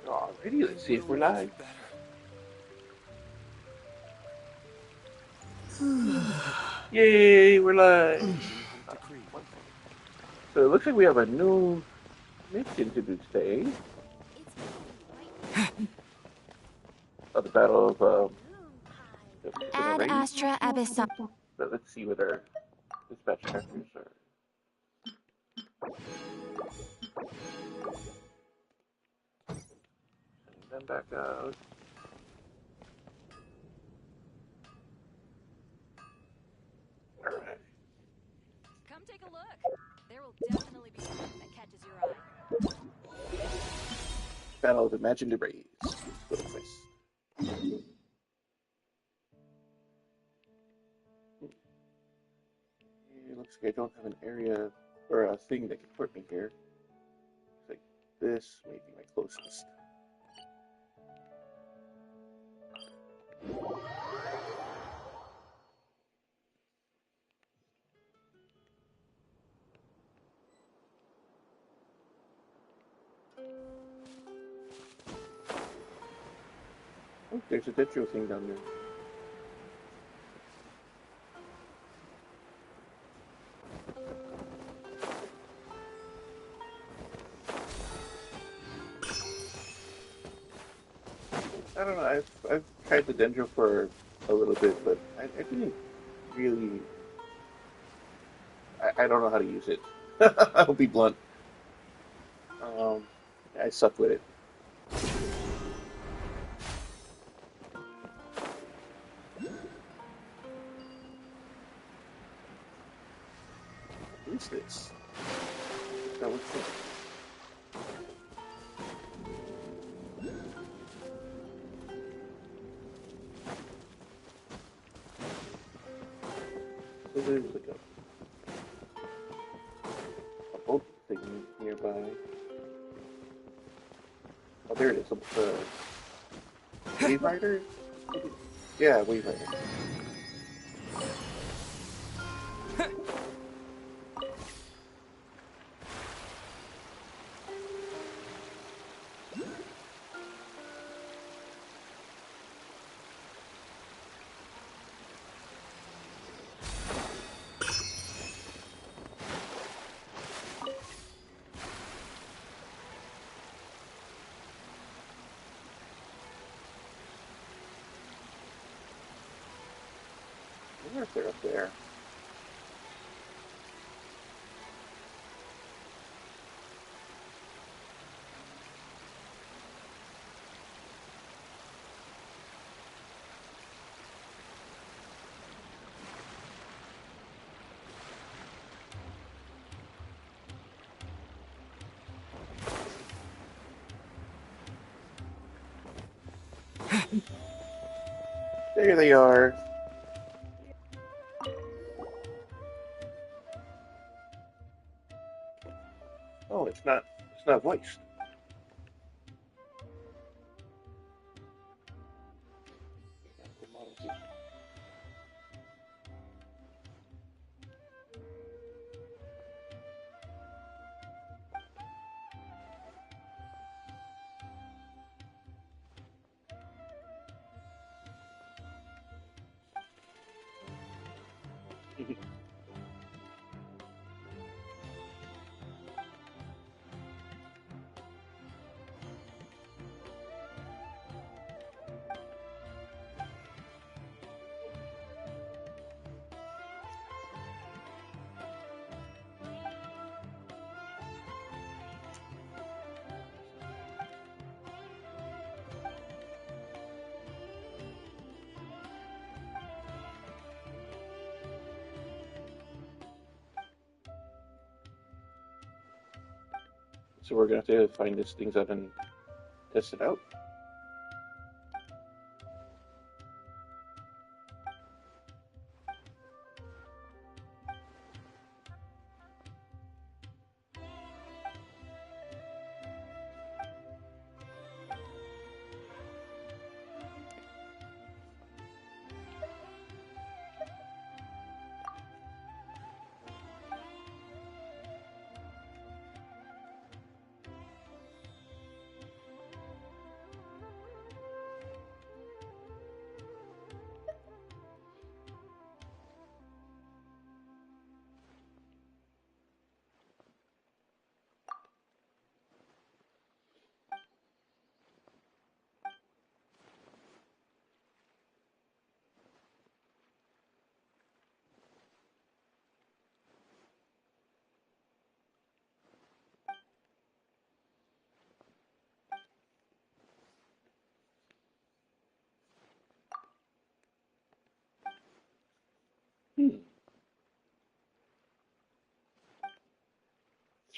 Alrighty, let's see if we're live. Yay, we're live. One second. So it looks like we have a new mission to do today. Oh, the Battle of the Ad Raid. Astra Abyssal. So let's see what our dispatch characters are. Sending them back out. Alright. Come take a look. There will definitely be something that catches your eye. Battle of Imagined Raids. Go to quest. It looks like I don't have an area or a thing that can put me here. Looks like this may be my closest. Oh, there's a Detro thing down there. I don't know. I've tried the Dendro for a little bit, but I didn't really. I don't know how to use it. I'll be blunt. Um, I suck with it. What is this? That was it. So there's like a boat thing nearby. Oh, there it is. The Wave Rider? Yeah, Wave Rider. I wonder if they're up there. There they are. Oh, it's not. It's not voiced. So we're gonna have to find these things out and test it out.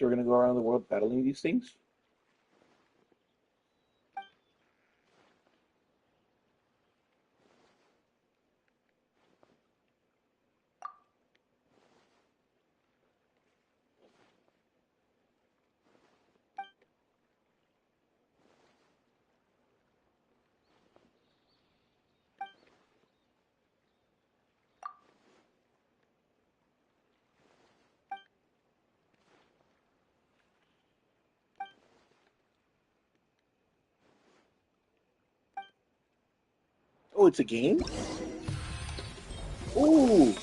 So we're gonna go around the world battling these things? Oh, it's a game? Ooh!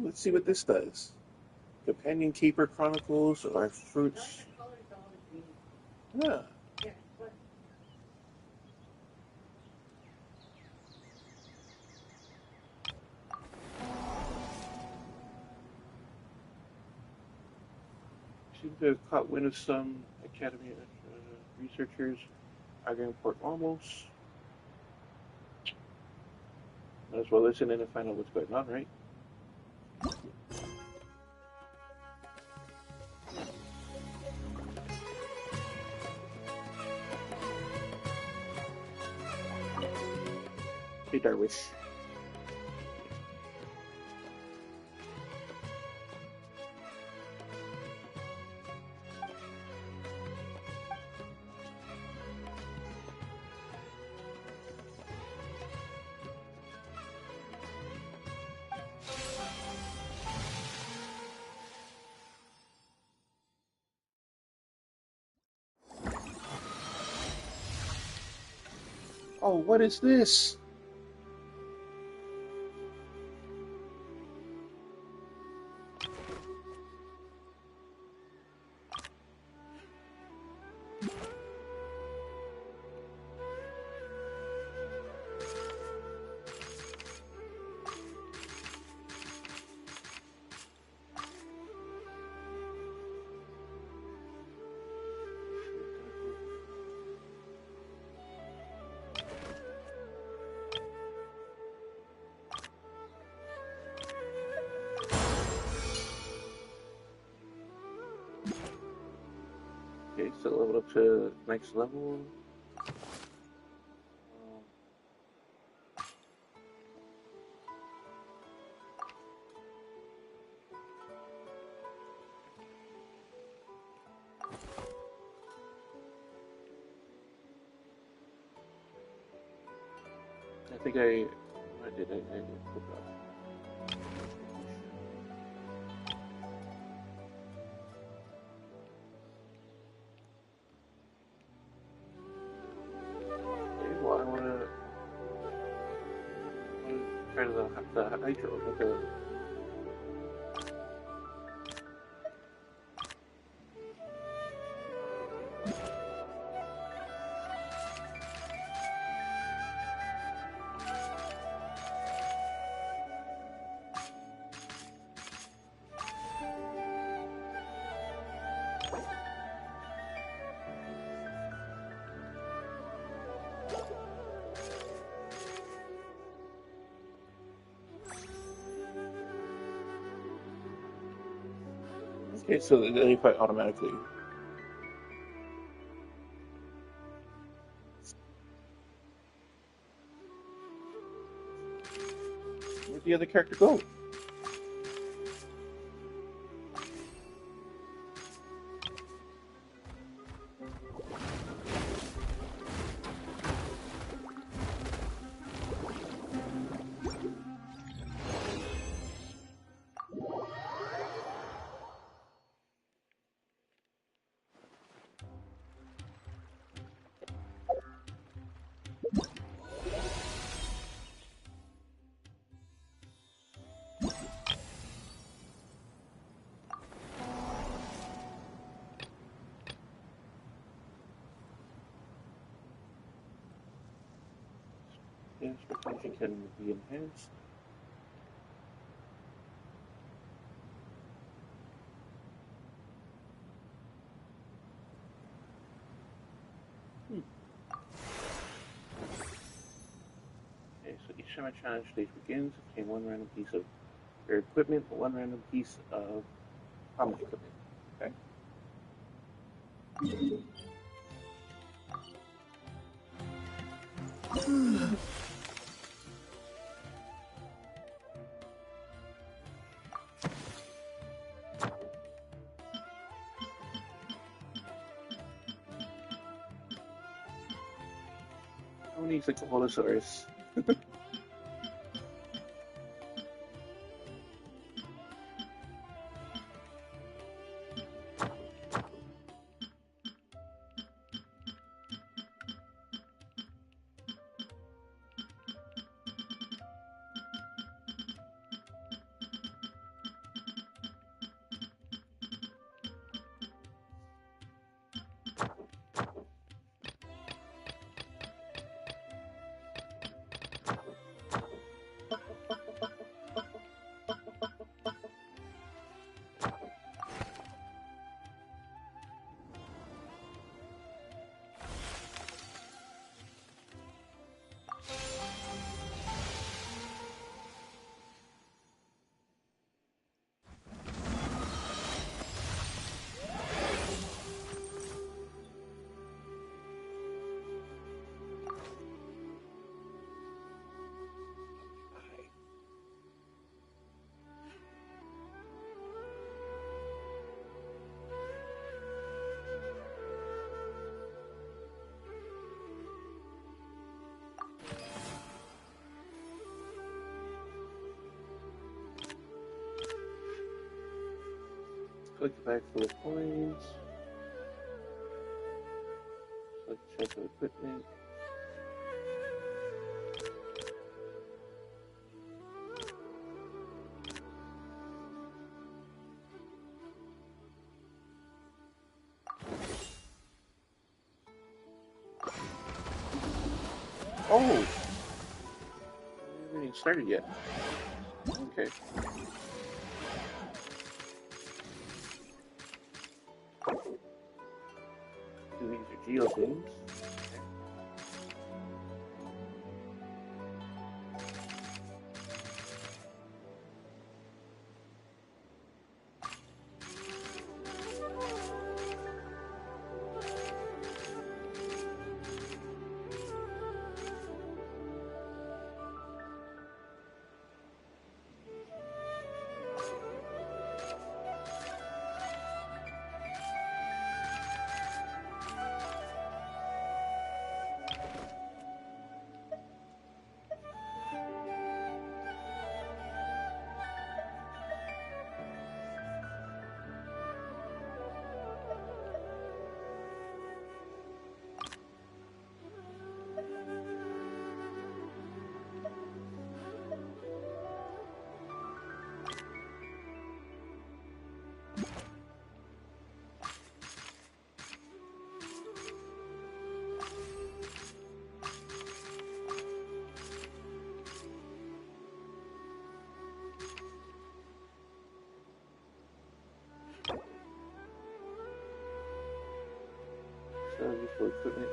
Let's see what this does. Companion Keeper Chronicles or Fruits. Yeah. Seems to have caught wind of some Academy researchers arguing port almost. Might as well listen in and find out what's going on, right? Hey, Darwish. Oh, what is this? Okay, so level up to next level. I think I did. I forgot. Okay, well, I wanna try the hydro, but the okay, so they fight automatically. Where'd the other character go? Yes, retention can be enhanced. Hmm. Okay, so each time a challenge stage begins, obtain one random piece of your equipment, or one random piece of common equipment. Okay. Who needs like a Holosaurus? Collect the bag full of coins. Select the chest of equipment. Oh! We haven't even started yet. Okay. Doing your geo things. So useful equipment.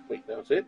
Wait, that was it?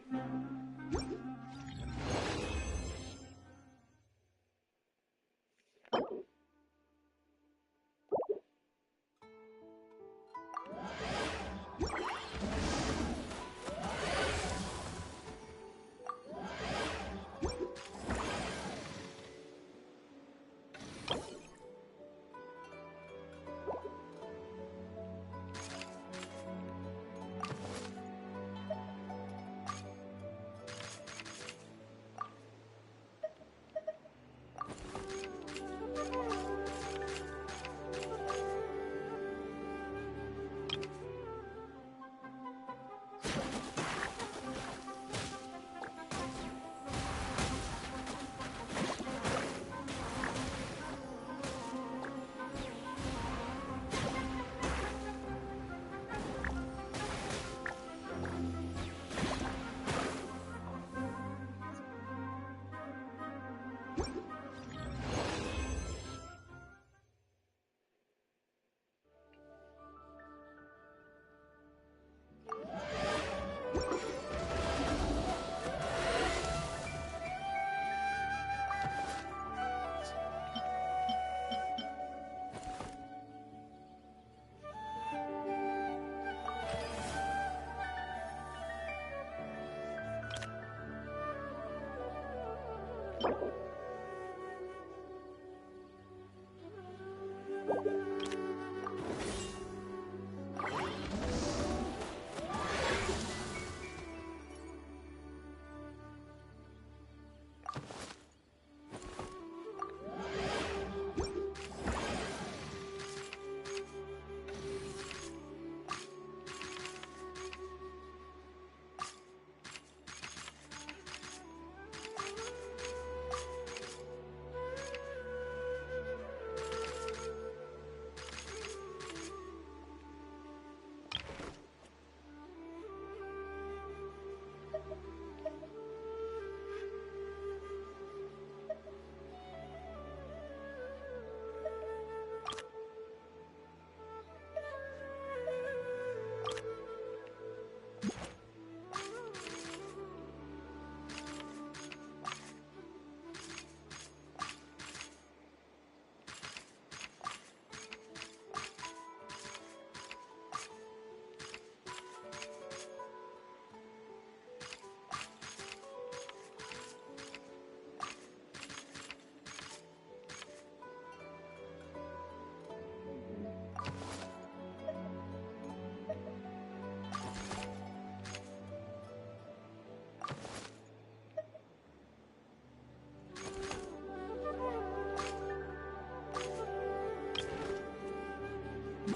So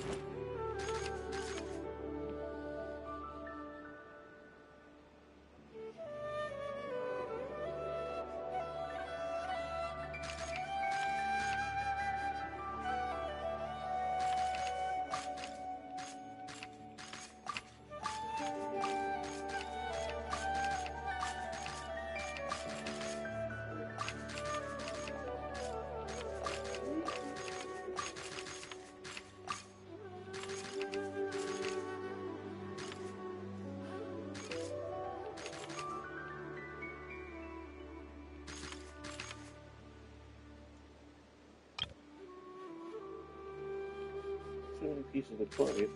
many pieces of toy.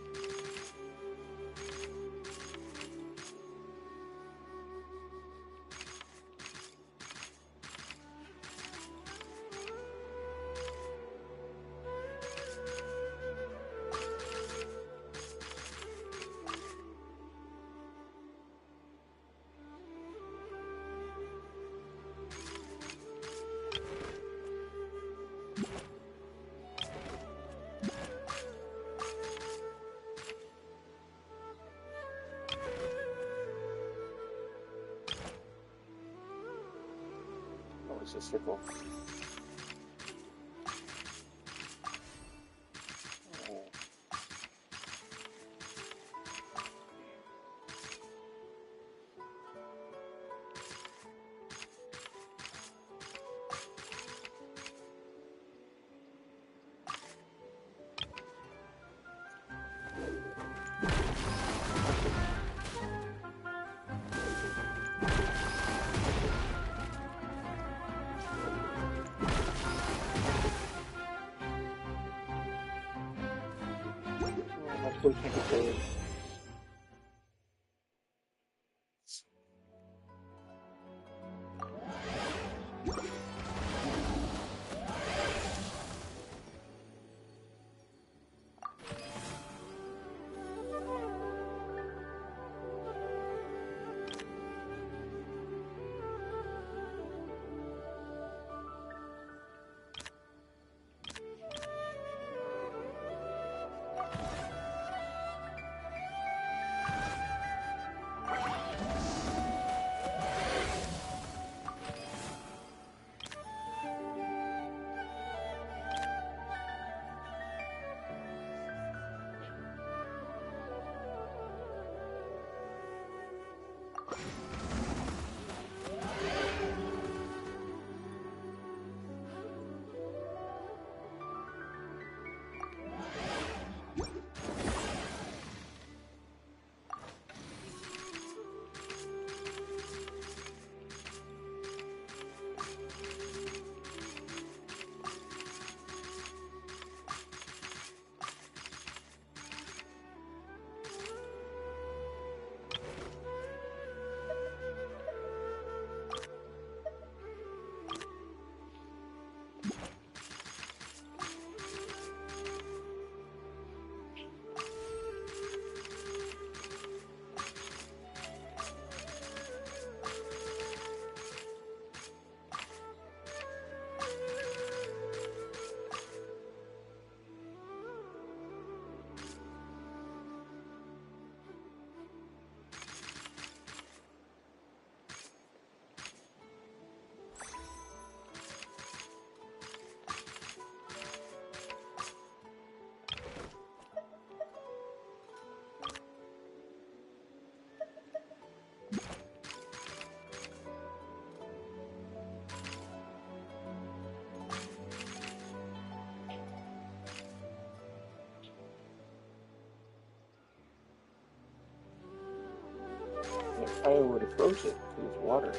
Oh, it's a circle. Oh. My toy can't control it. I would approach it because it's water.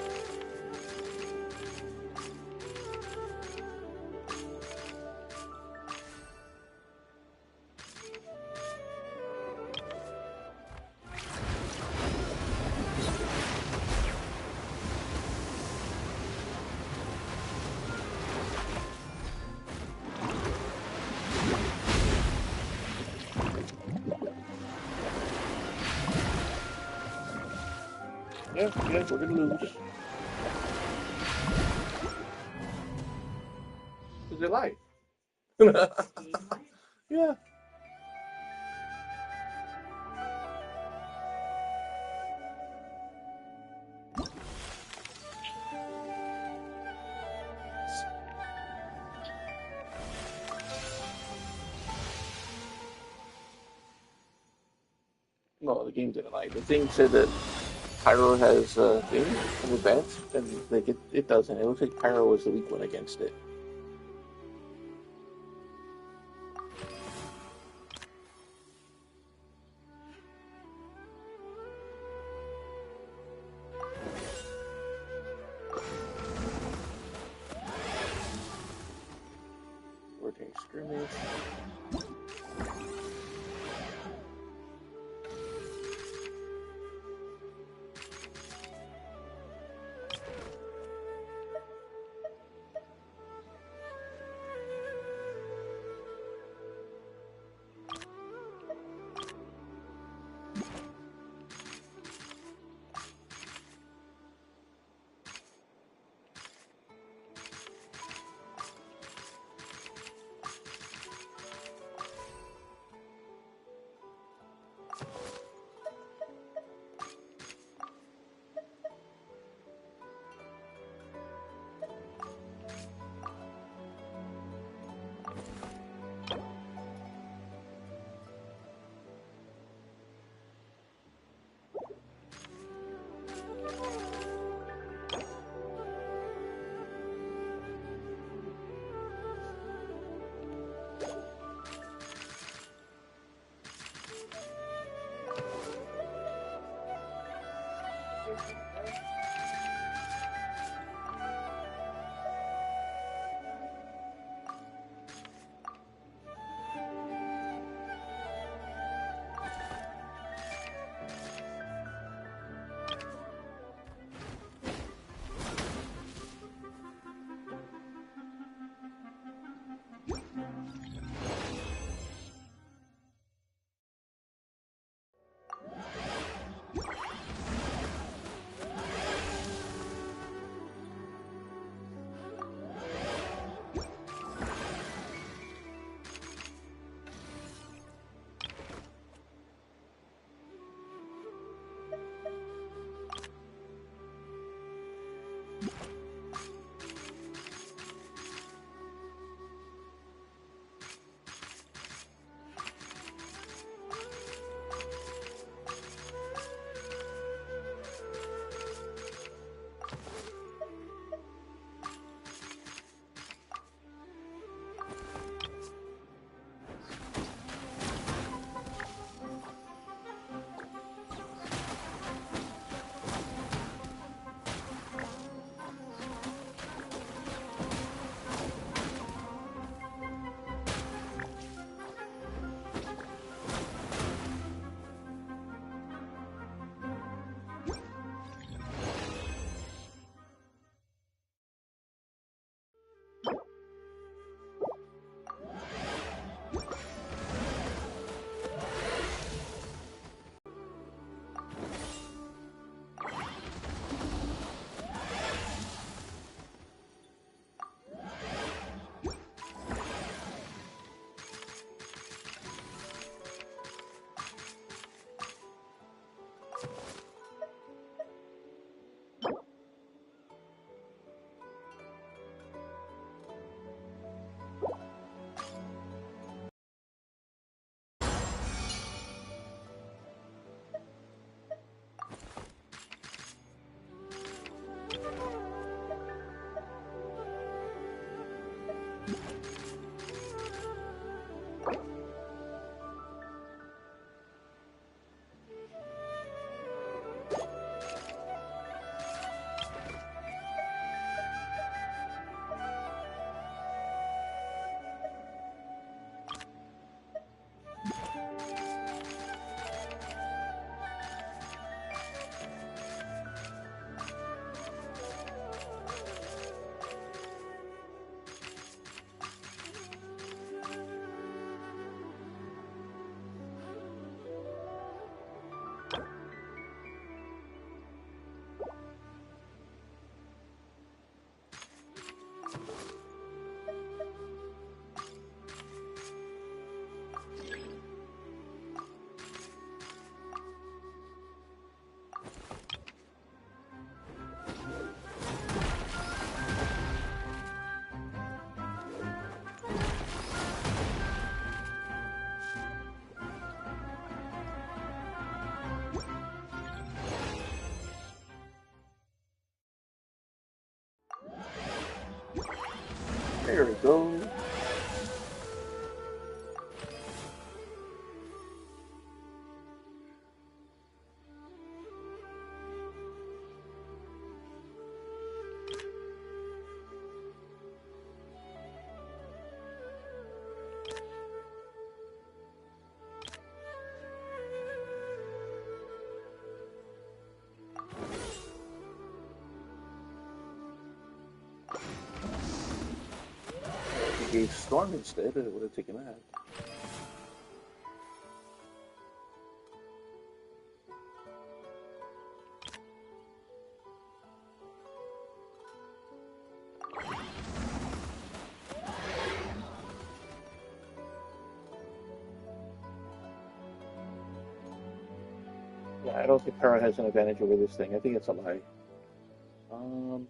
Yeah, we're gonna lose. Because they're life. Yeah. No, the game didn't lie. The thing said that Pyro has a thing of advance, and like it doesn't. It looks like Pyro was the weak one against it. We're doing skirmish. go. If he gave Storm instead, I would have taken that. Yeah, I don't think Kara has an advantage over this thing. I think it's a lie. Um,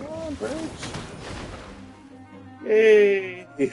come on, Bridge. Yay!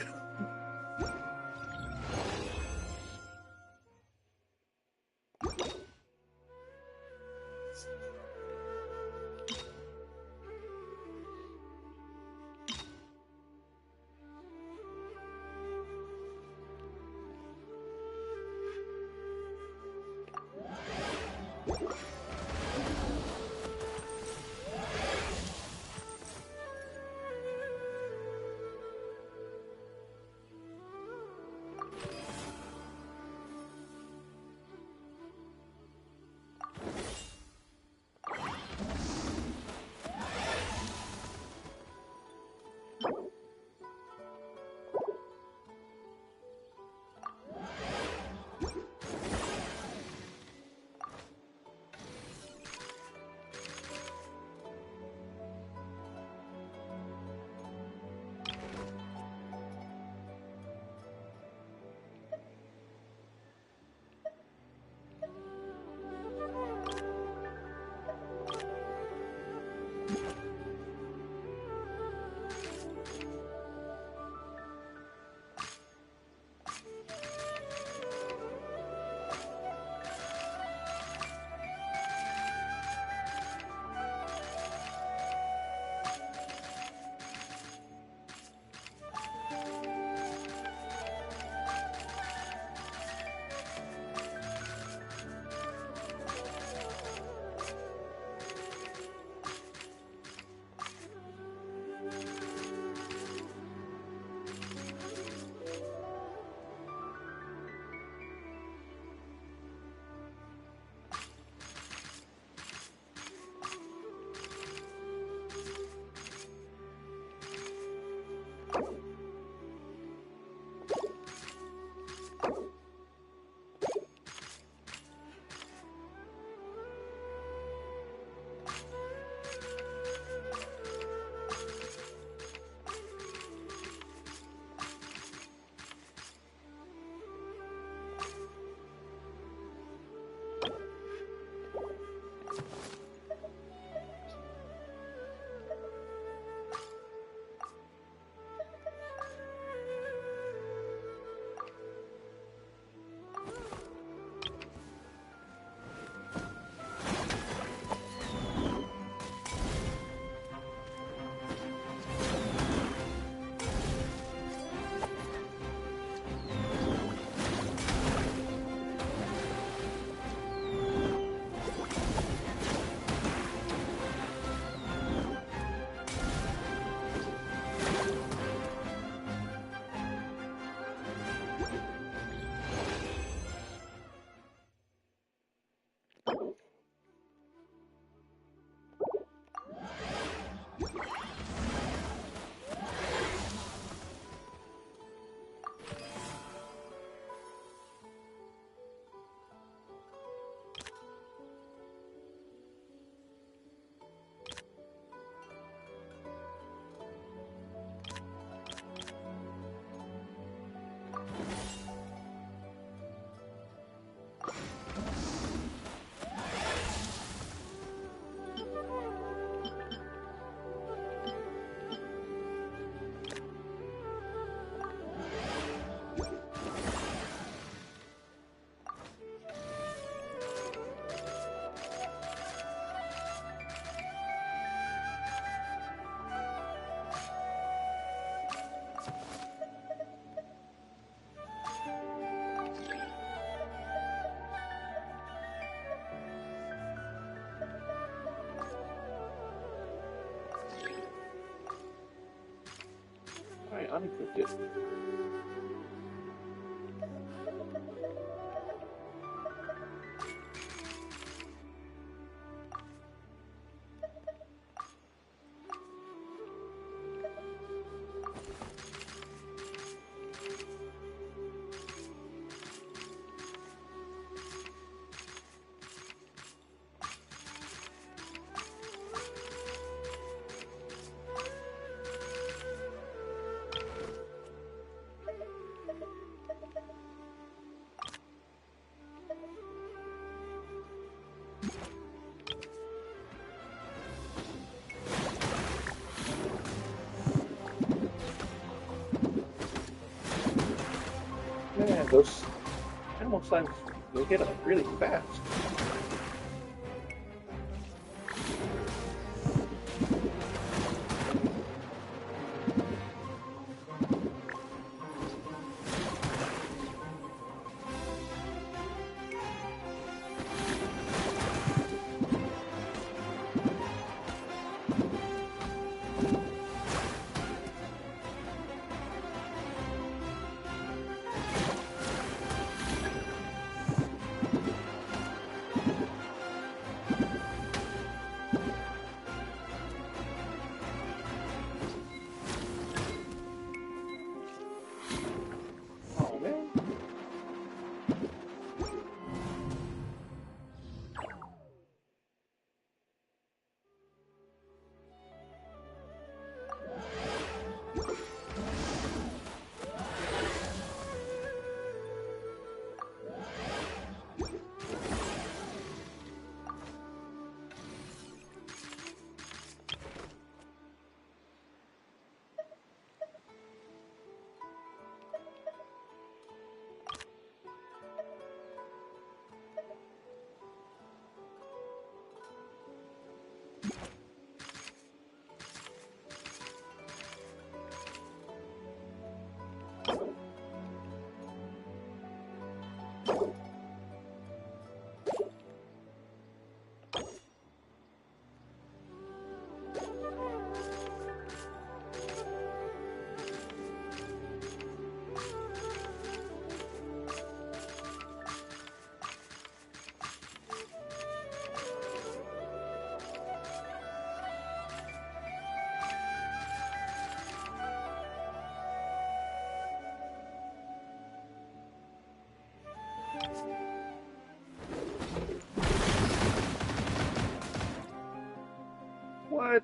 unequipped it. Man, those animal slimes, they hit up really fast. Oh man. What?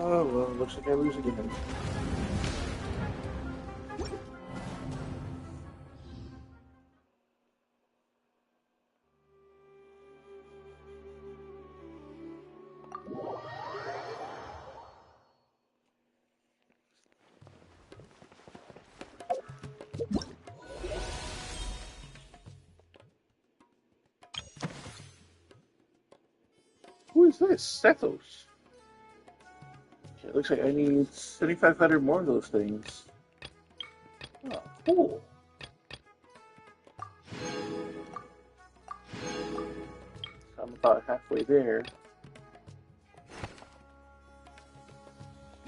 Oh, well, looks like I lose again. Who is this? Sethos. Okay, it looks like I need 7,500 more of those things. Oh, cool. So I'm about halfway there.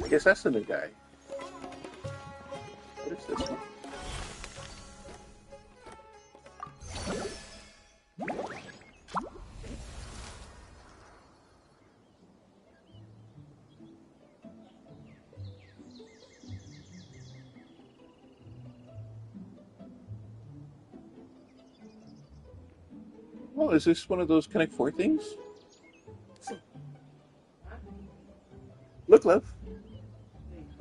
I guess that's the new guy. What is this one? Oh, is this one of those Connect 4 things? Look, love.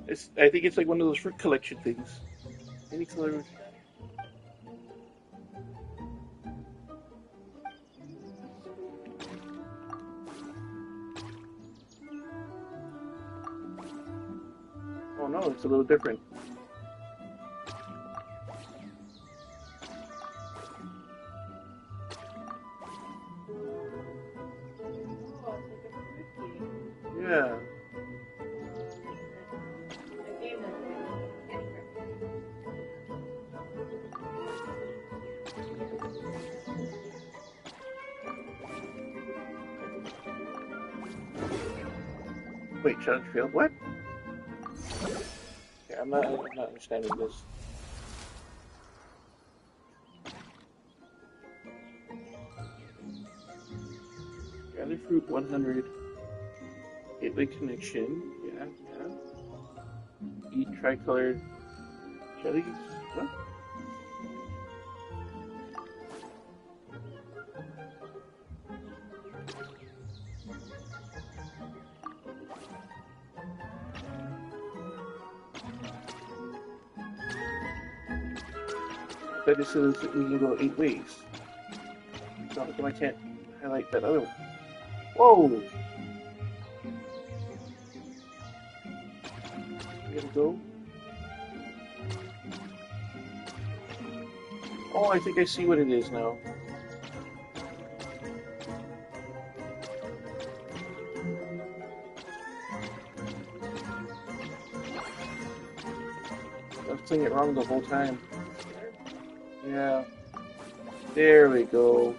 I think it's like one of those fruit collection things. Any color. Oh no, it's a little different. Yeah. Wait, challenge failed. What? Yeah, I'm not understanding this. Gather fruit 100. Gateway connection. Yeah, yeah. Eat tricolored jellies. What? I bet this says that we can go 8 ways. So how come I can't highlight that other one? Whoa! We gotta go. Oh, I think I see what it is now. I was playing it wrong the whole time. Yeah. There we go.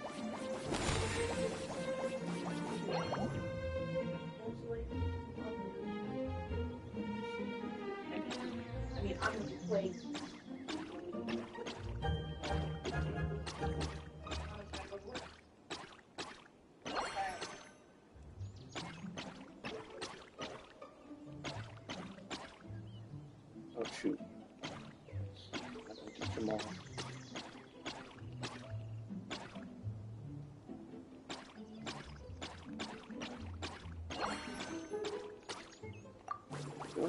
Oh shoot. I don't get them all. Go.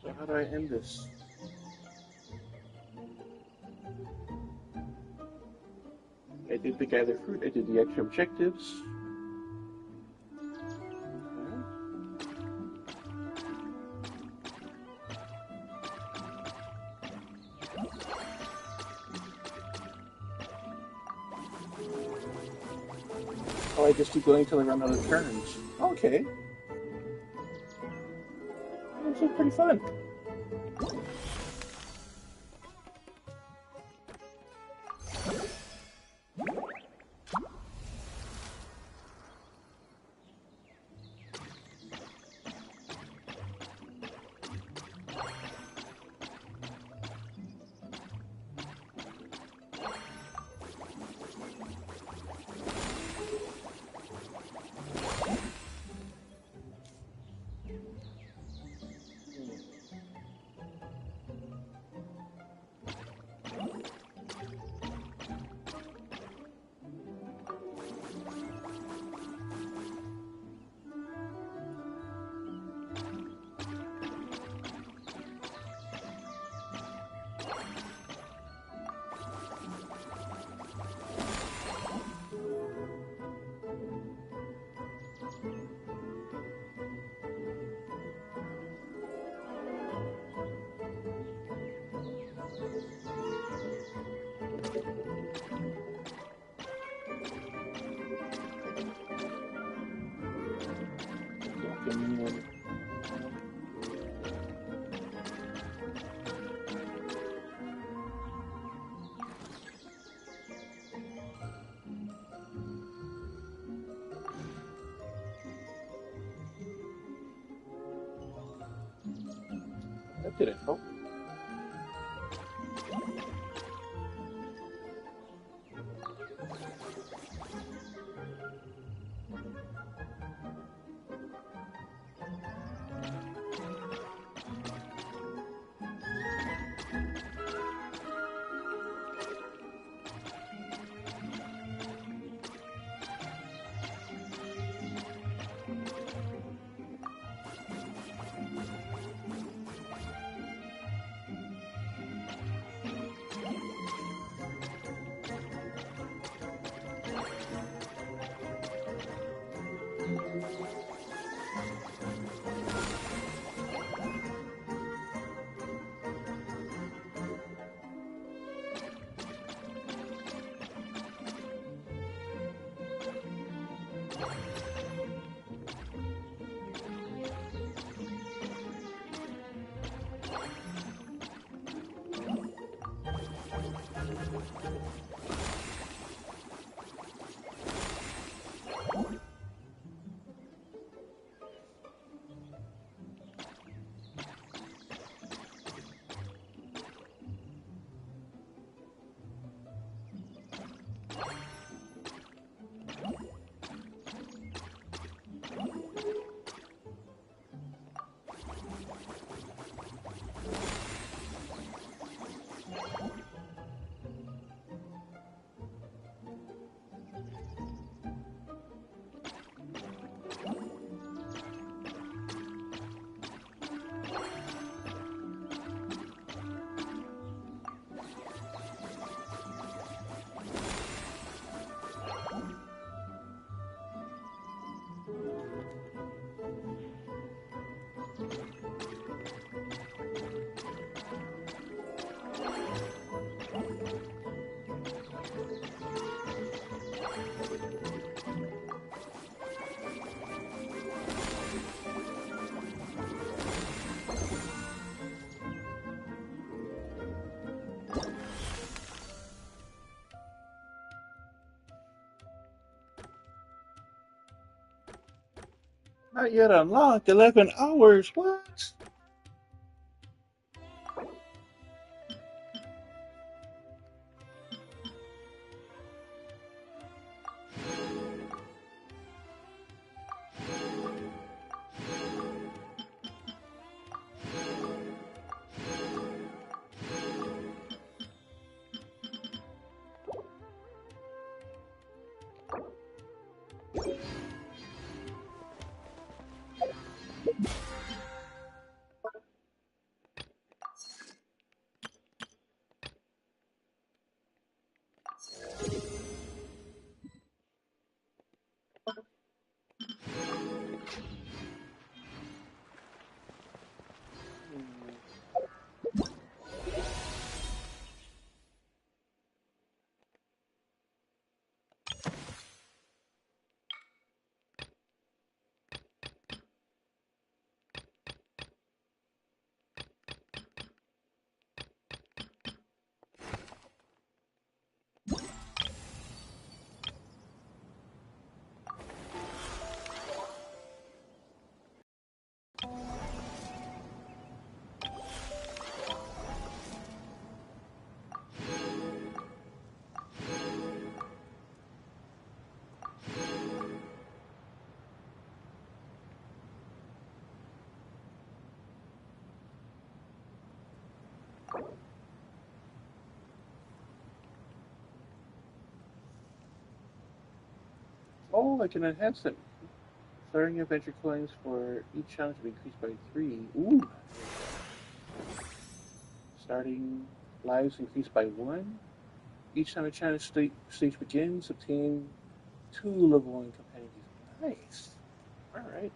So how do I end this? I did the gather fruit, I did the extra objectives. Oh, I just keep going until I run out of turns. Okay. This is pretty fun. That didn't help. Not yet unlocked. 11 hours. What? Oh, I can enhance them. Starting adventure coins for each challenge will be increased by 3. Ooh. Starting lives increased by 1. Each time a challenge stage begins, obtain 2 level 1 companions. Nice. Alright.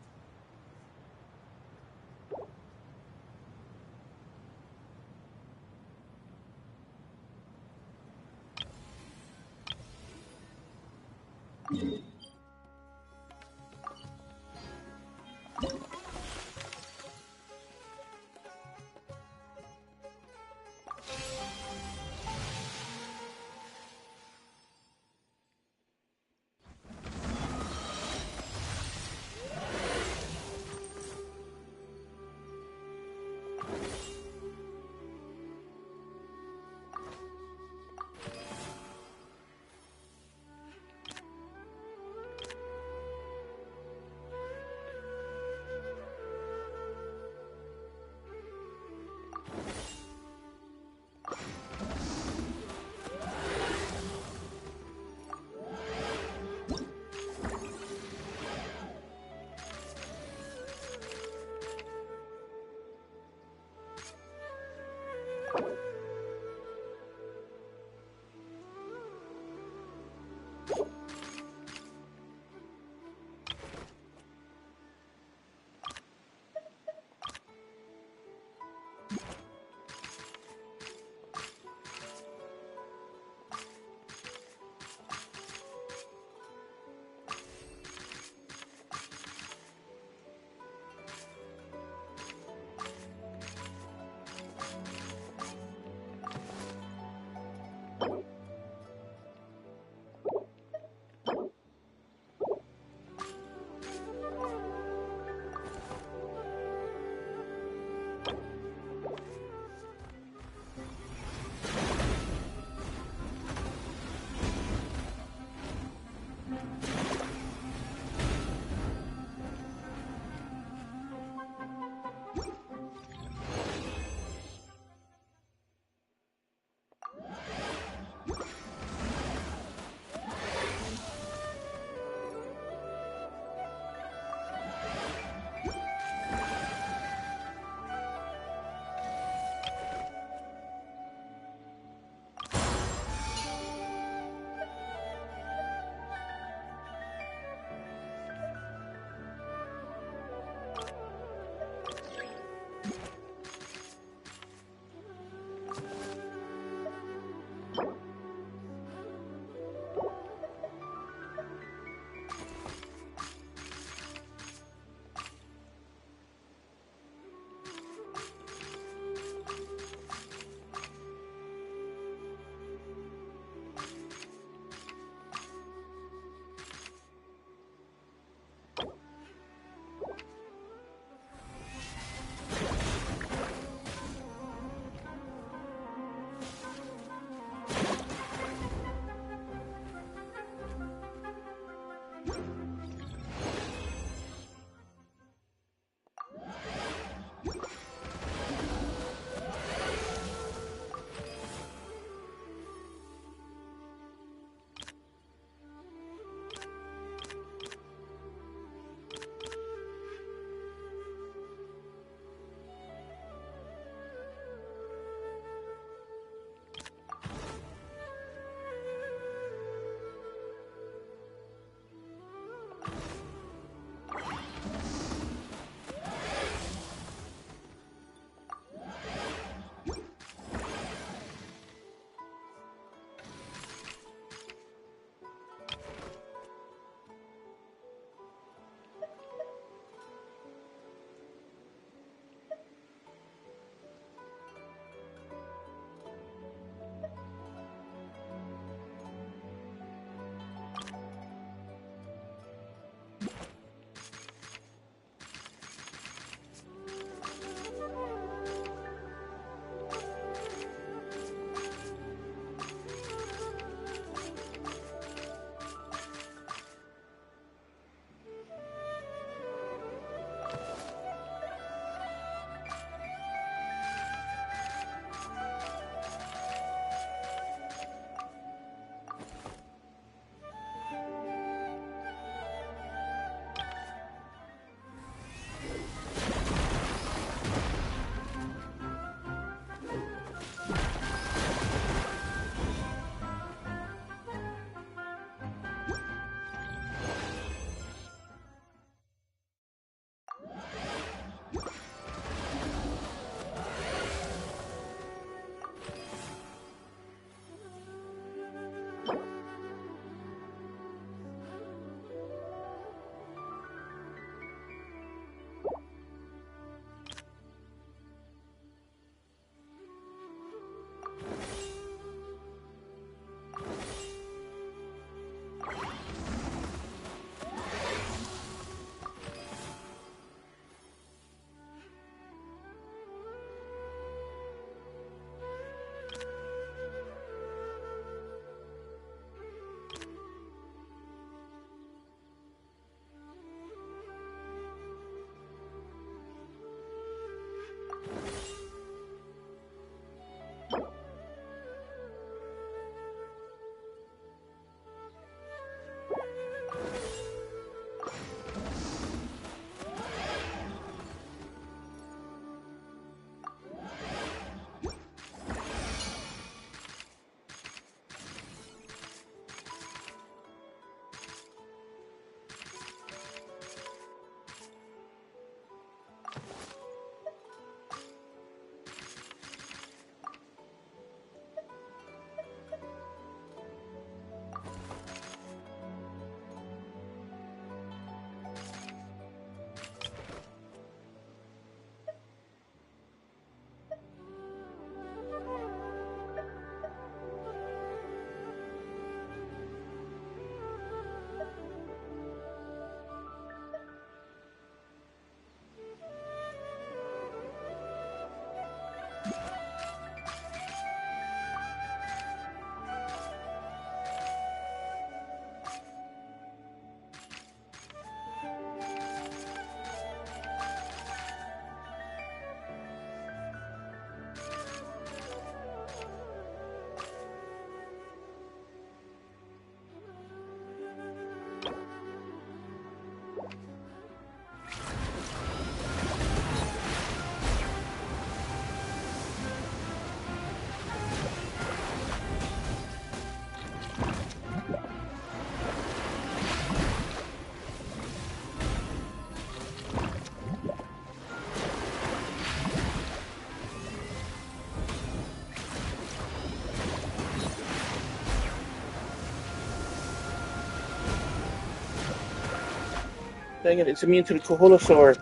Dang it, it's immune to the Kohola sword.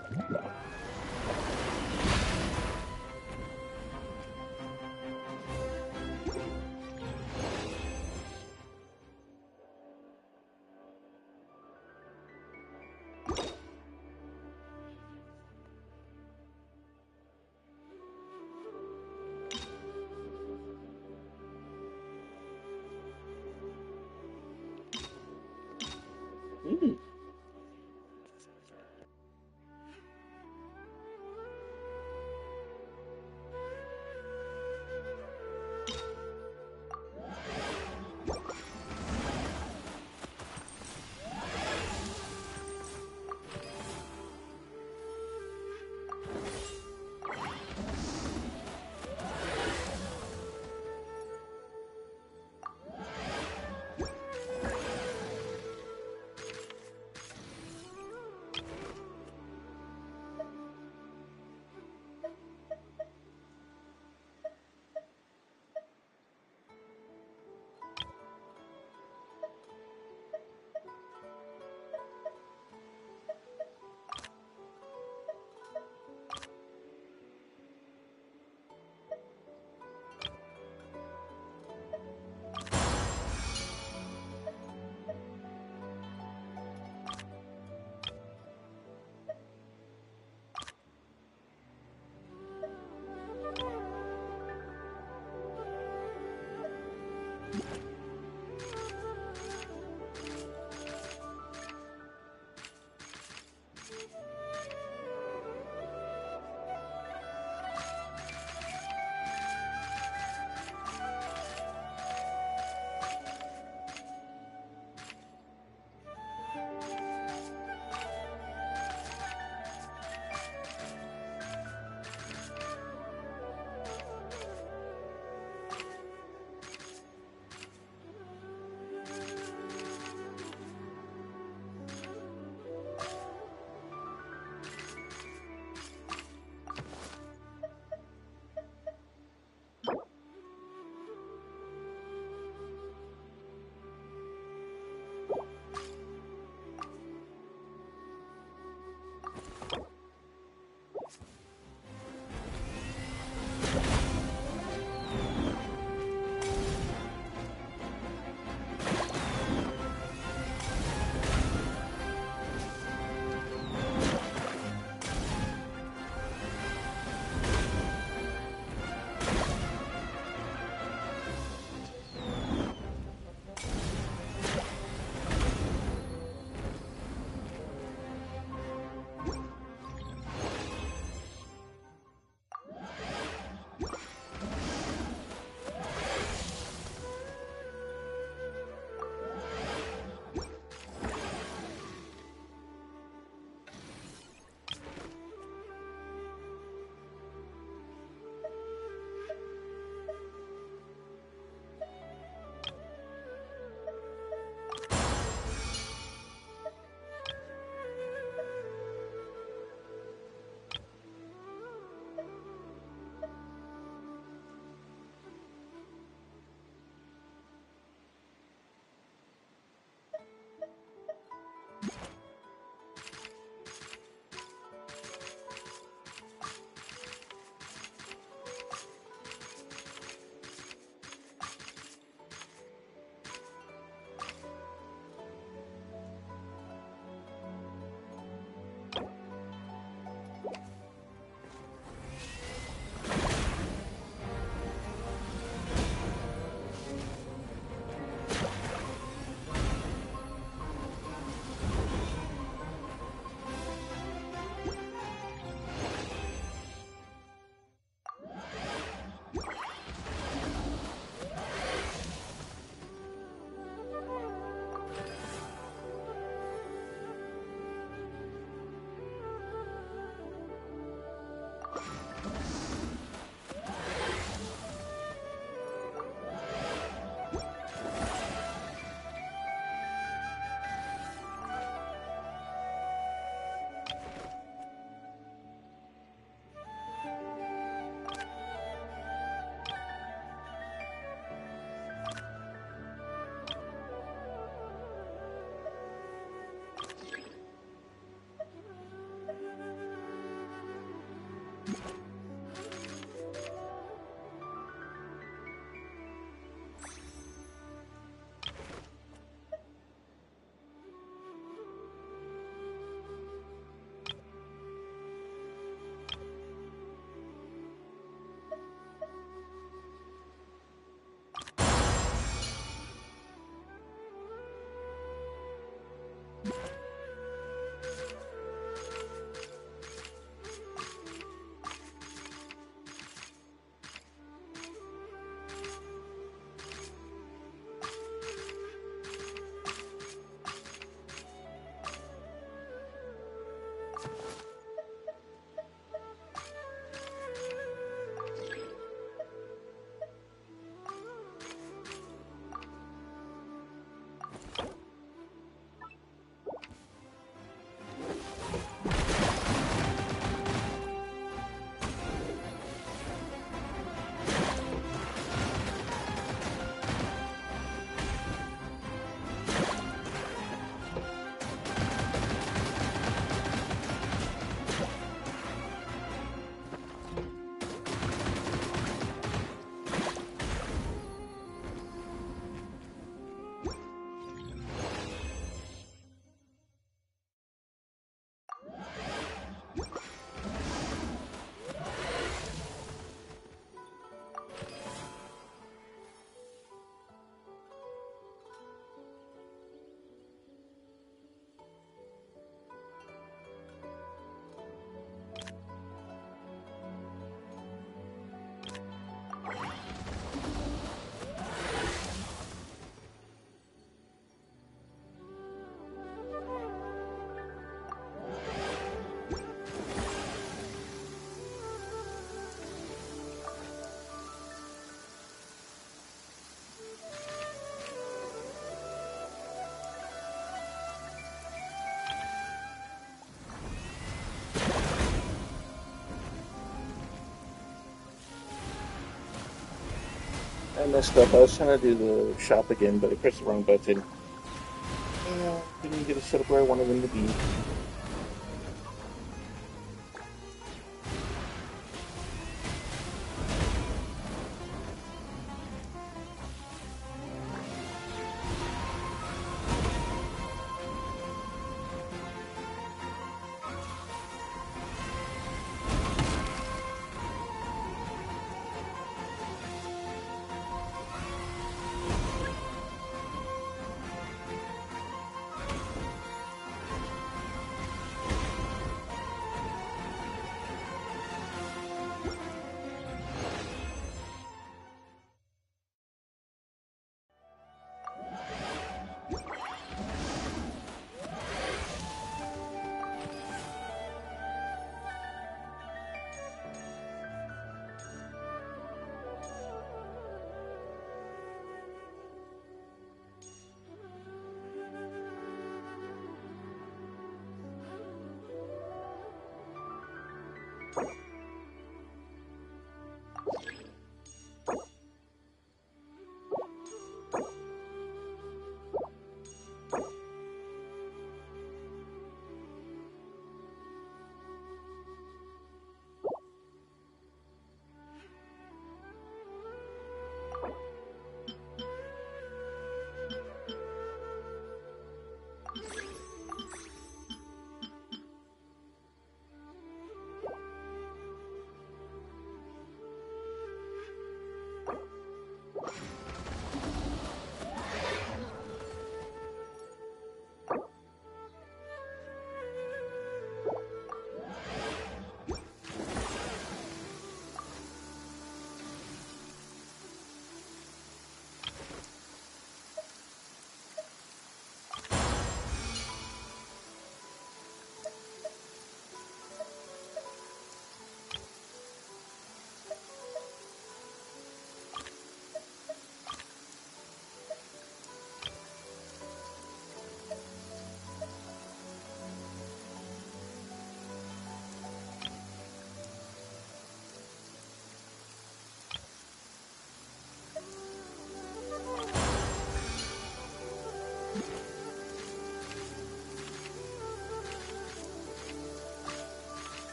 Mm. I messed up. I was trying to do the shop again, but I pressed the wrong button. Didn't get it set up where I wanted them to be.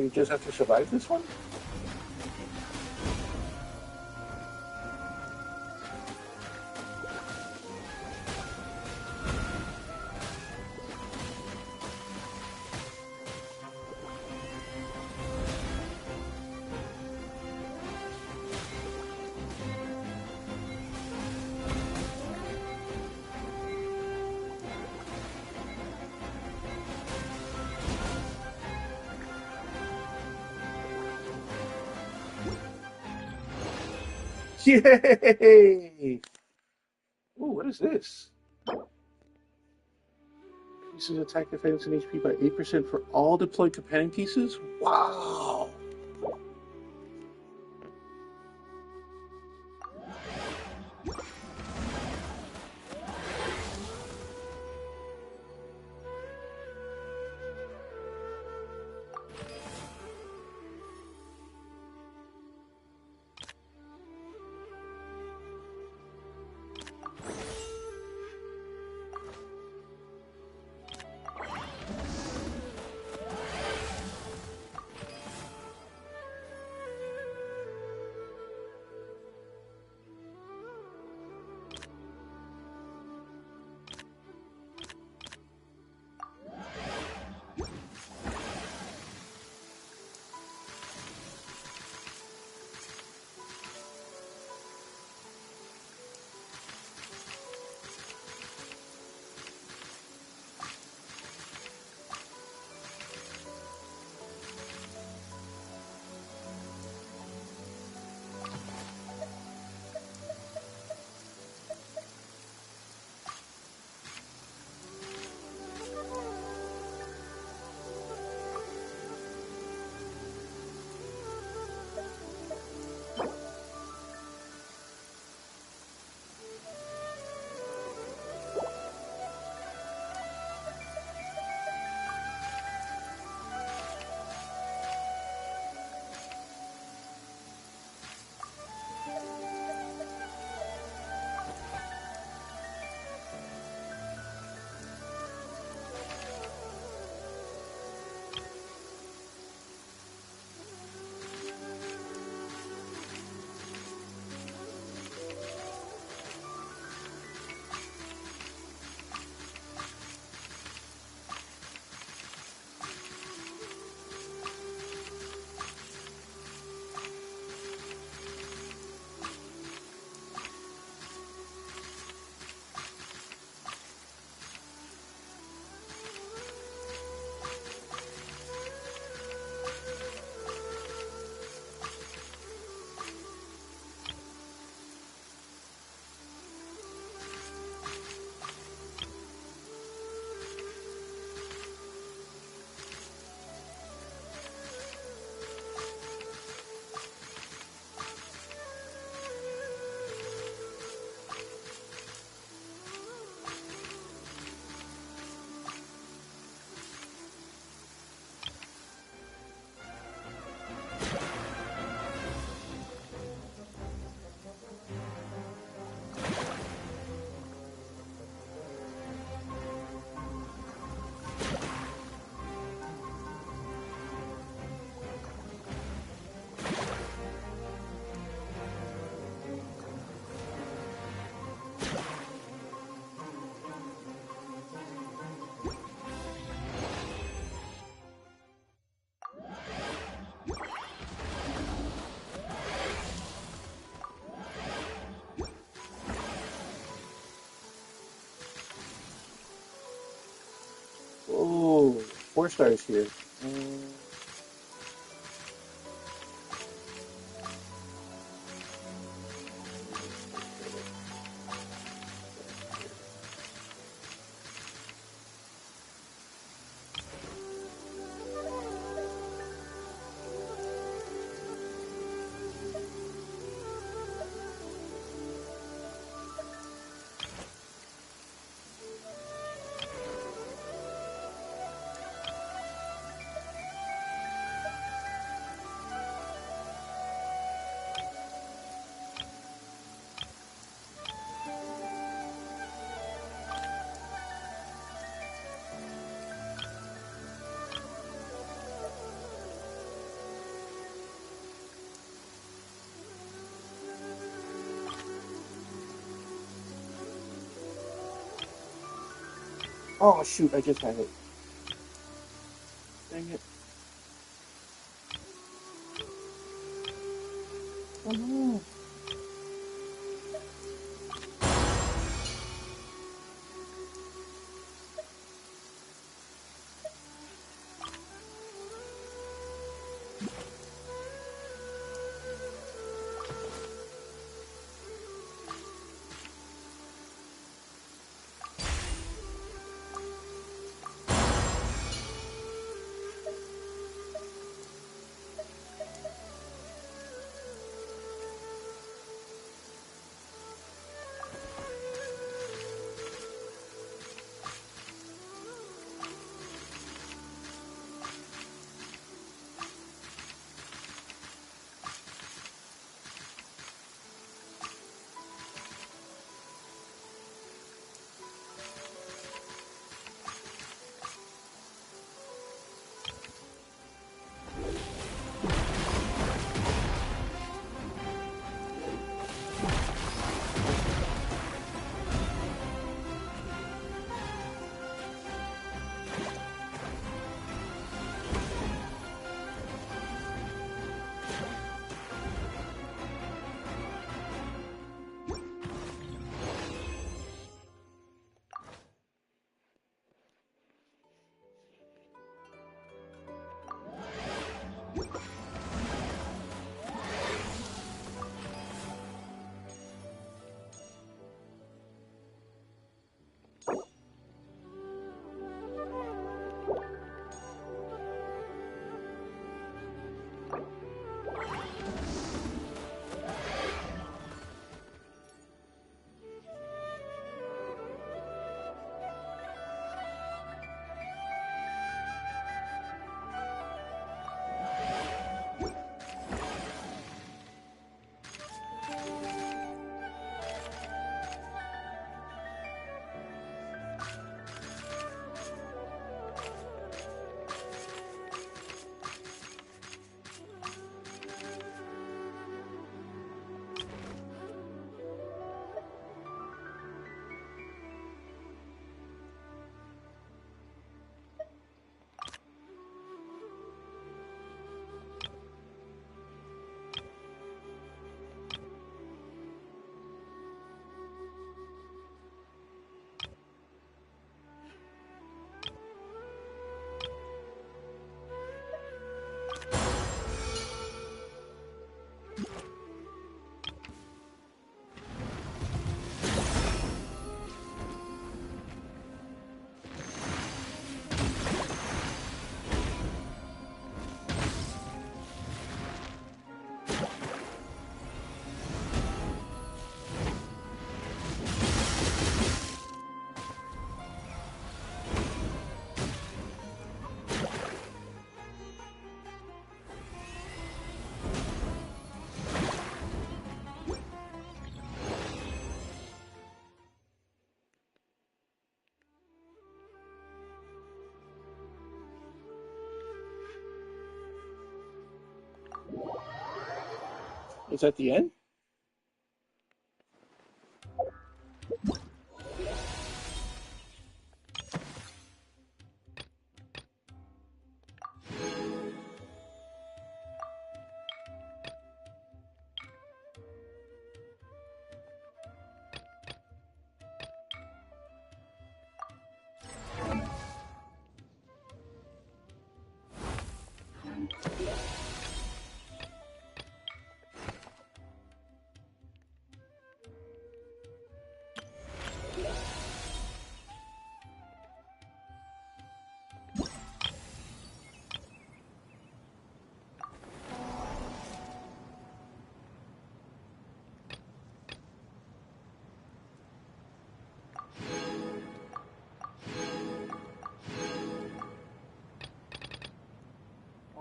you just have to survive this one? Yay! Ooh, what is this? Pieces attack defense and HP by 8% for all deployed companion pieces? Wow! Oh, 4 stars here. Mm, Oh shoot, I just had it. Dang it. Oh no. Is that the end?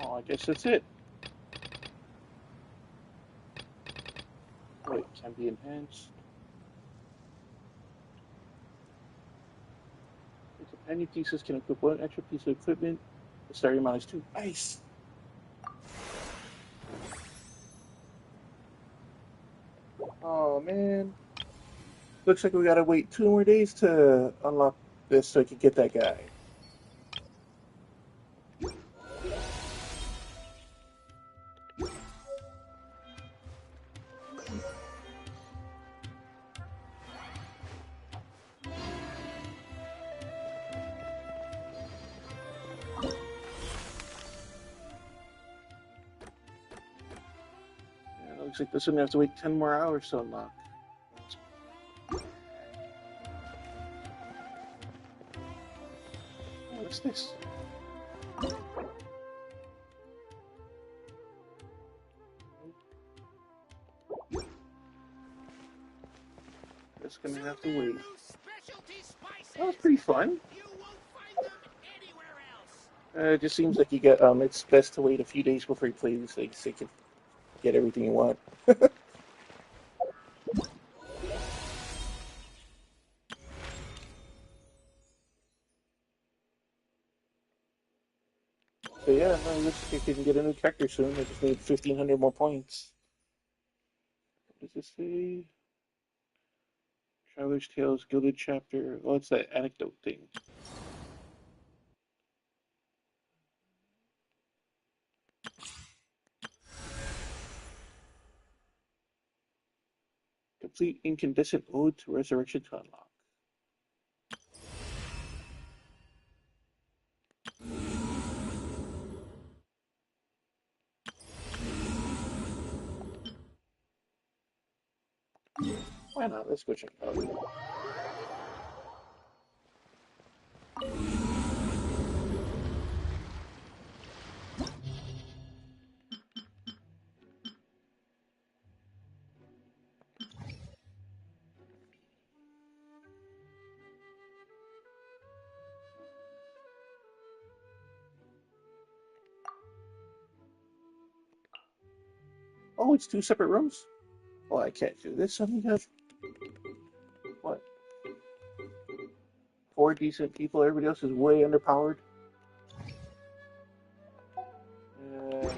Oh, I guess that's it. Wait, can be enhanced. The companion pieces can equip one extra piece of equipment. The starting amount is 2. Nice! Oh man. Looks like we gotta wait 2 more days to unlock this so I can get that guy. Yeah, it looks like this one have to wait 10 more hours to unlock. Oh, what's this? Just gonna have to wait. That was pretty fun. It just seems like you get it's best to wait a few days before you play these things so you can get everything you want. So yeah, no, it looks like you can get a new character soon. I just need 1,500 more points. What does this say? Traveler's Tales, Gilded Chapter. Oh, it's that anecdote thing. Complete Incandescent Ode to Resurrection to unlock. Why not? Let's go check it out. Oh, it's two separate rooms? Oh, I can't do this. I only have, what, four decent people. Everybody else is way underpowered. Uh,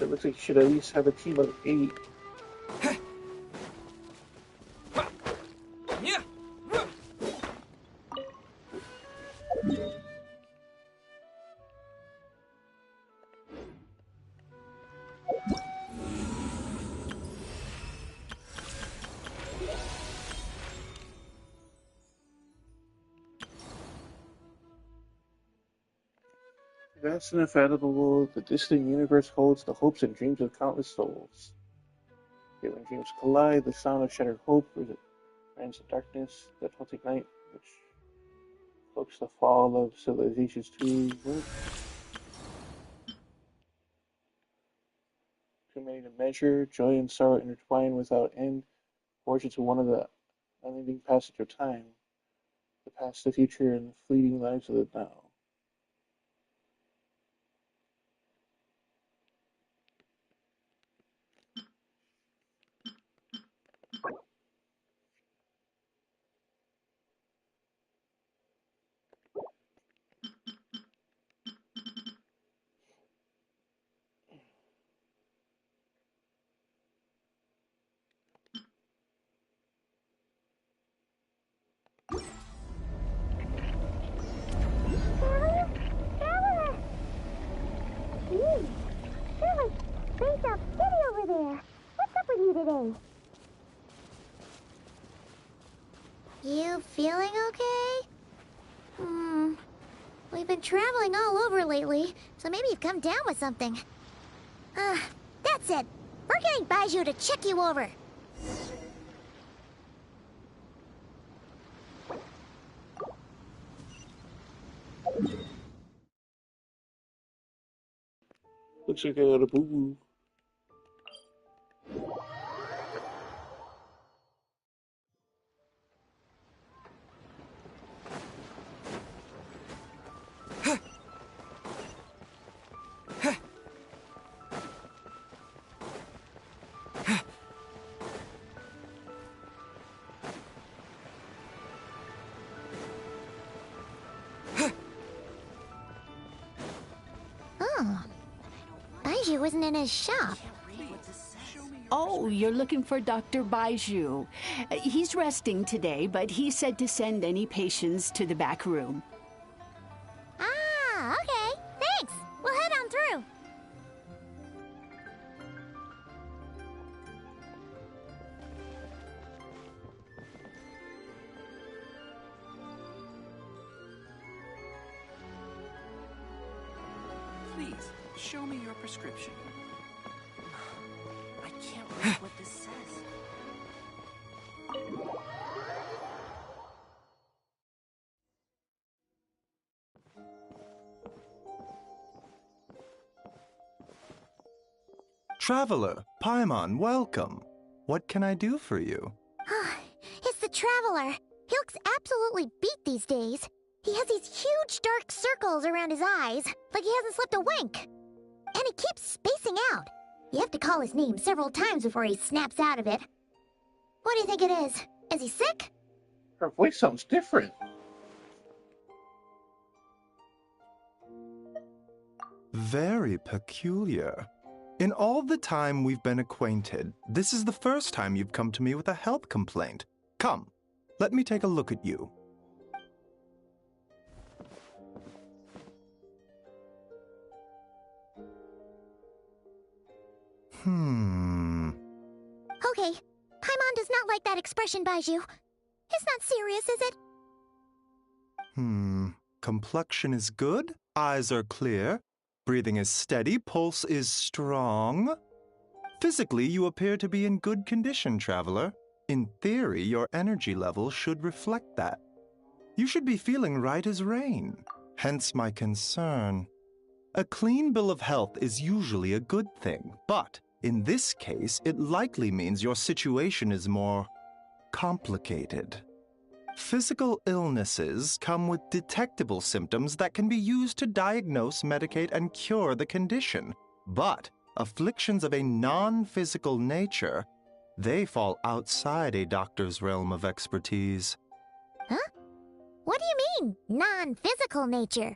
it looks like you should at least have a team of 8. Vast and unfathomable, the distant universe holds the hopes and dreams of countless souls. Yet when dreams collide, the sound of shattered hope rends the darkness, that haunting night, which cloaks the fall of civilizations too. What? Too many to measure, joy and sorrow intertwined without end, forged into one of the unending passage of time, the past, the future, and the fleeting lives of the now. You feeling okay? We've been traveling all over lately, so maybe you've come down with something. That's it. We're getting Baiju to check you over. Looks like I got a boo boo. Oh. Baiju isn't in his shop. Oh, you're looking for Dr. Baiju. He's resting today, but he said to send any patients to the back room. Ah, okay. Thanks. We'll head on through. Please, show me your prescription. I can't read what this says. Traveler, Paimon, welcome. What can I do for you? It's the Traveler. He looks absolutely beat these days. He has these huge dark circles around his eyes, like he hasn't slept a wink. And he keeps spacing out. You have to call his name several times before he snaps out of it. What do you think it is? Is he sick? Her voice sounds different. Very peculiar. In all the time we've been acquainted, this is the first time you've come to me with a health complaint. Come, let me take a look at you. Okay. Paimon does not like that expression, Baiju. It's not serious, is it? Complexion is good, eyes are clear, breathing is steady, pulse is strong. Physically, you appear to be in good condition, traveler. In theory, your energy level should reflect that. You should be feeling right as rain, hence my concern. A clean bill of health is usually a good thing, but in this case, it likely means your situation is more complicated. Physical illnesses come with detectable symptoms that can be used to diagnose, medicate, and cure the condition. But afflictions of a non-physical nature, they fall outside a doctor's realm of expertise. Huh? What do you mean, non-physical nature?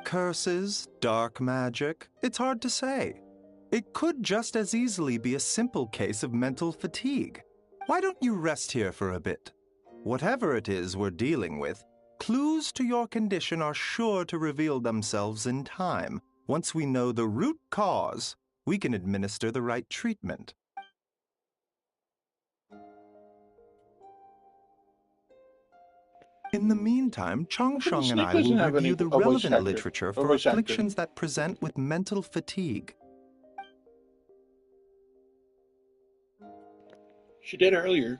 Curses, dark magic, it's hard to say. It could just as easily be a simple case of mental fatigue. Why don't you rest here for a bit? Whatever it is we're dealing with, clues to your condition are sure to reveal themselves in time. Once we know the root cause, we can administer the right treatment. In the meantime, Chongsheng and Snake I will doesn't have review the a voice relevant actor. literature Or for voice actor. afflictions that present with mental fatigue. She did earlier.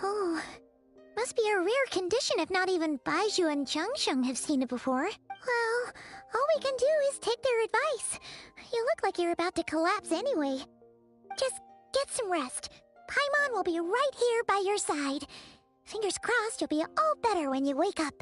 Oh, must be a rare condition if not even Baiju and Changsheng have seen it before. Well, all we can do is take their advice. You look like you're about to collapse anyway. Just get some rest. Paimon will be right here by your side. Fingers crossed you'll be all better when you wake up.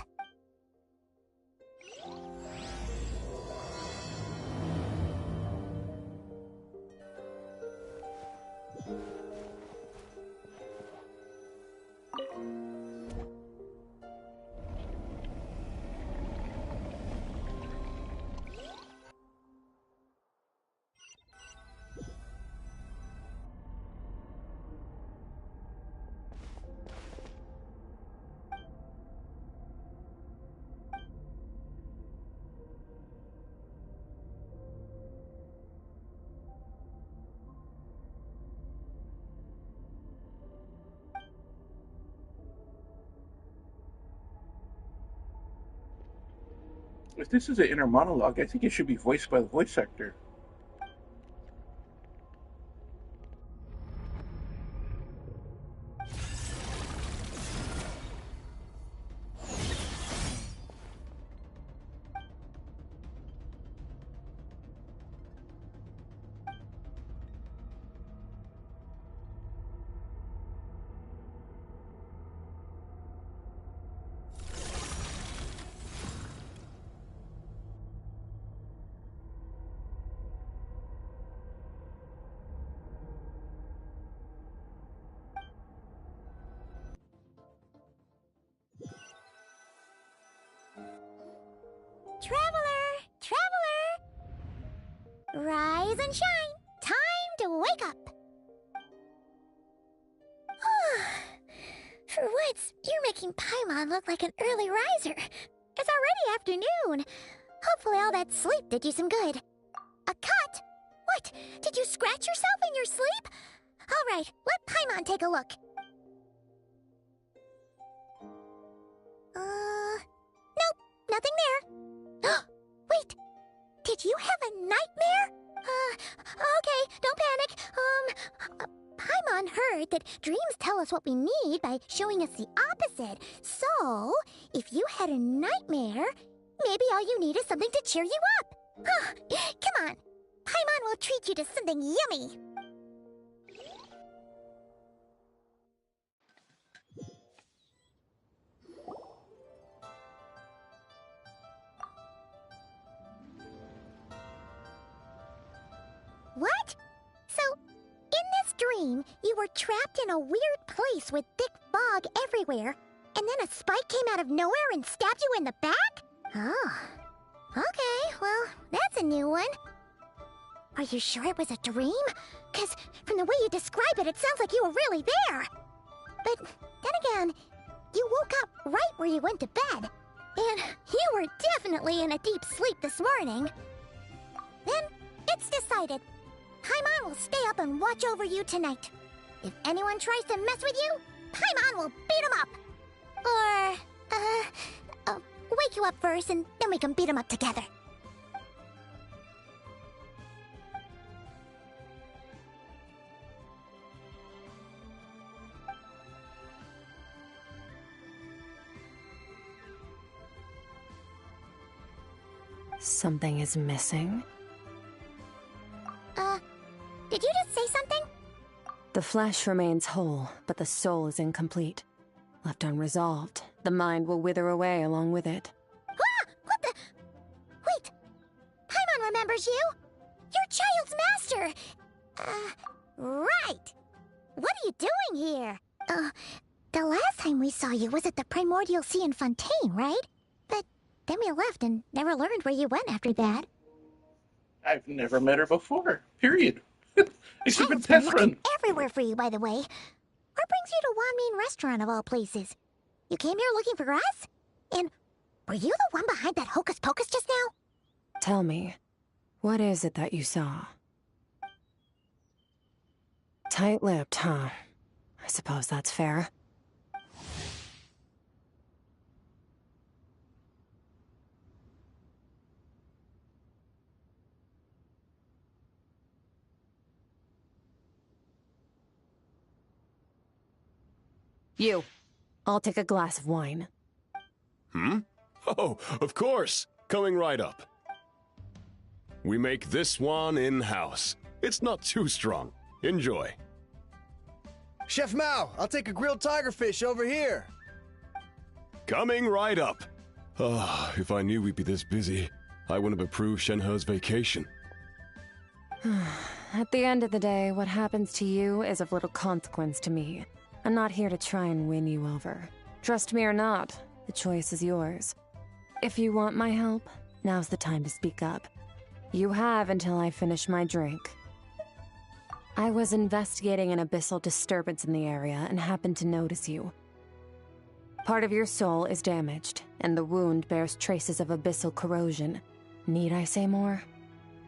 If this is an inner monologue, I think it should be voiced by the voice actor. Traveler! Traveler! Rise and shine! Time to wake up! For once, you're making Paimon look like an early riser. It's already afternoon. Hopefully all that sleep did you some good. A cut? What? Did you scratch yourself in your sleep? All right, let Paimon take a look. Nope, nothing there. Wait, did you have a nightmare? Okay, don't panic. Paimon heard that dreams tell us what we need by showing us the opposite. So, if you had a nightmare, maybe all you need is something to cheer you up. Come on, Paimon will treat you to something yummy. What? So, in this dream, you were trapped in a weird place with thick fog everywhere, and then a spike came out of nowhere and stabbed you in the back? Oh. Okay, well, that's a new one. Are you sure it was a dream? 'Cause from the way you describe it, it sounds like you were really there. But then again, you woke up right where you went to bed. And you were definitely in a deep sleep this morning. Then, it's decided. Paimon will stay up and watch over you tonight. If anyone tries to mess with you, Paimon will beat him up. Or, wake you up first and then we can beat him up together. Something is missing. Did you just say something? The flesh remains whole, but the soul is incomplete. Left unresolved, the mind will wither away along with it. Ah! What the? Wait! Paimon remembers you! You're Child's master! Right! What are you doing here? The last time we saw you was at the Primordial Sea in Fontaine, right? But then we left and never learned where you went after that. I've never met her before. Period. Except in Child's been looking Tethrin. everywhere for you, by the way. What brings you to Wanmin Restaurant of all places? You came here looking for us? And were you the one behind that hocus pocus just now? Tell me, what is it that you saw? Tight-lipped, huh? I suppose that's fair. You. I'll take a glass of wine. Hmm? Oh, of course. Coming right up. We make this one in-house. It's not too strong. Enjoy. Chef Mao, I'll take a grilled tigerfish over here. Coming right up. Ah, if I knew we'd be this busy, I wouldn't have approved Shenhe's vacation. At the end of the day, what happens to you is of little consequence to me. I'm not here to try and win you over. Trust me or not, the choice is yours. If you want my help, now's the time to speak up. You have until I finish my drink. I was investigating an abyssal disturbance in the area and happened to notice you. Part of your soul is damaged, and the wound bears traces of abyssal corrosion. Need I say more?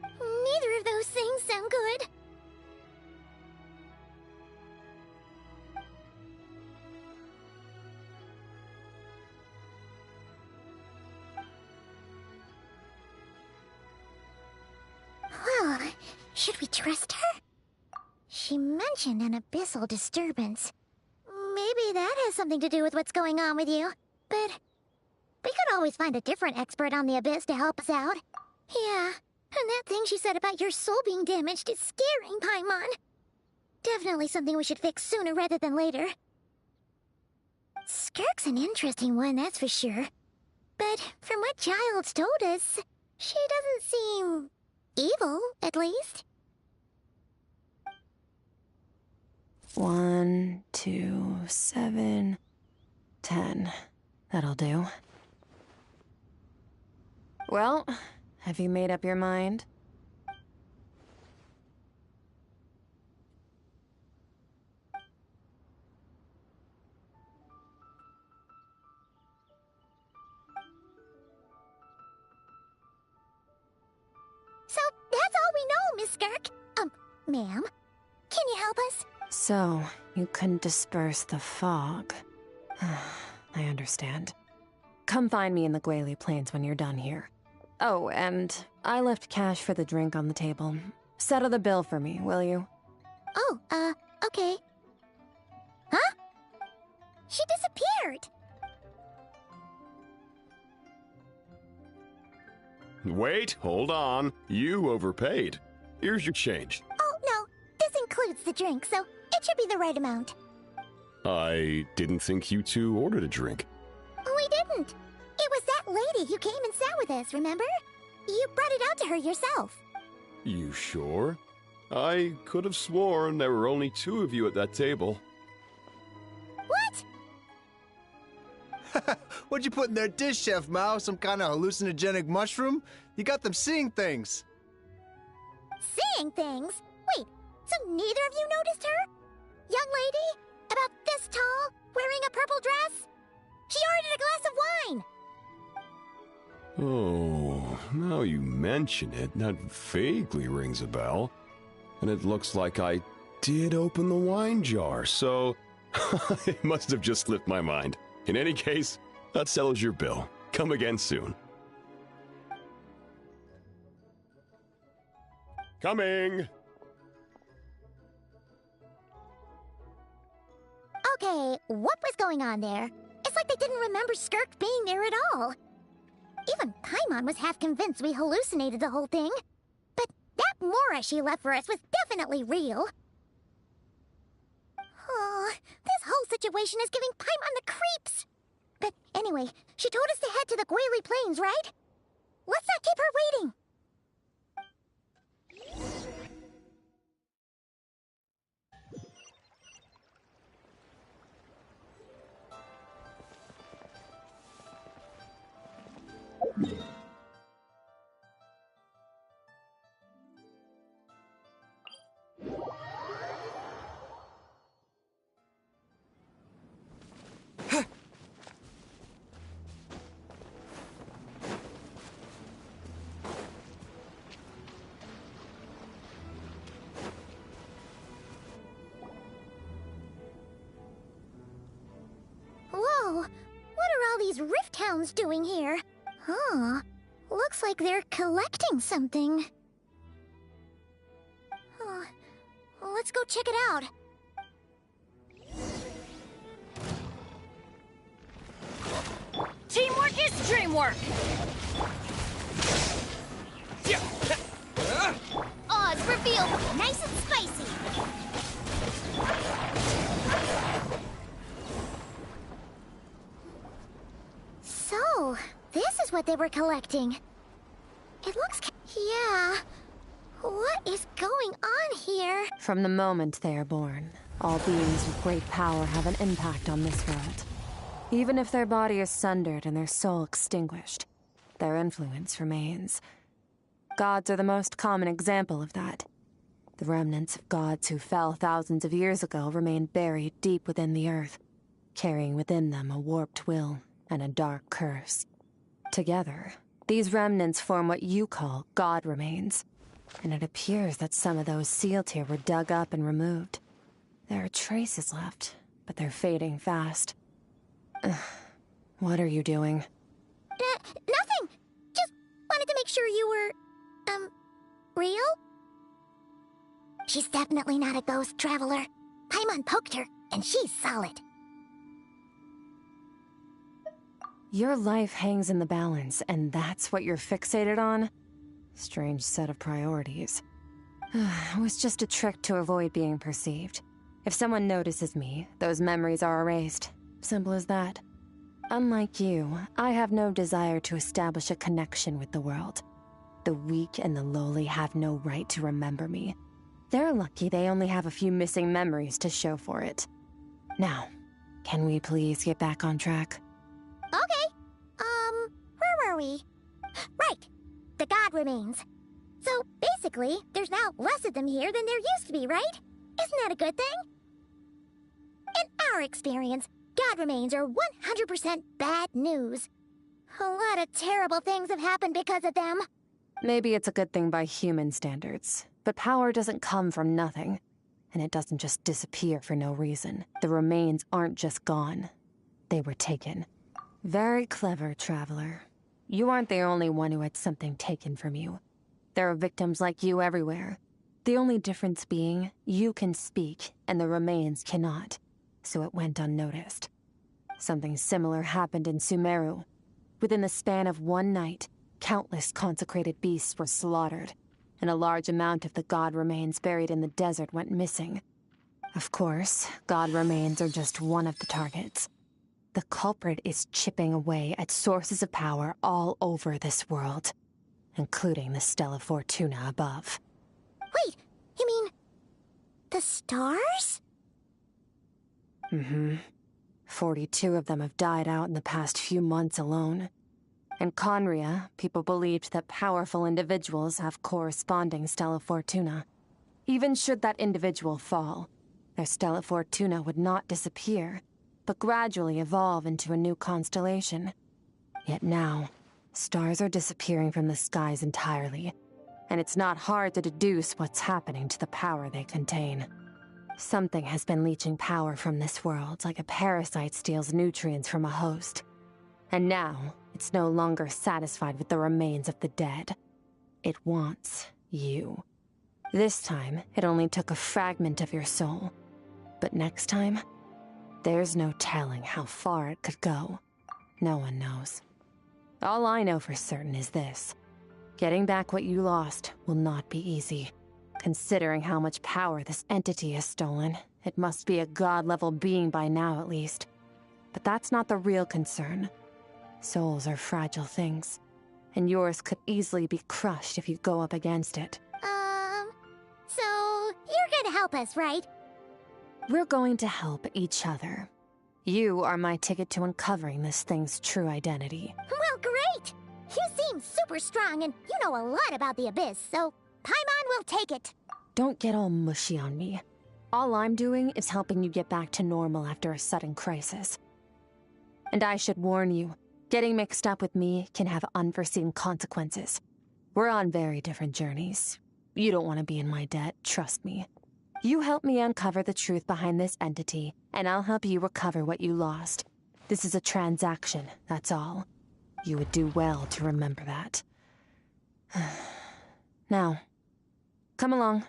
Neither of those things sound good. Well, should we trust her? She mentioned an abyssal disturbance. Maybe that has something to do with what's going on with you. But we could always find a different expert on the abyss to help us out. Yeah, and that thing she said about your soul being damaged is scaring, Paimon. Definitely something we should fix sooner rather than later. Skirk's an interesting one, that's for sure. But from what Child's told us, she doesn't seem evil, at least. 1, 2, 7, 10. That'll do. Well, have you made up your mind? Skirk. Ma'am, can you help us? So, you can disperse the fog. I understand. Come find me in the Gwali Plains when you're done here. Oh, and I left cash for the drink on the table. Settle the bill for me, will you? Oh, okay. Huh? She disappeared! Wait, hold on. You overpaid. Here's your change. Oh, no. This includes the drink, so it should be the right amount. I didn't think you two ordered a drink. We didn't. It was that lady who came and sat with us, remember? You brought it out to her yourself. You sure? I could have sworn there were only 2 of you at that table. What? What'd you put in their dish, Chef Mao? Some kind of hallucinogenic mushroom? You got them seeing things. Seeing things? Wait, so neither of you noticed her? Young lady? About this tall? Wearing a purple dress? She ordered a glass of wine! Oh, now you mention it, that vaguely rings a bell. And it looks like I did open the wine jar, so it must have just slipped my mind. In any case, that settles your bill. Come again soon. Coming! Okay, what was going on there? It's like they didn't remember Skirk being there at all. Even Paimon was half convinced we hallucinated the whole thing. But that Mora she left for us was definitely real. Oh, this whole situation is giving Paimon the creeps. But anyway, she told us to head to the Gwali Plains, right? Let's not keep her waiting. Whoa, what are all these Rift Hounds doing here? Huh, looks like they're collecting something. Oh, let's go check it out. Teamwork is dreamwork! Oz revealed, nice and spicy. So, this is what they were collecting. It looks... yeah. What is going on here? From the moment they are born, all beings with great power have an impact on this world. Even if their body is sundered and their soul extinguished, their influence remains. Gods are the most common example of that. The remnants of gods who fell thousands of years ago remain buried deep within the earth, carrying within them a warped will and a dark curse. Together, these remnants form what you call God remains, and it appears that some of those sealed here were dug up and removed. There are traces left, but they're fading fast. What are you doing? Nothing! Just wanted to make sure you were, real? She's definitely not a ghost traveler. Paimon poked her, and she's solid. Your life hangs in the balance, and that's what you're fixated on? Strange set of priorities. It was just a trick to avoid being perceived. If someone notices me, those memories are erased. Simple as that. Unlike you, I have no desire to establish a connection with the world. The weak and the lowly have no right to remember me. They're lucky they only have a few missing memories to show for it. Now, can we please get back on track? Okay. Where were we? Right. The God remains. So, basically, there's now less of them here than there used to be, right? Isn't that a good thing? In our experience, God remains are 100% bad news. A lot of terrible things have happened because of them. Maybe it's a good thing by human standards, but power doesn't come from nothing. And it doesn't just disappear for no reason. The remains aren't just gone. They were taken. Very clever, Traveler. You aren't the only one who had something taken from you. There are victims like you everywhere. The only difference being, you can speak, and the remains cannot. So it went unnoticed. Something similar happened in Sumeru. Within the span of one night, countless consecrated beasts were slaughtered, and a large amount of the god remains buried in the desert went missing. Of course, god remains are just one of the targets. The culprit is chipping away at sources of power all over this world, including the Stella Fortuna above. Wait, you mean... the stars? Mm-hmm. 42 of them have died out in the past few months alone. In Conria, people believed that powerful individuals have corresponding Stella Fortuna. Even should that individual fall, their Stella Fortuna would not disappear, but gradually evolve into a new constellation. Yet now, stars are disappearing from the skies entirely, and it's not hard to deduce what's happening to the power they contain. Something has been leeching power from this world like a parasite steals nutrients from a host. And now, it's no longer satisfied with the remains of the dead. It wants you. This time, it only took a fragment of your soul. But next time, there's no telling how far it could go. No one knows. All I know for certain is this. Getting back what you lost will not be easy. Considering how much power this entity has stolen, it must be a god-level being by now at least. But that's not the real concern. Souls are fragile things, and yours could easily be crushed if you go up against it. So you're gonna help us, right? We're going to help each other. You are my ticket to uncovering this thing's true identity. Well, great! You seem super strong, and you know a lot about the Abyss, so Paimon will take it. Don't get all mushy on me. All I'm doing is helping you get back to normal after a sudden crisis. And I should warn you, getting mixed up with me can have unforeseen consequences. We're on very different journeys. You don't want to be in my debt, trust me. You help me uncover the truth behind this entity, and I'll help you recover what you lost. This is a transaction, that's all. You would do well to remember that. Now, come along.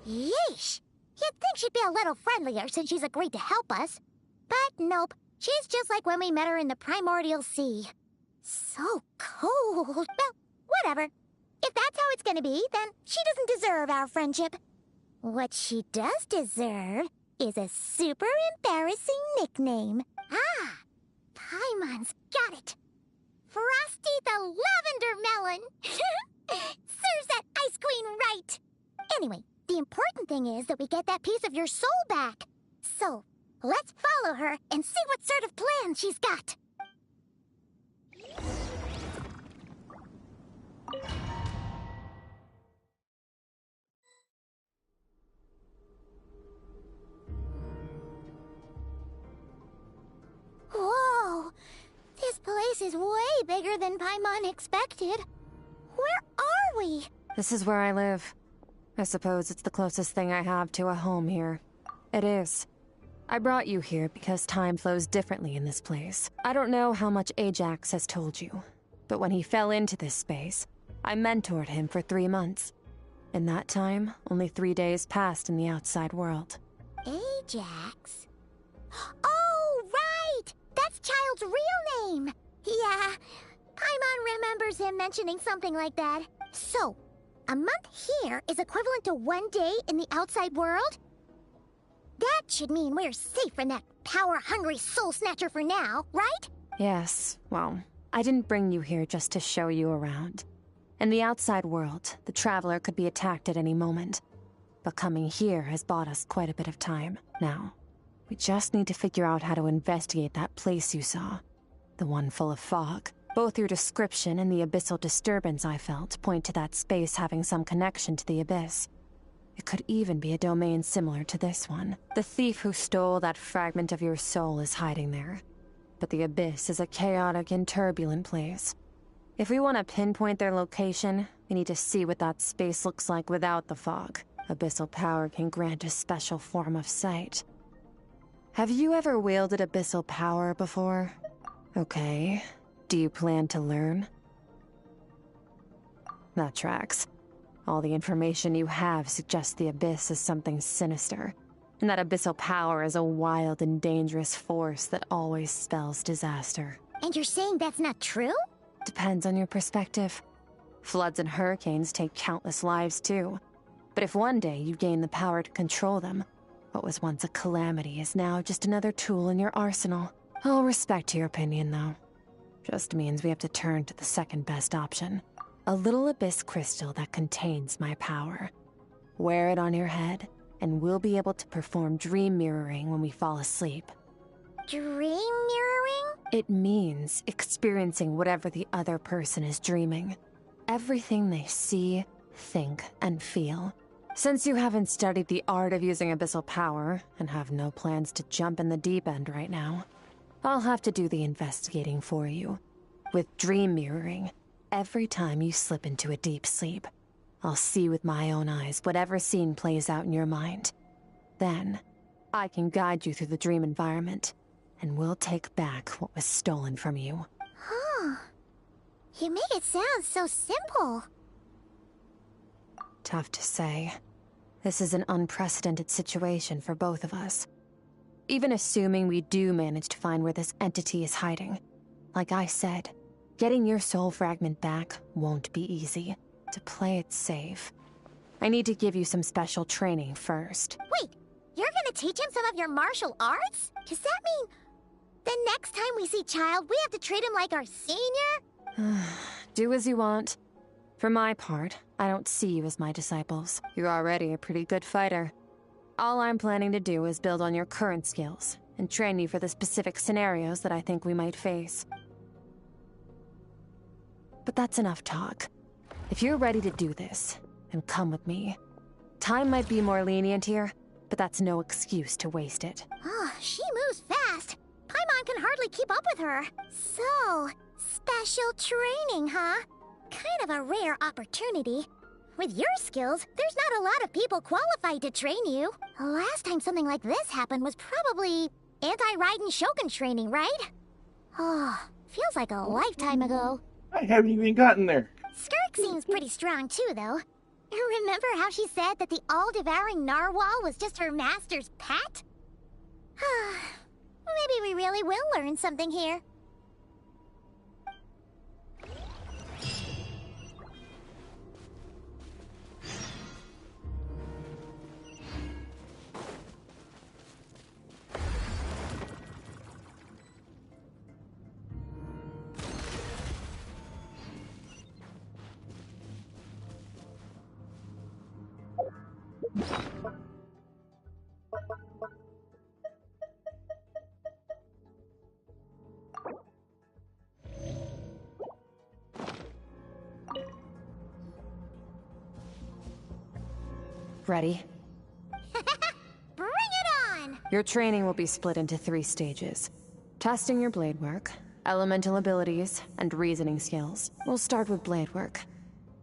Yeesh! You'd think she'd be a little friendlier since she's agreed to help us. But nope, she's just like when we met her in the Primordial Sea. So cold. Well, whatever. If that's how it's gonna be, then she doesn't deserve our friendship. What she does deserve is a super embarrassing nickname. Ah, Paimon's got it. Frosty the Lavender Melon. Serves that Ice Queen right. Anyway, the important thing is that we get that piece of your soul back. So, let's follow her and see what sort of plan she's got. Whoa! This place is way bigger than Paimon expected. Where are we? This is where I live. I suppose it's the closest thing I have to a home here. It is. I brought you here because time flows differently in this place. I don't know how much Ajax has told you, but when he fell into this space, I mentored him for 3 months. In that time, only 3 days passed in the outside world. Ajax? Oh, right! That's Child's real name! Yeah, Paimon remembers him mentioning something like that. So, a month here is equivalent to 1 day in the outside world? That should mean we're safe from that power-hungry soul snatcher for now, right? Yes, well, I didn't bring you here just to show you around. In the outside world, the Traveler could be attacked at any moment. But coming here has bought us quite a bit of time. Now, we just need to figure out how to investigate that place you saw. The one full of fog. Both your description and the abyssal disturbance I felt point to that space having some connection to the Abyss. It could even be a domain similar to this one. The thief who stole that fragment of your soul is hiding there. but the Abyss is a chaotic and turbulent place. If we want to pinpoint their location, we need to see what that space looks like without the fog. Abyssal power can grant a special form of sight. Have you ever wielded abyssal power before? Okay. Do you plan to learn? That tracks. All the information you have suggests the Abyss is something sinister, and that abyssal power is a wild and dangerous force that always spells disaster. And you're saying that's not true? Depends on your perspective. Floods and hurricanes take countless lives too. But if one day you gain the power to control them, what was once a calamity is now just another tool in your arsenal. I'll respect your opinion, though. Just means we have to turn to the second best option. A little abyss crystal that contains my power. Wear it on your head, and we'll be able to perform dream mirroring when we fall asleep. Dream mirroring? It means experiencing whatever the other person is dreaming. Everything they see, think, and feel. Since you haven't studied the art of using abyssal power, and have no plans to jump in the deep end right now, I'll have to do the investigating for you. With dream mirroring, every time you slip into a deep sleep, I'll see with my own eyes whatever scene plays out in your mind. Then, I can guide you through the dream environment, and we'll take back what was stolen from you. Huh. You make it sound so simple. Tough to say. This is an unprecedented situation for both of us. Even assuming we do manage to find where this entity is hiding, like I said, getting your soul fragment back won't be easy. To play it safe, I need to give you some special training first. Wait, you're gonna teach him some of your martial arts? Does that mean the next time we see Child, we have to treat him like our senior? Do as you want. For my part, I don't see you as my disciples. You're already a pretty good fighter. All I'm planning to do is build on your current skills, and train you for the specific scenarios that I think we might face. But that's enough talk. If you're ready to do this, then come with me. Time might be more lenient here, but that's no excuse to waste it. Oh, she moves fast. Paimon can hardly keep up with her. So, special training, huh? Kind of a rare opportunity. With your skills, there's not a lot of people qualified to train you. Last time something like this happened was probably anti-Raiden Shogun training, right? Oh, feels like a lifetime ago. I haven't even gotten there. Skirk seems pretty strong too, though. Remember how she said that the all-devouring narwhal was just her master's pet? Maybe we really will learn something here. Ready? Bring it on! Your training will be split into 3 stages. Testing your blade work, elemental abilities, and reasoning skills. We'll start with blade work.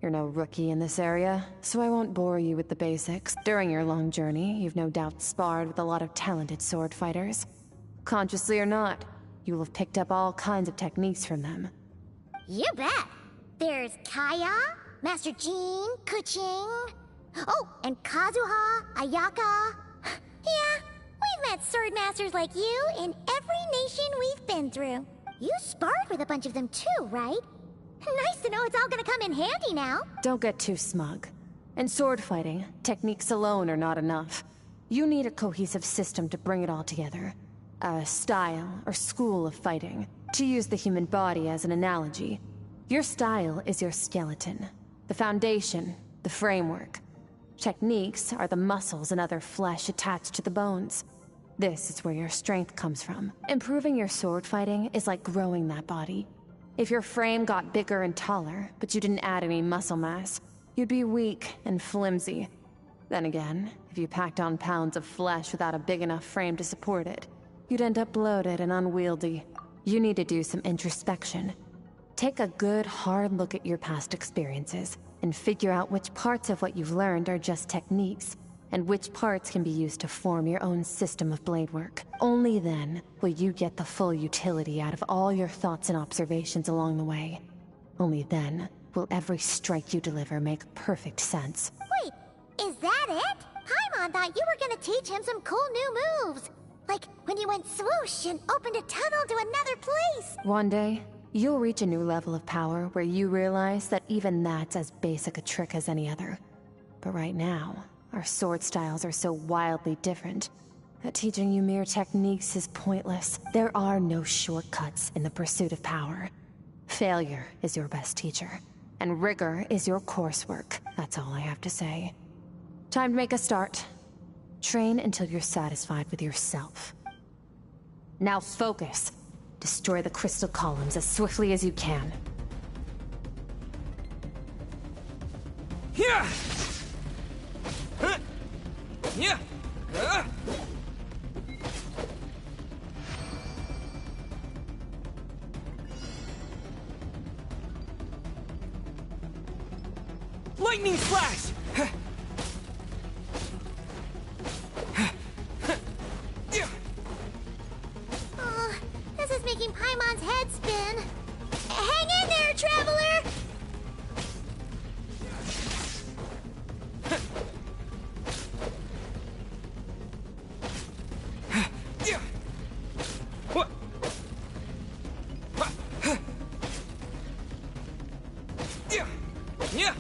You're no rookie in this area, so I won't bore you with the basics. During your long journey, you've no doubt sparred with a lot of talented sword fighters. Consciously or not, you will have picked up all kinds of techniques from them. You bet! There's Kaya, Master Jean, Kuching... Oh, and Kazuha, Ayaka... Yeah, we've met sword masters like you in every nation we've been through. You sparred with a bunch of them too, right? Nice to know it's all gonna come in handy now. Don't get too smug. In sword fighting, techniques alone are not enough. You need a cohesive system to bring it all together. A style or school of fighting. To use the human body as an analogy, your style is your skeleton, the foundation, the framework. Techniques are the muscles and other flesh attached to the bones. This is where your strength comes from. Improving your sword fighting is like growing that body. If your frame got bigger and taller, but you didn't add any muscle mass, you'd be weak and flimsy. Then again, if you packed on pounds of flesh without a big enough frame to support it, you'd end up bloated and unwieldy. You need to do some introspection. Take a good, hard look at your past experiences, and figure out which parts of what you've learned are just techniques, and which parts can be used to form your own system of blade work. Only then will you get the full utility out of all your thoughts and observations along the way. Only then will every strike you deliver make perfect sense. Wait, is that it? Paimon thought you were gonna teach him some cool new moves. Like when you went swoosh and opened a tunnel to another place. One day, you'll reach a new level of power where you realize that even that's as basic a trick as any other. But right now, our sword styles are so wildly different that teaching you mere techniques is pointless. There are no shortcuts in the pursuit of power. Failure is your best teacher, and rigor is your coursework. That's all I have to say. Time to make a start. Train until you're satisfied with yourself. Now focus. Destroy the crystal columns as swiftly as you can. Yeah! Yeah! Lightning flash! Oh, this is making Paimon's head spin. Hang in there, traveler! Yeah!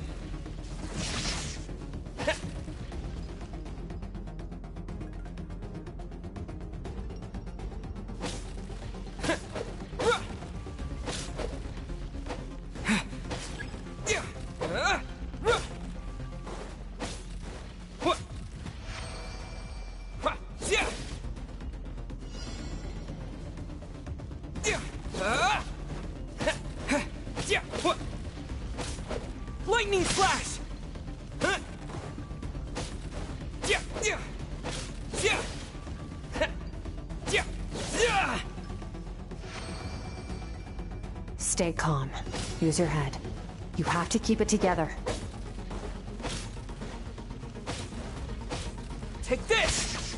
Lightning flash! Stay calm. Use your head. You have to keep it together. Take this!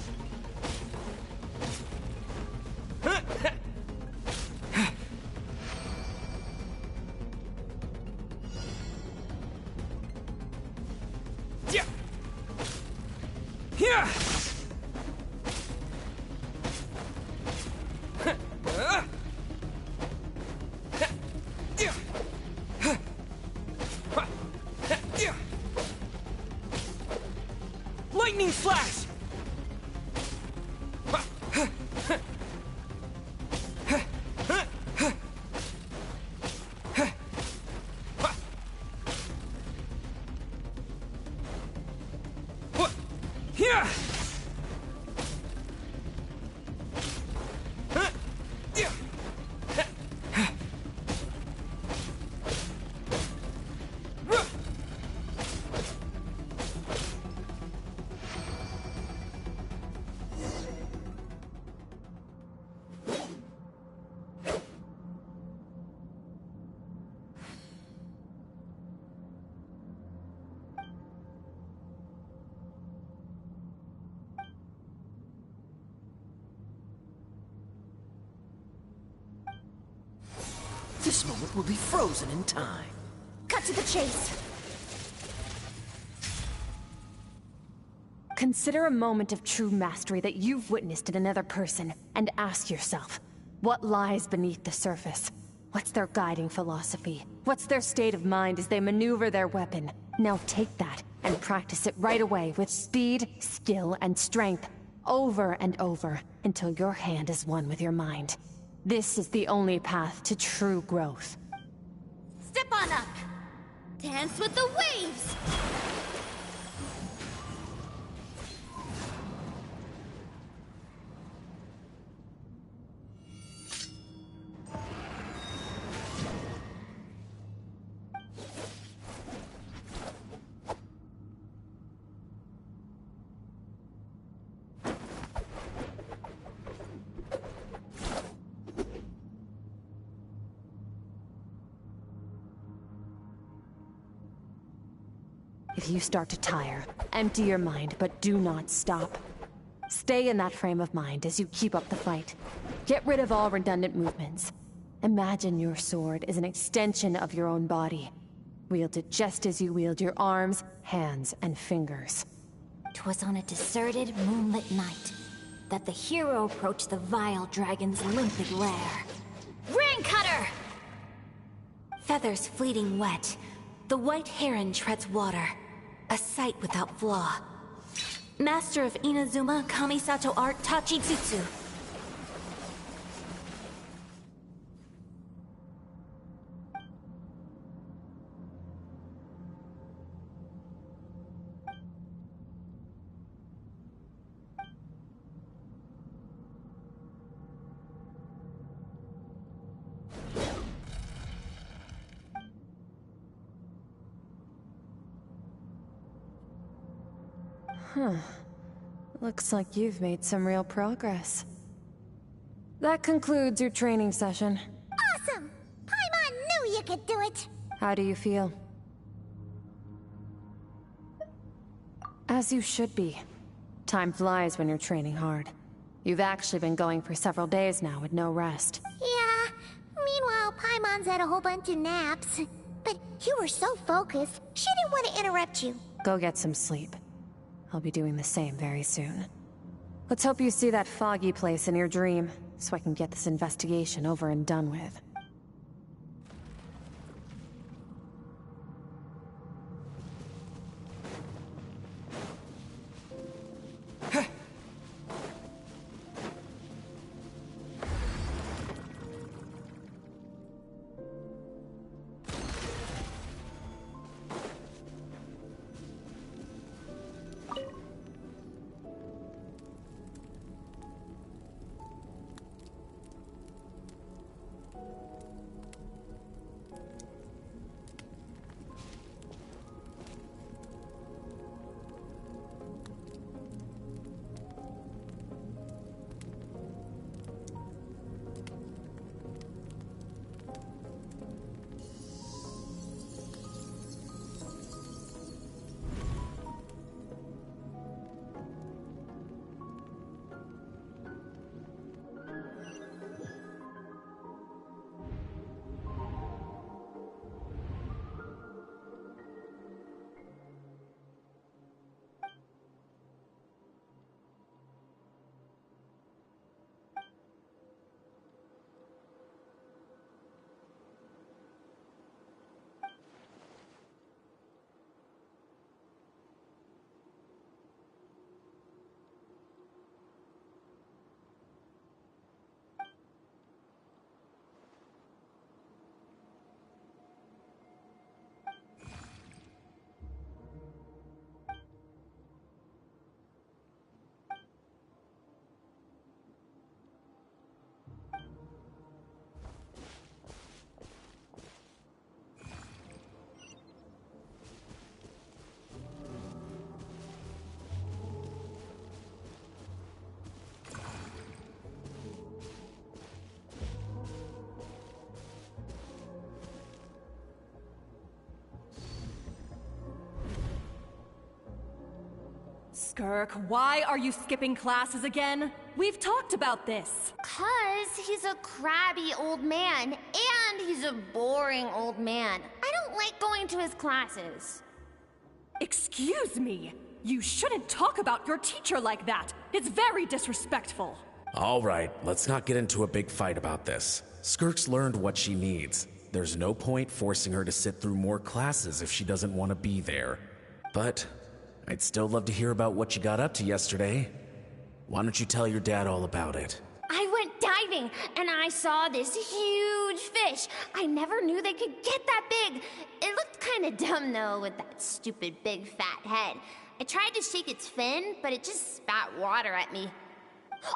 Yeah! Lightning flash! Yeah! This moment will be frozen in time. Cut to the chase. Consider a moment of true mastery that you've witnessed in another person, and ask yourself, what lies beneath the surface? What's their guiding philosophy? What's their state of mind as they maneuver their weapon? Now take that and practice it right away with speed, skill, and strength, over and over, until your hand is one with your mind. This is the only path to true growth. Step on up. Dance with the waves. If you start to tire, empty your mind, but do not stop. Stay in that frame of mind as you keep up the fight. Get rid of all redundant movements. Imagine your sword is an extension of your own body. Wield it just as you wield your arms, hands, and fingers. 'Twas on a deserted, moonlit night that the hero approached the vile dragon's limpid lair. Ring cutter! Feathers fleeting wet, the white heron treads water, a sight without flaw. Master of Inazuma Kamisato art Tachijutsu. Huh. Looks like you've made some real progress. That concludes your training session. Awesome! Paimon knew you could do it! How do you feel? As you should be. Time flies when you're training hard. You've actually been going for several days now with no rest. Yeah. Meanwhile, Paimon's had a whole bunch of naps. But you were so focused, she didn't want to interrupt you. Go get some sleep. I'll be doing the same very soon. Let's hope you see that foggy place in your dream, so I can get this investigation over and done with. Skirk, why are you skipping classes again? We've talked about this. 'Cause he's a crabby old man, and he's a boring old man. I don't like going to his classes. Excuse me. You shouldn't talk about your teacher like that. It's very disrespectful. All right, let's not get into a big fight about this. Skirk's learned what she needs. There's no point forcing her to sit through more classes if she doesn't want to be there. But I'd still love to hear about what you got up to yesterday. Why don't you tell your dad all about it? I went diving, and I saw this huge fish. I never knew they could get that big. It looked kind of dumb, though, with that stupid big fat head. I tried to shake its fin, but it just spat water at me.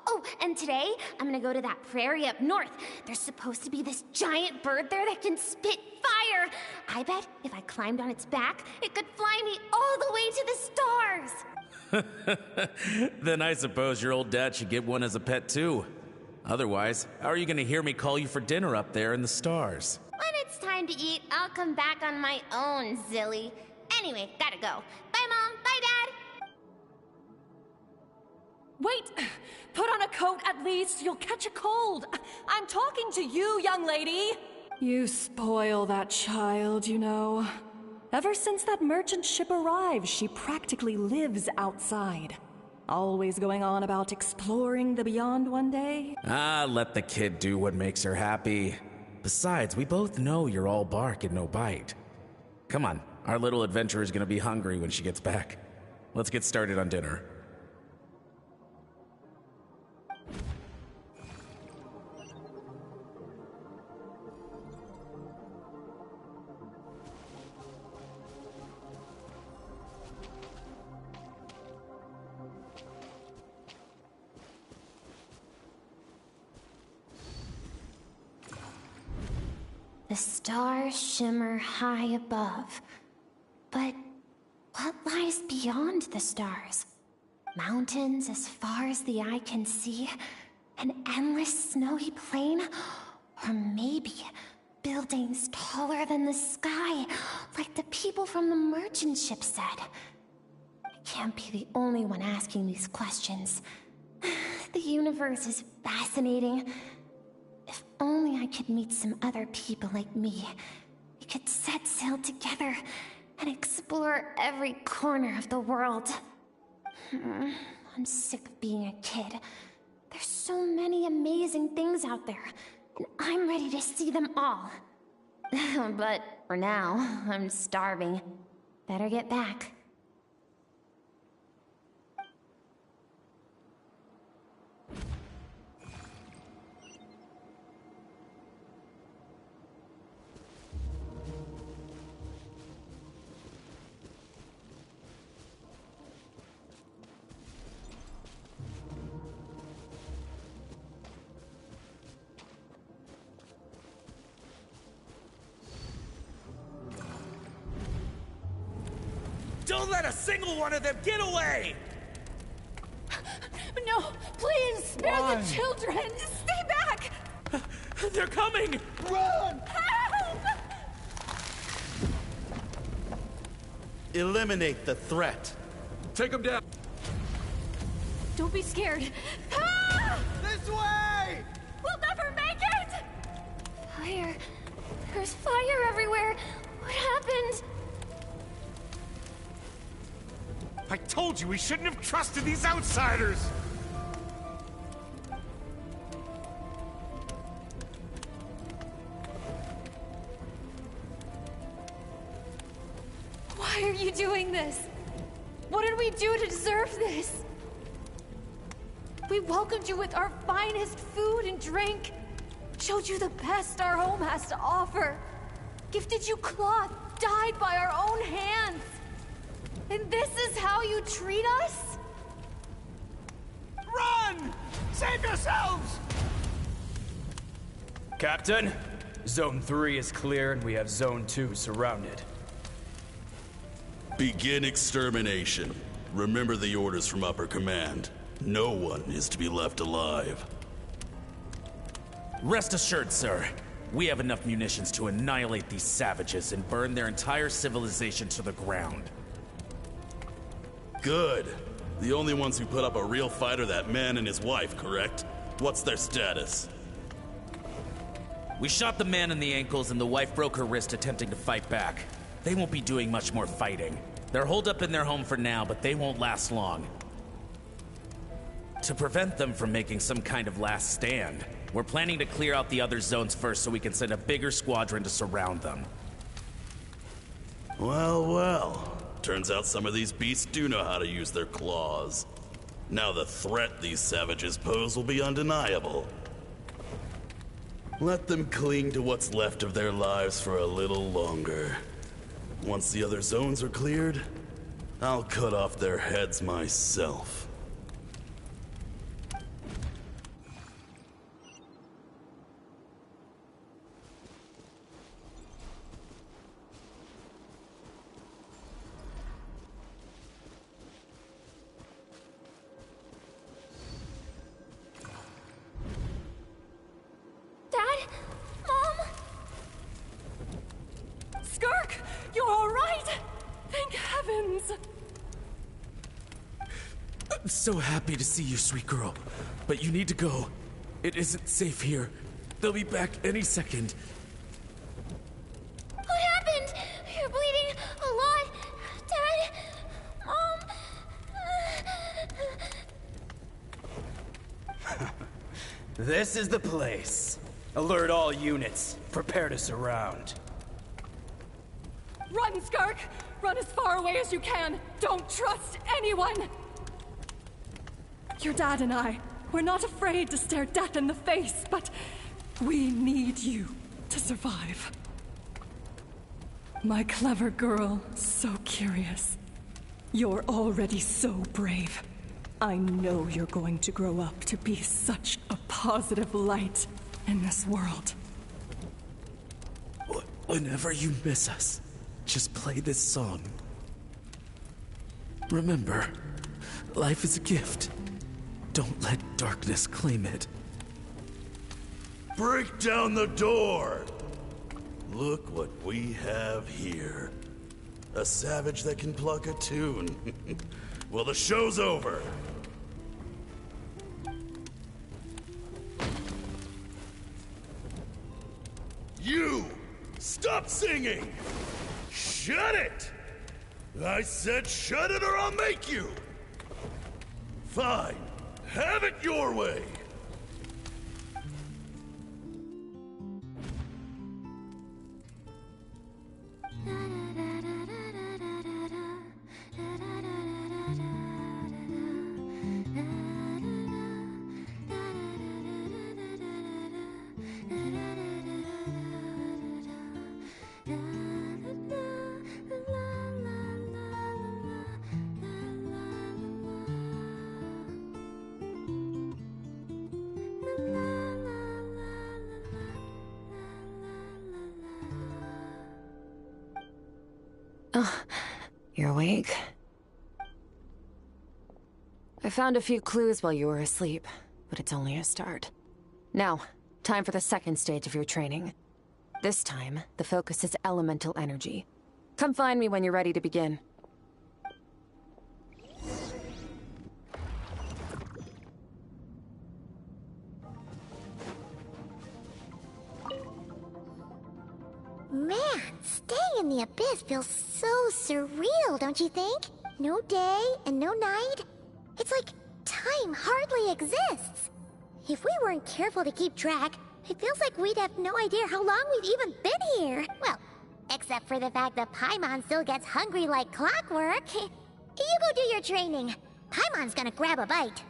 Oh, and today, I'm gonna go to that prairie up north. There's supposed to be this giant bird there that can spit fire. I bet if I climbed on its back, it could fly me all the way to the stars. Then I suppose your old dad should get one as a pet too. Otherwise, how are you gonna hear me call you for dinner up there in the stars? When it's time to eat, I'll come back on my own, Zilly. Anyway, gotta go. Bye, Mom. Bye, Dad. Wait! Put on a coat at least. You'll catch a cold. I'm talking to you, young lady. You spoil that child, you know. Ever since that merchant ship arrived, she practically lives outside. Always going on about exploring the beyond one day. Let the kid do what makes her happy. Besides, we both know you're all bark and no bite. Come on, our little adventurer is gonna be hungry when she gets back. Let's get started on dinner. The stars shimmer high above. But what lies beyond the stars? Mountains as far as the eye can see? An endless snowy plain? Or maybe buildings taller than the sky, like the people from the merchant ship said? I can't be the only one asking these questions. The universe is fascinating. If only I could meet some other people like me. We could set sail together and explore every corner of the world. I'm sick of being a kid. There's so many amazing things out there, and I'm ready to see them all. But for now, I'm starving. Better get back. Don't let a single one of them get away! No, please, spare Why? the children! Stay back! They're coming! Run! Help! Eliminate the threat. Take them down. Don't be scared. Ah! This way! We'll never make it! Fire. There's fire everywhere. What happened? I told you we shouldn't have trusted these outsiders! Why are you doing this? What did we do to deserve this? We welcomed you with our finest food and drink, showed you the best our home has to offer, gifted you cloth dyed by our own hands. And this is how you treat us? Run! Save yourselves! Captain, Zone 3 is clear and we have Zone 2 surrounded. Begin extermination. Remember the orders from upper command. No one is to be left alive. Rest assured, sir. We have enough munitions to annihilate these savages and burn their entire civilization to the ground. Good. The only ones who put up a real fight are that man and his wife, correct? What's their status? We shot the man in the ankles and the wife broke her wrist attempting to fight back. They won't be doing much more fighting. They're holed up in their home for now, but they won't last long. To prevent them from making some kind of last stand, we're planning to clear out the other zones first so we can send a bigger squadron to surround them. Well, well. Turns out some of these beasts do know how to use their claws. Now the threat these savages pose will be undeniable. Let them cling to what's left of their lives for a little longer. Once the other zones are cleared, I'll cut off their heads myself. Dad? Mom? Skirk, you're all right? Thank heavens! I'm so happy to see you, sweet girl. But you need to go. It isn't safe here. They'll be back any second. What happened? You're bleeding a lot. Dad? Mom? This is the place. Alert all units. Prepare to surround. Run, Skirk! Run as far away as you can! Don't trust anyone! Your dad and I, we're not afraid to stare death in the face, but we need you to survive. My clever girl, so curious. You're already so brave. I know you're going to grow up to be such a positive light in this world. Whenever you miss us, just play this song. Remember, life is a gift. Don't let darkness claim it. Break down the door! Look what we have here. A savage that can pluck a tune. Well, the show's over. You! Stop singing! Shut it! I said shut it or I'll make you! Fine. Have it your way! Oh, you're awake? I found a few clues while you were asleep, but it's only a start. Now, time for the second stage of your training. This time, the focus is elemental energy. Come find me when you're ready to begin. Man, staying in the abyss feels so surreal, don't you think? No day and no night. It's like time hardly exists. If we weren't careful to keep track, it feels like we'd have no idea how long we've even been here. Well, except for the fact that Paimon still gets hungry like clockwork. You go do your training. Paimon's gonna grab a bite.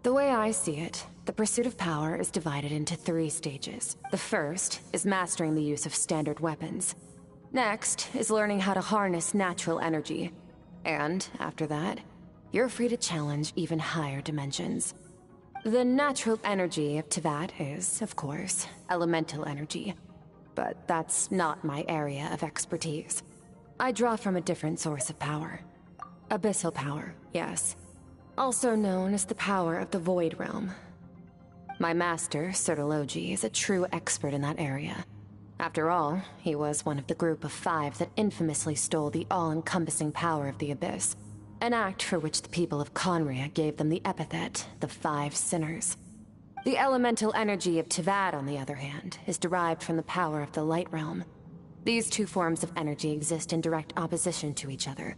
The way I see it, the pursuit of power is divided into 3 stages. The first is mastering the use of standard weapons. Next is learning how to harness natural energy. And after that, you're free to challenge even higher dimensions. The natural energy of Teyvat is, of course, elemental energy. But that's not my area of expertise. I draw from a different source of power. Abyssal power, yes. Also known as the power of the Void Realm. My master, Sertologi, is a true expert in that area. After all, he was one of the group of 5 that infamously stole the all-encompassing power of the Abyss. An act for which the people of Conria gave them the epithet, the 5 Sinners. The elemental energy of Teyvat, on the other hand, is derived from the power of the Light Realm. These 2 forms of energy exist in direct opposition to each other.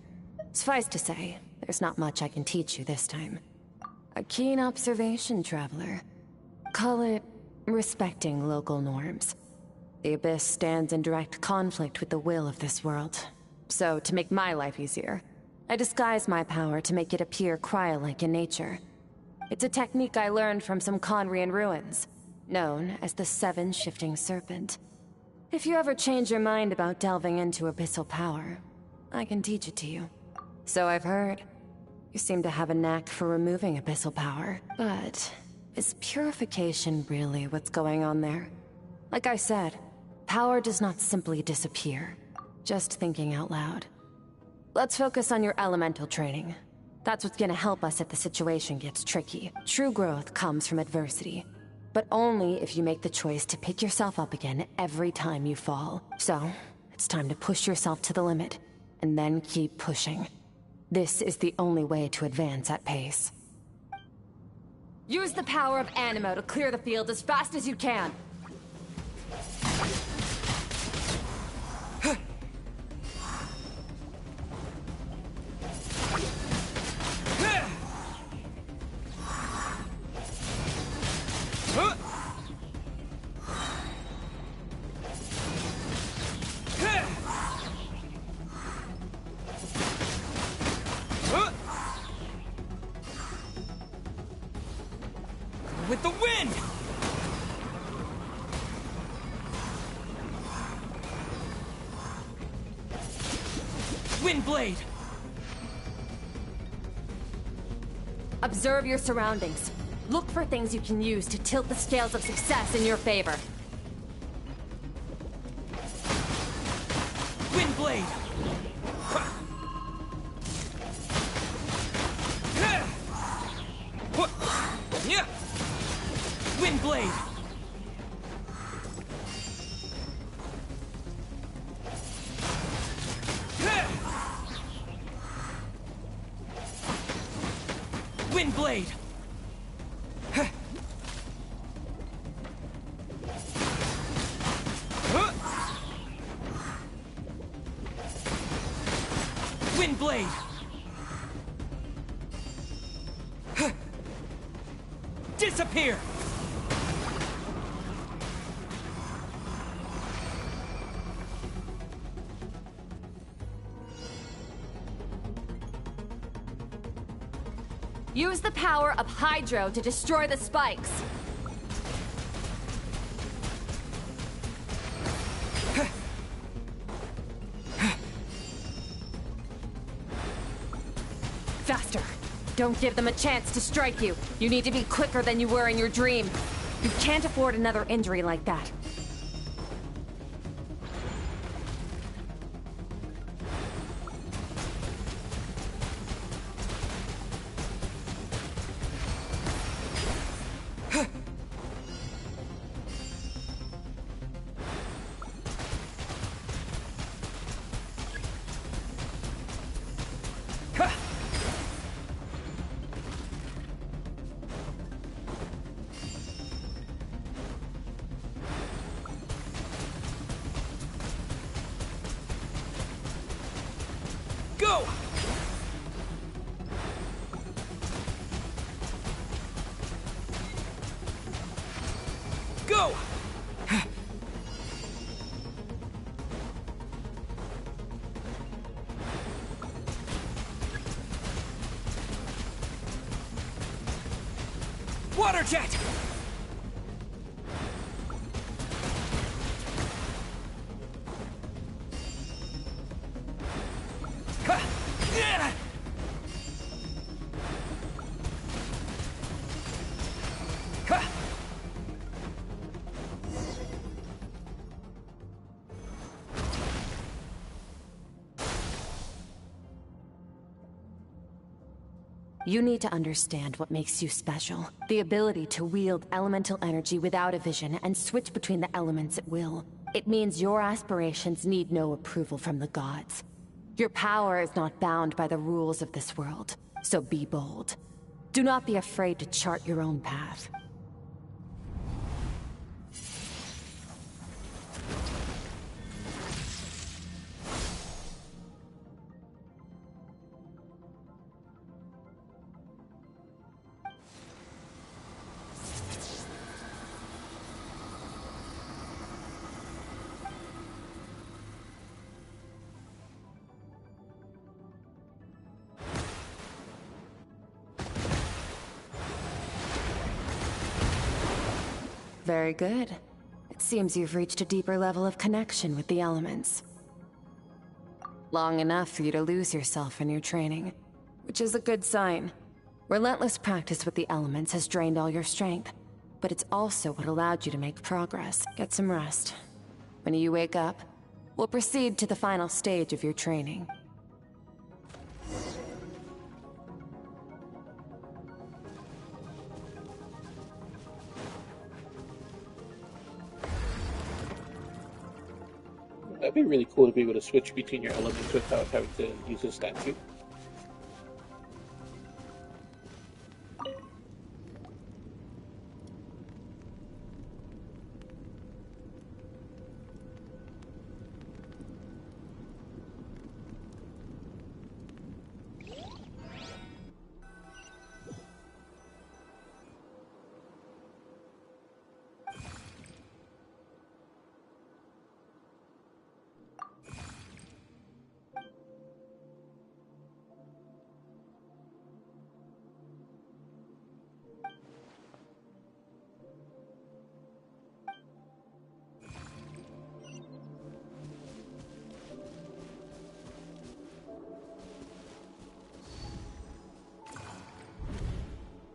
Suffice to say, there's not much I can teach you this time. A keen observation, traveler. Call it respecting local norms. The Abyss stands in direct conflict with the will of this world. So, to make my life easier, I disguise my power to make it appear cryo-like in nature. It's a technique I learned from some Conrian ruins, known as the 7 Shifting Serpent. If you ever change your mind about delving into abyssal power, I can teach it to you. So I've heard. You seem to have a knack for removing abyssal power. But is purification really what's going on there? Like I said, power does not simply disappear. Just thinking out loud. Let's focus on your elemental training. That's what's gonna help us if the situation gets tricky. True growth comes from adversity. but only if you make the choice to pick yourself up again every time you fall. So, it's time to push yourself to the limit, and then keep pushing. This is the only way to advance at pace. Use the power of Animo to clear the field as fast as you can. With the wind! Windblade! Observe your surroundings. Look for things you can use to tilt the scales of success in your favor. Windblade! Windblade! Windblade! Windblade! Disappear! Use the power of Hydro to destroy the spikes. Faster! Don't give them a chance to strike you. You need to be quicker than you were in your dream. You can't afford another injury like that. Go! Go! Water jet! You need to understand what makes you special. The ability to wield elemental energy without a vision and switch between the elements at will. It means your aspirations need no approval from the gods. Your power is not bound by the rules of this world, so be bold. Do not be afraid to chart your own path. Very good. It seems you've reached a deeper level of connection with the elements. Long enough for you to lose yourself in your training, which is a good sign. Relentless practice with the elements has drained all your strength, but it's also what allowed you to make progress. Get some rest. When you wake up, we'll proceed to the final stage of your training. That'd be really cool to be able to switch between your elements without having to use a statue.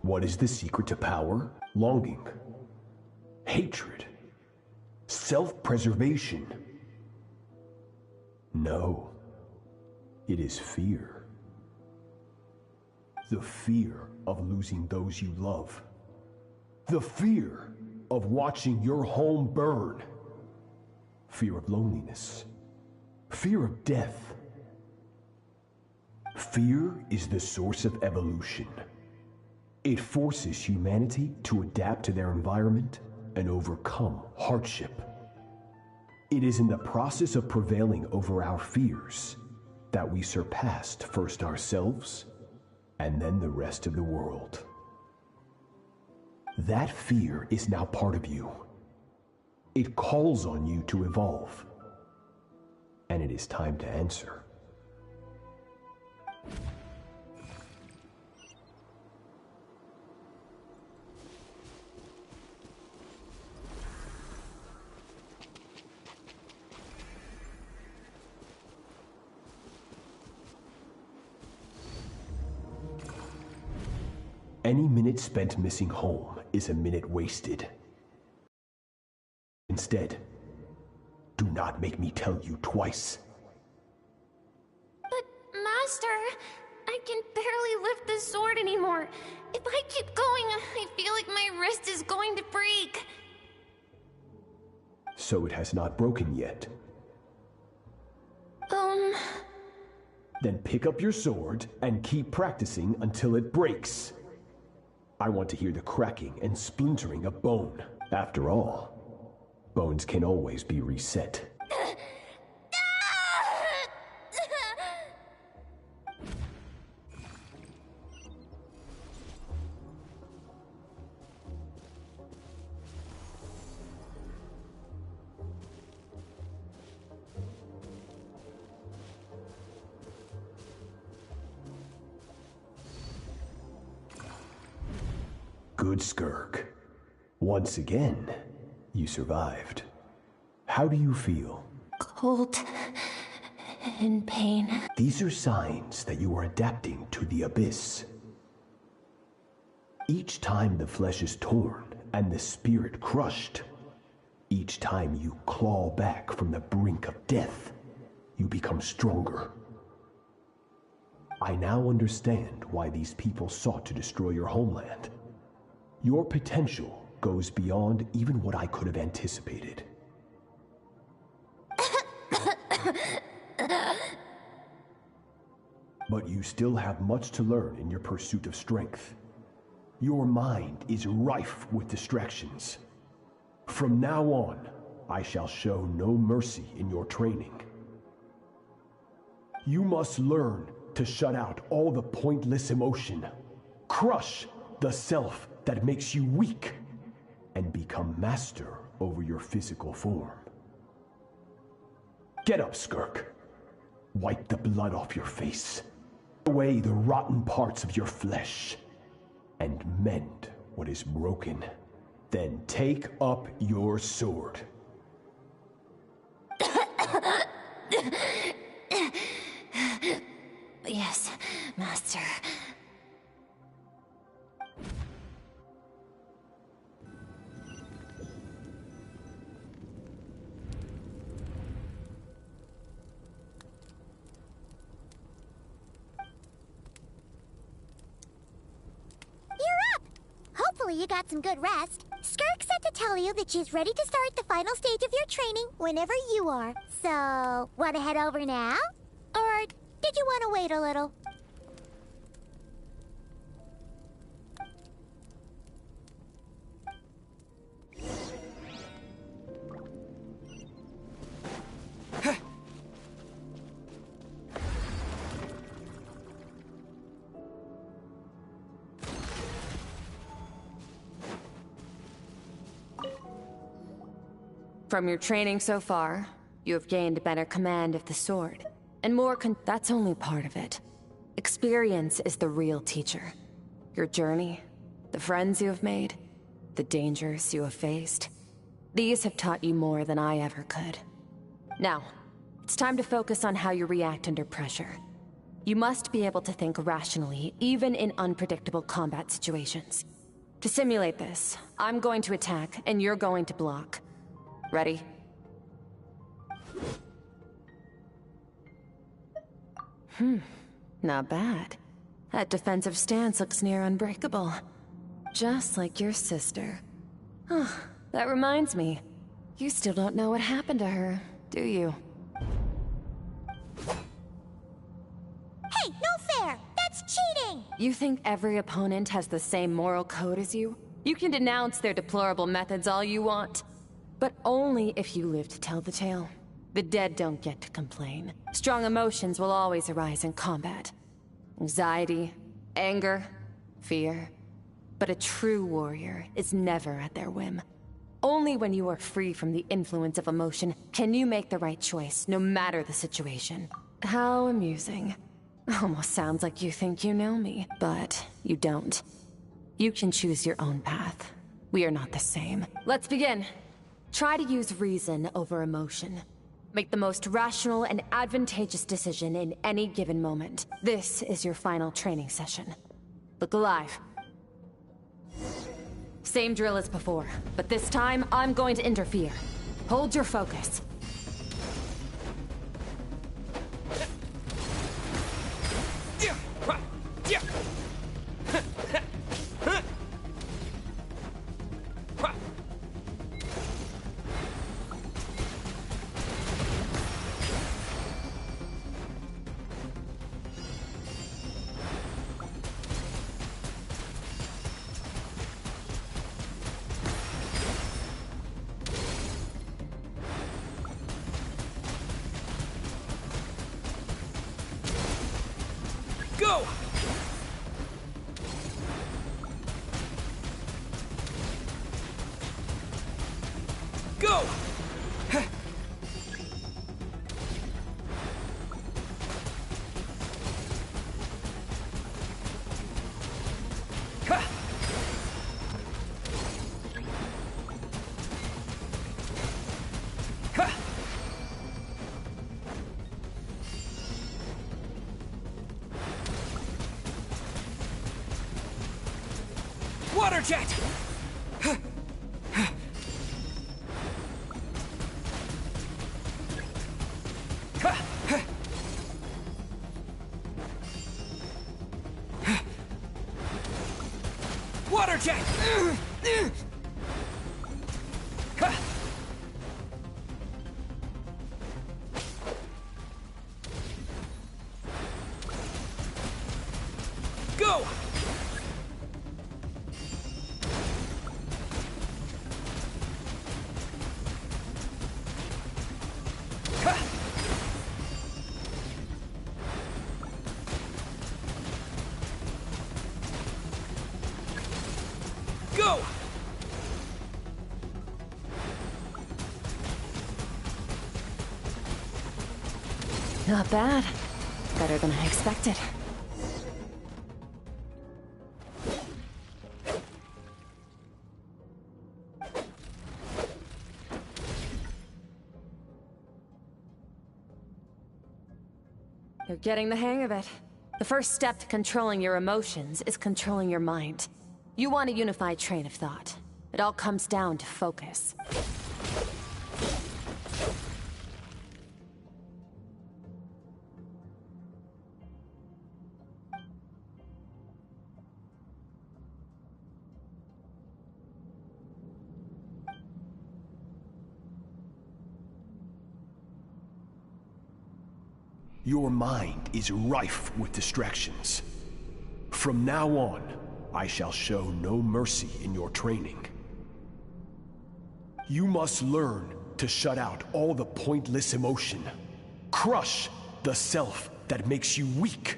What is the secret to power? Longing. Hatred. Self-preservation. No. It is fear. The fear of losing those you love. The fear of watching your home burn. Fear of loneliness. Fear of death. Fear is the source of evolution. It forces humanity to adapt to their environment and overcome hardship. It is in the process of prevailing over our fears that we surpassed first ourselves and then the rest of the world. That fear is now part of you. It calls on you to evolve. And it is time to answer. Any minute spent missing home is a minute wasted. Instead, do not make me tell you twice. But, Master, I can barely lift the sword anymore. If I keep going, I feel like my wrist is going to break. So it has not broken yet. Then pick up your sword and keep practicing until it breaks. I want to hear the cracking and splintering of bone. After all, bones can always be reset. Good, Skirk. Once again, you survived. How do you feel? Cold and pain. These are signs that you are adapting to the abyss. Each time the flesh is torn and the spirit crushed, each time you claw back from the brink of death, you become stronger. I now understand why these people sought to destroy your homeland. Your potential goes beyond even what I could have anticipated. But you still have much to learn in your pursuit of strength. Your mind is rife with distractions. From now on, I shall show no mercy in your training. You must learn to shut out all the pointless emotion, crush the self that makes you weak, and become master over your physical form. Get up, Skirk. Wipe the blood off your face. Away the rotten parts of your flesh, and mend what is broken. Then take up your sword. Yes, Master. Hopefully you got some good rest. Skirk said to tell tell you that she's ready to start the final stage of your training whenever you are. So, want to head over now? Or did you want to wait a little? From your training so far, you have gained better command of the sword. And more that's only part of it. Experience is the real teacher. Your journey, the friends you have made, the dangers you have faced. These have taught you more than I ever could. Now, it's time to focus on how you react under pressure. You must be able to think rationally, even in unpredictable combat situations. To simulate this, I'm going to attack, and you're going to block. Ready? Not bad. That defensive stance looks near unbreakable. Just like your sister. Oh, that reminds me. You still don't know what happened to her, do you? Hey, no fair! That's cheating! You think every opponent has the same moral code as you? You can denounce their deplorable methods all you want. But only if you live to tell the tale. The dead don't get to complain. Strong emotions will always arise in combat. Anxiety, anger, fear. But a true warrior is never at their whim. Only when you are free from the influence of emotion can you make the right choice, no matter the situation. How amusing. Almost sounds like you think you know me, but you don't. You can choose your own path. We are not the same. Let's begin. Try to use reason over emotion. Make the most rational and advantageous decision in any given moment. This is your final training session. Look alive. Same drill as before, but this time I'm going to interfere. Hold your focus. Go! Go! Water jet! Water jet! Go! Go! Not bad. Better than I expected. You're getting the hang of it. The first step to controlling your emotions is controlling your mind. You want a unified train of thought. It all comes down to focus. Your mind is rife with distractions. From now on, I shall show no mercy in your training. You must learn to shut out all the pointless emotion, crush the self that makes you weak,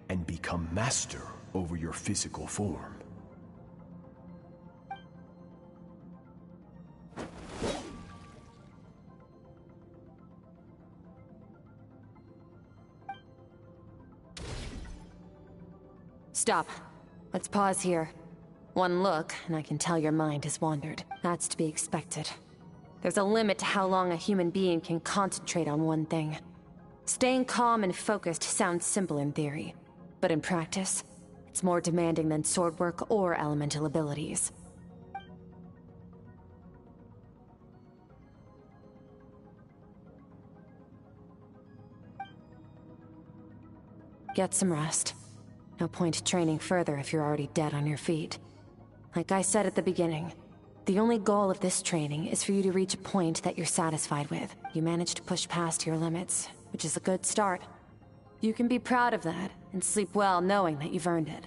and become master over your physical form. Stop. Let's pause here. One look, and I can tell your mind has wandered. That's to be expected. There's a limit to how long a human being can concentrate on one thing. Staying calm and focused sounds simple in theory, but in practice, it's more demanding than sword work or elemental abilities. Get some rest. No point training further if you're already dead on your feet. Like I said at the beginning, the only goal of this training is for you to reach a point that you're satisfied with. You managed to push past your limits, which is a good start. You can be proud of that, and sleep well knowing that you've earned it.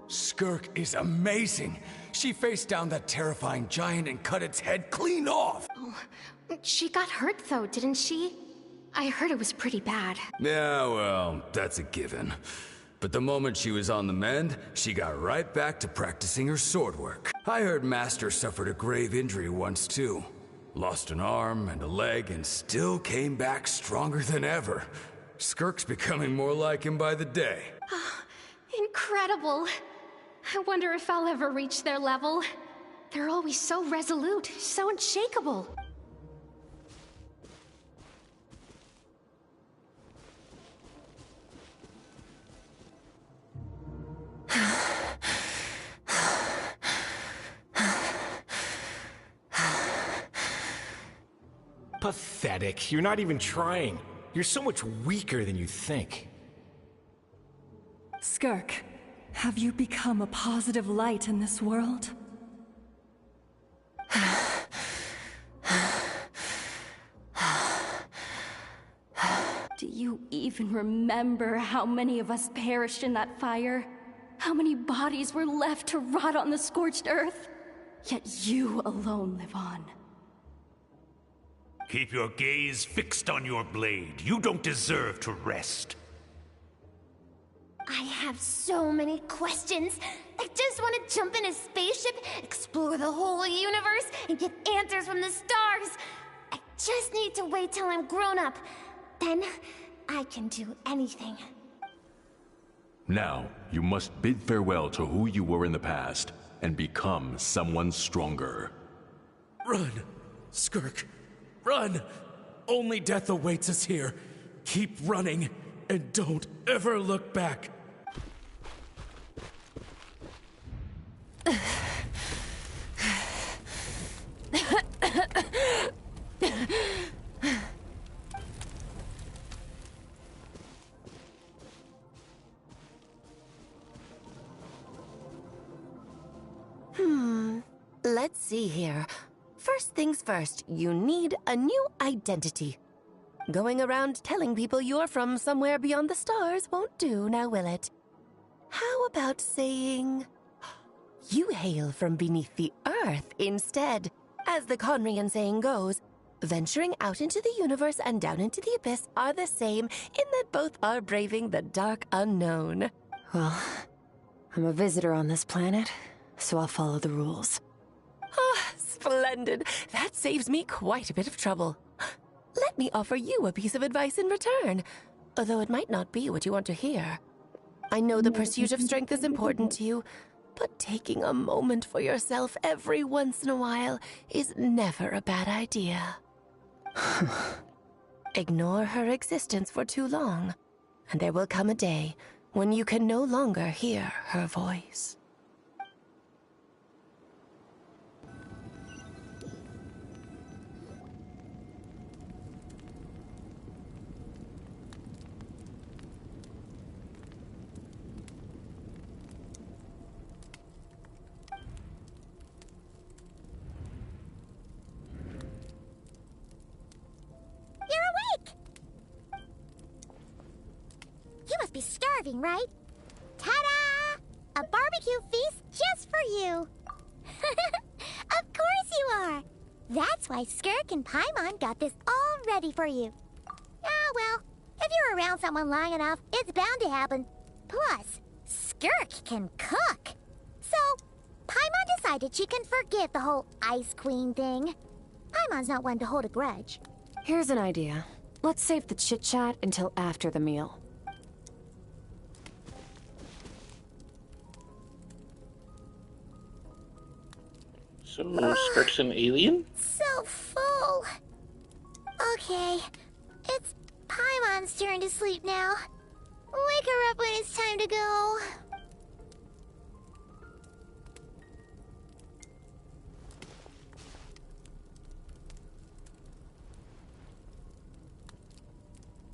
Skirk is amazing. She faced down that terrifying giant and cut its head clean off. Oh, she got hurt though, didn't she? I heard it was pretty bad. Yeah, well, that's a given. But the moment she was on the mend, she got right back to practicing her sword work. I heard Master suffered a grave injury once too. Lost an arm and a leg and still came back stronger than ever. Skirk's becoming more like him by the day. Incredible. I wonder if I'll ever reach their level. They're always so resolute, so unshakable. Pathetic. You're not even trying. You're so much weaker than you think. Skirk, have you become a positive light in this world? Do you even remember how many of us perished in that fire? How many bodies were left to rot on the scorched earth? Yet you alone live on. Keep your gaze fixed on your blade. You don't deserve to rest. I have so many questions. I just want to jump in a spaceship, explore the whole universe, and get answers from the stars. I just need to wait till I'm grown up. Then, I can do anything. Now, you must bid farewell to who you were in the past, and become someone stronger. Run, Skirk, run! Only death awaits us here. Keep running, and don't ever look back. Let's see here. First things first, you need a new identity. Going around telling people you're from somewhere beyond the stars won't do, now will it? How about saying you hail from beneath the earth instead? As the Conrian saying goes, venturing out into the universe and down into the abyss are the same in that both are braving the dark unknown. Well, I'm a visitor on this planet, so I'll follow the rules. Ah, splendid. That saves me quite a bit of trouble. Let me offer you a piece of advice in return, although it might not be what you want to hear. I know the pursuit of strength is important to you, but taking a moment for yourself every once in a while is never a bad idea. Ignore her existence for too long, and there will come a day when you can no longer hear her voice. You must be starving, right? Ta-da! A barbecue feast just for you! Of course you are! That's why Skirk and Paimon got this all ready for you. Ah, well, if you're around someone long enough, it's bound to happen. Plus, Skirk can cook. So, Paimon decided she can forget the whole Ice Queen thing. Paimon's not one to hold a grudge. Here's an idea. Let's save the chit-chat until after the meal. So, Skirk's an alien? So full. Okay, it's Paimon's turn to sleep now. Wake her up when it's time to go.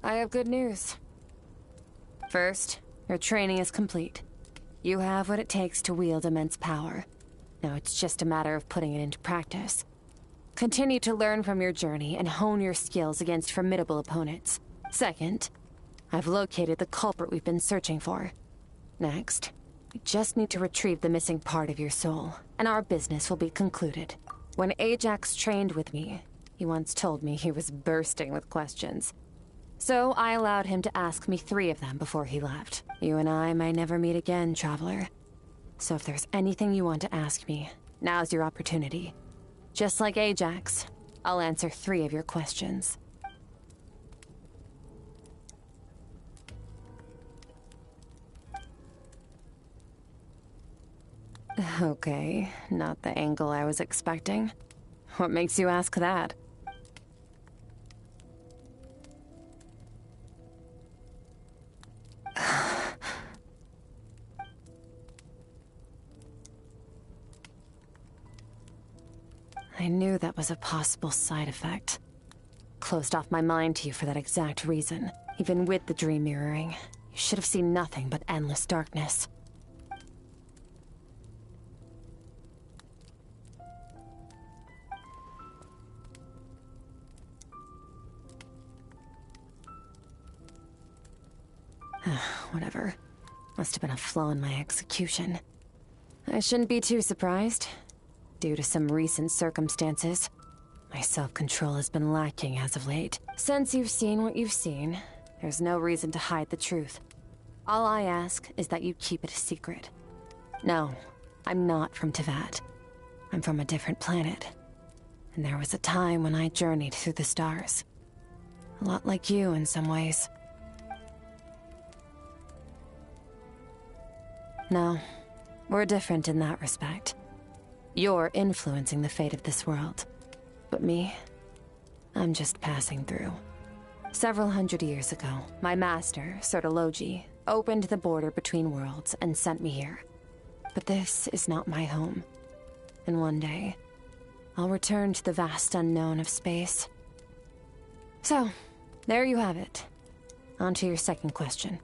I have good news. First, your training is complete. You have what it takes to wield immense power. Now it's just a matter of putting it into practice. Continue to learn from your journey and hone your skills against formidable opponents. Second, I've located the culprit we've been searching for. Next, we just need to retrieve the missing part of your soul, and our business will be concluded. When Ajax trained with me, he once told me he was bursting with questions. So I allowed him to ask me 3 of them before he left. You and I may never meet again, Traveler. So if there's anything you want to ask me, now's your opportunity. Just like Ajax, I'll answer 3 of your questions. Okay, not the angle I was expecting. What makes you ask that? I knew that was a possible side effect. Closed off my mind to you for that exact reason. Even with the dream mirroring, you should have seen nothing but endless darkness. Whatever. Must have been a flaw in my execution. I shouldn't be too surprised. Due to some recent circumstances, my self-control has been lacking as of late. Since you've seen what you've seen, there's no reason to hide the truth. All I ask is that you keep it a secret. No, I'm not from Tevat. I'm from a different planet. And there was a time when I journeyed through the stars. A lot like you in some ways. No, we're different in that respect. You're influencing the fate of this world. But me, I'm just passing through. Several hundred years ago, my master, Sertologi, opened the border between worlds and sent me here. But this is not my home. And one day, I'll return to the vast unknown of space. So, there you have it. On to your second question.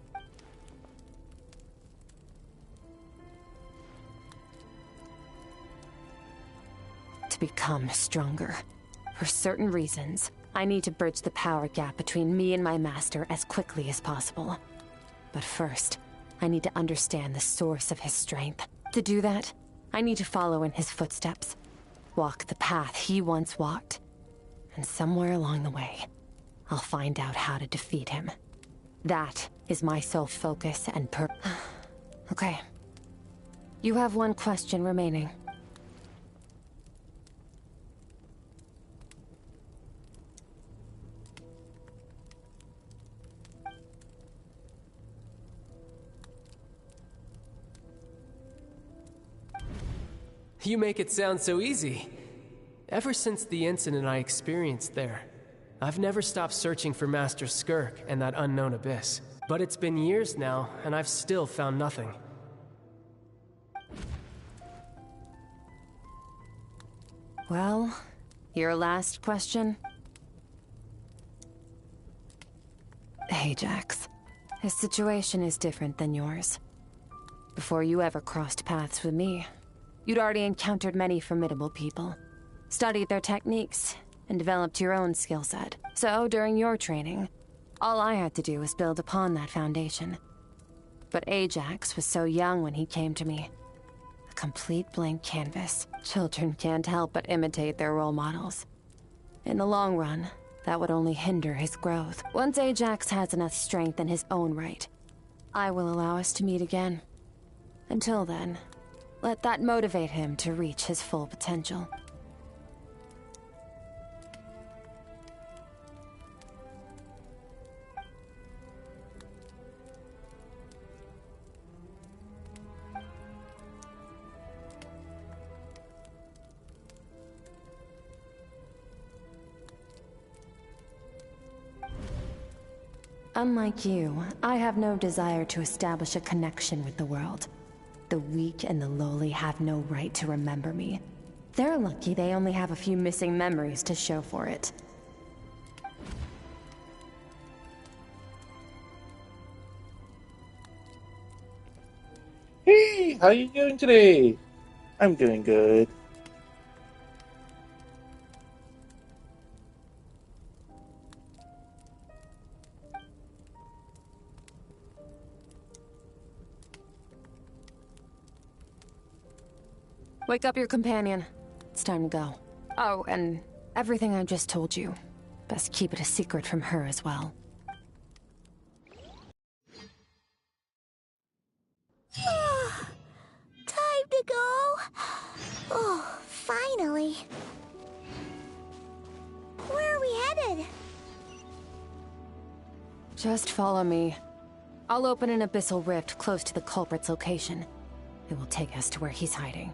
to become stronger. For certain reasons, I need to bridge the power gap between me and my master as quickly as possible. But first, I need to understand the source of his strength. To do that, I need to follow in his footsteps. Walk the path he once walked. And somewhere along the way, I'll find out how to defeat him. That is my sole focus and Okay. You have one question remaining. You make it sound so easy. Ever since the incident I experienced there, I've never stopped searching for Master Skirk and that unknown abyss. But it's been years now, and I've still found nothing. Well, your last question? Ajax. His situation is different than yours. Before you ever crossed paths with me, you'd already encountered many formidable people, studied their techniques, and developed your own skill set. So, during your training, all I had to do was build upon that foundation. But Ajax was so young when he came to me. A complete blank canvas. Children can't help but imitate their role models. In the long run, that would only hinder his growth. Once Ajax has enough strength in his own right, I will allow us to meet again. Until then, let that motivate him to reach his full potential. Unlike you, I have no desire to establish a connection with the world. The weak and the lowly have no right to remember me. They're lucky they only have a few missing memories to show for it. Hey, how you doing today? I'm doing good. Wake up your companion. It's time to go. Oh, and everything I just told you. Best keep it a secret from her as well. Time to go. Oh, finally. Where are we headed? Just follow me. I'll open an abyssal rift close to the culprit's location. It will take us to where he's hiding.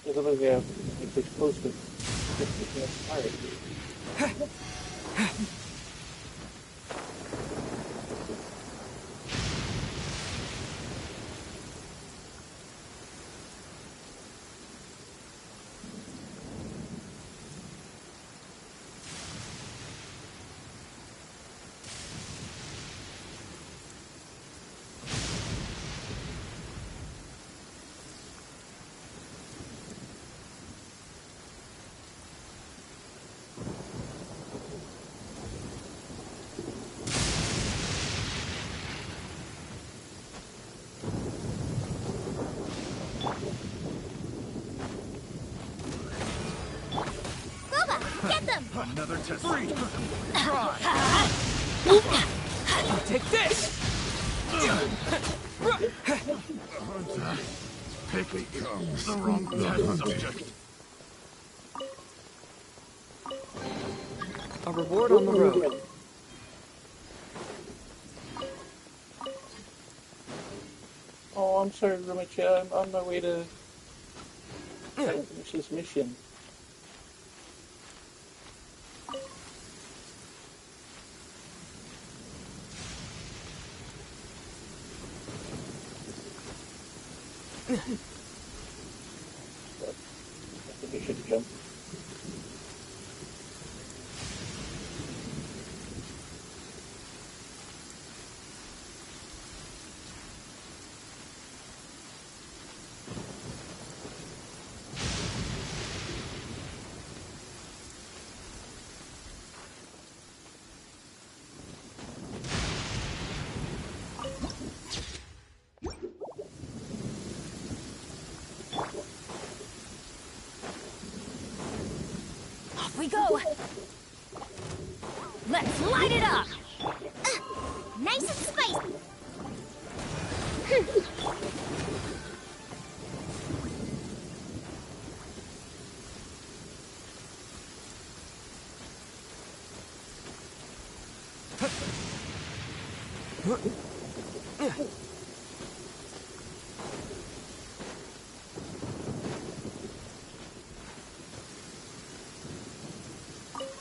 Because otherwise we have like this close to 50 alright. Get them! Another test. Try. Take this! Picking the wrong test subject. A reward on the road. Oh, I'm sorry, Rumicha. I'm on my way to finish this mission. I think I should jump. Off we go! Let's light it up! Nice and spicy!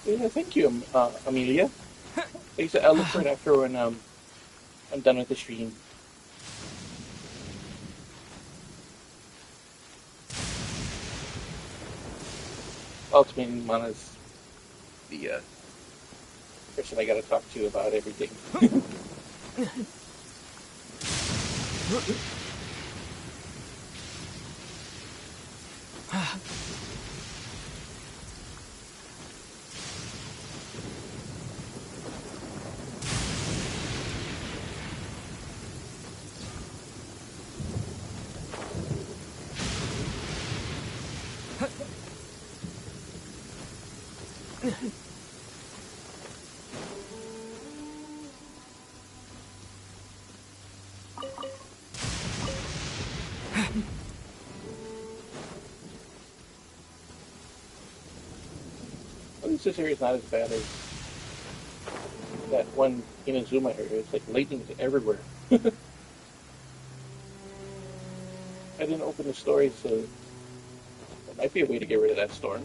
Yeah, thank you, Amelia. I'll look for it after when I'm done with the stream. Ultimately, Mana's the person I gotta talk to about everything. At least this area is not as bad as that one Inazuma area. It's like lightning's everywhere. I didn't open the story, so there might be a way to get rid of that storm.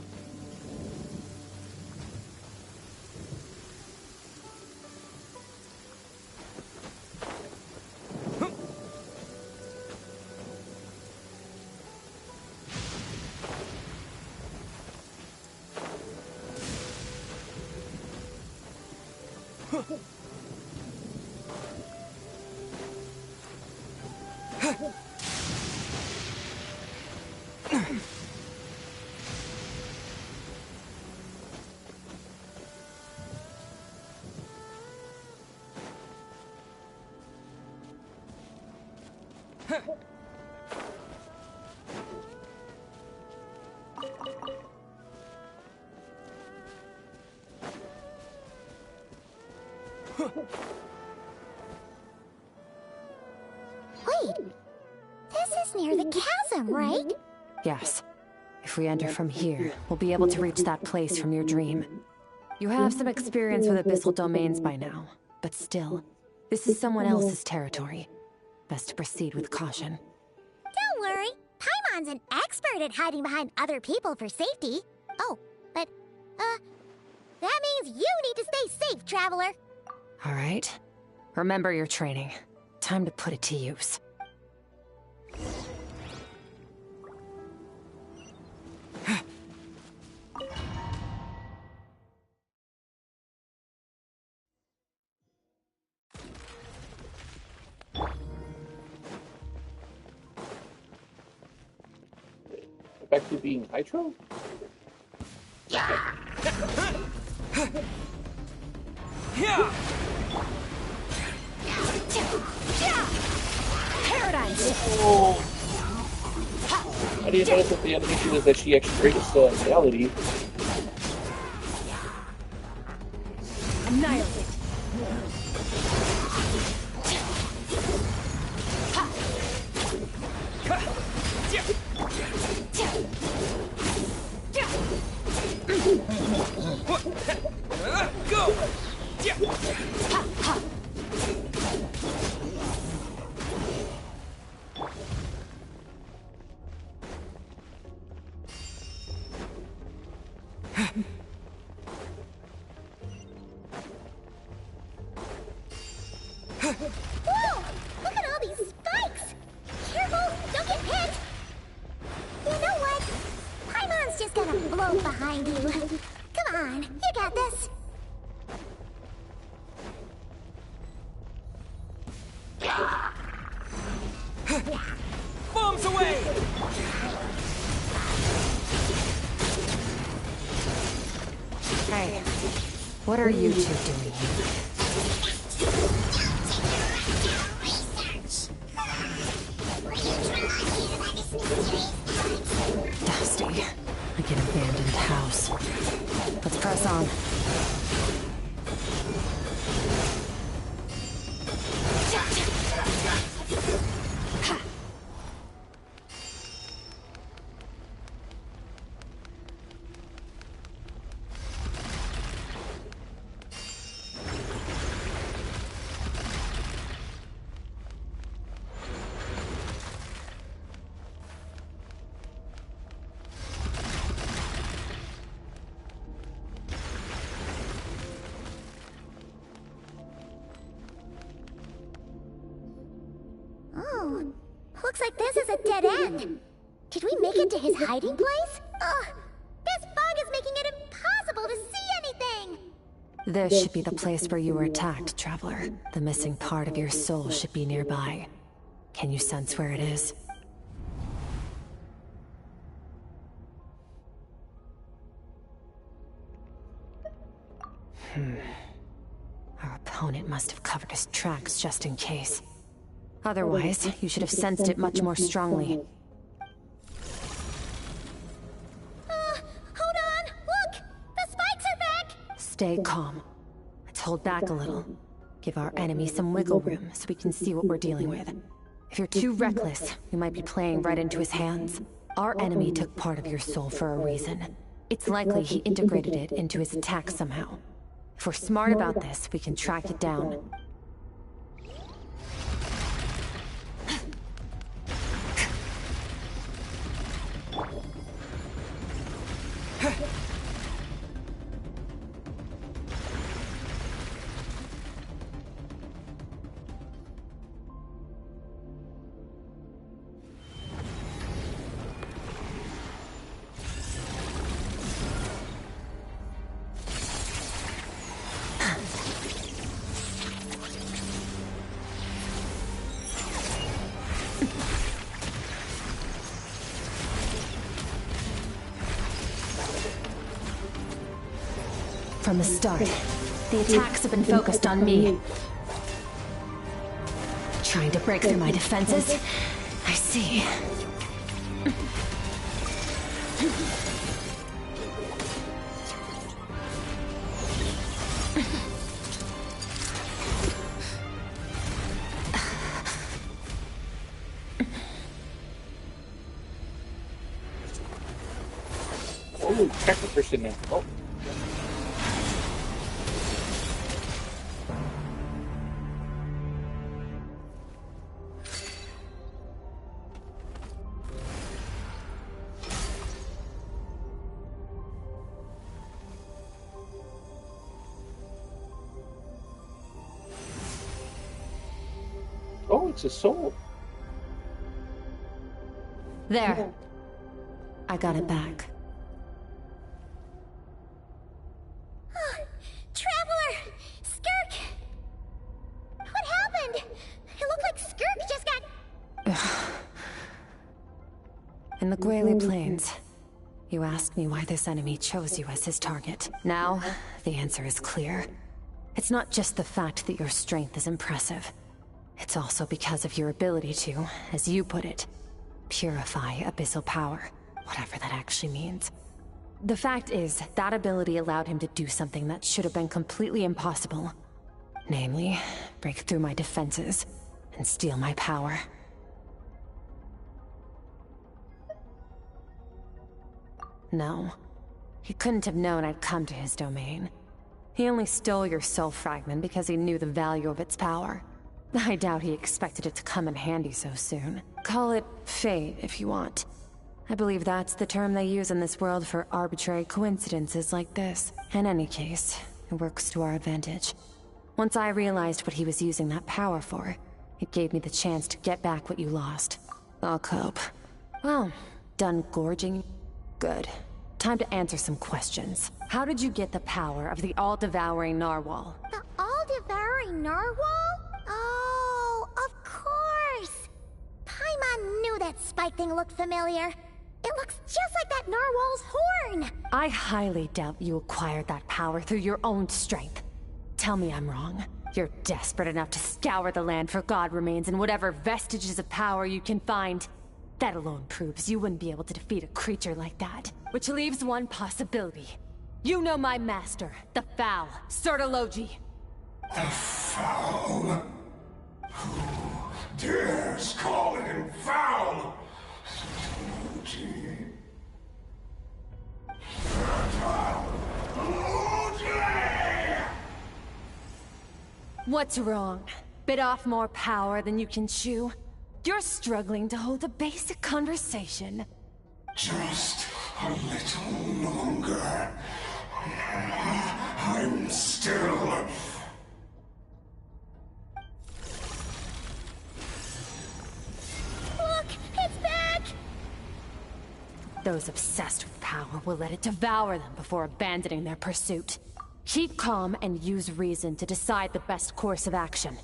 Wait! This is near the chasm, right? Yes. If we enter from here, we'll be able to reach that place from your dream. You have some experience with abyssal domains by now, but still, this is someone else's territory. Best to proceed with caution. Don't worry, Paimon Paimon's an expert at hiding behind other people for safety. Oh, but, that means you need to stay safe, Traveler. All right. Remember your training. Time to put it to use. Back to being Hydro? Paradise! Oh. I didn't notice that the animation is that she actually breaks reality. Annihilate. Go! Whoa! Look at all these spikes! Careful! Don't get hit! You know what? Paimon's just gonna blow behind you. Come on, you got this. Bombs away! Hey, what are you two doing here? Dusty, like an abandoned house. Let's press on. Oh, looks like this is a dead end. Did we make it to his hiding place? Ugh, this fog is making it impossible to see anything! This should be the place where you were attacked, Traveler. The missing part of your soul should be nearby. Can you sense where it is? Our opponent must have covered his tracks just in case. Otherwise, you should have sensed it much more strongly. Hold on! Look! The spikes are back! Stay calm. Let's hold back a little. Give our enemy some wiggle room so we can see what we're dealing with. If you're too reckless, we might be playing right into his hands. Our enemy took part of your soul for a reason. It's likely he integrated it into his attack somehow. If we're smart about this, we can track it down. From the start, the attacks have been focused on me. Trying to break through my defenses? I see. Oh, check the person in. Oh. No, it's a soul. There. I got it back. Traveler! Skirk! What happened? It looked like Skirk just got... In the Guili Plains, you asked me why this enemy chose you as his target. Now, the answer is clear. It's not just the fact that your strength is impressive. It's also because of your ability to, as you put it, purify abyssal power, whatever that actually means. The fact is, that ability allowed him to do something that should have been completely impossible. Namely, break through my defenses and steal my power. No, he couldn't have known I'd come to his domain. He only stole your soul fragment because he knew the value of its power. I doubt he expected it to come in handy so soon. Call it fate, if you want. I believe that's the term they use in this world for arbitrary coincidences like this. In any case, it works to our advantage. Once I realized what he was using that power for, it gave me the chance to get back what you lost. I'll cope. Well, done gorging? Good. Time to answer some questions. How did you get the power of the all-devouring narwhal? The all-devouring narwhal? Oh, of course! Paimon knew that spike thing looked familiar. It looks just like that narwhal's horn! I highly doubt you acquired that power through your own strength. Tell me I'm wrong. You're desperate enough to scour the land for god remains and whatever vestiges of power you can find. That alone proves you wouldn't be able to defeat a creature like that. Which leaves one possibility. You know my master, the Foul, Sertologi. The Foul? Who dares call him Foul? What's wrong? Bit off more power than you can chew? You're struggling to hold a basic conversation. Just a little longer. I'm still... Look! It's back! Those obsessed with power will let it devour them before abandoning their pursuit. Keep calm and use reason to decide the best course of action.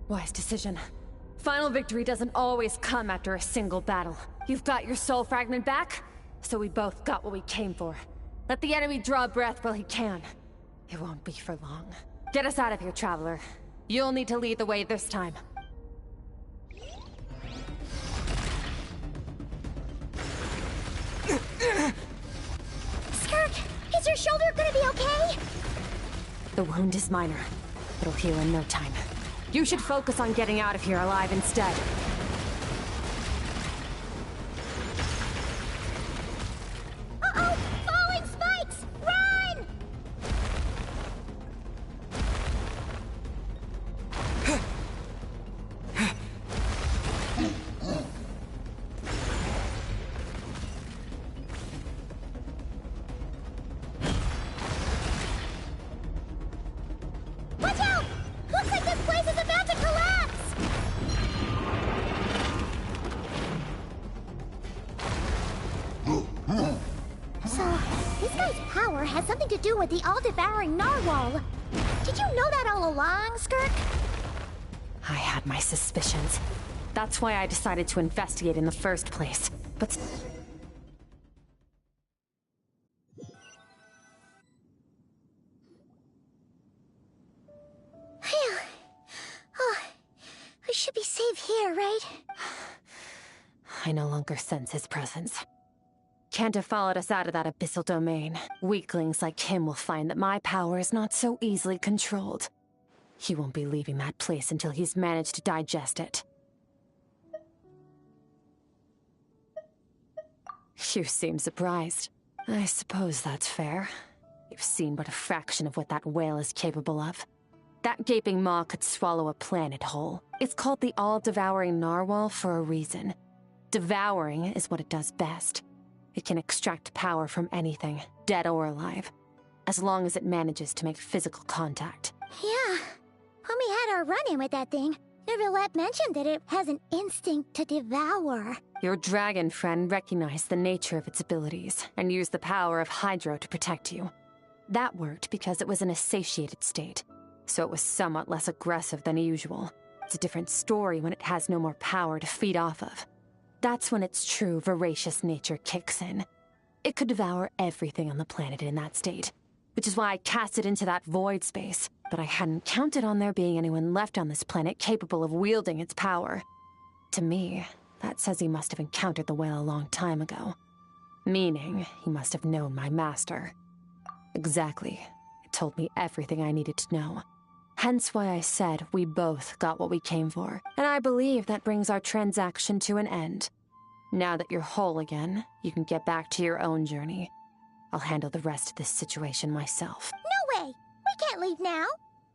Wise decision. Final victory doesn't always come after a single battle. You've got your soul fragment back, so we both got what we came for. Let the enemy draw breath while he can. It won't be for long. Get us out of here, Traveler. You'll need to lead the way this time. Skirk, is your shoulder gonna be okay? The wound is minor. It'll heal in no time. You should focus on getting out of here alive instead. Uh-oh! Falling spikes! Run! Watch out! Looks like this place is about to collapse! So, this guy's power has something to do with the all-devouring narwhal. Did you know that all along, Skirk? I had my suspicions. That's why I decided to investigate in the first place. But... Phew. Oh, we should be safe here, right? I no longer sense his presence. Can't have followed us out of that abyssal domain. Weaklings like him will find that my power is not so easily controlled. He won't be leaving that place until he's managed to digest it. You seem surprised. I suppose that's fair. You've I've seen but a fraction of what that whale is capable of. That gaping maw could swallow a planet whole. It's called the all-devouring narwhal for a reason. Devouring is what it does best. It can extract power from anything, dead or alive, as long as it manages to make physical contact. Yeah. When we had our run-in with that thing, Neverlet mentioned that it has an instinct to devour. Your dragon friend recognized the nature of its abilities and used the power of Hydro to protect you. That worked because it was in a satiated state, so it was somewhat less aggressive than usual. It's a different story when it has no more power to feed off of. That's when its true voracious nature kicks in. It could devour everything on the planet in that state, which is why I cast it into that void space. But I hadn't counted on there being anyone left on this planet capable of wielding its power. To me, that says he must have encountered the whale a long time ago. Meaning, he must have known my master. Exactly. It told me everything I needed to know. Hence why I said we both got what we came for. And I believe that brings our transaction to an end. Now that you're whole again, you can get back to your own journey. I'll handle the rest of this situation myself. No way! We can't leave now!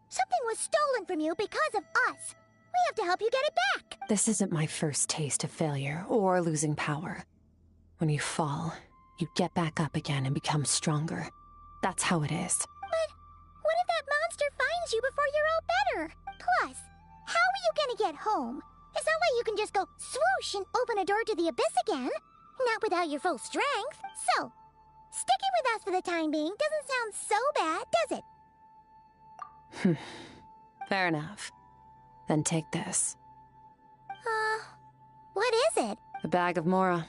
Something was stolen from you because of us! We have to help you get it back! This isn't my first taste of failure or losing power. When you fall, you get back up again and become stronger. That's how it is. But what if that monster finds you before you're all better? Plus, how are you gonna get home? It's not like you can just go swoosh and open a door to the abyss again. Not without your full strength. So, sticking with us for the time being doesn't sound so bad, does it? Fair enough. Then take this. What is it? A bag of Mora.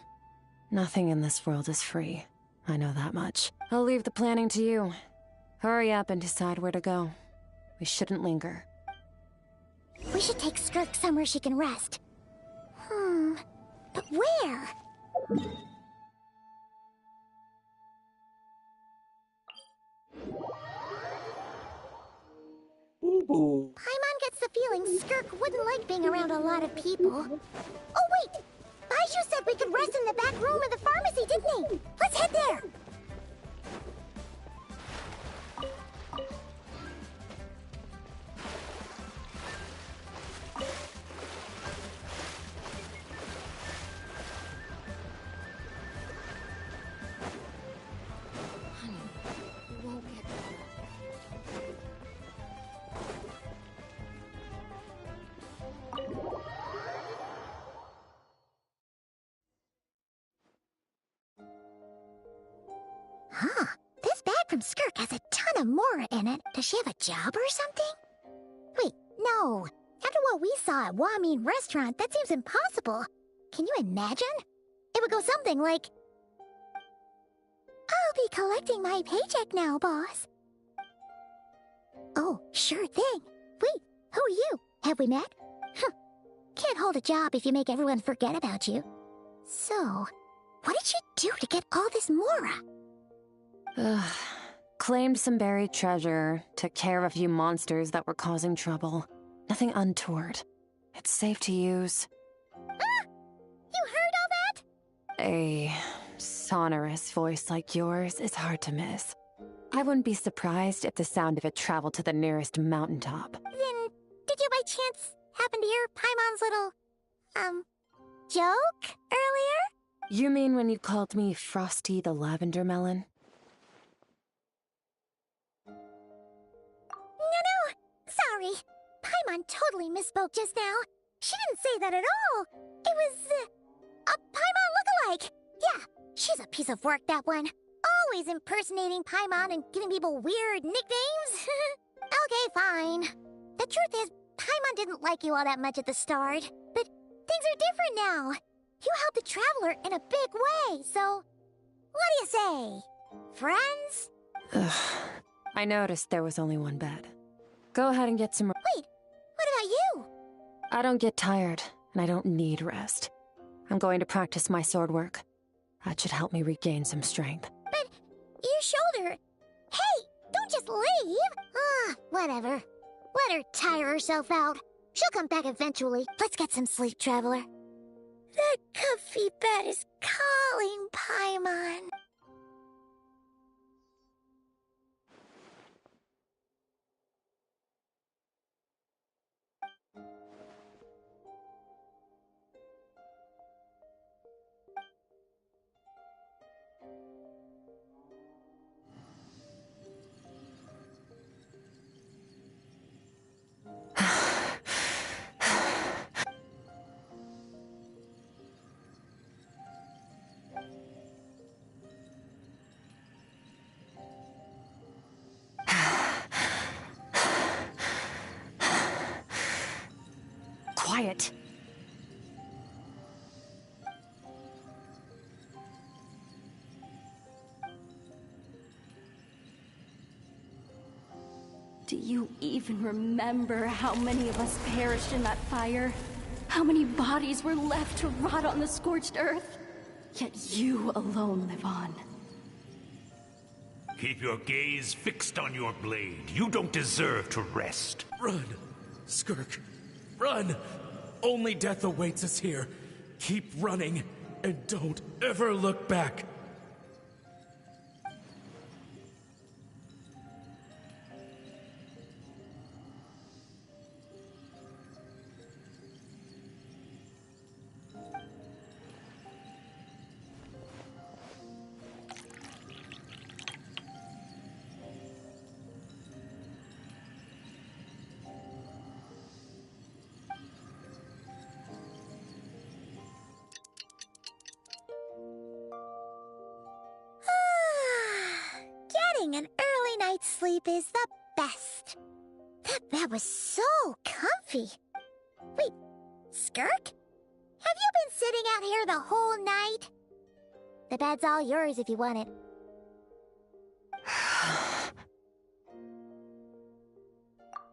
Nothing in this world is free. I know that much. I'll leave the planning to you. Hurry up and decide where to go. We shouldn't linger. We should take Skirk somewhere she can rest. But where? Ooh. Paimon gets the feeling Skirk wouldn't like being around a lot of people. Oh wait! Baizhu said we could rest in the back room of the pharmacy, didn't he? Let's head there! Huh. This bag from Skirk has a ton of Mora in it. Does she have a job or something? Wait, no. After what we saw at Wamin Restaurant, that seems impossible. Can you imagine? It would go something like... I'll be collecting my paycheck now, boss. Oh, sure thing. Wait, who are you? Have we met? Can't hold a job if you make everyone forget about you. So, what did she do to get all this Mora? Claimed some buried treasure, took care of a few monsters that were causing trouble. Nothing untoward. It's safe to use. Ah! You heard all that? A sonorous voice like yours is hard to miss. I wouldn't be surprised if the sound of it traveled to the nearest mountaintop. Then, did you by chance happen to hear Paimon's little, joke earlier? You mean when you called me Frosty the Lavender Melon? No, sorry. Paimon totally misspoke just now. She didn't say that at all. It was, a Paimon lookalike. Yeah, she's a piece of work, that one. Always impersonating Paimon and giving people weird nicknames. Okay, fine. The truth is, Paimon didn't like you all that much at the start. But things are different now. You helped the Traveler in a big way, so... What do you say? Friends? Ugh. I noticed there was only one bed. Go ahead and get some... Wait, what about you? I don't get tired, and I don't need rest. I'm going to practice my sword work. That should help me regain some strength. But your shoulder... Hey, don't just leave! Whatever. Let her tire herself out. She'll come back eventually. Let's get some sleep, Traveler. That comfy bed is calling, Paimon. quiet. Do you even remember how many of us perished in that fire? How many bodies were left to rot on the scorched earth? Yet you alone live on. Keep your gaze fixed on your blade. You don't deserve to rest. Run, Skirk, run! Only death awaits us here. Keep running, and don't ever look back. Getting an early night's sleep is the best. That bed was so comfy. Wait, Skirk? Have you been sitting out here the whole night? The bed's all yours if you want it.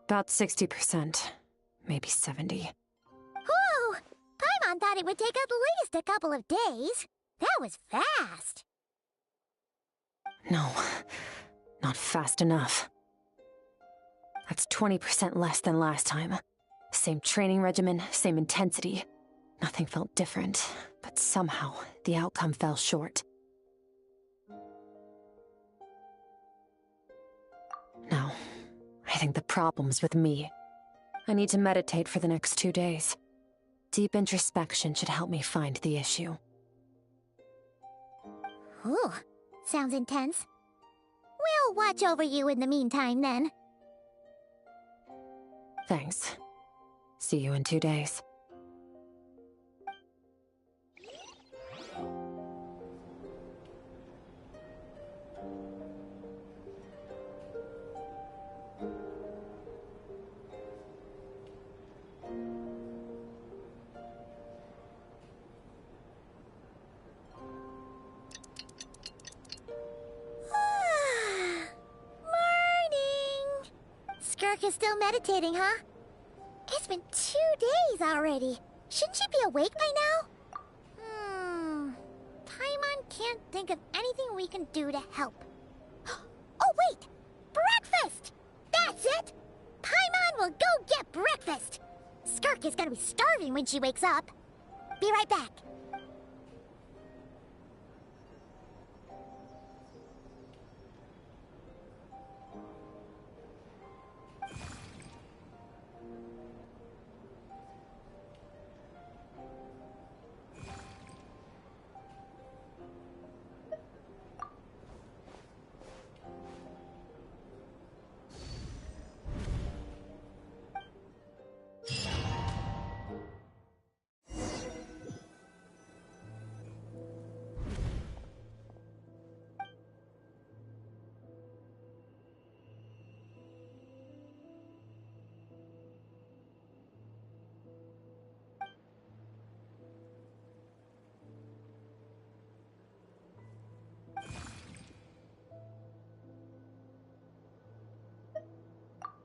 About 60%. Maybe 70. Whoa! Paimon thought it would take at least a couple of days. That was fast. No, not fast enough. That's 20% less than last time. Same training regimen, same intensity. Nothing felt different, but somehow the outcome fell short. No, I think the problem's with me. I need to meditate for the next 2 days. Deep introspection should help me find the issue. Ooh, sounds intense. We'll watch over you in the meantime, then. Thanks. See you in 2 days. Morning! Skirk is still meditating, huh? It's been 2 days already. Shouldn't she be awake by now? Paimon can't think of anything we can do to help. Oh, wait! Breakfast! That's it! Paimon will go get breakfast! Skirk is gonna be starving when she wakes up. Be right back.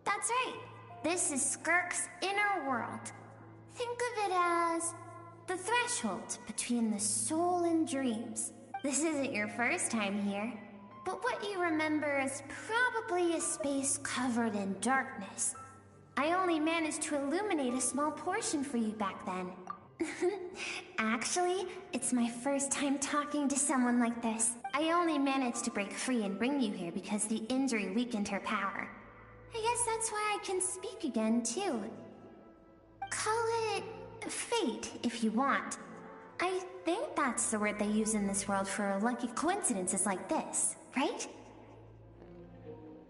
That's right. This is Skirk's inner world. Think of it as the threshold between the soul and dreams. This isn't your first time here, but what you remember is probably a space covered in darkness. I only managed to illuminate a small portion for you back then. Actually, it's my first time talking to someone like this. I only managed to break free and bring you here because the injury weakened her power. I guess that's why I can speak again, too. Call it fate, if you want. I think that's the word they use in this world for lucky coincidences like this, right?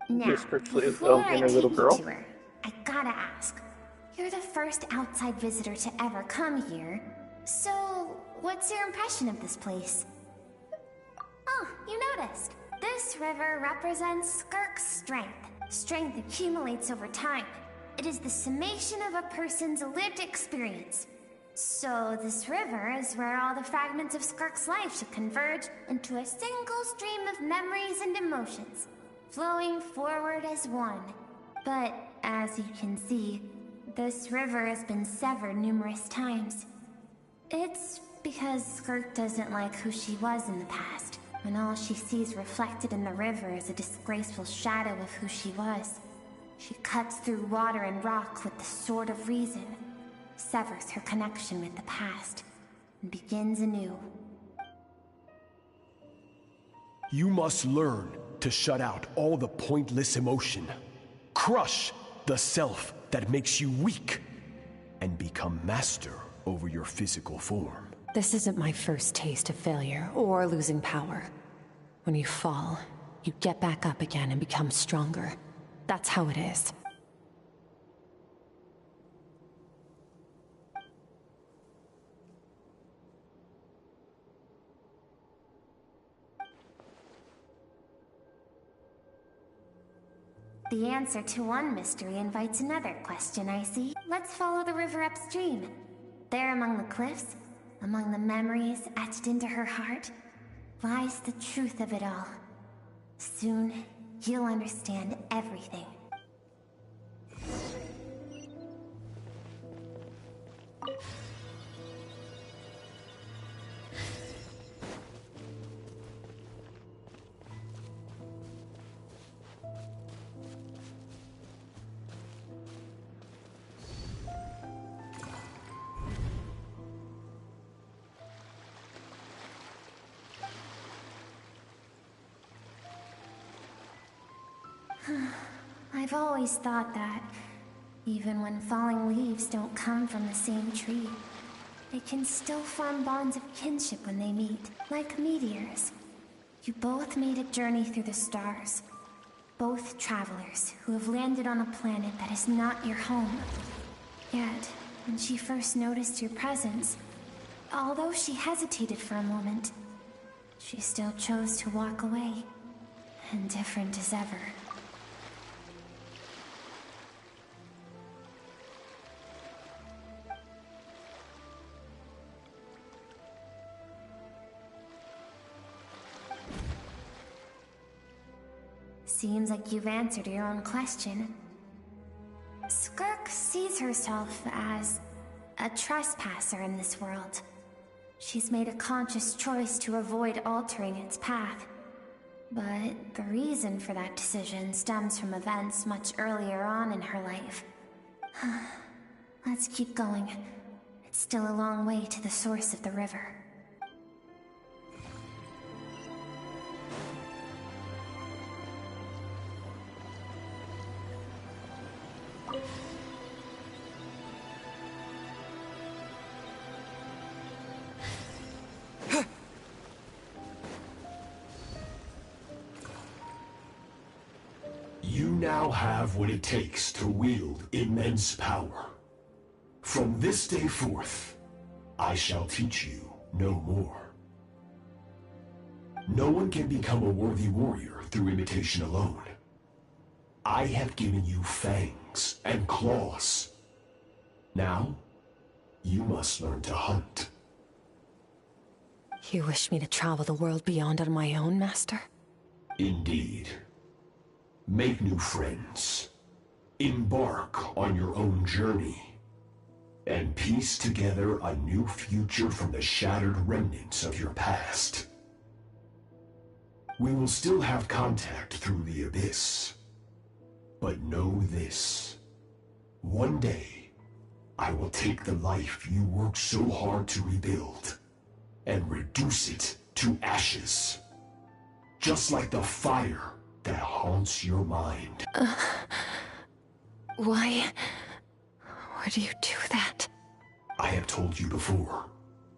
Now, before I take you to her, I gotta ask. You're the first outside visitor to ever come here, so what's your impression of this place? Oh, you noticed. This river represents Skirk's strength. Strength accumulates over time. it is the summation of a person's lived experience. So this river is where all the fragments of Skirk's life should converge into a single stream of memories and emotions, flowing forward as one. But as you can see, this river has been severed numerous times. It's because Skirk doesn't like who she was in the past, when all she sees reflected in the river is a disgraceful shadow of who she was. She cuts through water and rock with the sword of reason, severs her connection with the past, and begins anew. You must learn to shut out all the pointless emotion. Crush the self that makes you weak, and become master over your physical form. This isn't my first taste of failure or losing power. When you fall, you get back up again and become stronger. That's how it is. The answer to one mystery invites another question, I see. Let's follow the river upstream. There among the cliffs, among the memories etched into her heart, lies the truth of it all. Soon, you'll understand everything. I've always thought that, even when falling leaves don't come from the same tree, they can still form bonds of kinship when they meet, like meteors. You both made a journey through the stars. Both travelers who have landed on a planet that is not your home. Yet, when she first noticed your presence, although she hesitated for a moment, she still chose to walk away, indifferent as ever. Seems like you've answered your own question. Skirk sees herself as a trespasser in this world. She's made a conscious choice to avoid altering its path. But the reason for that decision stems from events much earlier on in her life. Let's keep going. It's still a long way to the source of the river. You now have what it takes to wield immense power. From this day forth, I shall teach you no more. No one can become a worthy warrior through imitation alone. I have given you fangs and claws. Now, you must learn to hunt. You wish me to travel the world beyond on my own, Master? Indeed. Make new friends. Embark on your own journey. And piece together a new future from the shattered remnants of your past. We will still have contact through the abyss. But know this. One day, I will take the life you worked so hard to rebuild and reduce it to ashes. Just like the fire that haunts your mind. Why would you do that? I have told you before,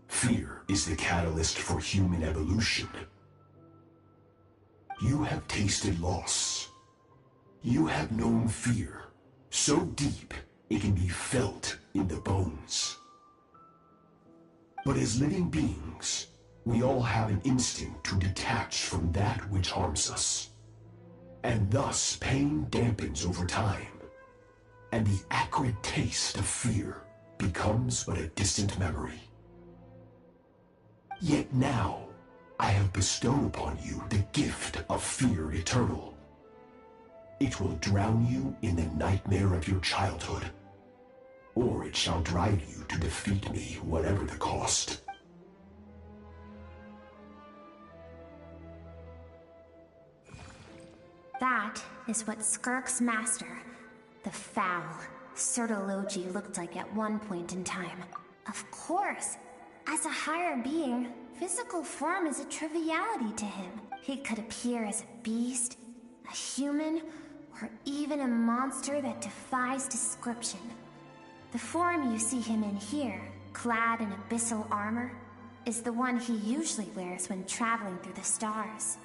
fear is the catalyst for human evolution. You have tasted loss. You have known fear, so deep it can be felt in the bones. But as living beings, we all have an instinct to detach from that which harms us. And thus, pain dampens over time. and the acrid taste of fear becomes but a distant memory. Yet now, I have bestowed upon you the gift of fear eternal. It will drown you in the nightmare of your childhood, or it shall drive you to defeat me, whatever the cost. That is what Skirk's master, the foul Sertologi, looked like at one point in time. Of course, as a higher being, physical form is a triviality to him. He could appear as a beast, a human, or even a monster that defies description. The form you see him in here, clad in abyssal armor, is the one he usually wears when traveling through the stars.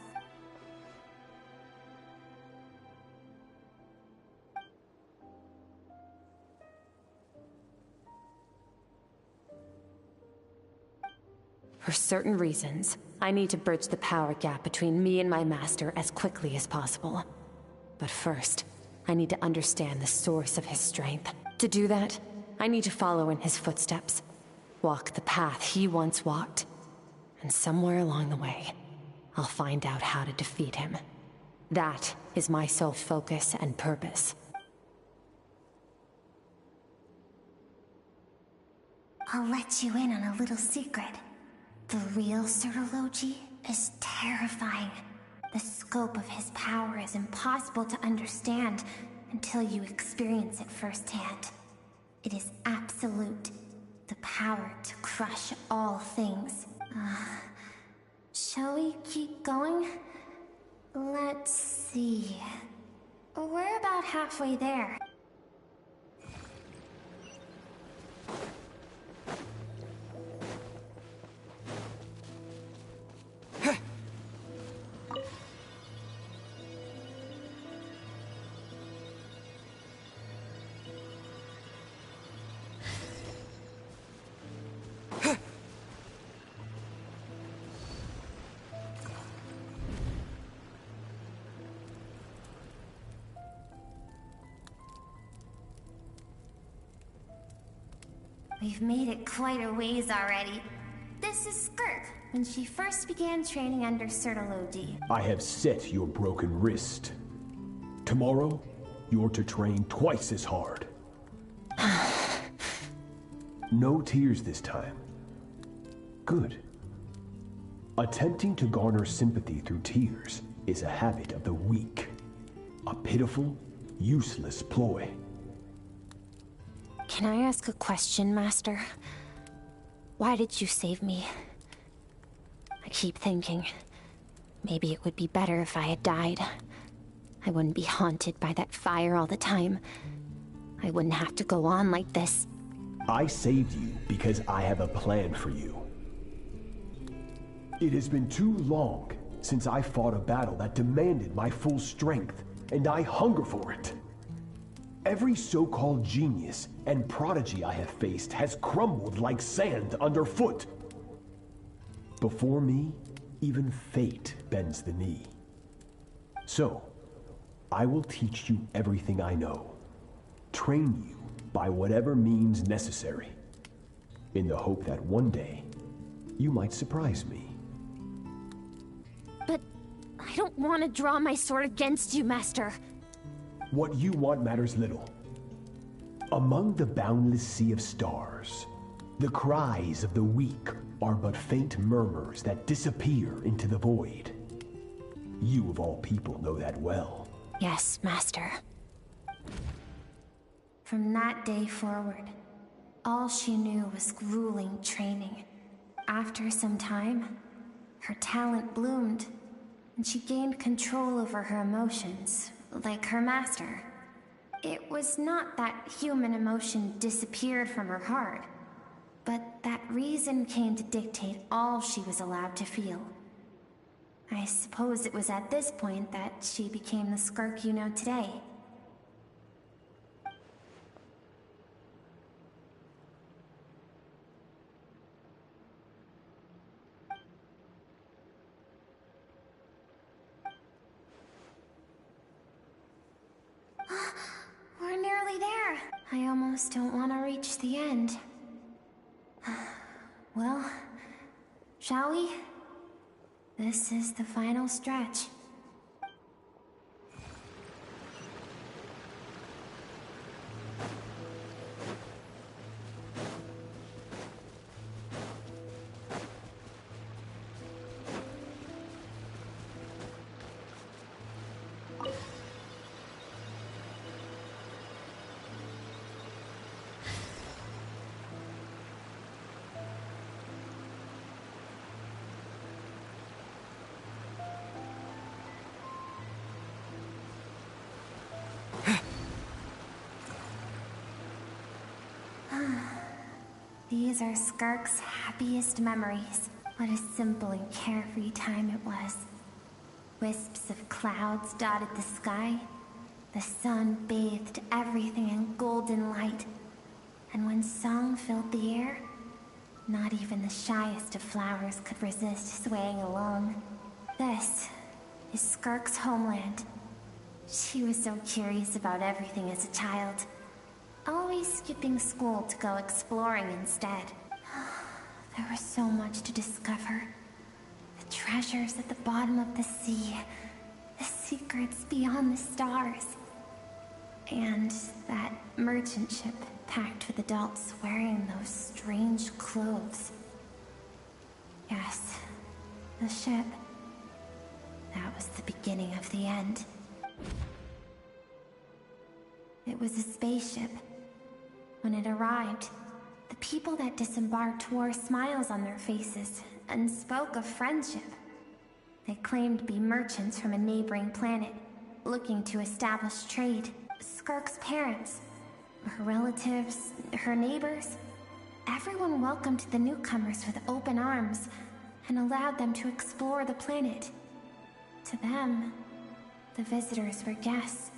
For certain reasons, I need to bridge the power gap between me and my master as quickly as possible. But first, I need to understand the source of his strength. To do that, I need to follow in his footsteps, walk the path he once walked, and somewhere along the way, I'll find out how to defeat him. That is my sole focus and purpose. I'll let you in on a little secret. The real Sertologi is terrifying. The scope of his power is impossible to understand until you experience it firsthand. It is absolute. The power to crush all things. Shall we keep going? Let's see. We're about halfway there. We've made it quite a ways already. This is Skirk, when she first began training under Sertologi. I have set your broken wrist. Tomorrow, you're to train twice as hard. No tears this time. Good. Attempting to garner sympathy through tears is a habit of the weak. A pitiful, useless ploy. Can I ask a question, Master? Why did you save me? I keep thinking, maybe it would be better if I had died. I wouldn't be haunted by that fire all the time. I wouldn't have to go on like this. I saved you because I have a plan for you. It has been too long since I fought a battle that demanded my full strength, and I hunger for it. Every so-called genius and prodigy I have faced has crumbled like sand underfoot. Before me, even fate bends the knee. So, I will teach you everything I know. Train you by whatever means necessary, in the hope that one day, you might surprise me. But I don't want to draw my sword against you, Master. What you want matters little. Among the boundless sea of stars, the cries of the weak are but faint murmurs that disappear into the void. You of all people know that well. Yes, Master. From that day forward, all she knew was grueling training. After some time, her talent bloomed, and she gained control over her emotions, like her master. It was not that human emotion disappeared from her heart, but that reason came to dictate all she was allowed to feel. I suppose it was at this point that she became the Skirk you know today. We're nearly finally there. I almost don't want to reach the end. Well, shall we? This is the final stretch. These are Skirk's happiest memories. What a simple and carefree time it was. Wisps of clouds dotted the sky. The sun bathed everything in golden light. And when song filled the air, not even the shyest of flowers could resist swaying along. This is Skirk's homeland. She was so curious about everything as a child. Always skipping school to go exploring instead. There was so much to discover. The treasures at the bottom of the sea. The secrets beyond the stars. And that merchant ship packed with adults wearing those strange clothes. Yes, the ship. That was the beginning of the end. It was a spaceship. When it arrived, the people that disembarked wore smiles on their faces and spoke of friendship. They claimed to be merchants from a neighboring planet, looking to establish trade. Skirk's parents, her relatives, her neighbors, everyone welcomed the newcomers with open arms and allowed them to explore the planet. To them, the visitors were guests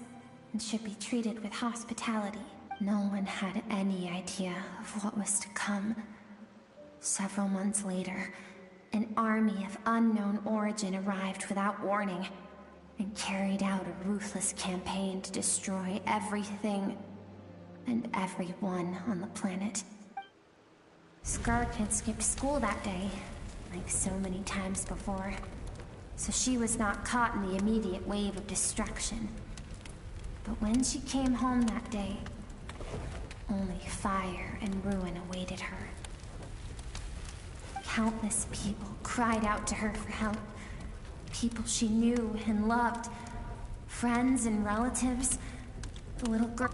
and should be treated with hospitality. No one had any idea of what was to come. Several months later, an army of unknown origin arrived without warning and carried out a ruthless campaign to destroy everything and everyone on the planet. Skirk had skipped school that day, like so many times before, so she was not caught in the immediate wave of destruction. But when she came home that day, only fire and ruin awaited her. Countless people cried out to her for help. People she knew and loved. Friends and relatives. The little girl...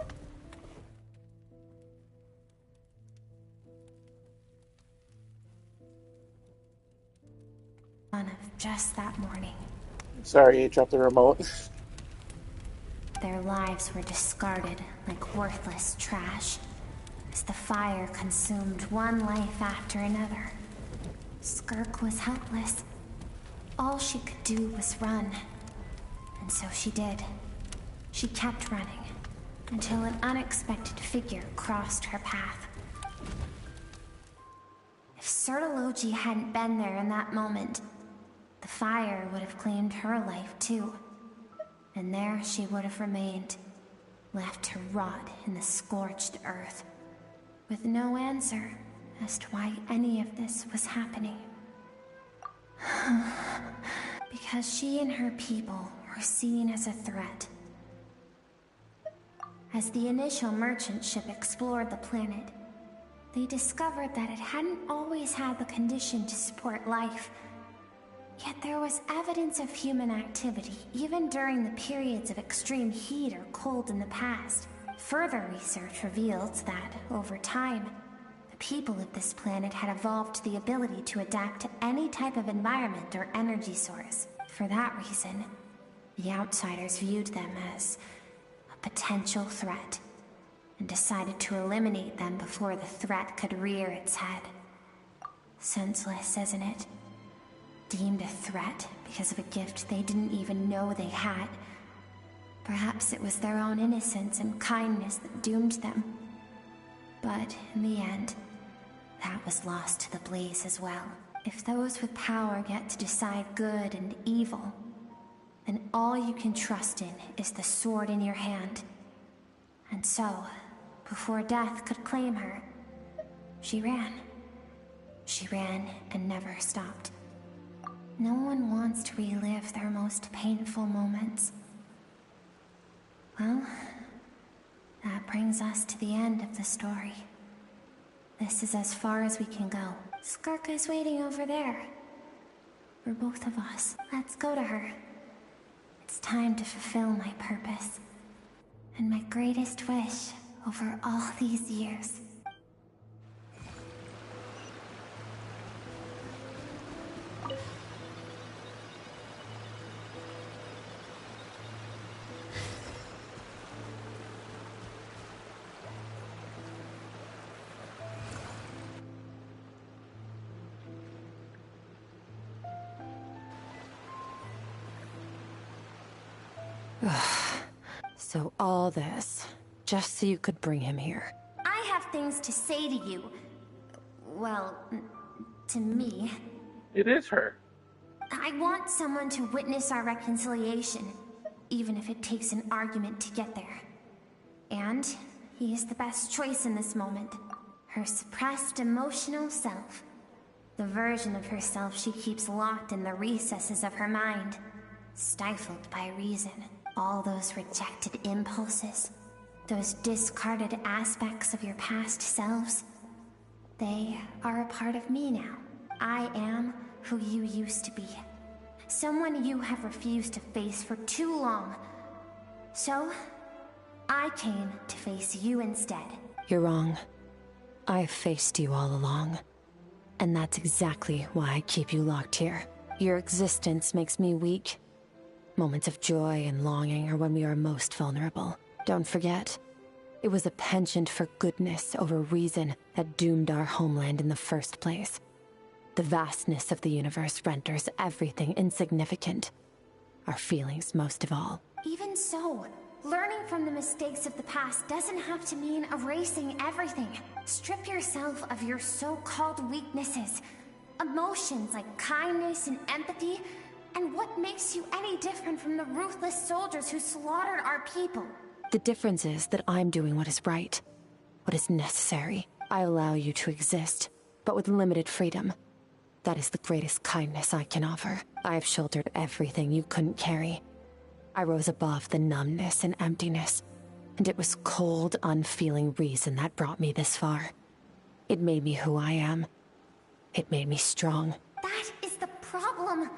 of just that morning. Sorry, I dropped the remote. Their lives were discarded like worthless trash, as the fire consumed one life after another. Skirk was helpless. All she could do was run. And so she did. She kept running, until an unexpected figure crossed her path. If Sertology hadn't been there in that moment, the fire would have claimed her life too. And there she would have remained, left to rot in the scorched earth, with no answer as to why any of this was happening. Because she and her people were seen as a threat. As the initial merchant ship explored the planet, they discovered that it hadn't always had the condition to support life. Yet there was evidence of human activity, even during the periods of extreme heat or cold in the past. Further research revealed that, over time, the people of this planet had evolved the ability to adapt to any type of environment or energy source. For that reason, the outsiders viewed them as a potential threat, and decided to eliminate them before the threat could rear its head. Senseless, isn't it? Deemed a threat because of a gift they didn't even know they had. Perhaps it was their own innocence and kindness that doomed them. But in the end, that was lost to the blaze as well. If those with power get to decide good and evil, then all you can trust in is the sword in your hand. And so, before death could claim her, she ran. She ran and never stopped. No one wants to relive their most painful moments. Well, that brings us to the end of the story. This is as far as we can go. Skirk is waiting over there. For both of us. Let's go to her. It's time to fulfill my purpose. And my greatest wish over all these years. So all this, just so you could bring him here. I have things to say to you. Well, to me. It is her. I want someone to witness our reconciliation, even if it takes an argument to get there. And he is the best choice in this moment. Her suppressed emotional self. The version of herself she keeps locked in the recesses of her mind. Stifled by reason. All those rejected impulses. Those discarded aspects of your past selves. They are a part of me now. I am who you used to be. Someone you have refused to face for too long. So, I came to face you instead. You're wrong. I've faced you all along. And that's exactly why I keep you locked here. Your existence makes me weak. Moments of joy and longing are when we are most vulnerable. Don't forget, it was a penchant for goodness over reason that doomed our homeland in the first place. The vastness of the universe renders everything insignificant. Our feelings most of all. Even so, learning from the mistakes of the past doesn't have to mean erasing everything. Strip yourself of your so-called weaknesses. Emotions like kindness and empathy. And what makes you any different from the ruthless soldiers who slaughtered our people? The difference is that I'm doing what is right, what is necessary. I allow you to exist, but with limited freedom. That is the greatest kindness I can offer. I have shouldered everything you couldn't carry. I rose above the numbness and emptiness, and it was cold, unfeeling reason that brought me this far. It made me who I am. It made me strong. That is the problem.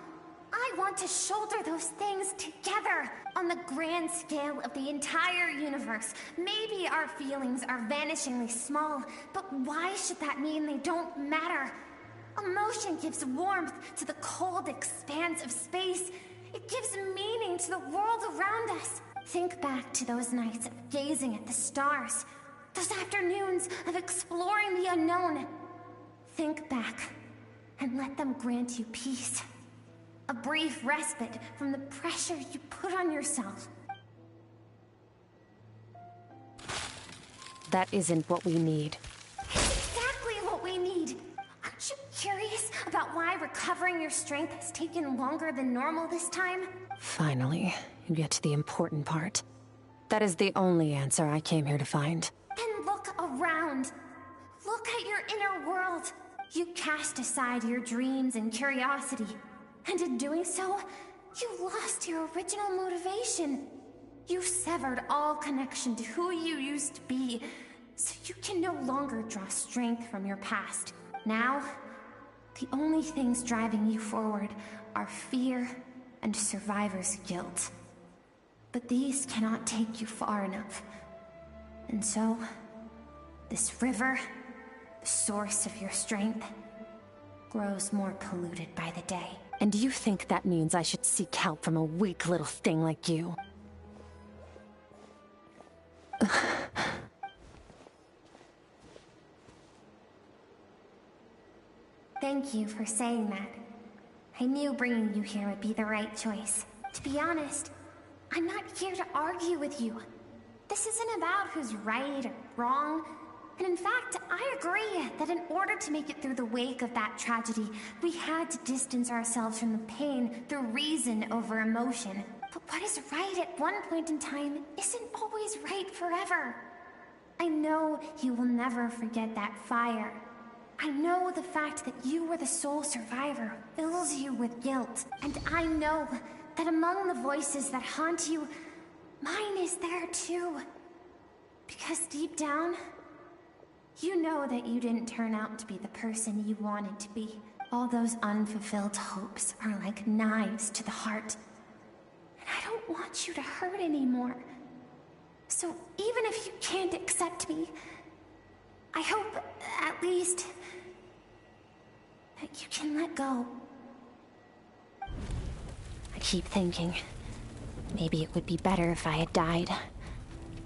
I want to shoulder those things together on the grand scale of the entire universe. Maybe our feelings are vanishingly small, but why should that mean they don't matter? Emotion gives warmth to the cold expanse of space. It gives meaning to the world around us. Think back to those nights of gazing at the stars, those afternoons of exploring the unknown. Think back and let them grant you peace. A brief respite from the pressure you put on yourself. That isn't what we need. It's exactly what we need. Aren't you curious about why recovering your strength has taken longer than normal this time? Finally, you get to the important part. That is the only answer I came here to find. Then look around. Look at your inner world. You cast aside your dreams and curiosity. And in doing so, you lost your original motivation. You severed all connection to who you used to be, so you can no longer draw strength from your past. Now, the only things driving you forward are fear and survivor's guilt. But these cannot take you far enough. And so, this river, the source of your strength, grows more polluted by the day. And do you think that means I should seek help from a weak little thing like you? Thank you for saying that. I knew bringing you here would be the right choice. To be honest, I'm not here to argue with you. This isn't about who's right or wrong. And in fact, I agree that in order to make it through the wake of that tragedy, we had to distance ourselves from the pain through reason over emotion. But what is right at one point in time isn't always right forever. I know you will never forget that fire. I know the fact that you were the sole survivor fills you with guilt. And I know that among the voices that haunt you, mine is there too. Because deep down, you know that you didn't turn out to be the person you wanted to be. All those unfulfilled hopes are like knives to the heart. And I don't want you to hurt anymore. So even if you can't accept me, I hope, at least, that you can let go. I keep thinking, maybe it would be better if I had died.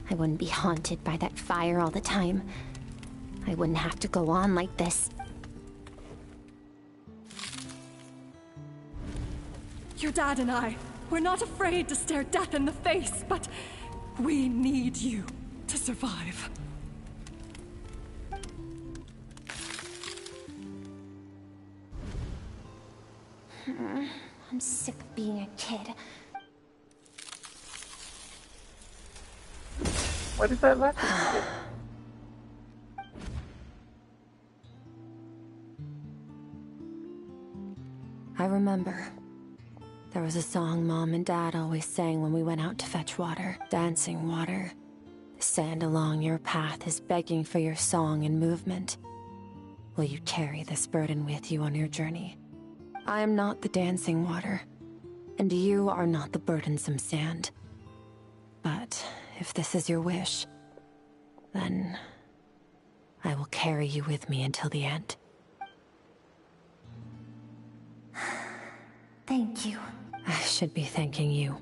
I wouldn't be haunted by that fire all the time. I wouldn't have to go on like this. Your dad and I, we're not afraid to stare death in the face, but we need you to survive. I'm sick of being a kid. What is that laughing? I remember. There was a song Mom and Dad always sang when we went out to fetch water. Dancing water. The sand along your path is begging for your song and movement. Will you carry this burden with you on your journey? I am not the dancing water, and you are not the burdensome sand. But if this is your wish, then I will carry you with me until the end. Thank you. I should be thanking you.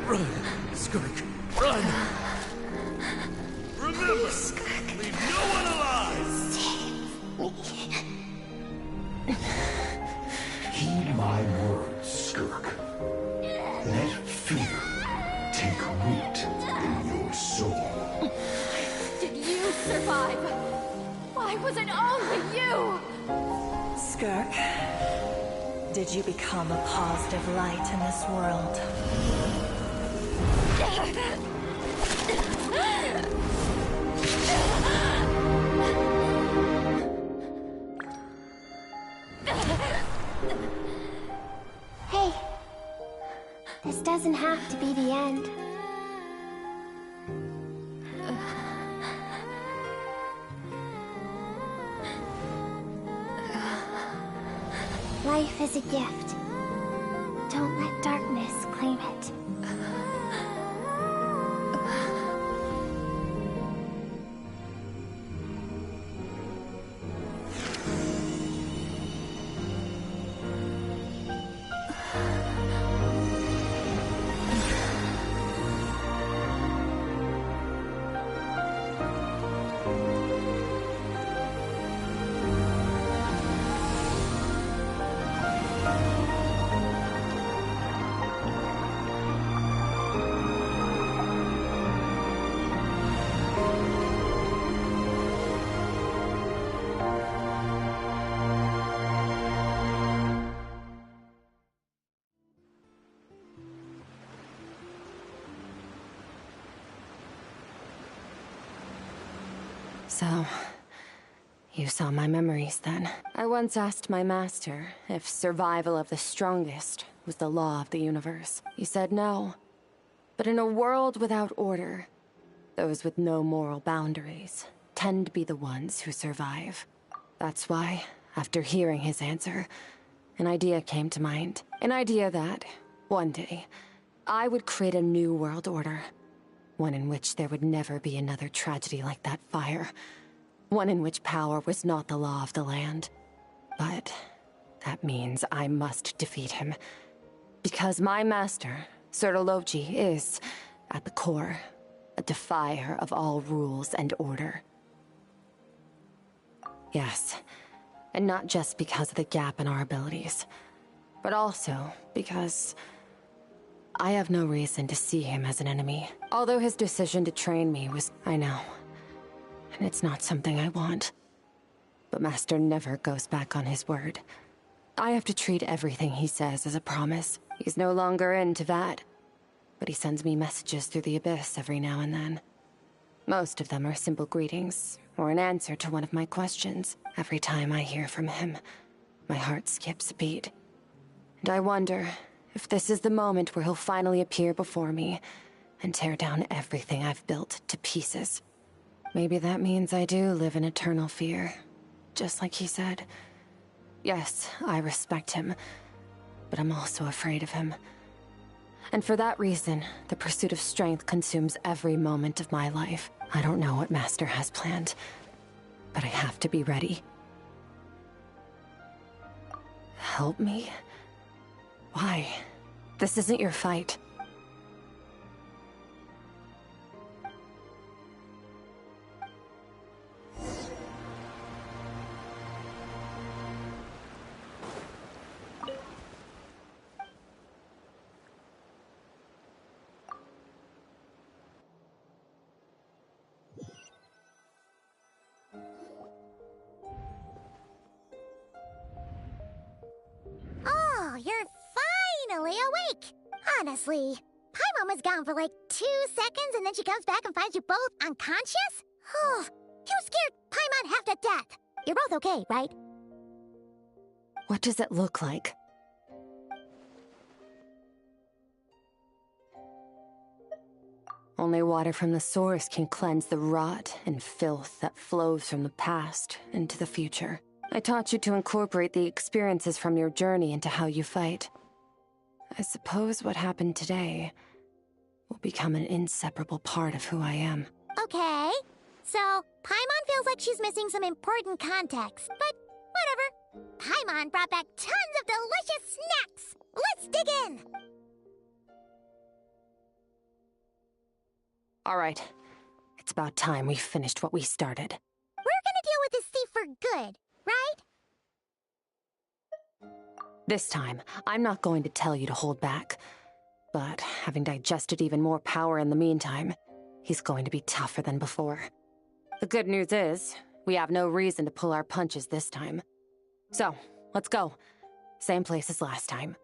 Run, Skirk, run! Remember, leave no one alive! Heed my words, Skirk. Let fear take root in your soul. Did you survive? Why was it only you? Skirk, did you become a positive light in this world? Hey, this doesn't have to be the end. Life is a gift. Don't let darkness claim it. So, you saw my memories then. I once asked my master if survival of the strongest was the law of the universe. He said no. But in a world without order, those with no moral boundaries tend to be the ones who survive. That's why, after hearing his answer, an idea came to mind. An idea that, one day, I would create a new world order. One in which there would never be another tragedy like that fire. One in which power was not the law of the land. But that means I must defeat him. Because my master, Sir Logi, is, at the core, a defier of all rules and order. Yes, and not just because of the gap in our abilities. but also because I have no reason to see him as an enemy. Although his decision to train me was, I know, and it's not something I want. But Master never goes back on his word. I have to treat everything he says as a promise. He's no longer into that, but he sends me messages through the Abyss every now and then. Most of them are simple greetings, or an answer to one of my questions. Every time I hear from him, my heart skips a beat. And I wonder if this is the moment where he'll finally appear before me and tear down everything I've built to pieces. Maybe that means I do live in eternal fear, just like he said. Yes, I respect him, but I'm also afraid of him. And for that reason, the pursuit of strength consumes every moment of my life. I don't know what Master has planned, but I have to be ready. Help me? Why? This isn't your fight. Oh, you're finally awake! Honestly, Paimon was gone for like 2 seconds and then she comes back and finds you both unconscious? Oh, you scared Paimon half to death! You're both okay, right? What does it look like? Only water from the source can cleanse the rot and filth that flows from the past into the future. I taught you to incorporate the experiences from your journey into how you fight. I suppose what happened today will become an inseparable part of who I am. Okay, so Paimon feels like she's missing some important context, but whatever. Paimon brought back tons of delicious snacks! Let's dig in! All right, it's about time we finished what we started. We're gonna deal with this thief for good, right? This time, I'm not going to tell you to hold back. But having digested even more power in the meantime, he's going to be tougher than before. The good news is, we have no reason to pull our punches this time. So, let's go. Same place as last time.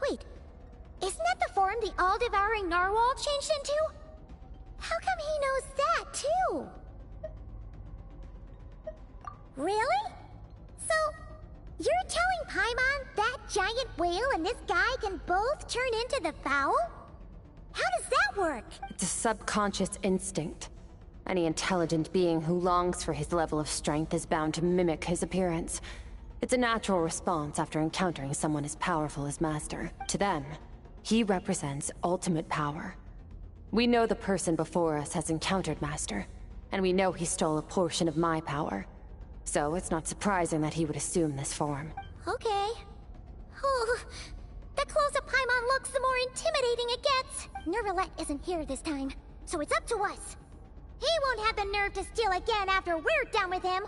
Wait, isn't that the form the all-devouring narwhal changed into? How come he knows that, too? Really? So, you're telling Paimon that giant whale and this guy can both turn into the fowl? How does that work? It's a subconscious instinct. Any intelligent being who longs for his level of strength is bound to mimic his appearance. It's a natural response after encountering someone as powerful as Master. To them, he represents ultimate power. We know the person before us has encountered Master, and we know he stole a portion of my power. So it's not surprising that he would assume this form. Okay. Oh, the closer Paimon looks, the more intimidating it gets. Nervalette isn't here this time, so it's up to us. He won't have the nerve to steal again after we're done with him.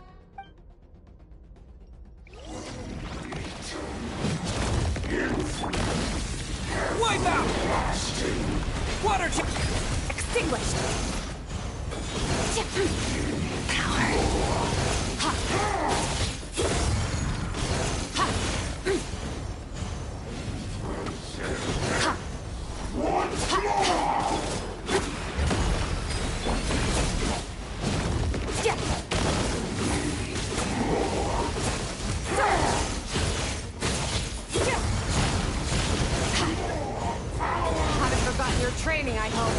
Wipe out! Water extinguished! Power. Ha. Ha. Ha. Haven't forgotten your training, I hope.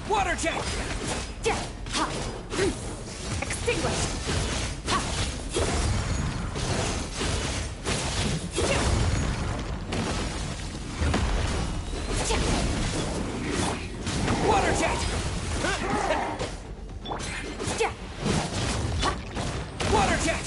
Water jet! Extinguished! Water jet! Water jet!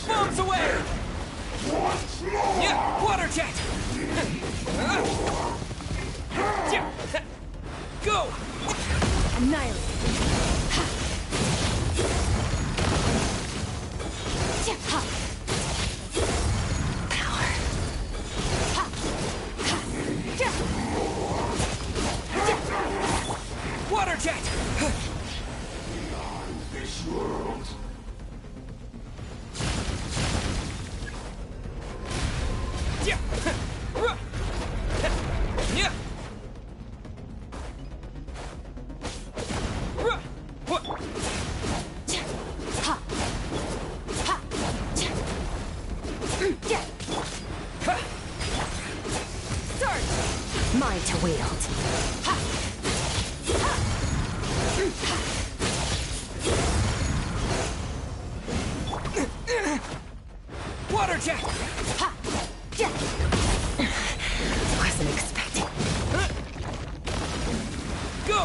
Bombs away! Yeah, water jet! Go! Annihilate. Power. Water jet! This world. Mine to wield. Water jet! Wasn't expecting. Go!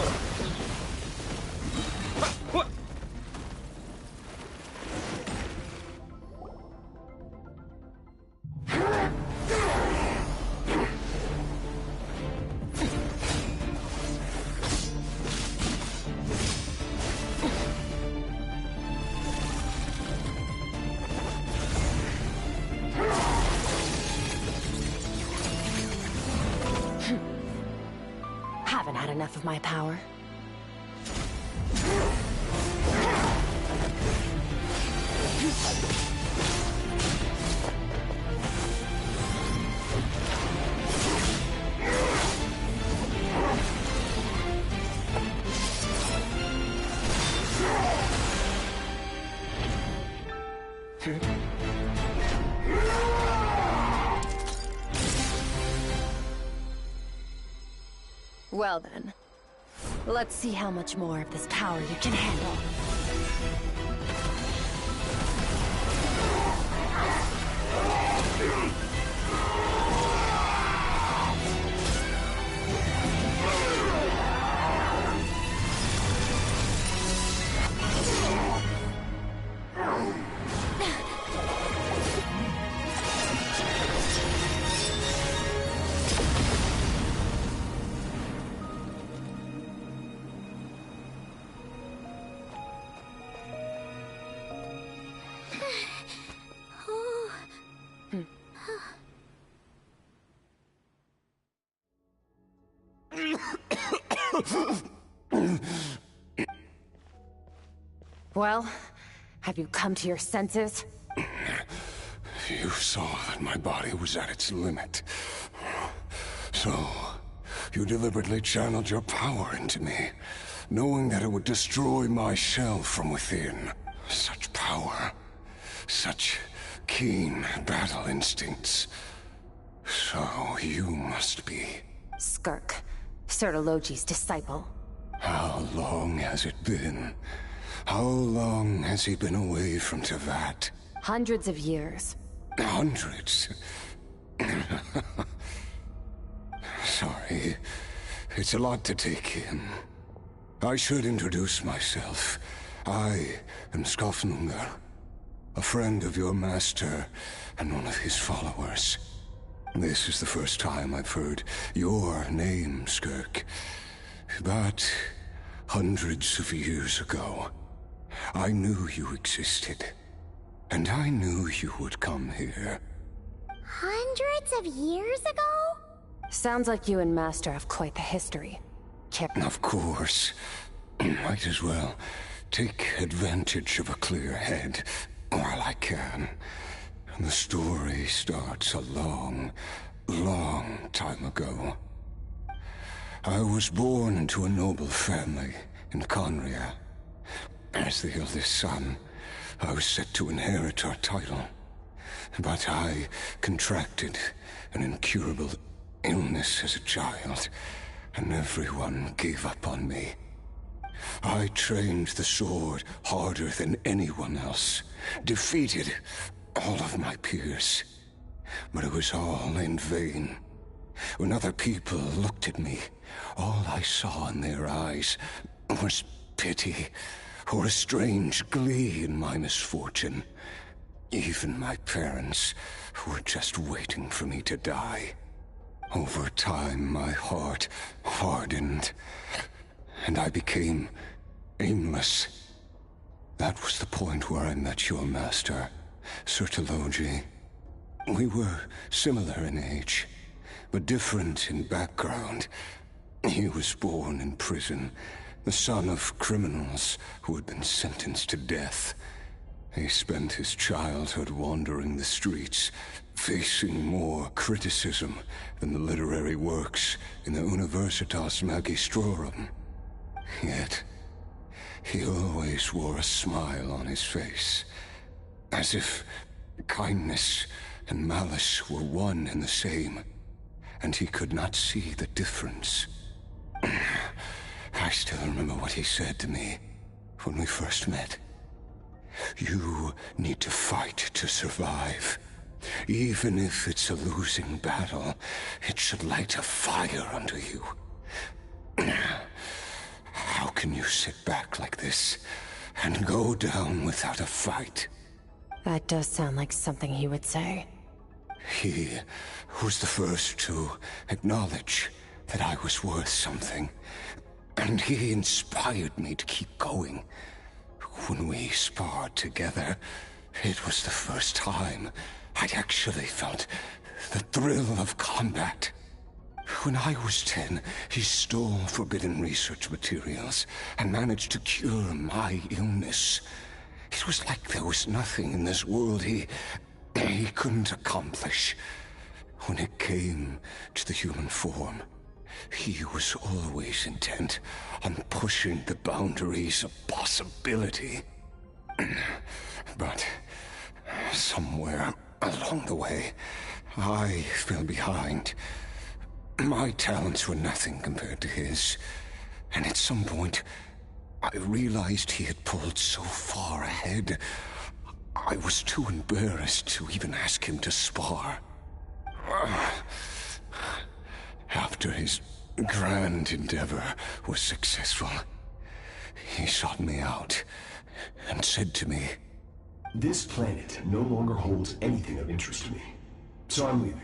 haven't had enough of my power. Well then, let's see how much more of this power you can handle. Well, have you come to your senses? You saw that my body was at its limit. So, you deliberately channeled your power into me, knowing that it would destroy my shell from within. Such power. Such keen battle instincts. So, you must be... Skirk, Sertologi's disciple. How long has it been? How long has he been away from Tevat? Hundreds of years. Hundreds? Sorry. It's a lot to take in. I should introduce myself. I am Skofnungar, a friend of your master and one of his followers. This is the first time I've heard your name, Skirk. But hundreds of years ago, I knew you existed. And I knew you would come here. Hundreds of years ago? Sounds like you and Master have quite the history. Of course. Might as well take advantage of a clear head while I can. The story starts a long, long time ago. I was born into a noble family in Conria. As the eldest son, I was set to inherit our title. But I contracted an incurable illness as a child, and everyone gave up on me. I trained the sword harder than anyone else, defeated all of my peers. But it was all in vain. When other people looked at me, all I saw in their eyes was pity, or a strange glee in my misfortune. Even my parents were just waiting for me to die. Over time, my heart hardened, and I became aimless. That was the point where I met your master, Sertologi. We were similar in age, but different in background. He was born in prison, the son of criminals who had been sentenced to death. He spent his childhood wandering the streets, facing more criticism than the literary works in the Universitas Magistrorum. Yet, he always wore a smile on his face, as if kindness and malice were one and the same, and he could not see the difference. I still remember what he said to me when we first met. You need to fight to survive. Even if it's a losing battle, it should light a fire under you. How can you sit back like this and go down without a fight? That does sound like something he would say. He was the first to acknowledge that I was worth something, and he inspired me to keep going. When we sparred together, it was the first time I'd actually felt the thrill of combat. When I was 10, he stole forbidden research materials and managed to cure my illness. It was like there was nothing in this world he couldn't accomplish. When it came to the human form, he was always intent on pushing the boundaries of possibility. But somewhere along the way, I fell behind. My talents were nothing compared to his, and at some point, I realized he had pulled so far ahead, I was too embarrassed to even ask him to spar. After his grand endeavor was successful, he sought me out and said to me, "This planet no longer holds anything of interest to me, so I'm leaving.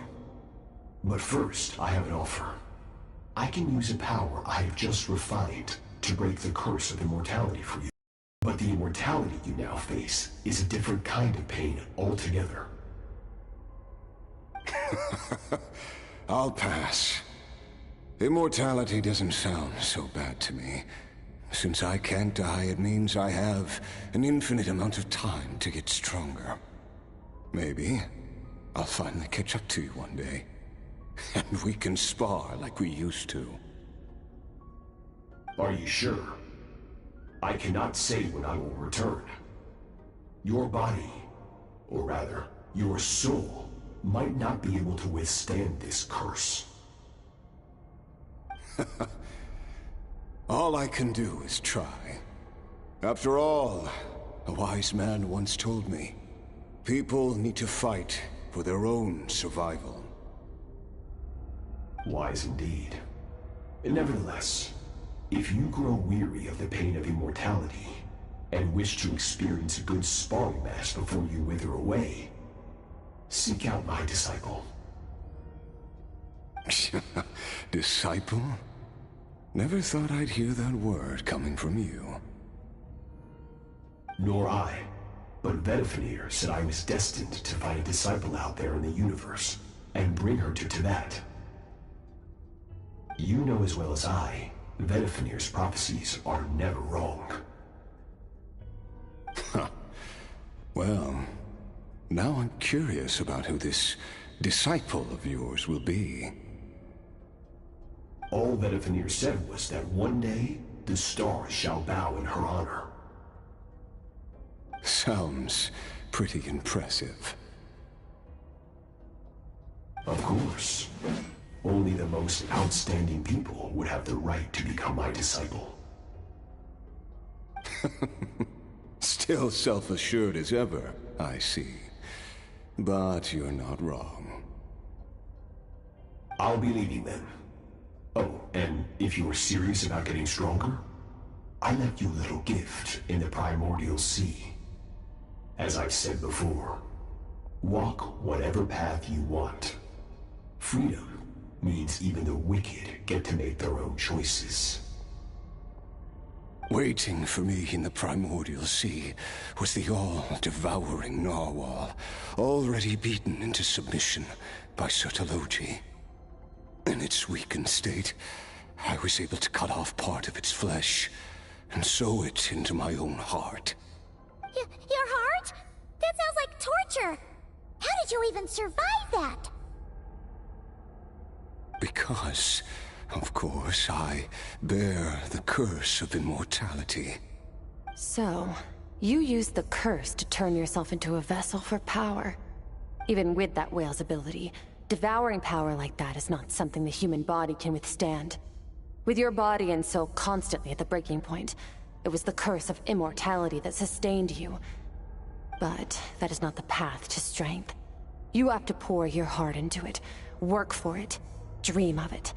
But first, I have an offer. I can use a power I have just refined to break the curse of immortality for you. But the immortality you now face is a different kind of pain altogether." I'll pass. Immortality doesn't sound so bad to me. Since I can't die, it means I have an infinite amount of time to get stronger. Maybe I'll finally catch up to you one day, and we can spar like we used to. Are you sure? I cannot say when I will return. Your body, or rather, your soul, might not be able to withstand this curse. All I can do is try. After all, a wise man once told me, people need to fight for their own survival. Wise indeed. Nevertheless, if you grow weary of the pain of immortality, and wish to experience a good sparring match before you wither away, seek out my disciple. Disciple? Never thought I'd hear that word coming from you. Nor I. But Vedifenir said I was destined to find a disciple out there in the universe, and bring her to Tibet. You know as well as I, Vedifenir's prophecies are never wrong. Well, now I'm curious about who this disciple of yours will be. All Vedifenir said was that one day, the stars shall bow in her honor. Sounds pretty impressive. Of course. Only the most outstanding people would have the right to become my disciple. Still self-assured as ever, I see. But you're not wrong. I'll be leaving then. Oh, and if you are serious about getting stronger, I left you a little gift in the primordial sea. As I've said before, walk whatever path you want. Freedom means even the wicked get to make their own choices. Waiting for me in the primordial sea was the all-devouring narwhal, already beaten into submission by Sertologi. In its weakened state, I was able to cut off part of its flesh and sew it into my own heart. Your heart? That sounds like torture! How did you even survive that? Because, of course, I bear the curse of immortality. So, you used the curse to turn yourself into a vessel for power. Even with that whale's ability, devouring power like that is not something the human body can withstand. With your body and soul constantly at the breaking point, it was the curse of immortality that sustained you. But that is not the path to strength. You have to pour your heart into it, work for it, dream of it.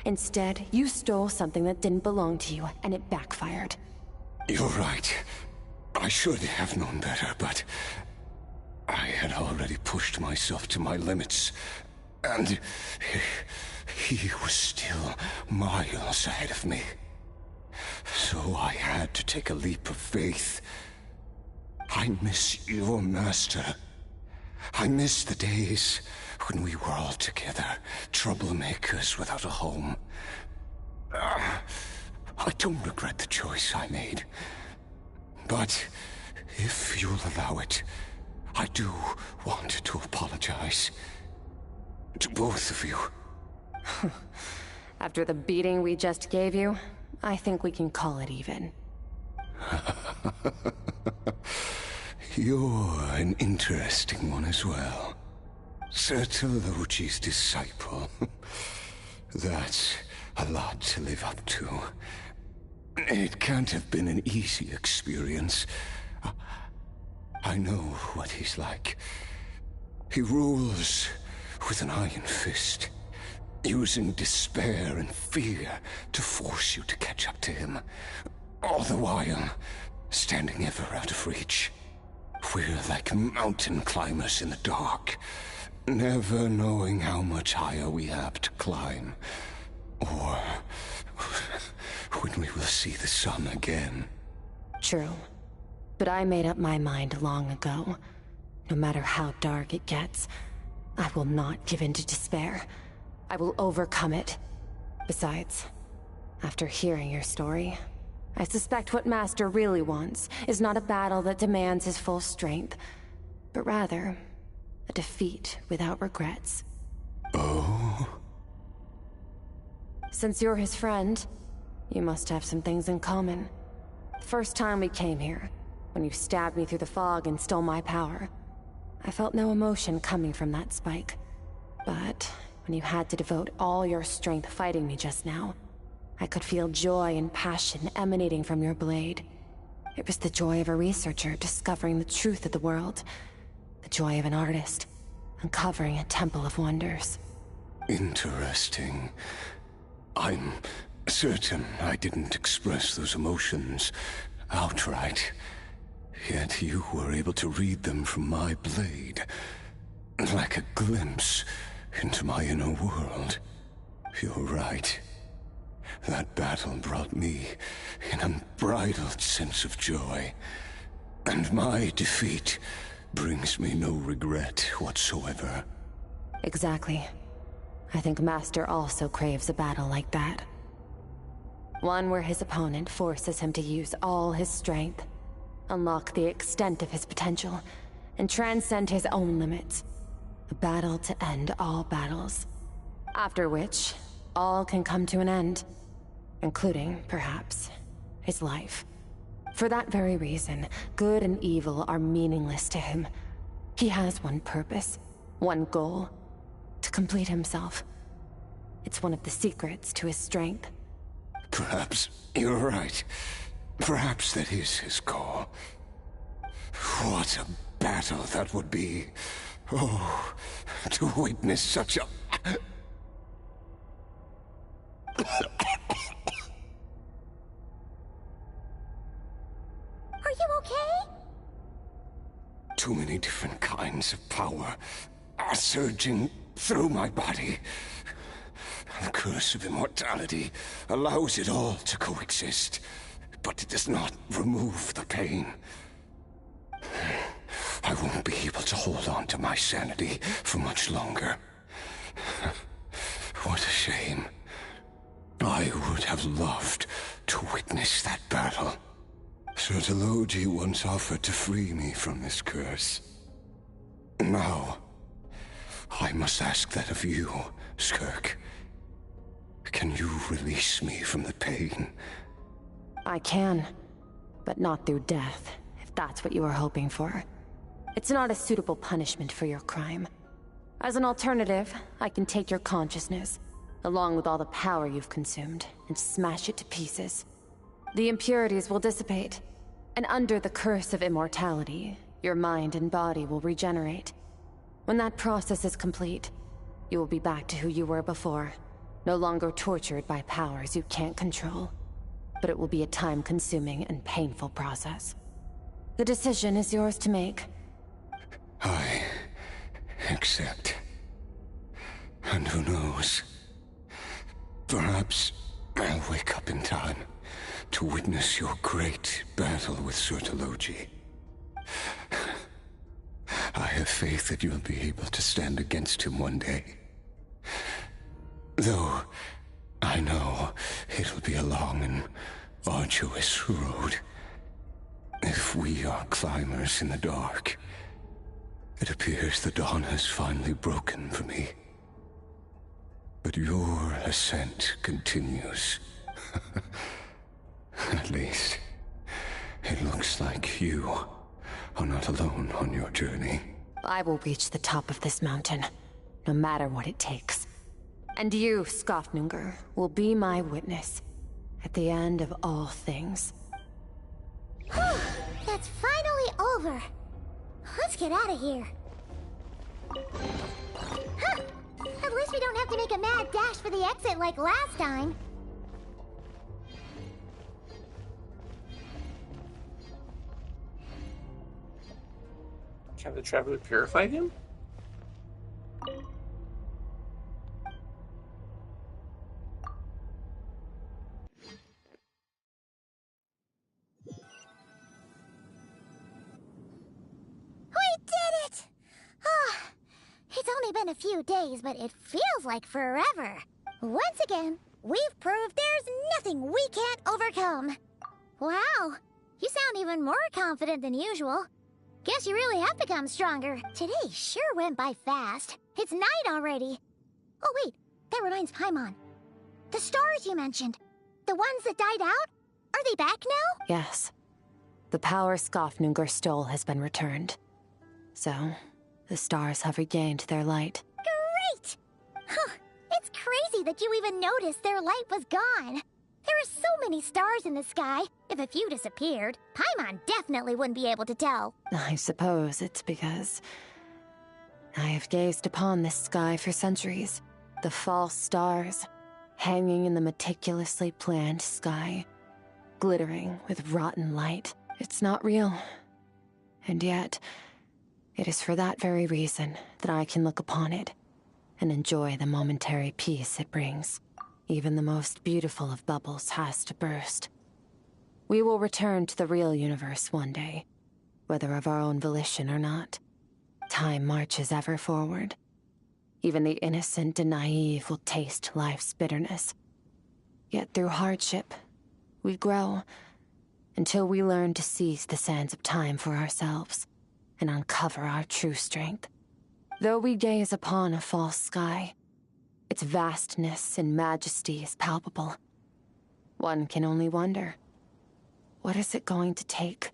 Instead, you stole something that didn't belong to you, and it backfired. You're right. I should have known better, but I had already pushed myself to my limits, and he was still miles ahead of me. So I had to take a leap of faith. I miss your master. I miss the days when we were all together, troublemakers without a home. I don't regret the choice I made. But if you'll allow it, I do want to apologize. To both of you. After the beating we just gave you, I think we can call it even. You're an interesting one as well. Sertologi's disciple. That's a lot to live up to. It can't have been an easy experience. I know what he's like. He rules with an iron fist, using despair and fear to force you to catch up to him, all the while standing ever out of reach. We're like mountain climbers in the dark, never knowing how much higher we have to climb, or when we will see the sun again. True. But I made up my mind long ago. No matter how dark it gets, I will not give in to despair. I will overcome it. Besides, after hearing your story, I suspect what Master really wants is not a battle that demands his full strength, but rather a defeat without regrets. Oh? Since you're his friend, you must have some things in common. The first time we came here, when you stabbed me through the fog and stole my power, I felt no emotion coming from that spike. But when you had to devote all your strength fighting me just now, I could feel joy and passion emanating from your blade. It was the joy of a researcher discovering the truth of the world. The joy of an artist uncovering a temple of wonders. Interesting. I'm certain I didn't express those emotions outright. Yet you were able to read them from my blade, like a glimpse into my inner world. You're right. That battle brought me an unbridled sense of joy, and my defeat brings me no regret whatsoever. Exactly. I think Master also craves a battle like that. One where his opponent forces him to use all his strength, unlock the extent of his potential, and transcend his own limits. A battle to end all battles. After which, all can come to an end. Including, perhaps, his life. For that very reason, good and evil are meaningless to him. He has one purpose, one goal: to complete himself. It's one of the secrets to his strength. Perhaps you're right. Perhaps that is his goal. What a battle that would be. Oh, to witness such a... Are you okay? Too many different kinds of power are surging through my body. The curse of immortality allows it all to coexist, but it does not remove the pain. I won't be able to hold on to my sanity for much longer. What a shame. I would have loved to witness that battle. Sertologi once offered to free me from this curse. Now, I must ask that of you, Skirk. Can you release me from the pain? I can, but not through death, if that's what you are hoping for. It's not a suitable punishment for your crime. As an alternative, I can take your consciousness, along with all the power you've consumed, and smash it to pieces. The impurities will dissipate, and under the curse of immortality, your mind and body will regenerate. When that process is complete, you will be back to who you were before, no longer tortured by powers you can't control. But it will be a time-consuming and painful process. The decision is yours to make. I accept. And who knows? Perhaps I'll wake up in time to witness your great battle with Sertologi. I have faith that you'll be able to stand against him one day. Though, I know it'll be a long and arduous road. If we are climbers in the dark, it appears the dawn has finally broken for me. But your ascent continues. At least, it looks like you are not alone on your journey. I will reach the top of this mountain, no matter what it takes. And you, Skofnungur, will be my witness at the end of all things. Whew, that's finally over. Let's get out of here. Huh. At least we don't have to make a mad dash for the exit like last time. Can the traveler purify him? We did it! Ah, it's only been a few days, but it feels like forever. Once again, we've proved there's nothing we can't overcome. Wow, you sound even more confident than usual. Guess you really have become stronger. Today sure went by fast. It's night already. Oh wait, that reminds Paimon. The stars you mentioned, the ones that died out, are they back now? Yes. The power Skofnungur stole has been returned. So, the stars have regained their light. Great! Huh, it's crazy that you even noticed their light was gone. There are so many stars in the sky. If a few disappeared, Paimon definitely wouldn't be able to tell. I suppose it's because I have gazed upon this sky for centuries. The false stars, hanging in the meticulously planned sky, glittering with rotten light. It's not real. And yet, it is for that very reason that I can look upon it and enjoy the momentary peace it brings. Even the most beautiful of bubbles has to burst. We will return to the real universe one day, whether of our own volition or not. Time marches ever forward. Even the innocent and naive will taste life's bitterness. Yet through hardship, we grow until we learn to seize the sands of time for ourselves and uncover our true strength. Though we gaze upon a false sky, its vastness and majesty is palpable. One can only wonder, what is it going to take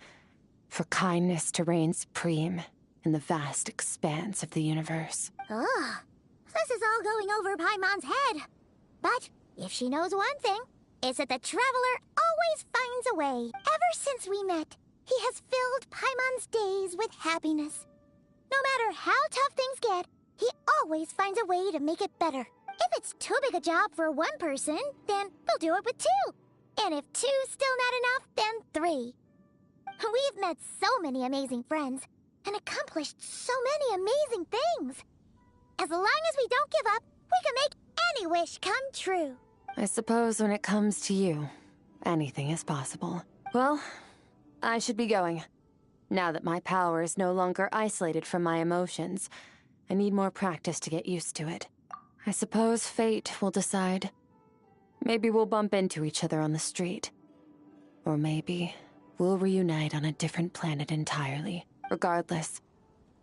for kindness to reign supreme in the vast expanse of the universe? Ugh, this is all going over Paimon's head. But if she knows one thing, it's that the Traveler always finds a way. Ever since we met, he has filled Paimon's days with happiness. No matter how tough things get, he always finds a way to make it better. If it's too big a job for one person, then we'll do it with two. And if two's still not enough, then three. We've met so many amazing friends and accomplished so many amazing things. As long as we don't give up, we can make any wish come true. I suppose when it comes to you, anything is possible. Well, I should be going. Now that my power is no longer isolated from my emotions, I need more practice to get used to it. I suppose fate will decide. Maybe we'll bump into each other on the street. Or maybe we'll reunite on a different planet entirely. Regardless,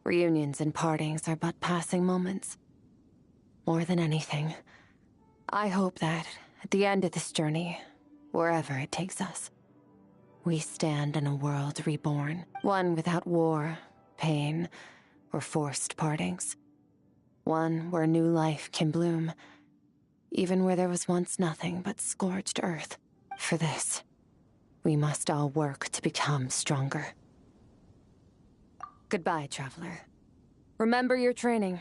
reunions and partings are but passing moments. More than anything, I hope that at the end of this journey, wherever it takes us, we stand in a world reborn. One without war, pain, or forced partings. One where new life can bloom, even where there was once nothing but scorched earth. For this, we must all work to become stronger. Goodbye, Traveler. Remember your training.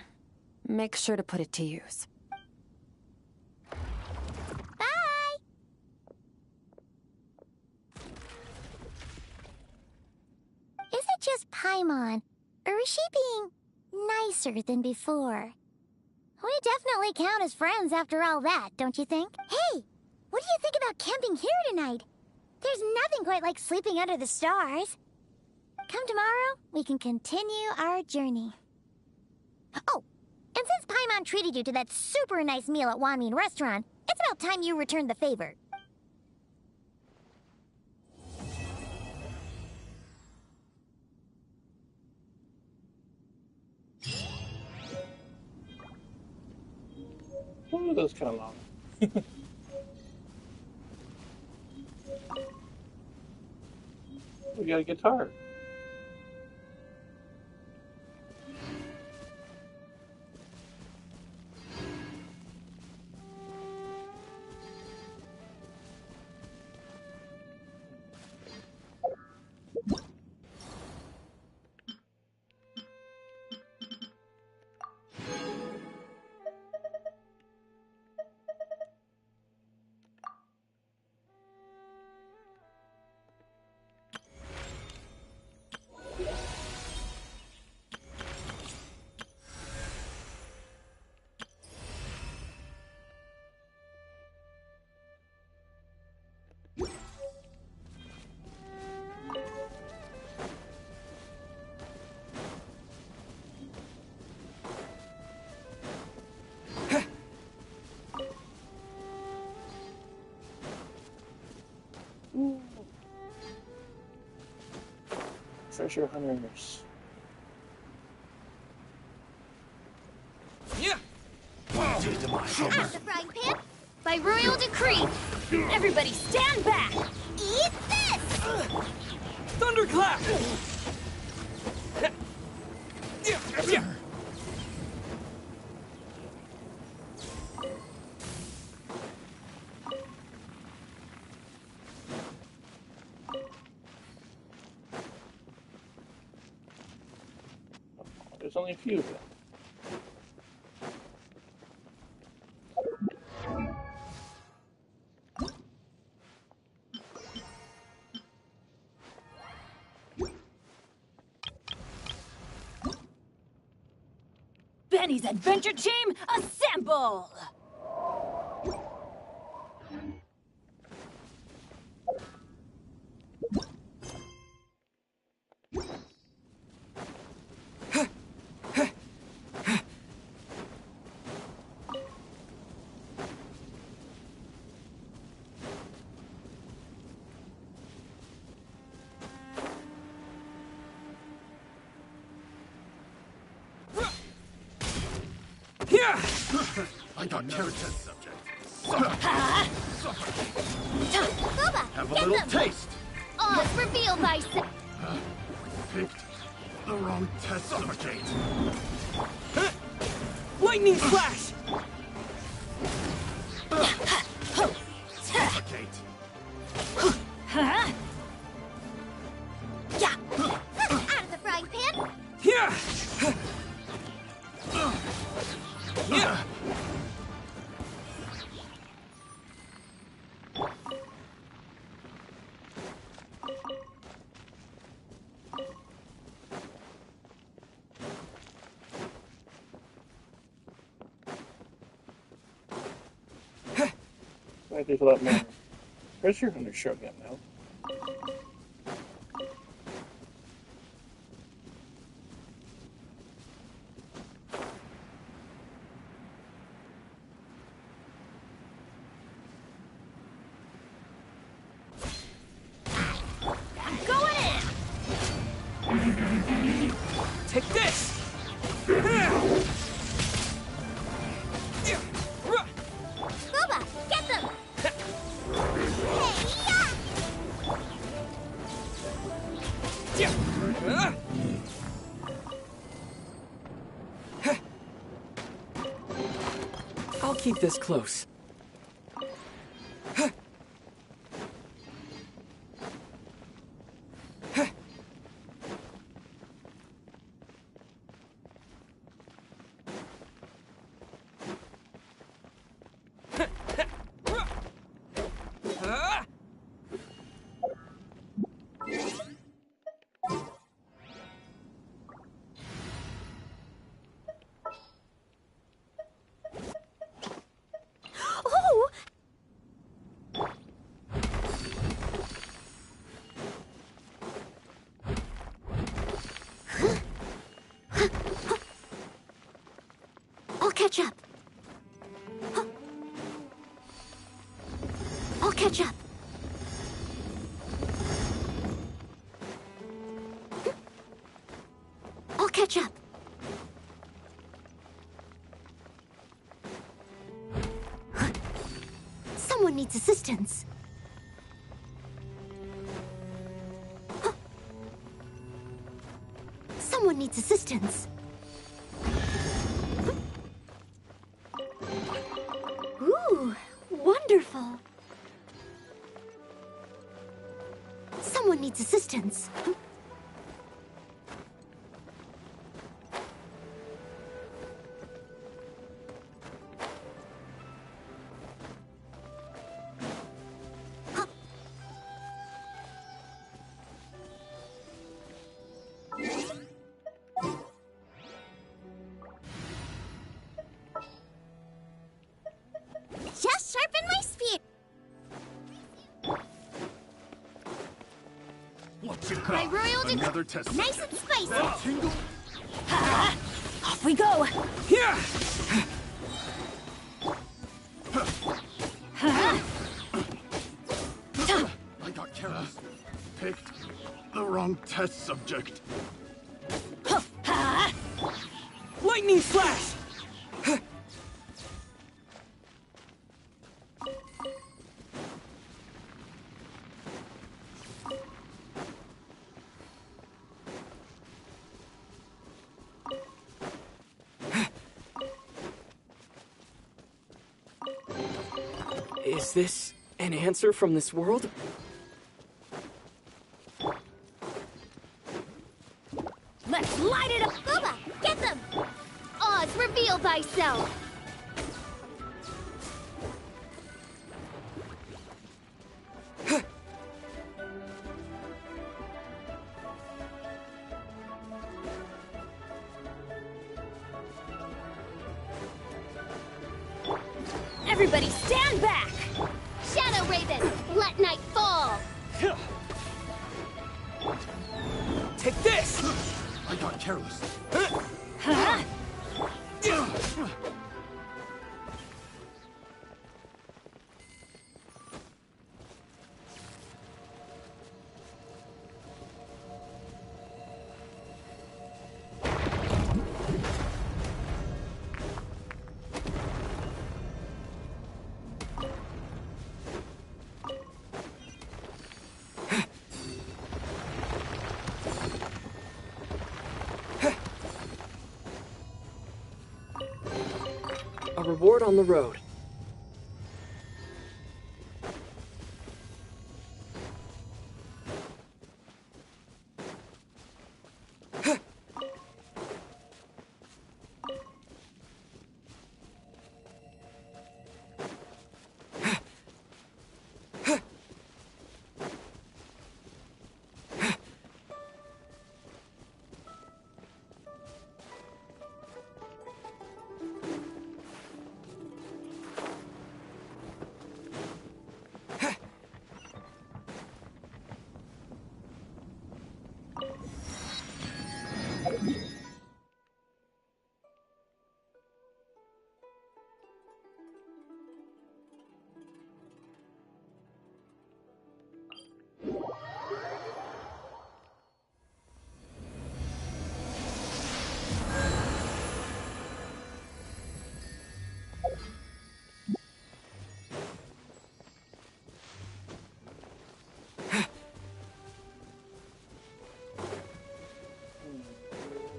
Make sure to put it to use. Bye! Is it just Paimon, or is she being nicer than before? We definitely count as friends after all that, don't you think? Hey, what do you think about camping here tonight? There's nothing quite like sleeping under the stars. Come tomorrow, we can continue our journey. Oh, and since Paimon treated you to that super nice meal at Wanmin Restaurant, it's about time you returned the favor. Oh, that was kind of long. We got a guitar. Treasure hunters. Yeah. At the frying pan, by royal decree, everybody stand back. Eat this. Thunderclap. There's only a few of them. Benny's Adventure Team, assemble! I got carrot test subject. Boba, Have a get little them. taste. Let's reveal thyself. Picked the wrong test subject. Lightning Flash! Suffocate. Yeah. Out of the frying pan. Yeah. Yeah. Right, there's a lot more treasure hunters showing up now. I'm going in. Take this! Boba, get them! I'll keep this close. catch up. Huh. I'll catch up. I'll catch up. Someone needs assistance. Someone needs assistance. Ooh, wonderful. Someone needs assistance. Just sharpen my spear. What's it My royal decree. Another test. Nice and spicy. Ha! Off we go. Here! I got careless. Picked the wrong test subject. Lightning flash! Is this an answer from this world? Let's light it up! Booba, get them! Oz, reveal thyself! Everybody stand back! Shadow Raven, let night fall! Take this! I got careless. Huh? A reward on the road.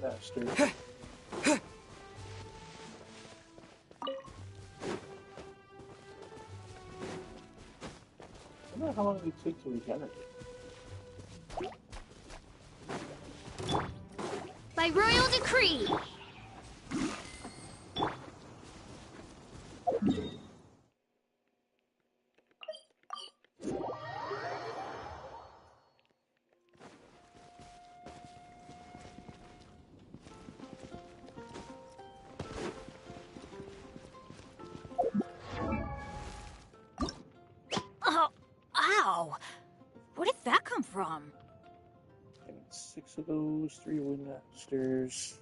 Bastard. I wonder how long it takes to regenerate. By royal decree! Oh, ow! Where did that come from? I need 6 of those, 3 wind masters.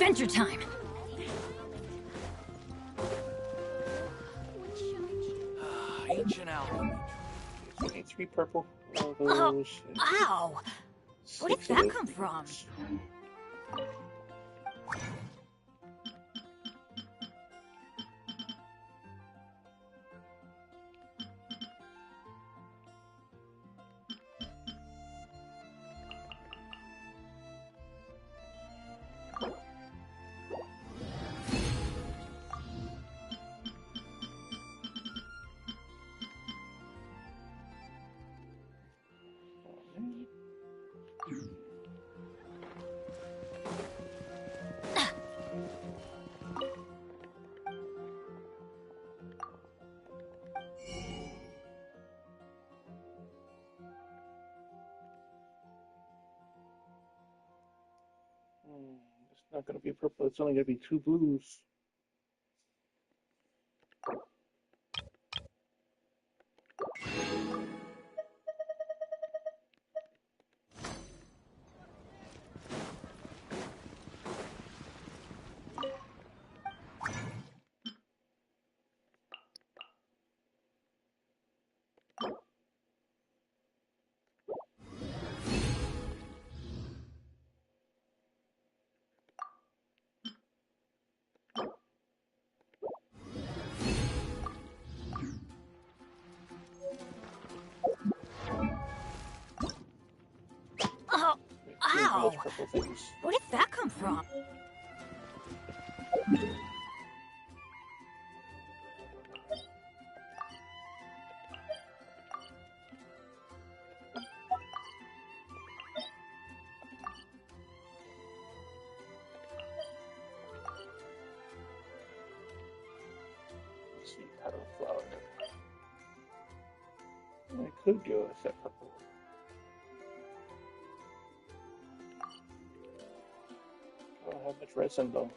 Adventure time! Ancient Alchemy. So we need 3 purple. One of Oh, those. ow! Where did 6 of that those come from? greens. It's not going to be purple. It's only going to be 2 blues. Oh, Two of those ow! purple things. Where did that come from? Sweet petal flower. I could go with that purple. I don't have much resin though.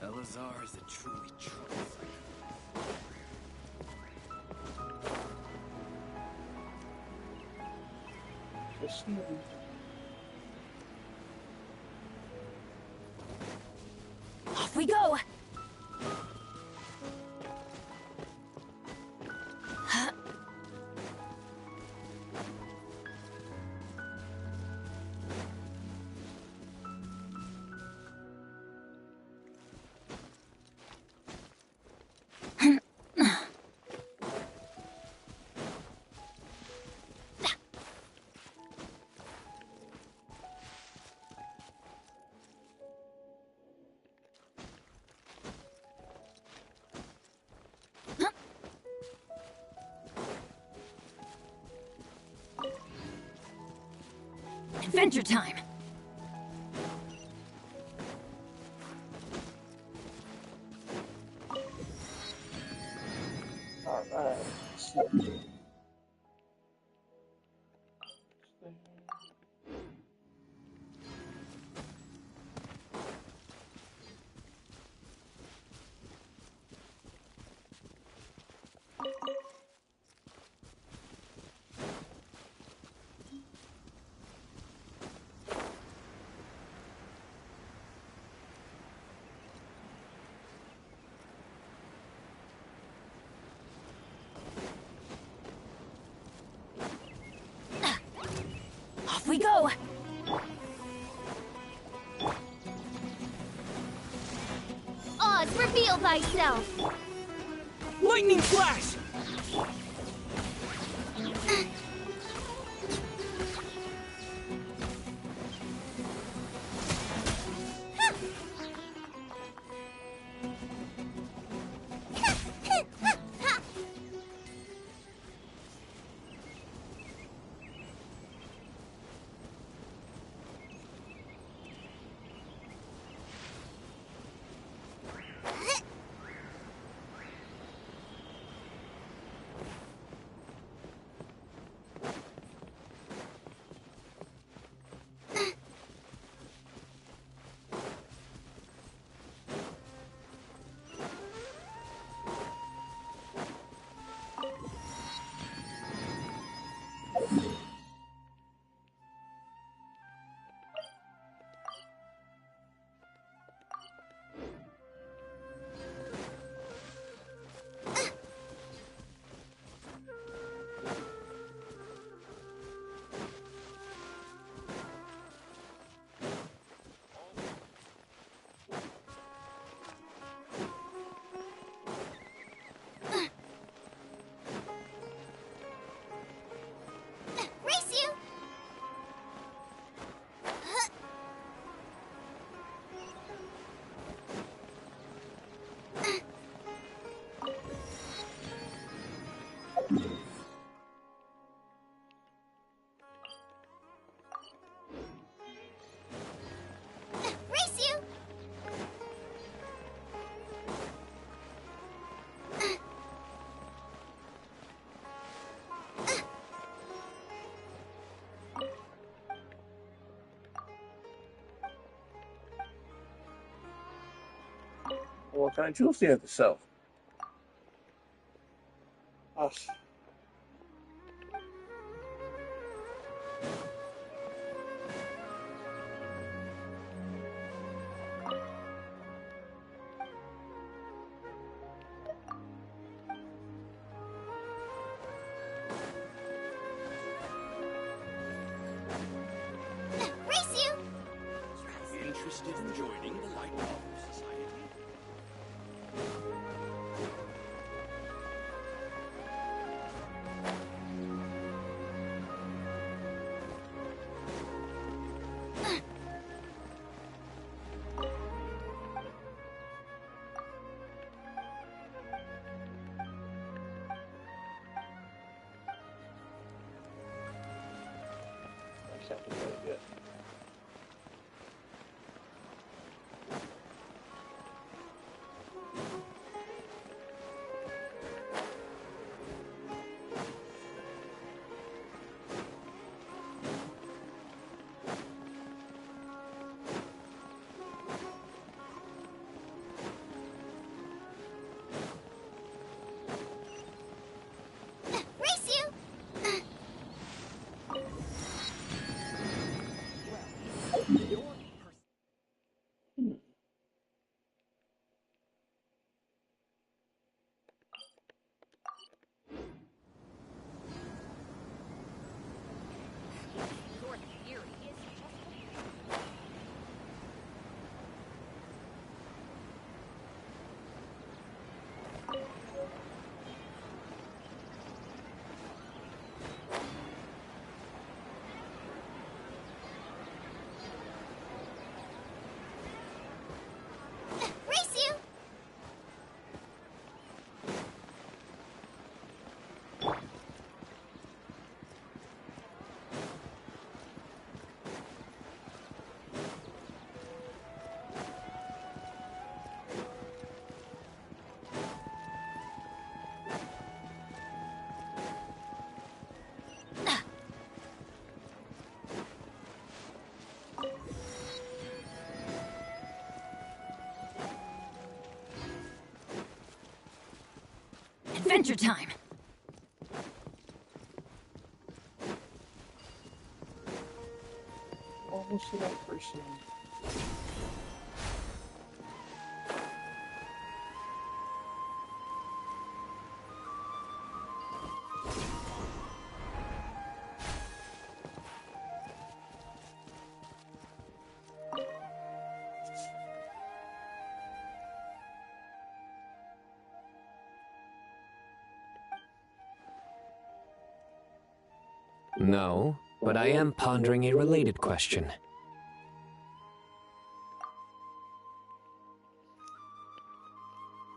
Elazar is a truly troublesome. Just Off we go! Adventure time! alright. heal thyself. Lightning flash! Race you! Race you! What kind of jewels do you have to sell? Ugh. Race you! Interested in joining the Light Novel Society? I can't do that yet. Race you! Race you! Adventure time! Almost the right person. No, but I am pondering a related question.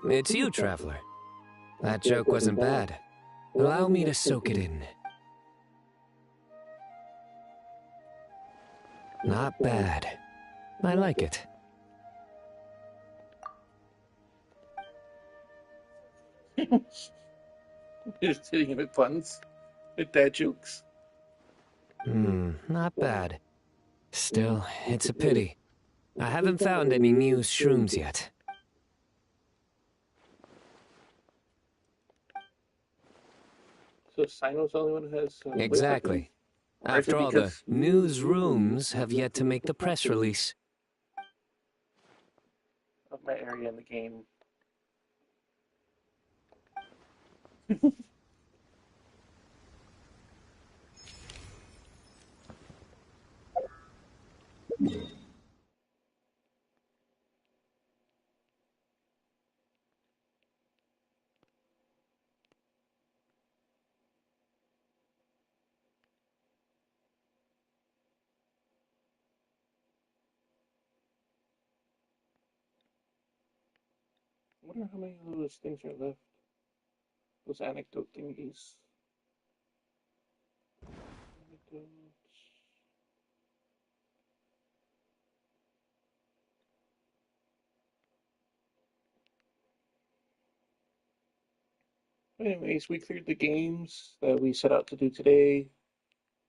It's you, Traveler. That joke wasn't bad. Allow me to soak it in. Not bad. I like it. Just hitting him with puns. With dad jokes. Not bad. Still, it's a pity. I haven't found any new shrooms yet. So Sino's the only one who has... Exactly. After all, the newsrooms have yet to make the press release. Of my area in the game. I wonder how many of those things are left. Those anecdote thingies. Anecdotes. Anyways, we cleared the games that we set out to do today,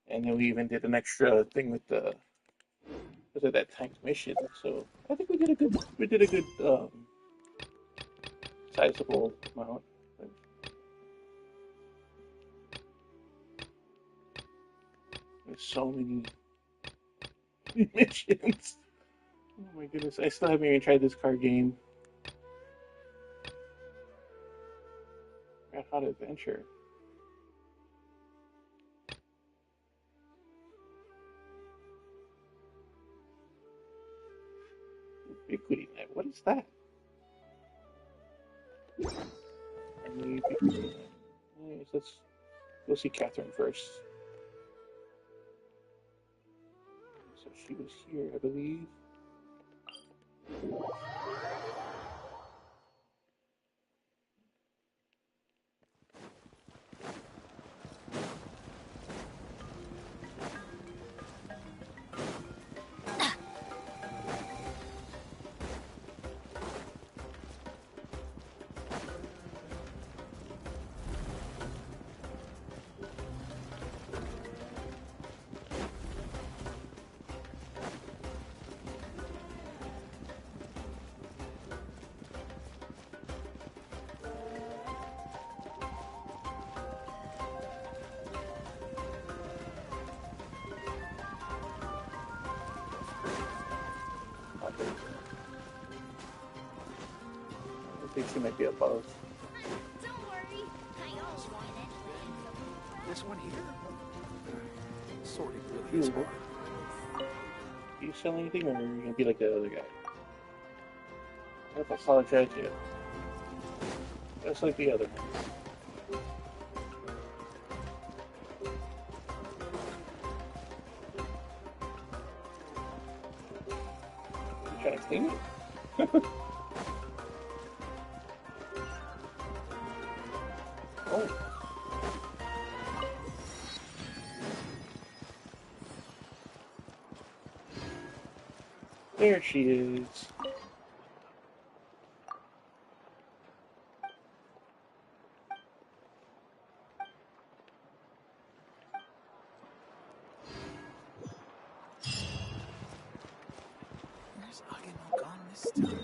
and then we even did an extra thing with the that tank mission. So I think we did a good sizable amount. There's so many missions. Oh my goodness, I still haven't even tried this card game. Red Hot Adventure. Ubiquity Net. What is that? Ubiquity Net. Anyways, let's go see Catherine first. So she was here, I believe. I think she might be above. Don't worry. I always wanted it. This one here? Sorting really is hard. Do you sell anything, or are you gonna be like the other guy? I have to apologize yet. Just like the other one. You trying to clean it? Oh. There she is. Where's Agano gone this time?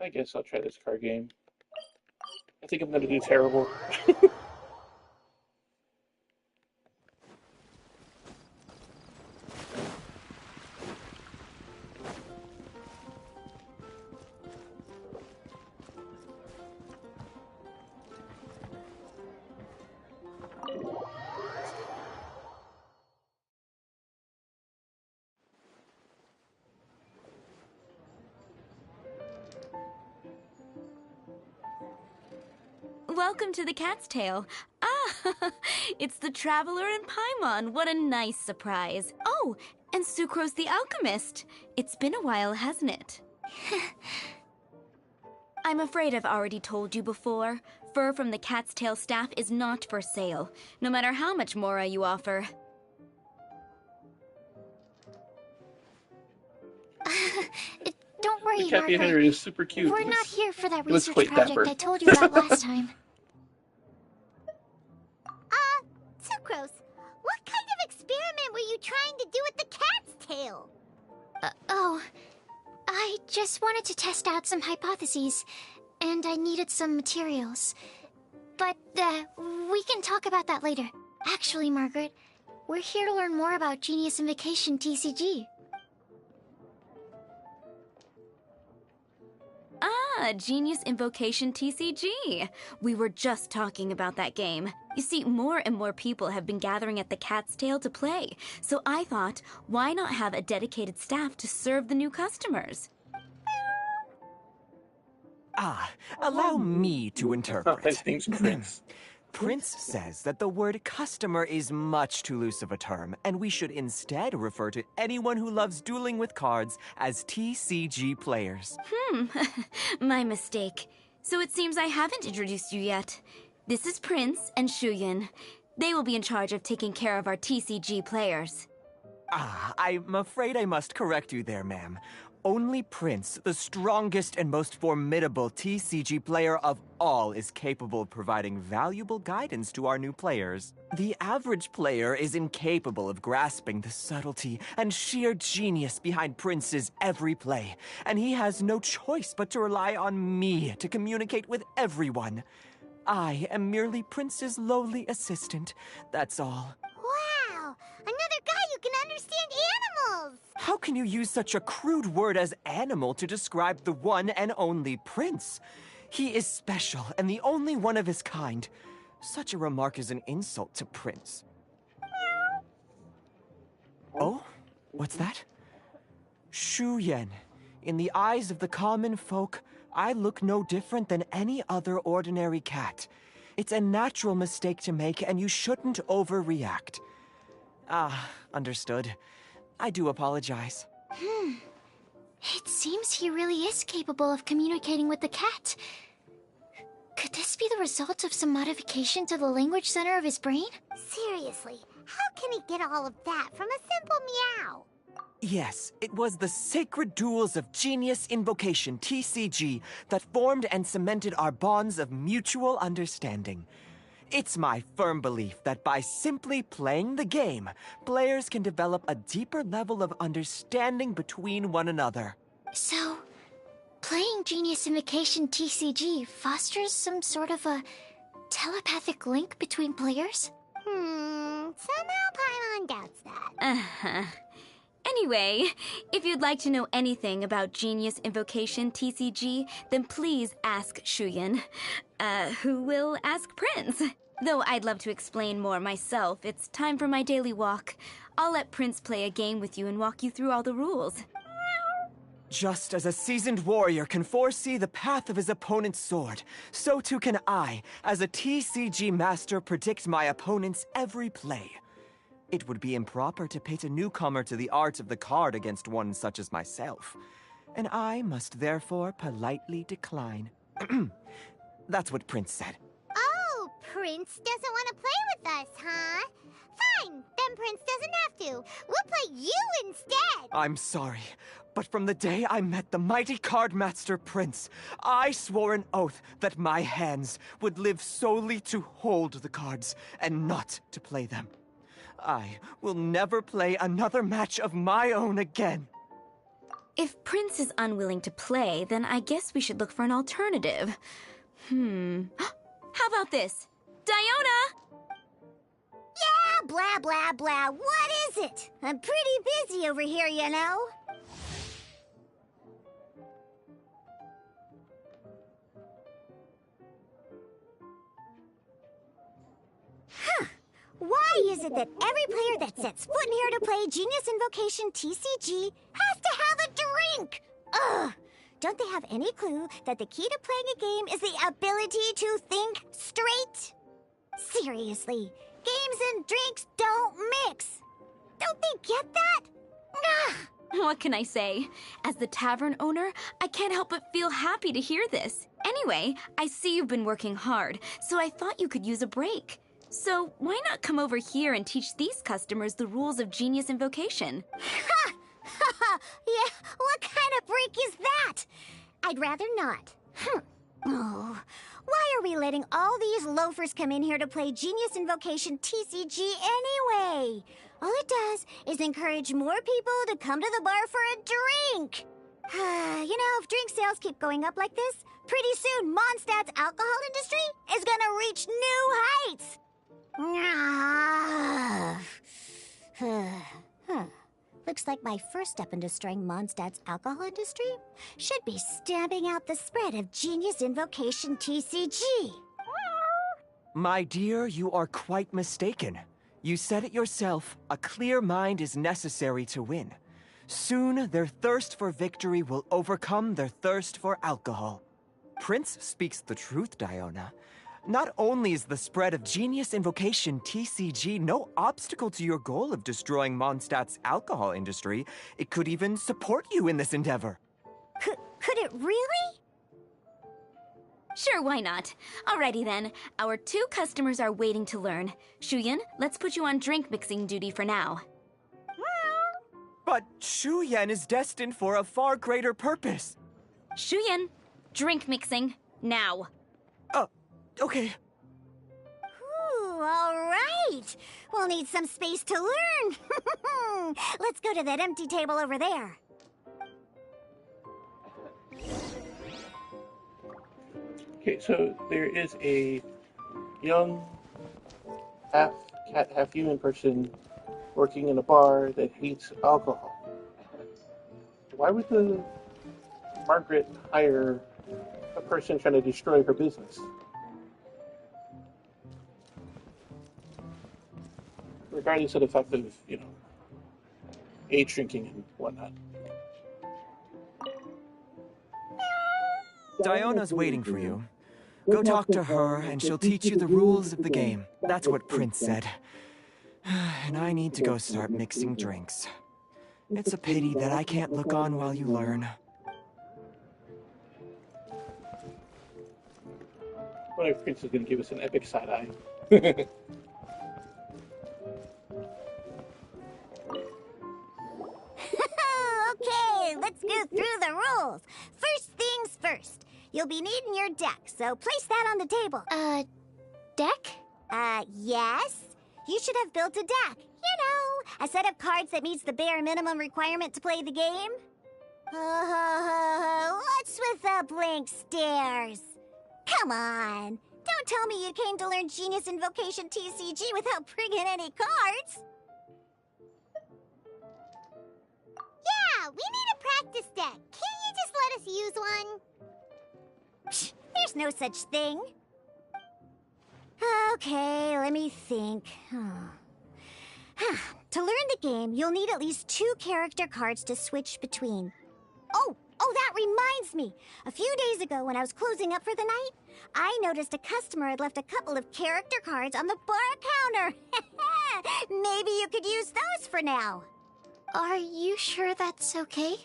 I guess I'll try this card game. I think I'm gonna do terrible. Welcome to the Cat's Tail. Ah, it's the Traveler and Paimon. What a nice surprise. Oh, and Sucrose the Alchemist. It's been a while, hasn't it? I'm afraid I've already told you before. Fur from the Cat's Tail staff is not for sale, no matter how much mora you offer. Don't worry, Kathy Margaret. Henry is super cute. We're not here for that Let's research quit project dapper. I told you about last time. Sucrose, what kind of experiment were you trying to do with the cat's tail? I just wanted to test out some hypotheses, and I needed some materials. But, we can talk about that later. Actually, Margaret, we're here to learn more about Genius Invocation TCG. Ah, Genius Invocation TCG. We were just talking about that game. You see, more and more people have been gathering at the Cat's Tail to play, so I thought, why not have a dedicated staff to serve the new customers? Allow me to interpret. His name's Prince. Prince says that the word customer is much too loose of a term, and we should instead refer to anyone who loves dueling with cards as TCG players. My mistake. So it seems I haven't introduced you yet. This is Prince and Shuyan. They will be in charge of taking care of our TCG players. I'm afraid I must correct you there, ma'am. Only Prince, the strongest and most formidable TCG player of all, is capable of providing valuable guidance to our new players. The average player is incapable of grasping the subtlety and sheer genius behind Prince's every play, and he has no choice but to rely on me to communicate with everyone. I am merely Prince's lowly assistant, that's all. Wow! Another guy who can understand animals! How can you use such a crude word as animal to describe the one and only Prince? He is special and the only one of his kind. Such a remark is an insult to Prince. Oh? What's that? Shuyan. In the eyes of the common folk, I look no different than any other ordinary cat. It's a natural mistake to make, and you shouldn't overreact. Understood. I do apologize. It seems he really is capable of communicating with the cat. Could this be the result of some modification to the language center of his brain? Seriously, how can he get all of that from a simple meow? Yes, it was the sacred duels of Genius Invocation, TCG, that formed and cemented our bonds of mutual understanding. It's my firm belief that by simply playing the game, players can develop a deeper level of understanding between one another. So, playing Genius Invocation TCG fosters some sort of a telepathic link between players? Somehow Paimon doubts that. Anyway, if you'd like to know anything about Genius Invocation TCG, then please ask Shuyan, who will ask Prince. Though I'd love to explain more myself, it's time for my daily walk. I'll let Prince play a game with you and walk you through all the rules. Just as a seasoned warrior can foresee the path of his opponent's sword, so too can I, as a TCG master, predict my opponent's every play. It would be improper to pit a newcomer to the art of the card against one such as myself, and I must therefore politely decline. That's what Prince said. Oh, Prince doesn't want to play with us, huh? Fine, then Prince doesn't have to. We'll play you instead. I'm sorry, but from the day I met the mighty card master Prince, I swore an oath that my hands would live solely to hold the cards and not to play them. I will never play another match of my own again. If Prince is unwilling to play, then I guess we should look for an alternative. How about this? Diona! Yeah, blah, blah, blah. What is it? I'm pretty busy over here, you know. Why is it that every player that sets foot in here to play Genius Invocation TCG has to have a drink? Ugh! don't they have any clue that the key to playing a game is the ability to think straight? Seriously, games and drinks don't mix. Don't they get that? Ugh. What can I say? As the tavern owner, I can't help but feel happy to hear this. Anyway, I see you've been working hard, so I thought you could use a break. So why not come over here and teach these customers the rules of Genius Invocation? Ha! Yeah, what kind of break is that? I'd rather not. Oh, why are we letting all these loafers come in here to play Genius Invocation TCG anyway? All it does is encourage more people to come to the bar for a drink. You know, if drink sales keep going up like this, pretty soon Mondstadt's alcohol industry is gonna reach new heights. Looks like my first step in destroying Mondstadt's alcohol industry should be stamping out the spread of Genius Invocation TCG. My dear, you are quite mistaken. You said it yourself, a clear mind is necessary to win. Soon, their thirst for victory will overcome their thirst for alcohol. Prince speaks the truth, Diona. Not only is the spread of Genius Invocation TCG no obstacle to your goal of destroying Mondstadt's alcohol industry, it could even support you in this endeavor. Could it really? Sure, why not? Alrighty then. Our 2 customers are waiting to learn. Shuyan, let's put you on drink mixing duty for now. But Shuyan is destined for a far greater purpose. Shuyan, drink mixing, now. Okay. Ooh, all right. We'll need some space to learn. Let's go to that empty table over there. Okay, so there is a young, half cat, half human person working in a bar that hates alcohol. Why would the Margaret hire a person trying to destroy her business? Regardless of the fact of, age drinking and whatnot. Diona's waiting for you. Go talk to her, and she'll teach you the rules of the game. That's what Prince said. And I need to go start mixing drinks. It's a pity that I can't look on while you learn. What if Prince is going to give us an epic side-eye? Okay, let's go through the rules. First things first. You'll be needing your deck, so place that on the table. Deck? Yes. You should have built a deck. You know, a set of cards that meets the bare minimum requirement to play the game. What's with the blank stares? Come on. Don't tell me you came to learn Genius Invocation TCG without bringing any cards. Yeah, we need a practice deck. Can't you just let us use one? Psh, there's no such thing. Okay, let me think. To learn the game, you'll need at least 2 character cards to switch between. Oh, that reminds me. A few days ago, when I was closing up for the night, I noticed a customer had left a couple of character cards on the bar counter. Maybe you could use those for now. Are you sure that's okay?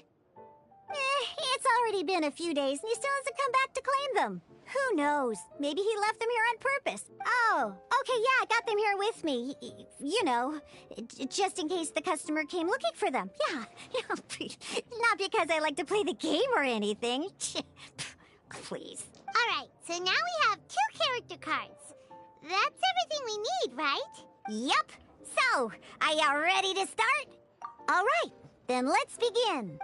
It's already been a few days and he still hasn't come back to claim them. Who knows? Maybe he left them here on purpose. Oh, okay, yeah, I got them here with me. You know, just in case the customer came looking for them. Yeah, not because I like to play the game or anything. Please. Alright, so now we have 2 character cards. That's everything we need, right? Yep. So, are you ready to start? All right, then let's begin.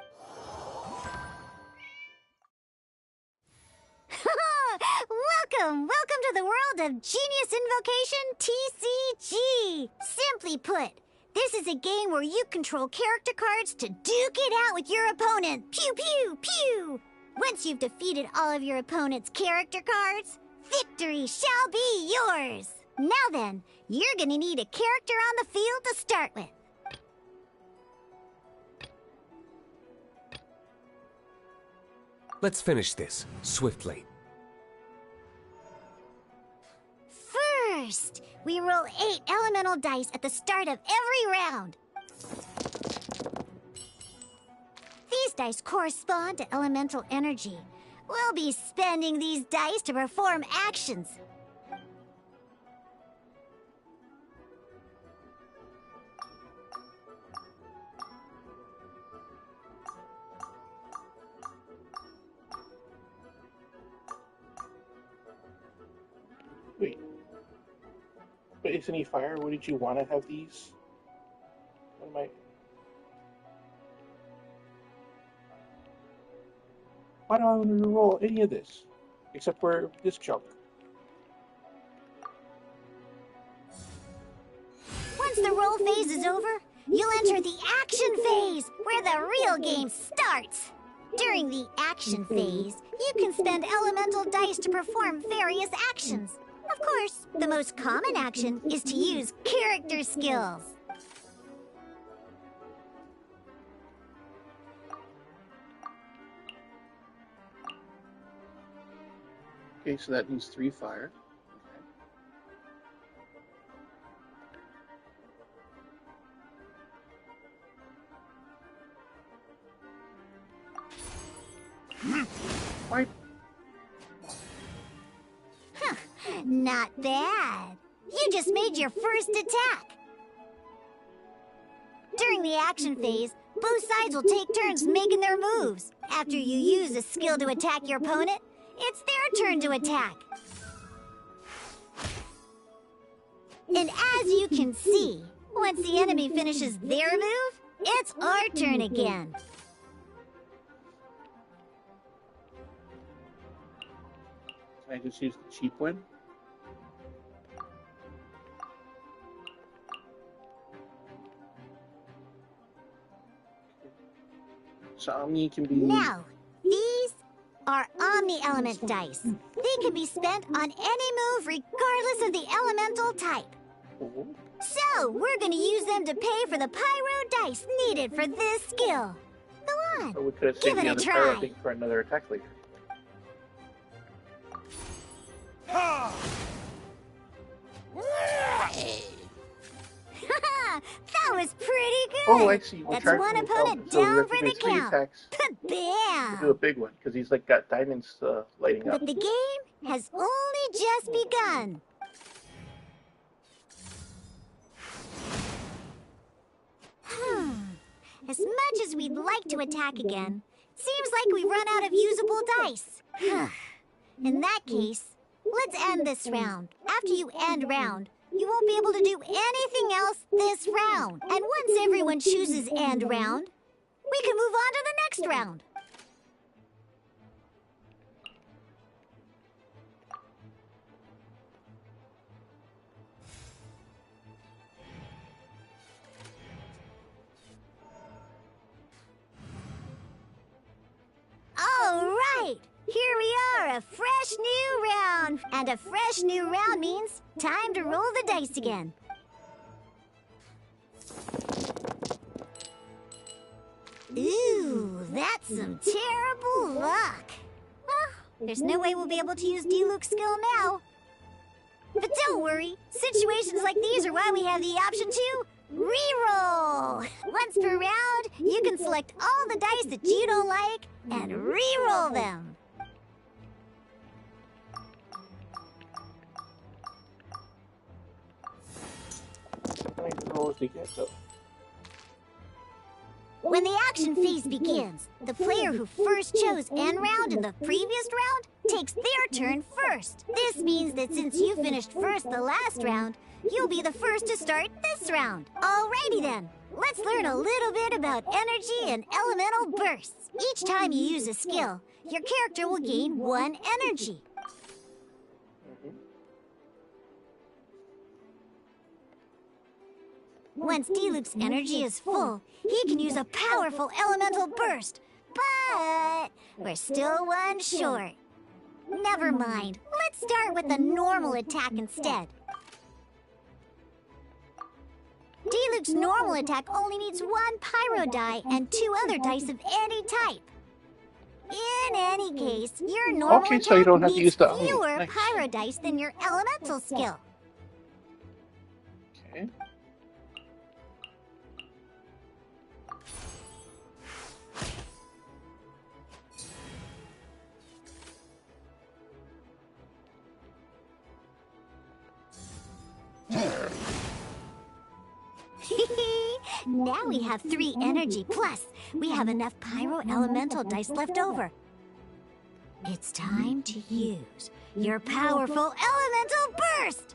Welcome to the world of Genius Invocation TCG. Simply put, this is a game where you control character cards to duke it out with your opponent. Pew, pew, pew. Once you've defeated all of your opponent's character cards, victory shall be yours. Now then, you're gonna need a character on the field to start with. Let's finish this, swiftly. First, we roll 8 elemental dice at the start of every round. These dice correspond to elemental energy. We'll be spending these dice to perform actions. Wait. But isn't he fire? Wouldn't you want to have these? What am I... Why do I want to roll any of this? Except for this junk. Once the roll phase is over, you'll enter the action phase, where the real game starts. During the action phase, you can spend elemental dice to perform various actions. Of course, the most common action is to use character skills. Okay, so that needs 3 fire. Okay. Why? Huh, not bad. You just made your first attack. During the action phase, both sides will take turns making their moves. After you use a skill to attack your opponent, it's their turn to attack. And as you can see, once the enemy finishes their move, it's our turn again. Can I just use the cheap one? So Omni can be... Now, these are Omni Element dice. They can be spent on any move regardless of the elemental type. So, we're going to use them to pay for the pyro dice needed for this skill. Go on, Or we could have give saved it the a other try. power thing for another attack later. That was pretty good. Oh, I see. That's one opponent so down we for the recognize 3 count. attacks. Bam! Do a big one, because he's like got diamonds lighting up. But the game has only just begun. As much as we'd like to attack again, seems like we run out of usable dice. In that case, let's end this round. After you end round, you won't be able to do anything else this round. And once everyone chooses end round, we can move on to the next round. All right, here we are, a fresh new round. And a fresh new round means time to roll the dice again. Ooh, that's some terrible luck. Well, there's no way we'll be able to use Diluc's skill now. But don't worry, situations like these are why we have the option to reroll. Once per round, you can select all the dice that you don't like and reroll them. How many rolls do you get, though? When the action phase begins, the player who first chose end round in the previous round takes their turn first. This means that since you finished first the last round, you'll be the first to start this round. Alrighty then, let's learn a little bit about energy and elemental bursts. Each time you use a skill, your character will gain 1 energy. Once Diluc's energy is full, he can use a powerful elemental burst. But we're still 1 short. Never mind. Let's start with a normal attack instead. Diluc's normal attack only needs 1 pyro die and 2 other dice of any type. In any case, your normal Okay, attack so you don't have to needs use the fewer nice. pyro dice than your elemental skill. Okay. Now we have 3 energy plus. We have enough pyro elemental dice left over. It's time to use your powerful elemental burst!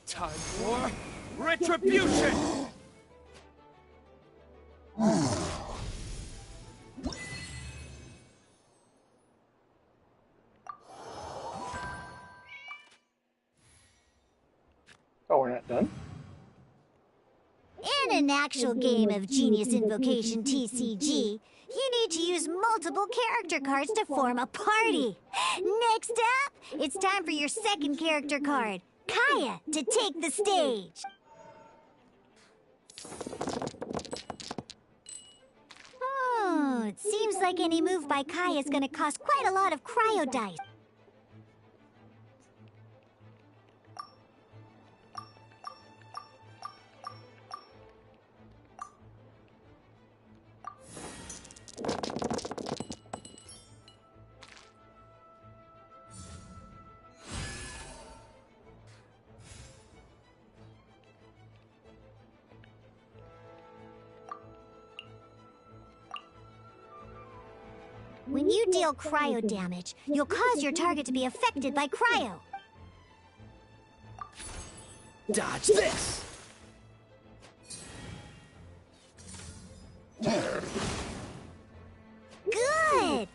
Time for retribution! Oh, we're not done? In an actual game of Genius Invocation TCG, you need to use multiple character cards to form a party. Next up, it's time for your second character card, Kaya, to take the stage. Oh, it seems like any move by Kaya is going to cost quite a lot of cryo dice. When you deal cryo damage, you'll cause your target to be affected by cryo. Dodge this! Good!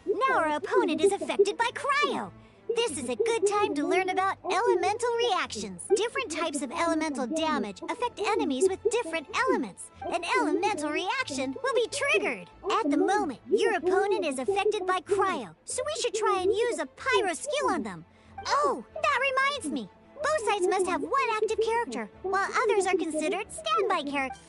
Now our opponent is affected by cryo. This is a good time to learn about elemental reactions. Different types of elemental damage affect enemies with different elements. An elemental reaction will be triggered. At the moment, your opponent is affected by cryo, so we should try and use a pyro skill on them. Oh, that reminds me. Both sides must have one active character, while others are considered standby characters.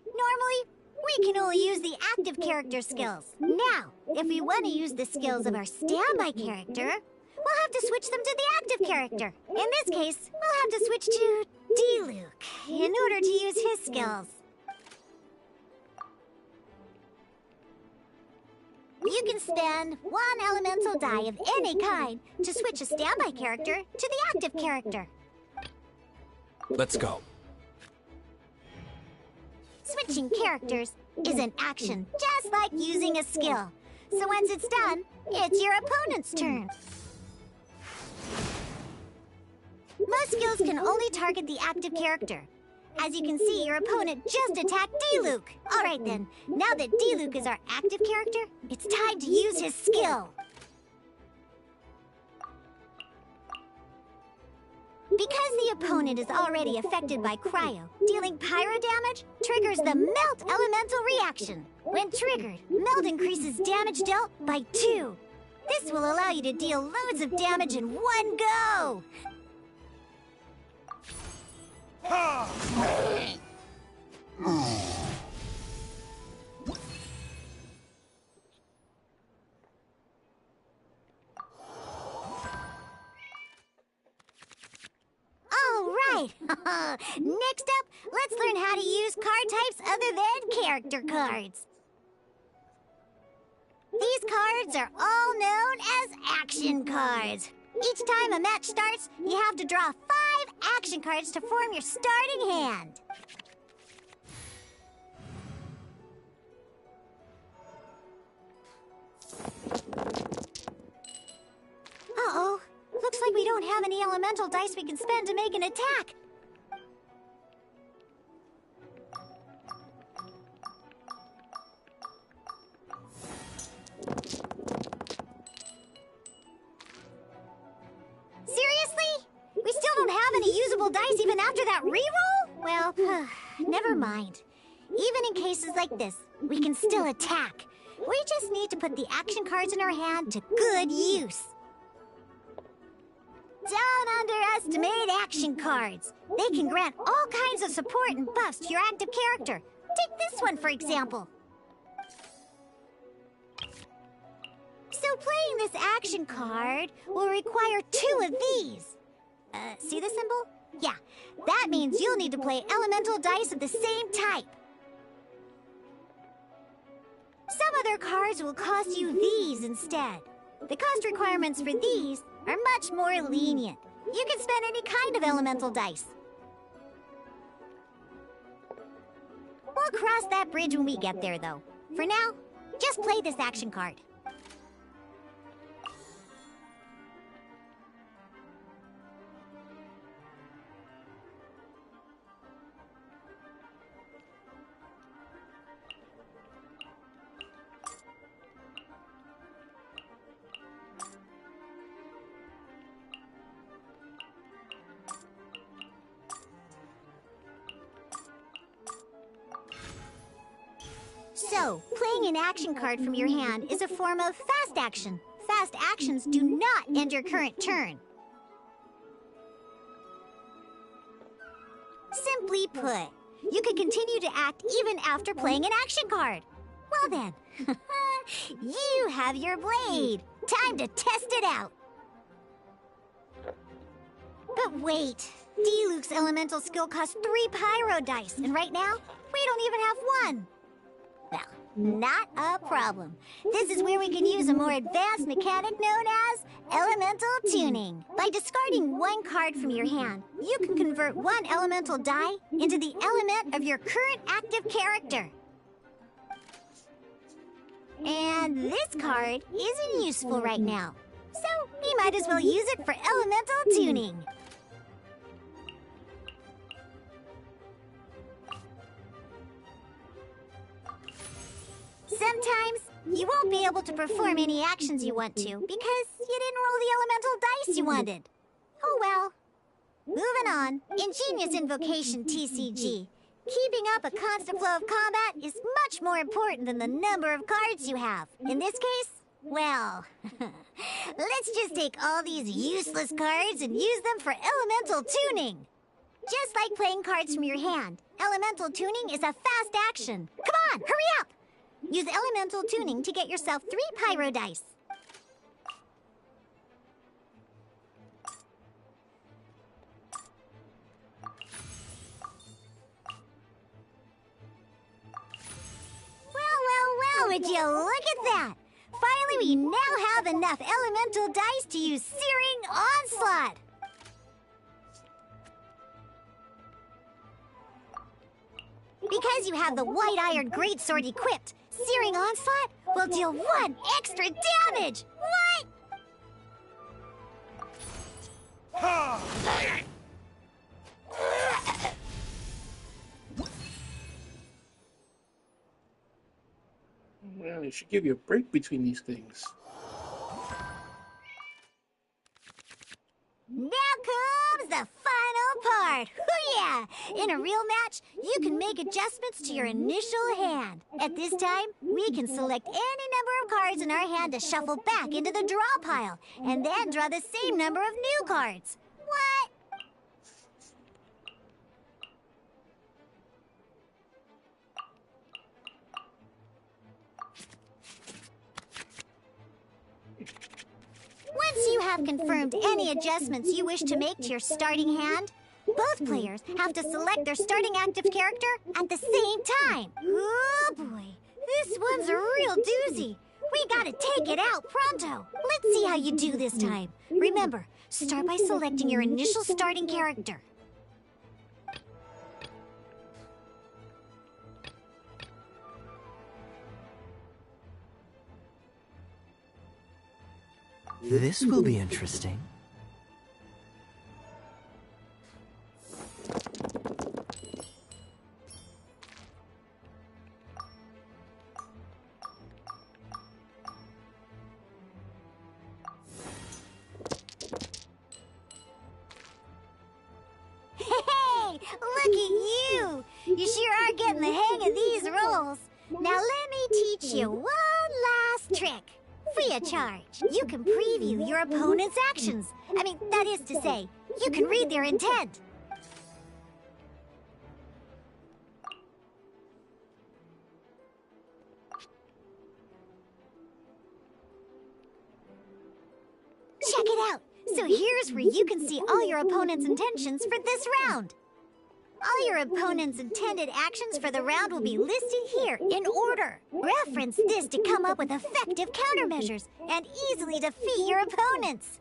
Normally, we can only use the active character skills. Now, if we want to use the skills of our standby character, we'll have to switch them to the active character. In this case, we'll have to switch to D-Luke in order to use his skills. You can spend 1 elemental die of any kind to switch a standby character to the active character. Let's go. Switching characters is an action, just like using a skill. So once it's done, it's your opponent's turn. Most skills can only target the active character. As you can see, your opponent just attacked D-Luke. Alright then, now that D-Luke is our active character, it's time to use his skill. Because the opponent is already affected by cryo, dealing pyro damage triggers the Melt Elemental reaction. When triggered, Melt increases damage dealt by 2. This will allow you to deal loads of damage in one go! Alright! Next up, let's learn how to use card types other than character cards. These cards are all known as action cards. Each time a match starts, you have to draw 5 action cards to form your starting hand. Uh-oh. Looks like we don't have any elemental dice we can spend to make an attack. Seriously? We still don't have any usable dice even after that reroll? Well, never mind. even in cases like this, we can still attack. We just need to put the action cards in our hand to good use. Don't underestimate action cards. They can grant all kinds of support and buffs to your active character. Take this one, for example. So playing this action card will require 2 of these. See the symbol? Yeah, that means you'll need to play elemental dice of the same type. Some other cards will cost you these instead. The cost requirements for these are much more lenient. You can spend any kind of elemental dice. We'll cross that bridge when we get there, though. For now, just play this action card. So, playing an action card from your hand is a form of fast action. Fast actions do not end your current turn. Simply put, you can continue to act even after playing an action card. Well then, you have your blade. Time to test it out. But wait, Diluc's elemental skill costs 3 pyro dice, and right now, we don't even have 1. Well, not a problem. This is where we can use a more advanced mechanic known as elemental tuning. By discarding 1 card from your hand, you can convert 1 elemental die into the element of your current active character. And this card isn't useful right now, so we might as well use it for elemental tuning. Sometimes, you won't be able to perform any actions you want to because you didn't roll the elemental dice you wanted. Oh well. Moving on, Ingenious Invocation TCG. Keeping up a constant flow of combat is much more important than the number of cards you have. In this case, well, let's just take all these useless cards and use them for elemental tuning. Just like playing cards from your hand, elemental tuning is a fast action. Come on, hurry up! Use elemental tuning to get yourself 3 pyro dice. Well, would you look at that? Finally, we now have enough elemental dice to use Searing Onslaught. Because you have the White-Iron Greatsword equipped, Searing Onslaught will deal 1 extra damage! What? Well, it should give you a break between these things. Now comes the final part! Hoo-yeah! In a real match, you can make adjustments to your initial hand. At this time, we can select any number of cards in our hand to shuffle back into the draw pile, and then draw the same number of new cards. What? Once you have confirmed any adjustments you wish to make to your starting hand, both players have to select their starting active character at the same time. Oh boy, this one's a real doozy. We gotta take it out pronto. Let's see how you do this time. Remember, start by selecting your initial starting character. This will be interesting. Hey, look at you! You sure are getting the hang of these teach you one last trick. Free of charge. You can preview your opponent's actions. I mean, that is to say, you can read their intent. Check it out! So here's where you can see all your opponent's intentions for this round. All your opponent's intended actions for the round will be listed here in order. Reference this to come up with effective countermeasures and easily defeat your opponents.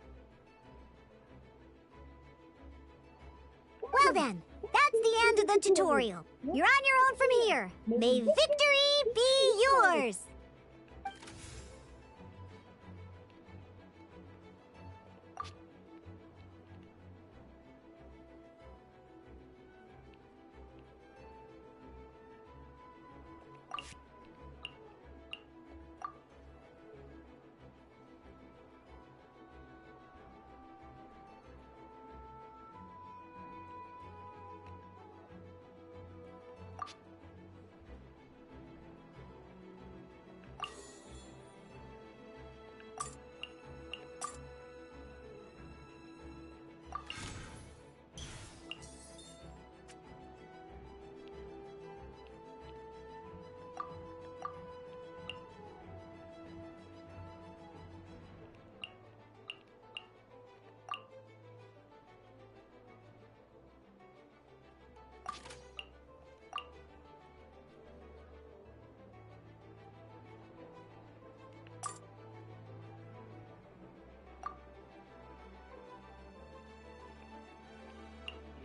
Well then, that's the end of the tutorial. You're on your own from here. May victory be yours!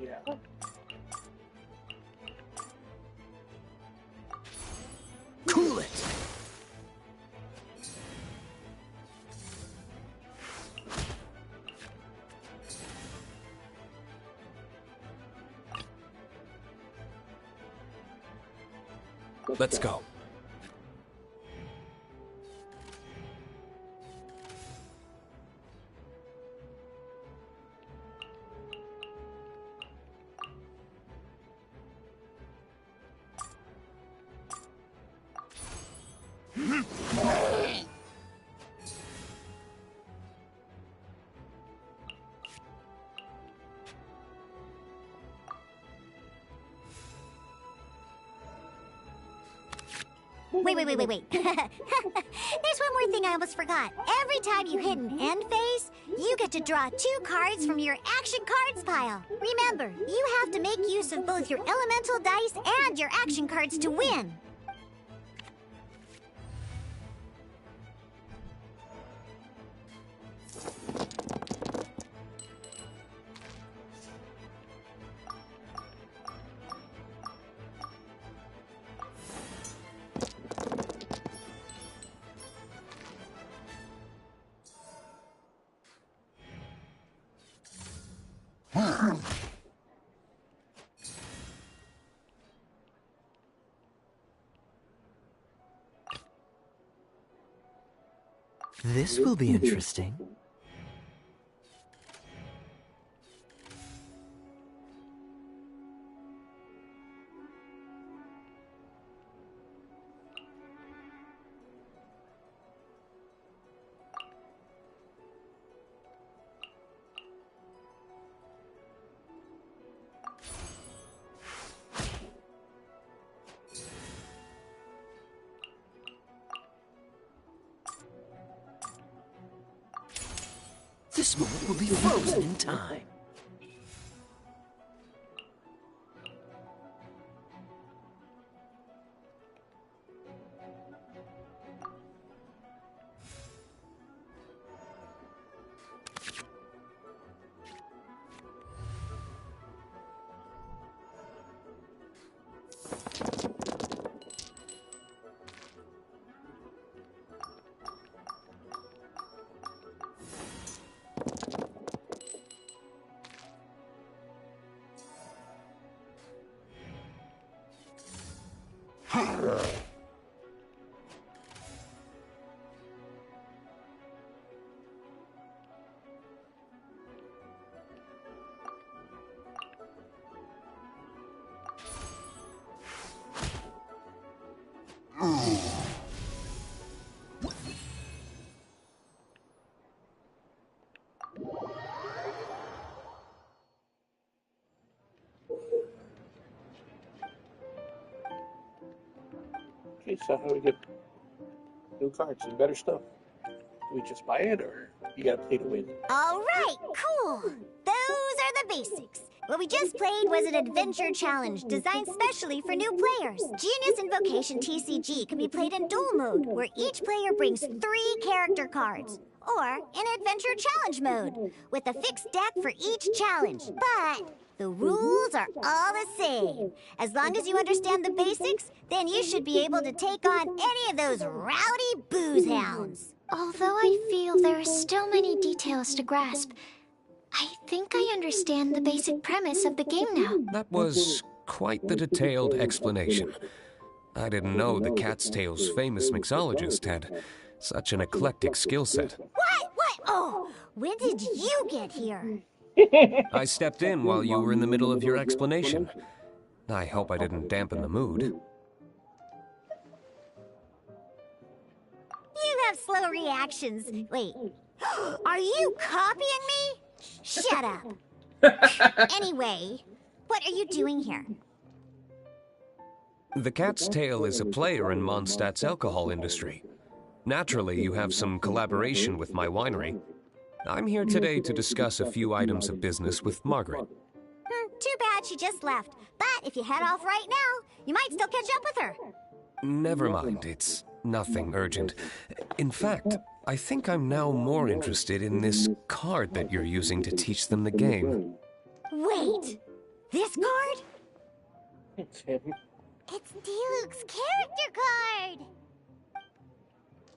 Yeah. Cool it! Let's go. Wait. There's one more thing I almost forgot. Every time you hit an end phase, you get to draw 2 cards from your action cards pile. Remember, you have to make use of both your elemental dice and your action cards to win. This will be interesting. This moment will be frozen in time. Okay, so how do we get new cards and better stuff? Do we just buy it, or you gotta pay to win? Alright, cool. Those are the basics. What we just played was an adventure challenge designed specially for new players. Genius Invocation TCG can be played in duel mode, where each player brings 3 character cards. Or in adventure challenge mode, with a fixed deck for each challenge. But the rules are all the same. As long as you understand the basics, then you should be able to take on any of those rowdy booze hounds. Although I feel there are still many details to grasp, I think I understand the basic premise of the game now. That was quite the detailed explanation. I didn't know the Cat's Tail's famous mixologist had such an eclectic skill set. What? Oh, when did you get here? I stepped in while you were in the middle of your explanation. I hope I didn't dampen the mood. You have slow reactions. Wait, are you copying me? Shut up. Anyway, what are you doing here? The Cat's Tail is a player in Mondstadt's alcohol industry. Naturally, you have some collaboration with my winery. I'm here today to discuss a few items of business with Margaret. Too bad she just left. But if you head off right now, you might still catch up with her. Never mind, it's nothing urgent. In fact, I think I'm now more interested in this card that you're using to teach them the game. Wait, this card? It's him. It's Diluc's character card!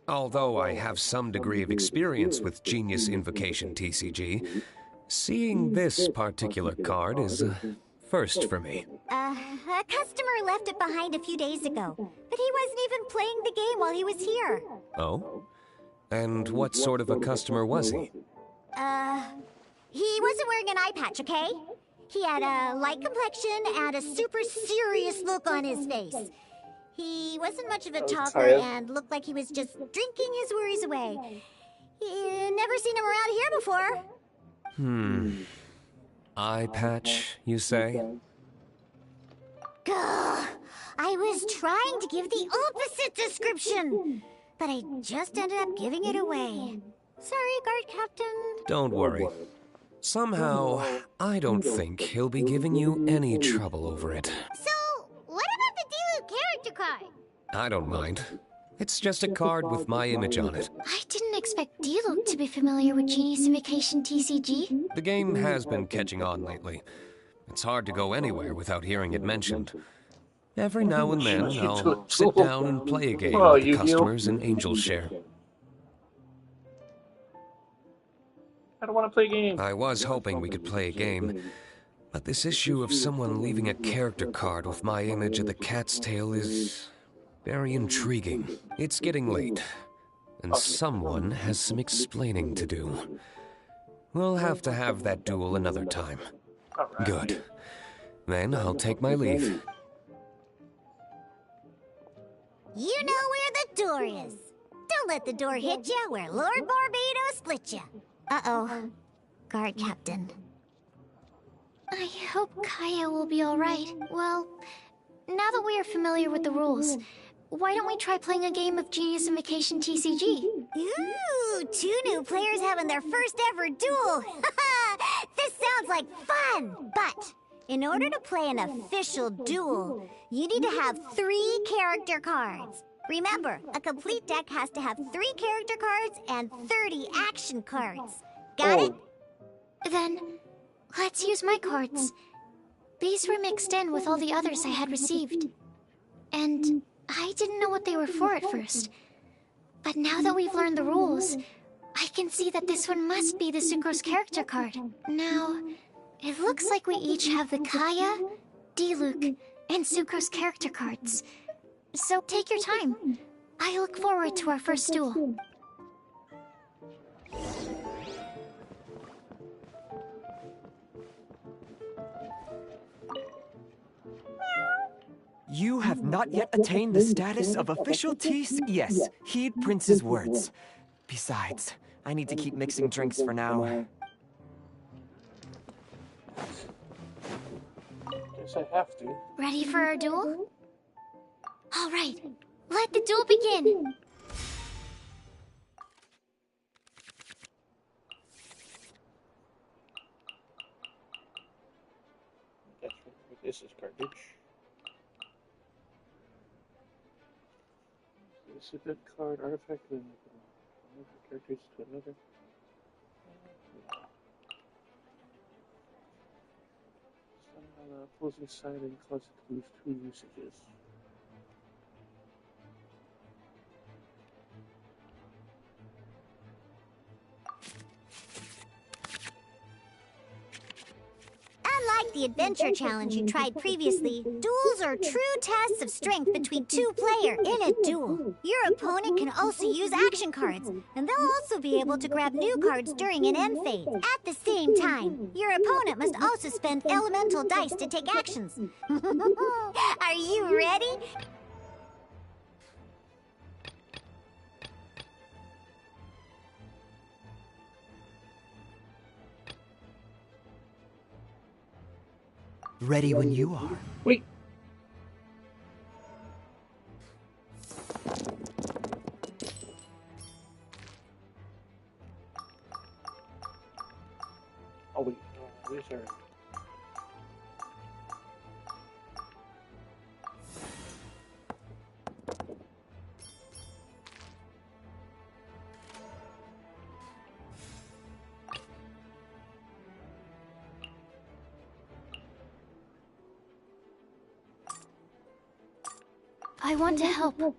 Although I have some degree of experience with Genius Invocation TCG, seeing this particular card is a first for me. A customer left it behind a few days ago, but he wasn't even playing the game while he was here. Oh? And what sort of a customer was he? He wasn't wearing an eye patch, okay? He had a light complexion and a super serious look on his face. He wasn't much of a talker and looked like he was just drinking his worries away. Never seen him around here before. Eye patch, you say? Gah! I was trying to give the opposite description, but I just ended up giving it away. Sorry, guard captain. Don't worry. Somehow, I don't think he'll be giving you any trouble over it. So, what about the Diluc character card? I don't mind. It's just a card with my image on it. I didn't expect Diluc to be familiar with Genius Invocation TCG. The game has been catching on lately. It's hard to go anywhere without hearing it mentioned. Every now and then, I'll sit down and play a game with the customers and Angel share. I don't want to play games. I was hoping we could play a game, but this issue of someone leaving a character card with my image of the Cat's Tail is very intriguing. It's getting late, and someone has some explaining to do. We'll have to have that duel another time. Good. Then I'll take my leave. You know where the door is. Don't let the door hit you where Lord Barbados split you. Uh-oh. Guard captain. I hope Kaya will be alright. Well, now that we are familiar with the rules, why don't we try playing a game of Genius Invocation TCG? Ooh, 2 new players having their first ever duel. This sounds like fun! But in order to play an official duel, you need to have 3 character cards. Remember, a complete deck has to have 3 character cards and 30 action cards. Got it? Then, let's use my cards. These were mixed in with all the others I had received. And I didn't know what they were for at first. But now that we've learned the rules, I can see that this one must be the Sucrose character card. Now, it looks like we each have the Kaya, Diluc, and Sucrose character cards. So take your time. I look forward to our first duel. You have not yet attained the status of official Yes, heed Prince's words. Besides, I need to keep mixing drinks for now. Guess I have to. Ready for our duel? All right, Let the duel begin! That's right. This is garbage. This is a good card, artifact, and one characters to another. On the opposing side and cause it to lose 2 usages. Unlike the adventure challenge you tried previously, duels are true tests of strength between 2 players. In a duel, your opponent can also use action cards, and they'll also be able to grab new cards during an end phase. At the same time, your opponent must also spend elemental dice to take actions. Are you ready? Ready when you are. Wait. Oh wait, these are. I want to help.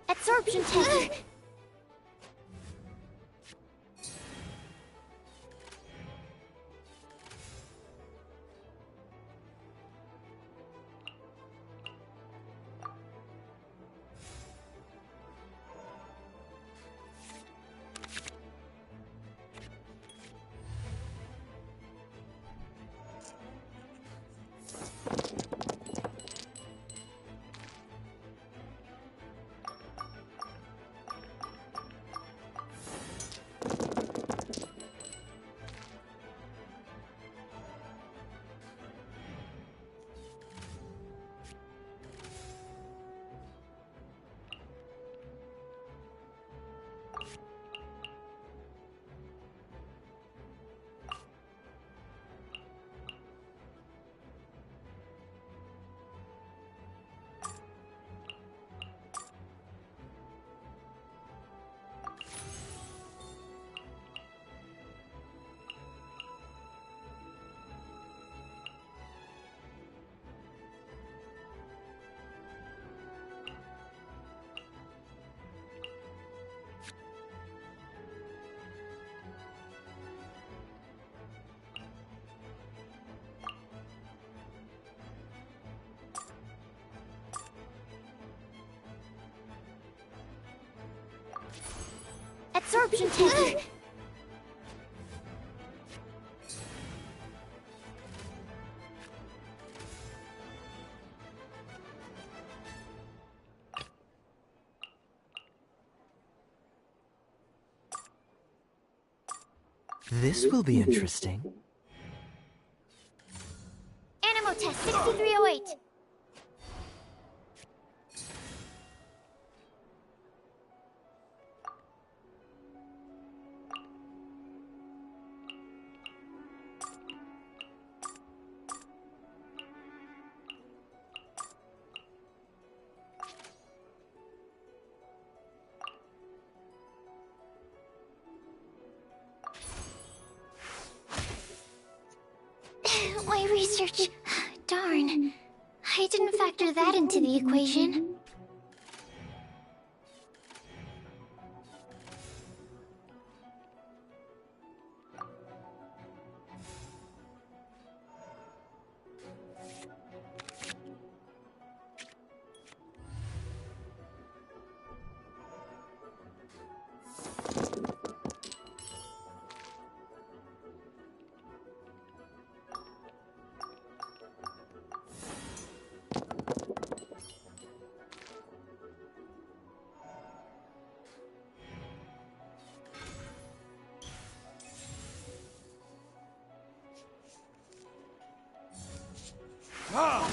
Absorption tank. Absorption tank. This will be interesting. Animo test 6308. my research. Darn. I didn't factor that into the equation. Ah!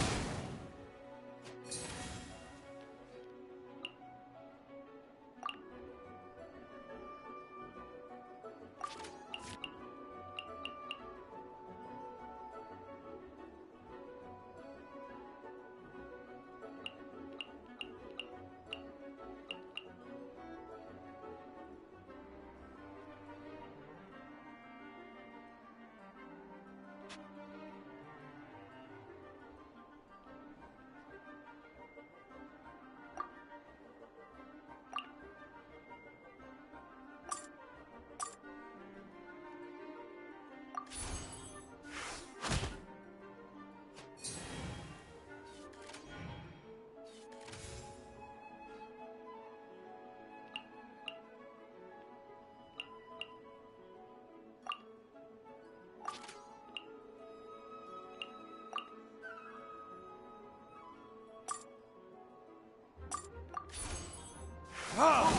Ah!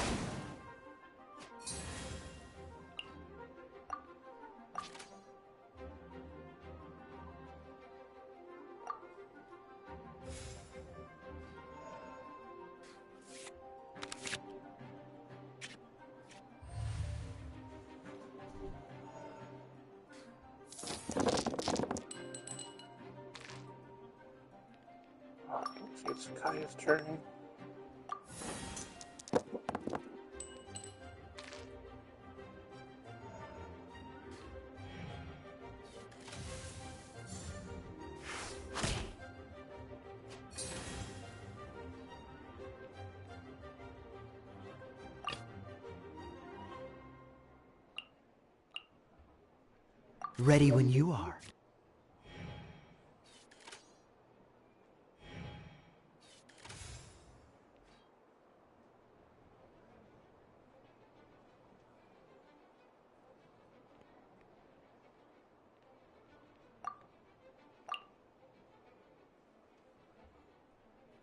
It's Kaya's turn. Ready when you are.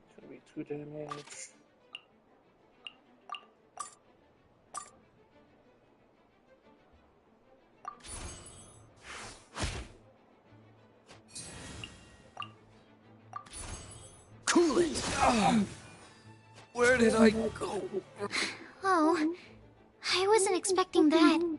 It's gonna be 2 damage. Cool it! Where did I go? Oh, I wasn't expecting that.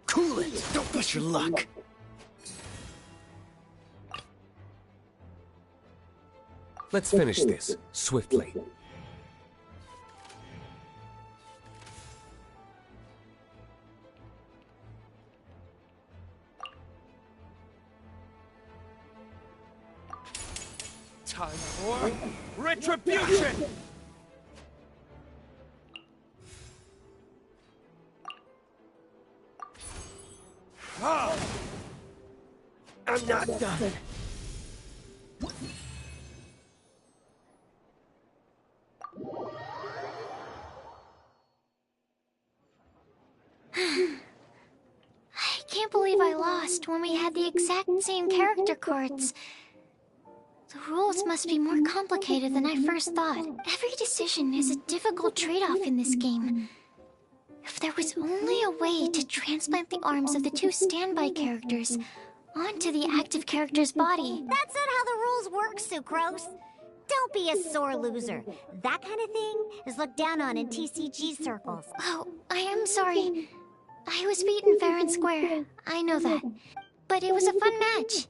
Cool it! Don't push your luck! Let's finish this, swiftly. Time for retribution! Ah! I'm not done. I can't believe I lost when we had the exact same character cards. The rules must be more complicated than I first thought. Every decision is a difficult trade-off in this game. If there was only a way to transplant the arms of the two standby characters onto the active character's body. That's not how the rules work, Sucrose. Don't be a sore loser. That kind of thing is looked down on in TCG circles. Oh, I am sorry. I was beaten fair and square. I know that. But it was a fun match.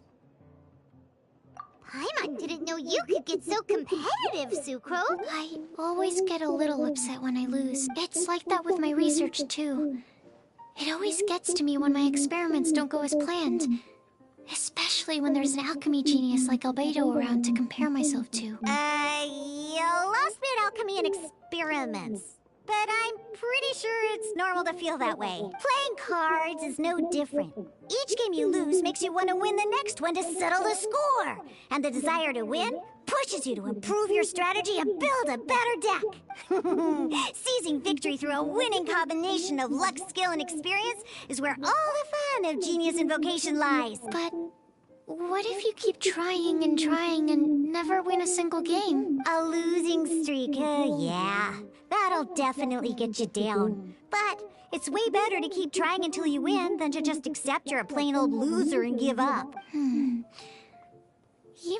Paimon didn't know you could get so competitive, Sucrose. I always get a little upset when I lose. It's like that with my research, too. It always gets to me when my experiments don't go as planned. Especially when there's an alchemy genius like Albedo around to compare myself to. You lost me at alchemy and experiments. But I'm pretty sure it's normal to feel that way. Playing cards is no different. Each game you lose makes you want to win the next one to settle the score. And the desire to win pushes you to improve your strategy and build a better deck. Seizing victory through a winning combination of luck, skill, and experience is where all the fun of Genius Invocation lies. But what if you keep trying and never win a single game? A losing streak, yeah. That'll definitely get you down. But it's way better to keep trying until you win than to just accept you're a plain old loser and give up. You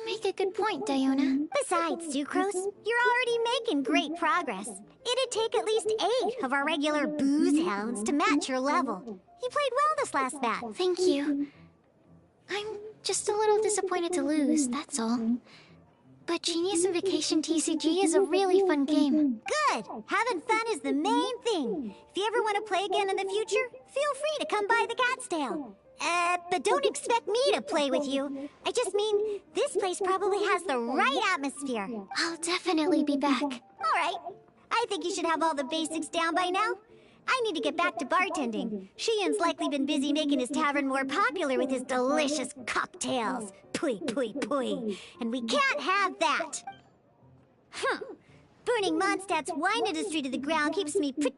make a good point, Diona. Besides, Sucrose, you're already making great progress. It'd take at least 8 of our regular booze hounds to match your level. You played well this last match. Thank you. I'm just a little disappointed to lose, that's all. But Genius Invocation TCG is a really fun game. Good! Having fun is the main thing. If you ever want to play again in the future, feel free to come by the Cat's Tail. But don't expect me to play with you. I just mean, this place probably has the right atmosphere. I'll definitely be back. All right. I think you should have all the basics down by now. I need to get back to bartending. Shian's likely been busy making his tavern more popular with his delicious cocktails. Pui, pui, pui. And we can't have that. Burning Mondstadt's wine industry to the ground keeps me pretty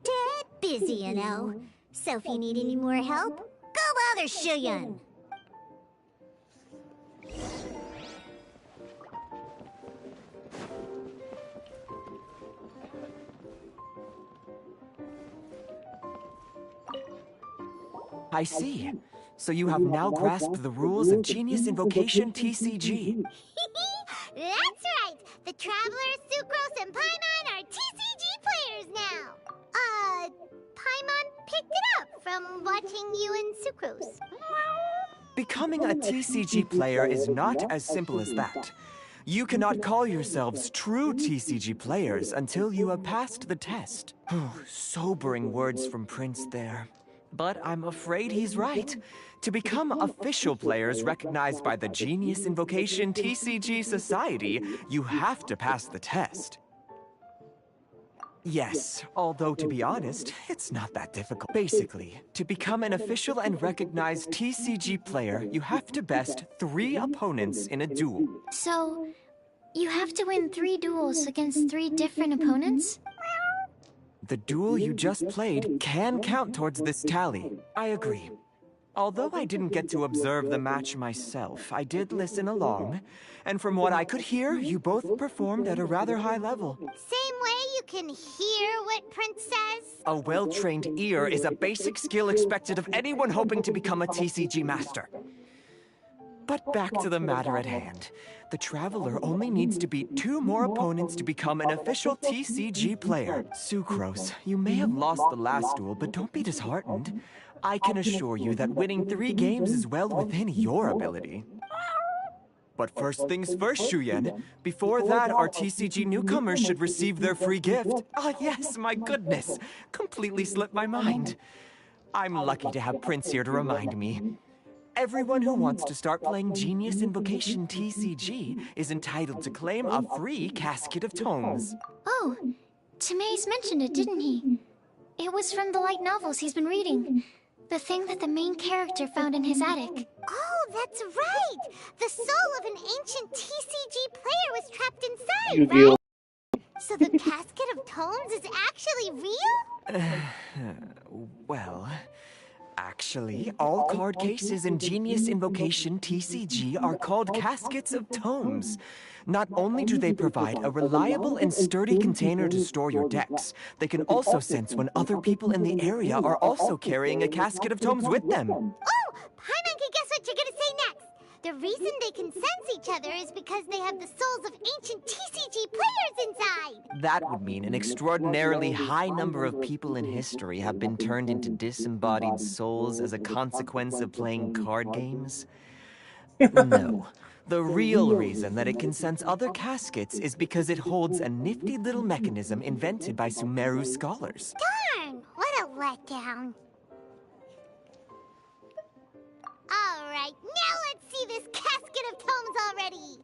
busy, you know. So if you need any more help, go bother Shian. I see. So you have now grasped the rules of Genius Invocation TCG. That's right! The Travelers, Sucrose, and Paimon are TCG players now! Paimon picked it up from watching you and Sucrose. Becoming a TCG player is not as simple as that. You cannot call yourselves true TCG players until you have passed the test. Sobering words from Prince there. But I'm afraid he's right. To become official players recognized by the Genius Invocation TCG Society, you have to pass the test. Yes, although to be honest, it's not that difficult. Basically, to become an official and recognized TCG player, you have to best 3 opponents in a duel. So, you have to win 3 duels against 3 different opponents? The duel you just played can count towards this tally. I agree. Although I didn't get to observe the match myself, I did listen along, and from what I could hear, you both performed at a rather high level. Same way you can hear what Prince says? A well-trained ear is a basic skill expected of anyone hoping to become a TCG master. But back to the matter at hand. The Traveler only needs to beat 2 more opponents to become an official TCG player. Sucrose, you may have lost the last duel, but don't be disheartened. I can assure you that winning 3 games is well within your ability. But first things first, Shuyen. Before that, our TCG newcomers should receive their free gift. Ah, yes, my goodness. Completely slipped my mind. I'm lucky to have Prince here to remind me. Everyone who wants to start playing Genius Invocation TCG is entitled to claim a free casket of tomes. Oh, Timaeus mentioned it, didn't he? It was from the light novels he's been reading. The thing that the main character found in his attic. Oh, that's right! The soul of an ancient TCG player was trapped inside, right? So the casket of tomes is actually real? Well, Actually, all card cases in Genius Invocation TCG are called Caskets of Tomes. Not only do they provide a reliable and sturdy container to store your decks, they can also sense when other people in the area are also carrying a Casket of Tomes with them. Oh! Paimon, guess what you're gonna say next? The reason they can sense each other is because they have the souls of ancient TCG players inside! That would mean an extraordinarily high number of people in history have been turned into disembodied souls as a consequence of playing card games. No. The real reason that it can sense other caskets is because it holds a nifty little mechanism invented by Sumeru scholars. Darn! What a letdown. Alright, now let's see this Casket of Tomes already!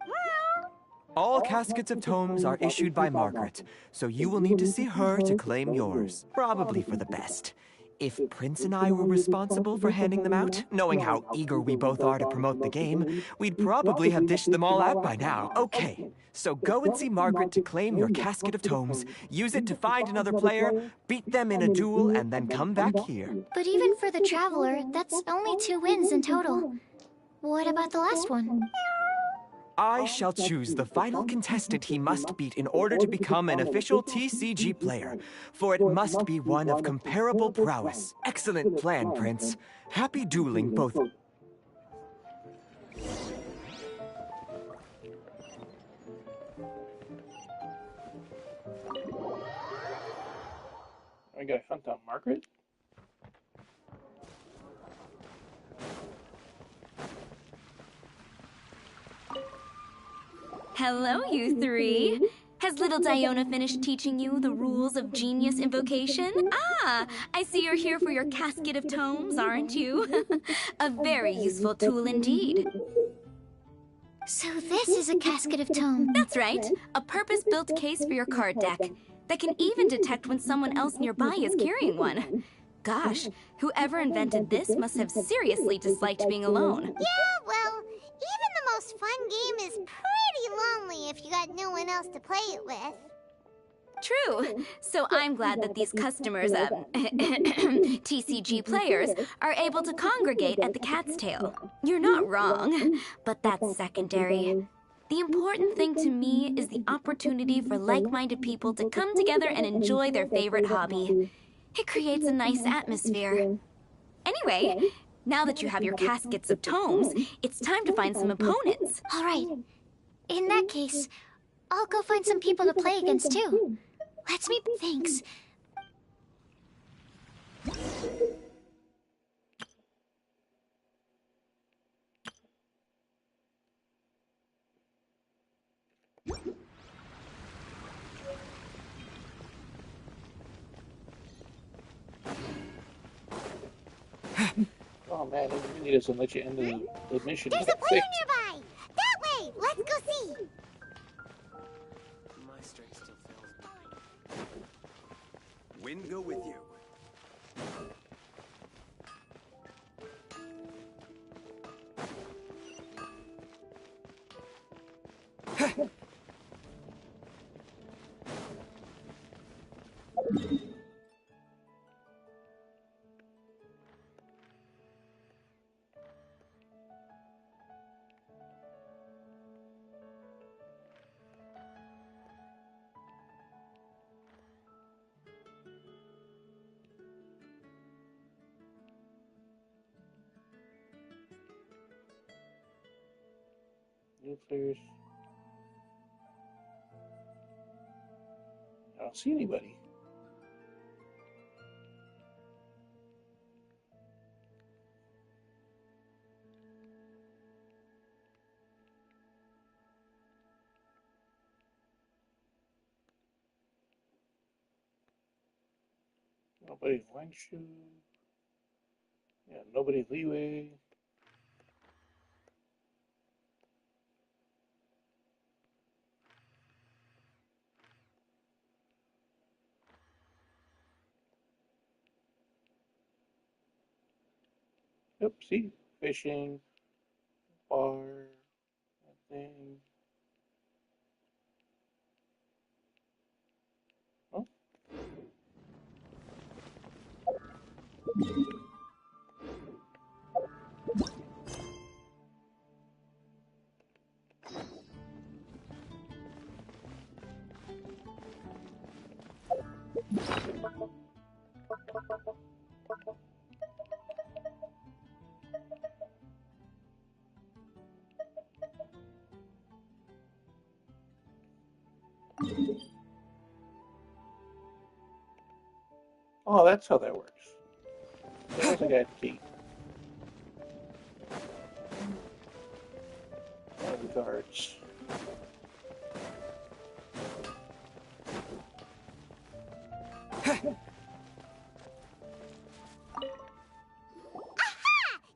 All Caskets of Tomes are issued by Margaret, so you will need to see her to claim yours. Probably for the best. If Prince and I were responsible for handing them out, knowing how eager we both are to promote the game, we'd probably have dished them all out by now. Okay, so go and see Margaret to claim your Casket of Tomes, use it to find another player, beat them in a duel, and then come back here. But even for the Traveler, that's only 2 wins in total. What about the last one? I shall choose the final contestant he must beat in order to become an official TCG player, for it must be one of comparable prowess. Excellent plan, Prince. Happy dueling, both. I gotta hunt down Margaret? Hello, you three. Has little Diona finished teaching you the rules of Genius Invocation? Ah, I see you're here for your Casket of Tomes, aren't you? A very useful tool indeed. So this is a Casket of Tomes. That's right. A purpose-built case for your card deck that can even detect when someone else nearby is carrying one. Gosh, whoever invented this must have seriously disliked being alone. Yeah, well, even the most fun game is pretty lonely if you got no one else to play it with. True. So I'm glad that these customers, TCG players, are able to congregate at the Cat's Tail. You're not wrong, but that's secondary. The important thing to me is the opportunity for like-minded people to come together and enjoy their favorite hobby. It creates a nice atmosphere. Anyway, now that you have your Caskets of Tomes, it's time to find some opponents. All right. In that case, I'll go find some people to play against too. Let's meet. Thanks. Oh man, it really doesn't let you end the mission. There's a player nearby! That way! Let's go see! My strength still fails me. Wind go with you. New players. I don't see anybody. Nobody Wenshu. Yeah, nobody Leeway. Yep, see? Fishing, bar, that thing. Oh. Oh, that's how that works. There was a guy at the gate. One of the guards.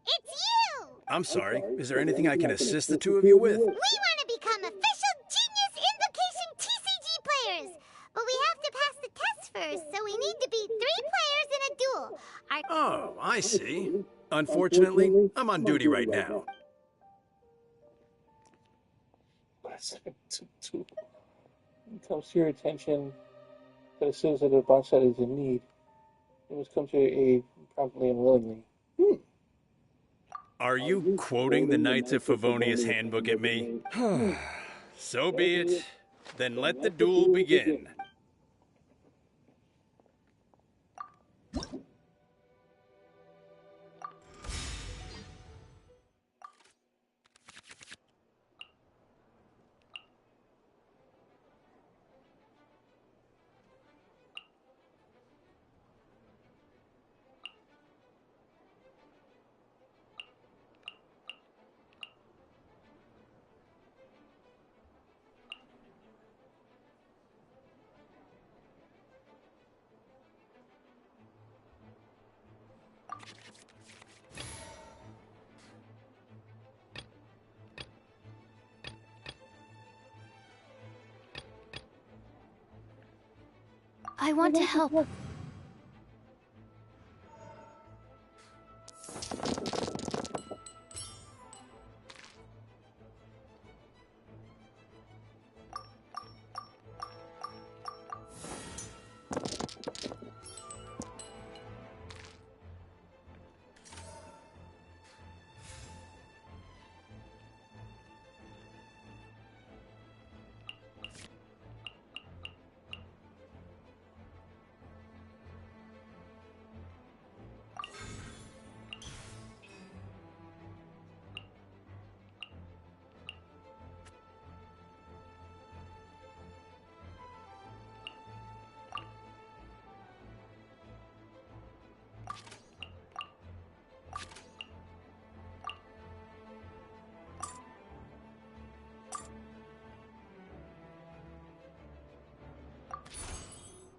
It's you! I'm sorry. Is there anything I can assist the two of you with? We want to become official Genius Invocation TCG players! But we have to pass the test first, so we need to beat 3 players in a duel. Oh, I see. Unfortunately, I'm on duty right now. It comes to your attention that it says that a boss set is in need. You must come to aid promptly and willingly. Are you quoting the Knights of Favonius handbook at me? So be it. Then let the duel begin. I want to help.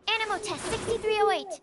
Animo test 6308.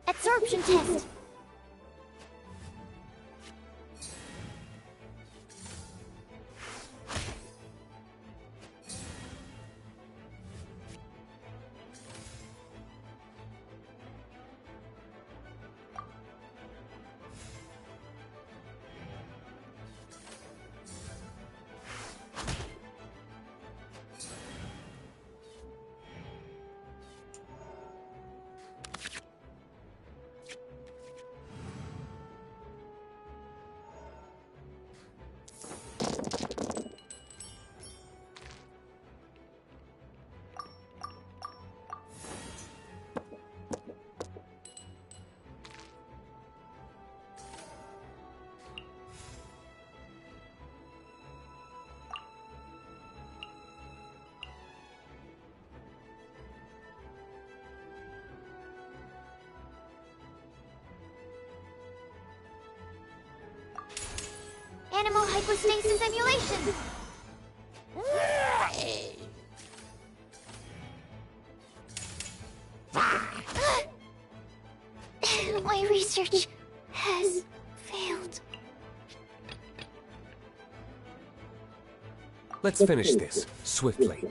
Absorption test. animal hypostasis emulation. My research has failed. Let's finish this, swiftly.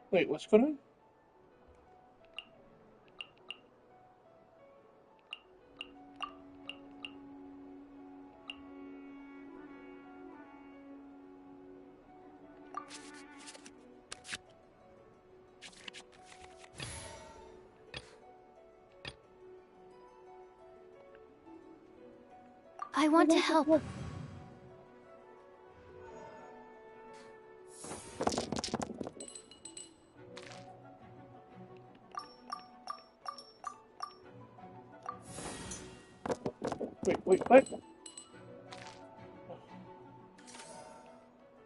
Wait, what's going on? I want to help. Wait, what?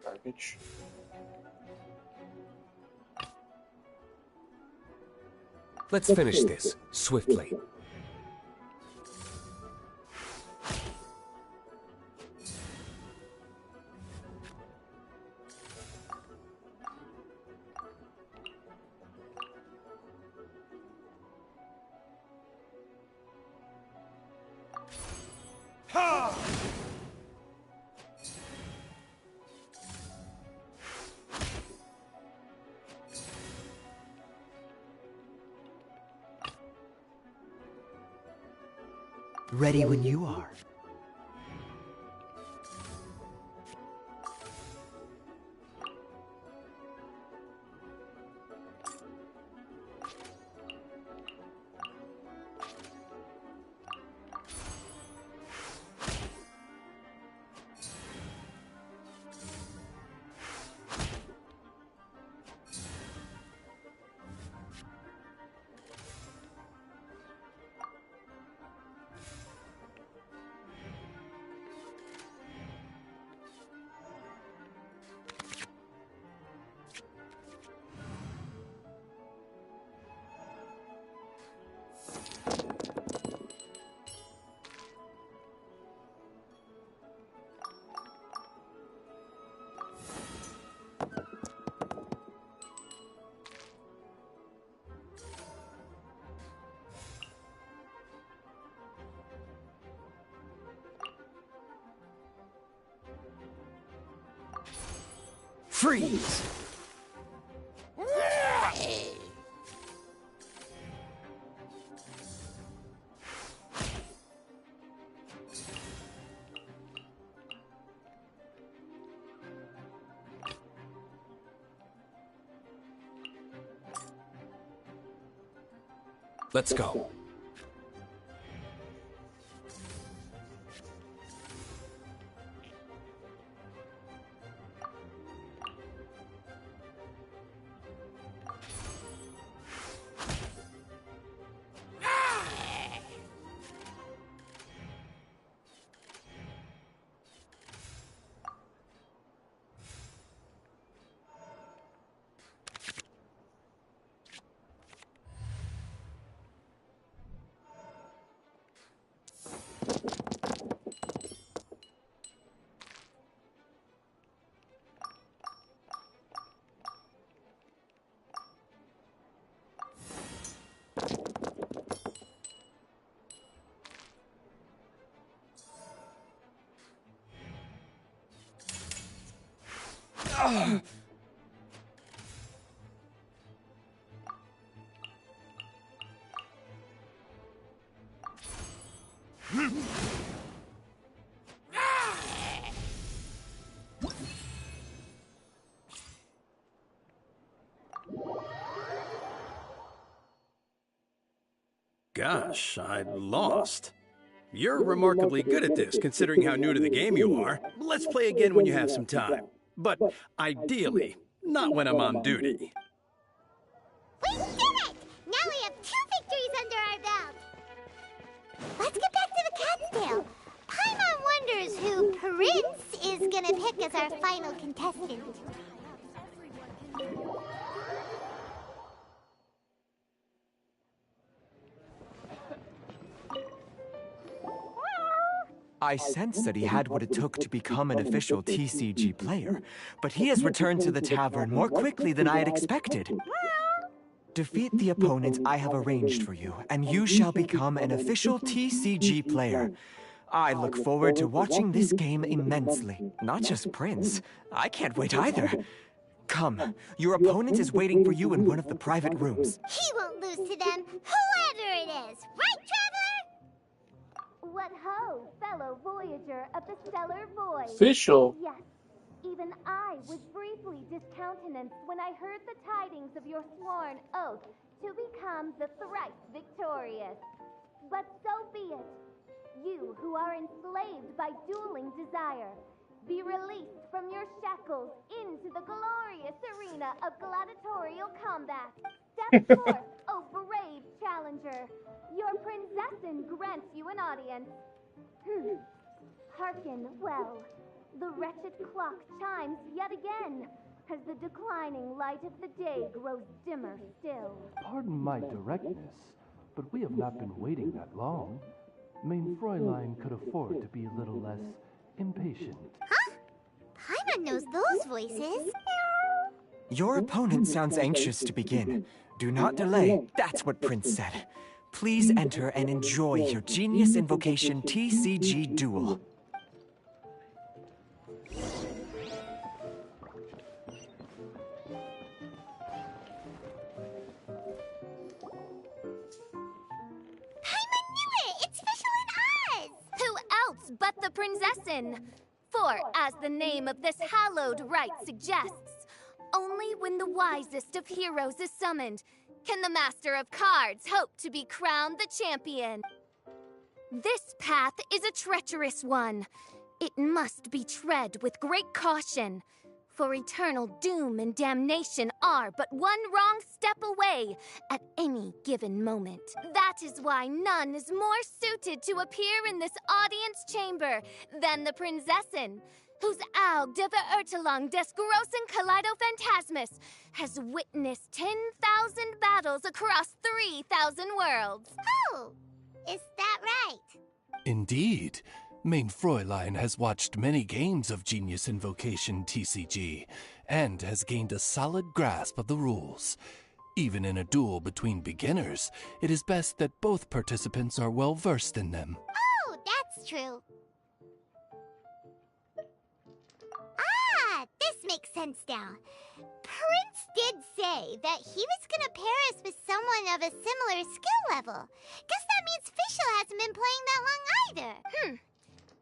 Garbage. Let's finish this, swiftly. Ready when you are. Freeze! Let's go. Gosh, I lost. You're remarkably good at this, considering how new to the game you are. Let's play again when you have some time. But ideally, Not when I'm on duty. We did it! Now we have 2 victories under our belt. Let's get back to the cat's tail. Paimon wonders who Prince is gonna pick as our final contestant. I sensed that he had what it took to become an official TCG player, but he has returned to the tavern more quickly than I had expected. Defeat the opponent I have arranged for you, and you shall become an official TCG player. I look forward to watching this game immensely. Not just Prince. I can't wait either. Come, your opponent is waiting for you in one of the private rooms. He won't lose to them, whoever it is. Right, Traveler? What ho, fellow voyager of the stellar void. Official. Yes, even I was briefly discountenanced when I heard the tidings of your sworn oath to become the thrice victorious. But so be it. You who are enslaved by dueling desire, be released from your shackles into the glorious arena of gladiatorial combat. Step forth, O brave challenger. Your princessin grants you an audience. Hearken well. The wretched clock chimes yet again, as the declining light of the day grows dimmer still. Pardon my directness, but we have not been waiting that long. Mein Fräulein could afford to be a little less impatient. Huh? Paimon knows those voices. Your opponent sounds anxious to begin. Do not delay. That's what Prince said. Please enter and enjoy your Genius Invocation TCG duel. But the princessin. For, as the name of this hallowed rite suggests, only when the wisest of heroes is summoned can the master of cards hope to be crowned the champion. This path is a treacherous one. It must be tread with great caution, for eternal doom and damnation are but one wrong step away at any given moment. That is why none is more suited to appear in this audience chamber than the princessin, whose Aug de Verurtelung des großen Kaleido-Phantasmus has witnessed 10,000 battles across 3,000 worlds. Oh, is that right? Indeed. Mein Fräulein has watched many games of Genius Invocation TCG, and has gained a solid grasp of the rules. Even in a duel between beginners, it is best that both participants are well versed in them. Oh, that's true. Ah, this makes sense now. Prince did say that he was gonna pair us with someone of a similar skill level. Guess that means Fischl hasn't been playing that long either.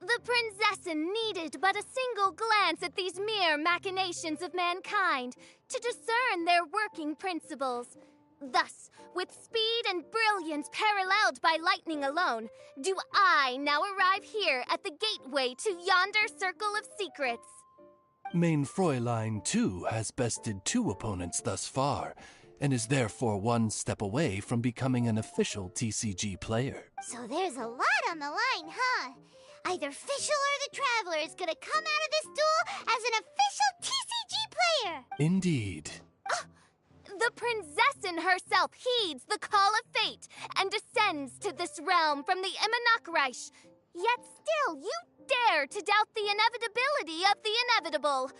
The princessin needed but a single glance at these mere machinations of mankind to discern their working principles. Thus, with speed and brilliance paralleled by lightning alone, do I now arrive here at the gateway to yonder circle of secrets. Mein Fräulein, too, has bested 2 opponents thus far, and is therefore one step away from becoming an official TCG player. So there's a lot on the line, huh? Either Fischl or the Traveler is gonna come out of this duel as an official TCG player! Indeed. The princessin herself heeds the call of fate and descends to this realm from the Immanakreich. Yet still you dare to doubt the inevitability of the inevitable.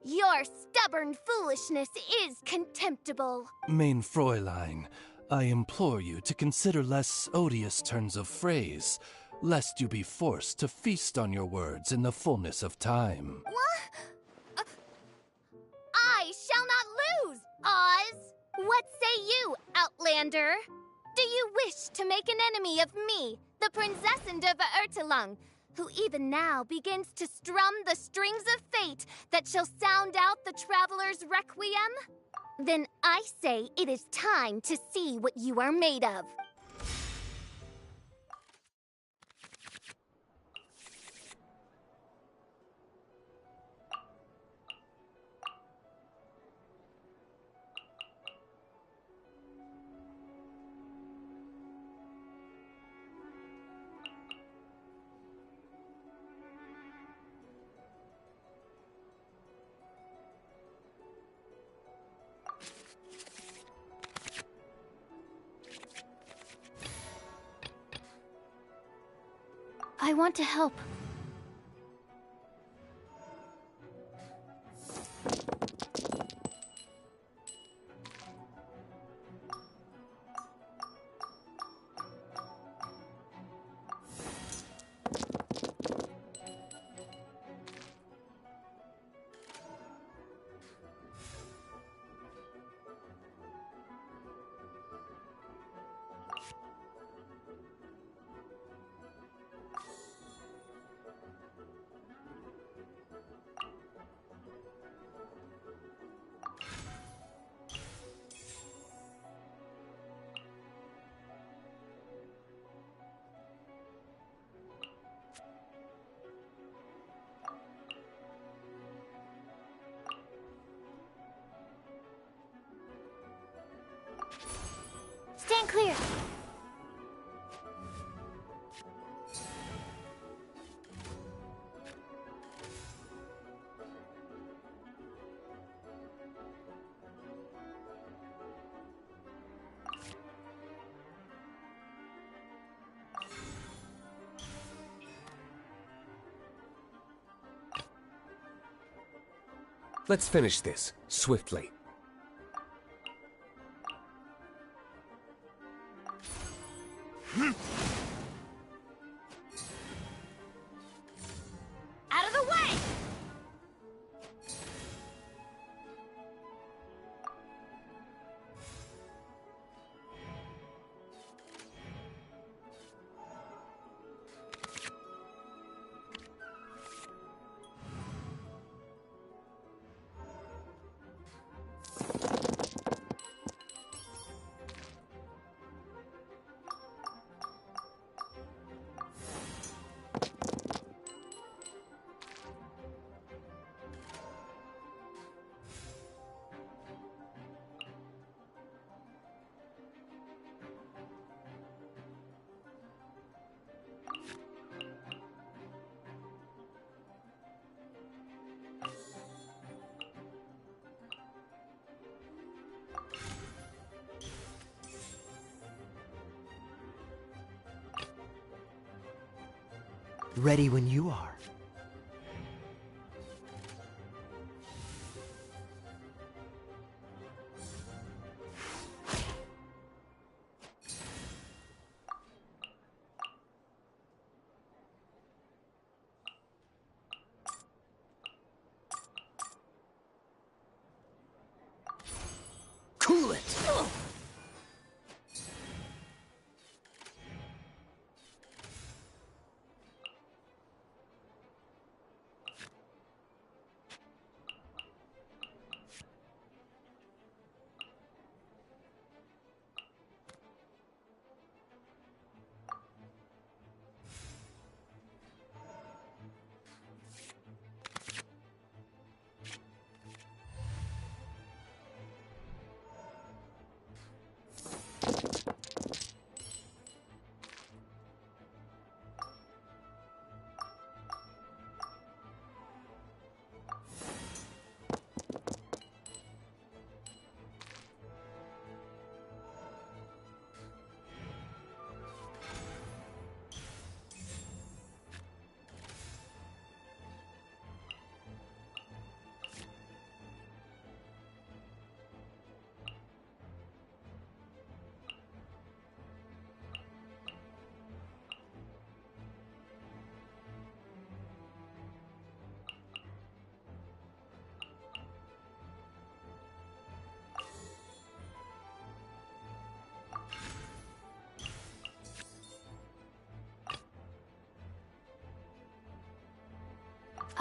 Your stubborn foolishness is contemptible. Mein Fräulein, I implore you to consider less odious turns of phrase, lest you be forced to feast on your words in the fullness of time. What? I shall not lose, Oz! What say you, Outlander? Do you wish to make an enemy of me, the Princessin de Verurtelung, who even now begins to strum the strings of fate that shall sound out the traveler's requiem? Then I say it is time to see what you are made of. I want to help. Stand clear! Let's finish this, swiftly. Out of the way! Ready when you are. Cool it!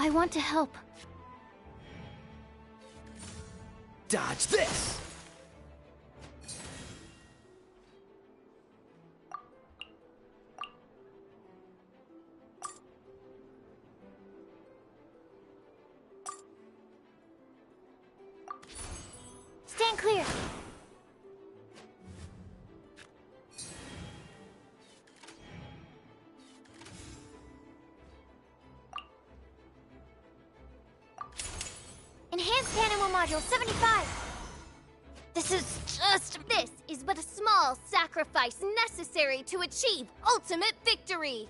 I want to help. Dodge this! Stand clear! Enhanced Animal Module 75! This is but a small sacrifice necessary to achieve ultimate victory!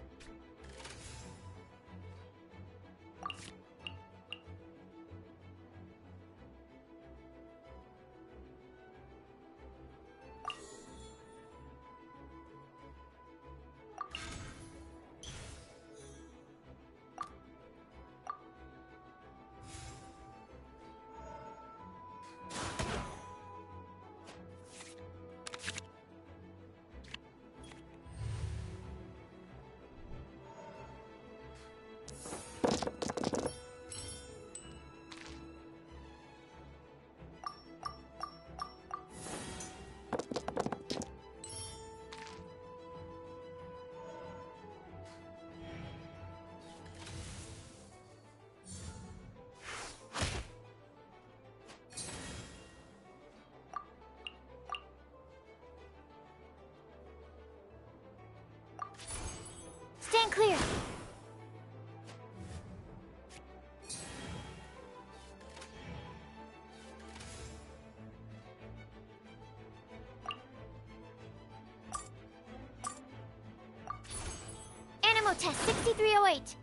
Stand clear! Animo test 6308.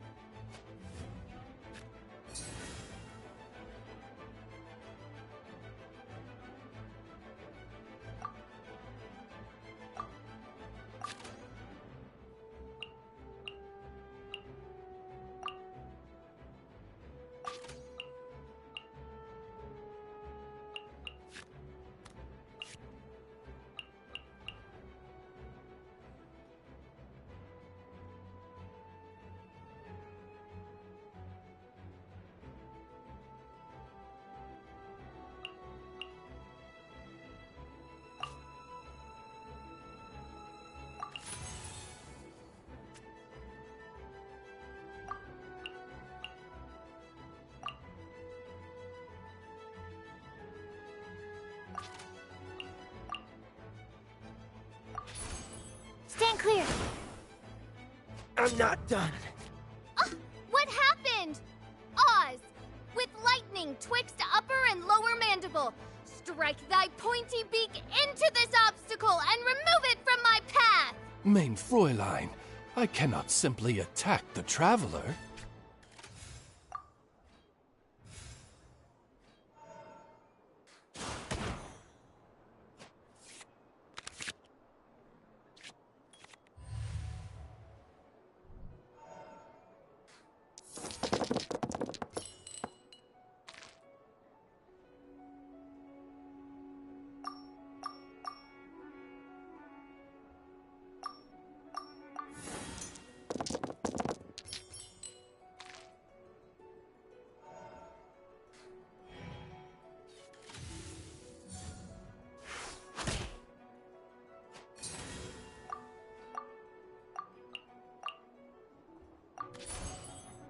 Stand clear! I'm not done. What happened? Oz, with lightning twixt upper and lower mandible, strike thy pointy beak into this obstacle and remove it from my path! Mein Fräulein, I cannot simply attack the traveler.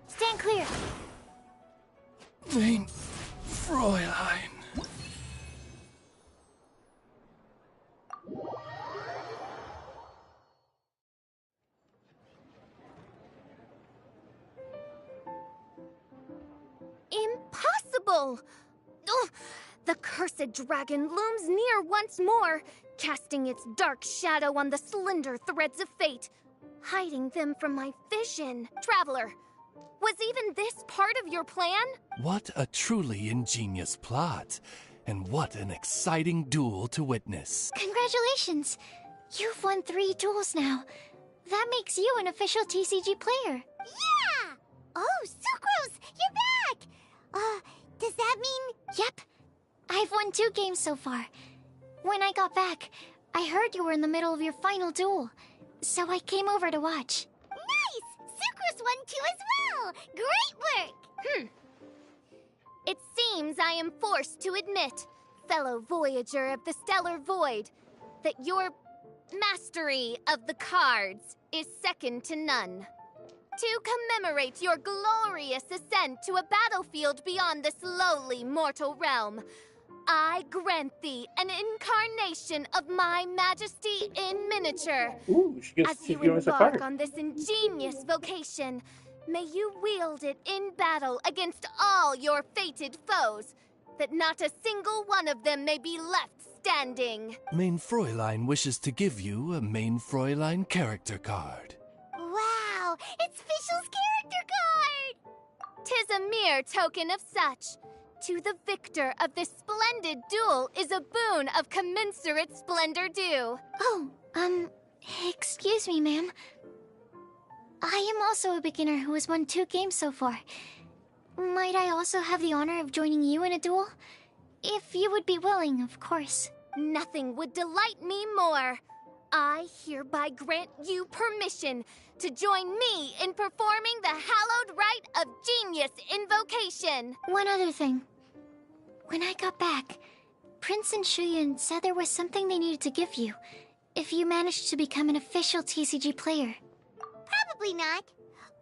Stand clear! Mein Fräulein. Impossible! Ugh, the cursed dragon looms near once more, casting its dark shadow on the slender threads of fate, hiding them from my vision. Traveler, was even this part of your plan? What a truly ingenious plot. And what an exciting duel to witness. Congratulations! You've won 3 duels now. That makes you an official TCG player. Yeah! Oh, Sucrose, you're back! Does that mean... Yep. I've won 2 games so far. When I got back, I heard you were in the middle of your final duel. So I came over to watch. Nice! Sucrose won 2 as well! Great work! It seems I am forced to admit, fellow voyager of the stellar void, that your mastery of the cards is second to none. To commemorate your glorious ascent to a battlefield beyond this lowly mortal realm, I grant thee an incarnation of my majesty in miniature. Ooh, she gets As to you give us a embark card. on this ingenious vocation, may you wield it in battle against all your fated foes, that not a single one of them may be left standing. Mein Fräulein wishes to give you a Mein Fräulein character card. Wow, it's Fischl's character card! 'Tis a mere token of such. To the victor of this splendid duel is a boon of commensurate splendor due. Oh, excuse me, ma'am. I am also a beginner who has won 2 games so far. Might I also have the honor of joining you in a duel? If you would be willing, of course. Nothing would delight me more. I hereby grant you permission to join me in performing the hallowed rite of genius invocation. One other thing. When I got back, Prince and Shuyan said there was something they needed to give you if you managed to become an official TCG player. Probably not.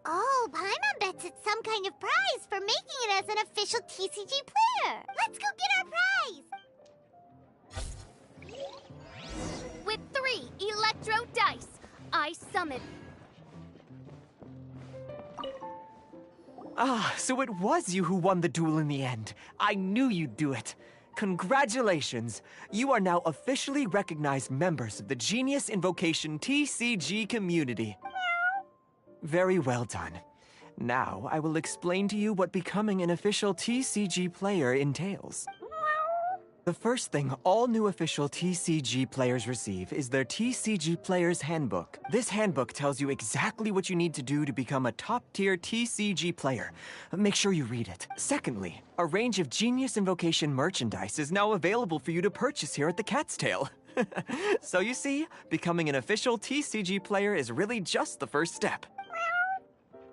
Oh, Paimon bets it's some kind of prize for making it as an official TCG player. Let's go get our prize. With 3 electro dice, I summon Ah, so it was you who won the duel in the end. I knew you'd do it. Congratulations! You are now officially recognized members of the Genius Invocation TCG community. Very well done. Now, I will explain to you what becoming an official TCG player entails. The first thing all new official TCG players receive is their TCG Player's Handbook. This handbook tells you exactly what you need to do to become a top-tier TCG player. Make sure you read it. Secondly, a range of Genius Invocation merchandise is now available for you to purchase here at the Cat's Tail. So you see, becoming an official TCG player is really just the first step.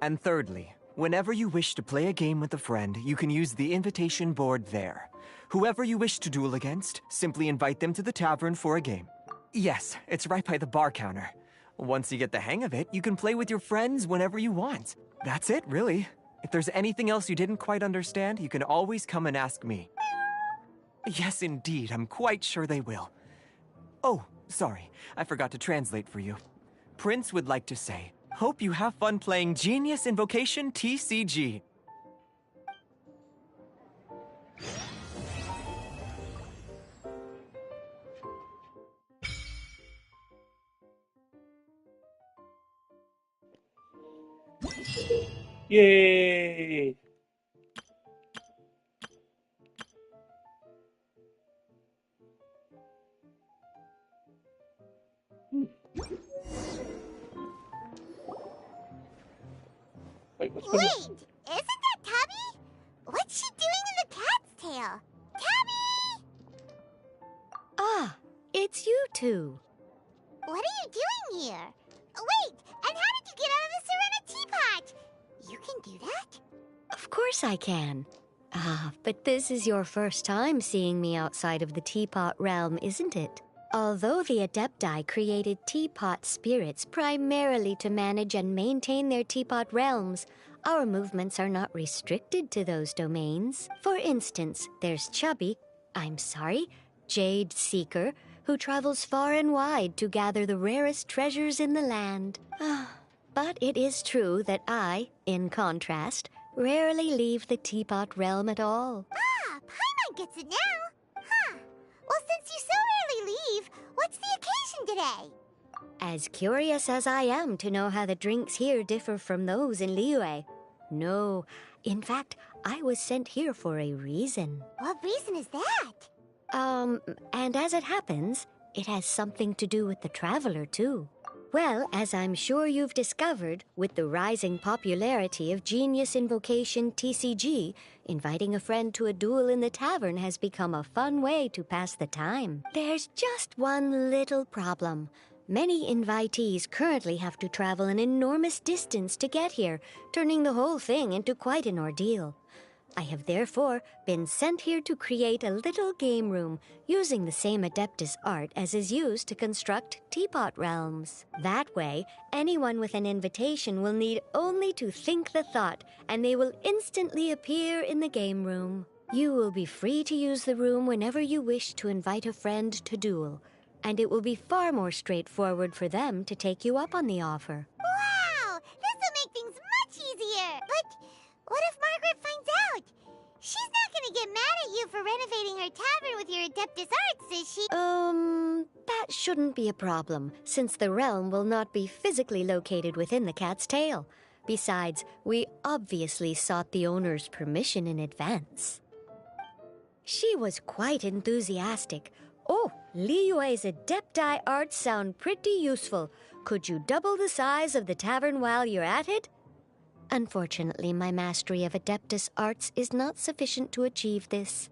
And thirdly, whenever you wish to play a game with a friend, you can use the invitation board there. Whoever you wish to duel against, simply invite them to the tavern for a game. Yes, it's right by the bar counter. Once you get the hang of it, you can play with your friends whenever you want. That's it, really. If there's anything else you didn't quite understand, you can always come and ask me. Yes, indeed, I'm quite sure they will. Oh, sorry, I forgot to translate for you. Prince would like to say, hope you have fun playing Genius Invocation TCG. Yay! Wait, Wait, isn't that Tabby? What's she doing in the cat's tail? Tabby! Ah, it's you two. What are you doing here? Wait, and how did you get out of the Serena teapot? You can do that? Of course I can. Ah, but this is your first time seeing me outside of the teapot realm, isn't it? Although the Adepti created teapot spirits primarily to manage and maintain their teapot realms, our movements are not restricted to those domains. For instance, there's Jade Seeker, who travels far and wide to gather the rarest treasures in the land. But it is true that I, in contrast, rarely leave the teapot realm at all. Ah, Paimon gets it now. Huh. Well, since you so rarely leave, what's the occasion today? As curious as I am to know how the drinks here differ from those in Liyue. No, in fact, I was sent here for a reason. What reason is that? And as it happens, it has something to do with the Traveler, too. Well, as I'm sure you've discovered, with the rising popularity of Genius Invocation TCG, inviting a friend to a duel in the tavern has become a fun way to pass the time. There's just one little problem. Many invitees currently have to travel an enormous distance to get here, turning the whole thing into quite an ordeal. I have therefore been sent here to create a little game room using the same Adeptus art as is used to construct teapot realms. That way, anyone with an invitation will need only to think the thought, and they will instantly appear in the game room. You will be free to use the room whenever you wish to invite a friend to duel, and it will be far more straightforward for them to take you up on the offer. Wow! This'll make things much easier! But what if Margaret finds out? She's not gonna get mad at you for renovating her tavern with your Adeptus arts, is she? That shouldn't be a problem, since the realm will not be physically located within the Cat's Tail. Besides, we obviously sought the owner's permission in advance. She was quite enthusiastic. Oh, Liyue's Adepti arts sound pretty useful. Could you double the size of the tavern while you're at it? Unfortunately, my mastery of Adeptus arts is not sufficient to achieve this.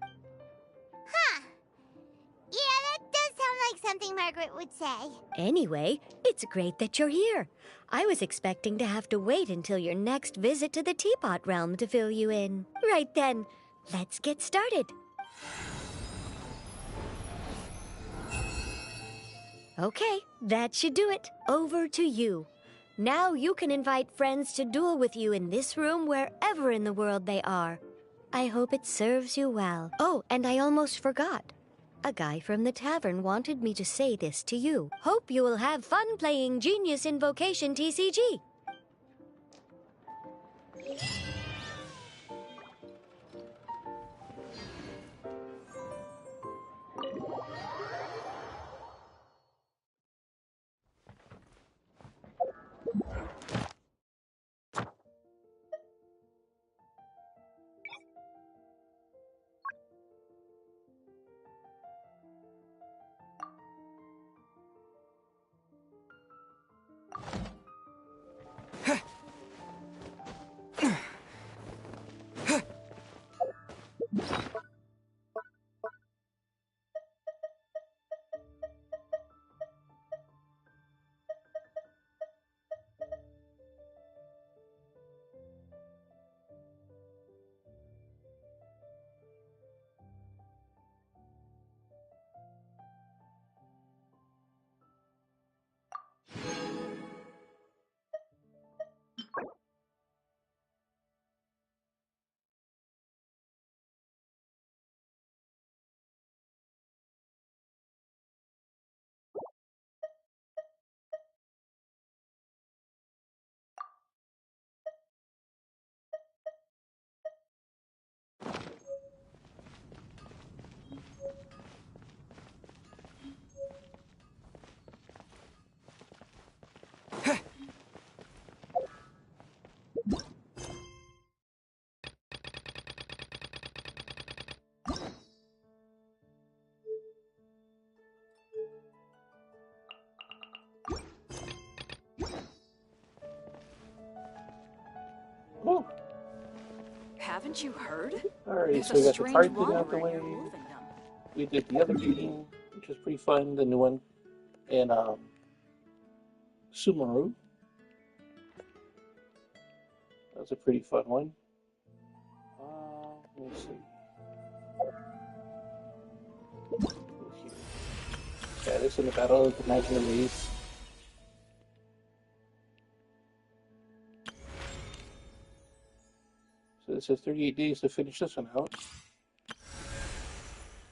Huh. Yeah, that does sound like something Margaret would say. Anyway, it's great that you're here. I was expecting to have to wait until your next visit to the Teapot Realm to fill you in. Right then, let's get started. Okay, that should do it. Over to you. Now you can invite friends to duel with you in this room wherever in the world they are. I hope it serves you well. Oh, and I almost forgot. A guy from the tavern wanted me to say this to you. Hope you will have fun playing Genius Invocation TCG. Whew. Haven't you heard? Alright, There's so a we got the strange card thing out the wanderer way. near Wolfendom. We did the other game, which was pretty fun, the new one. And Sumaru. That was a pretty fun one. Let me see. Here. Yeah, this is the Battle of the Imaginaries. So this is 38 days to finish this one out.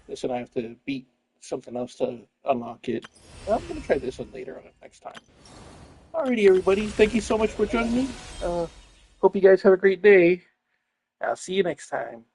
This one I have to beat something else to unlock it. I'm going to try this one later on next time. Alrighty, everybody. Thank you so much for joining me. Hope you guys have a great day. I'll see you next time.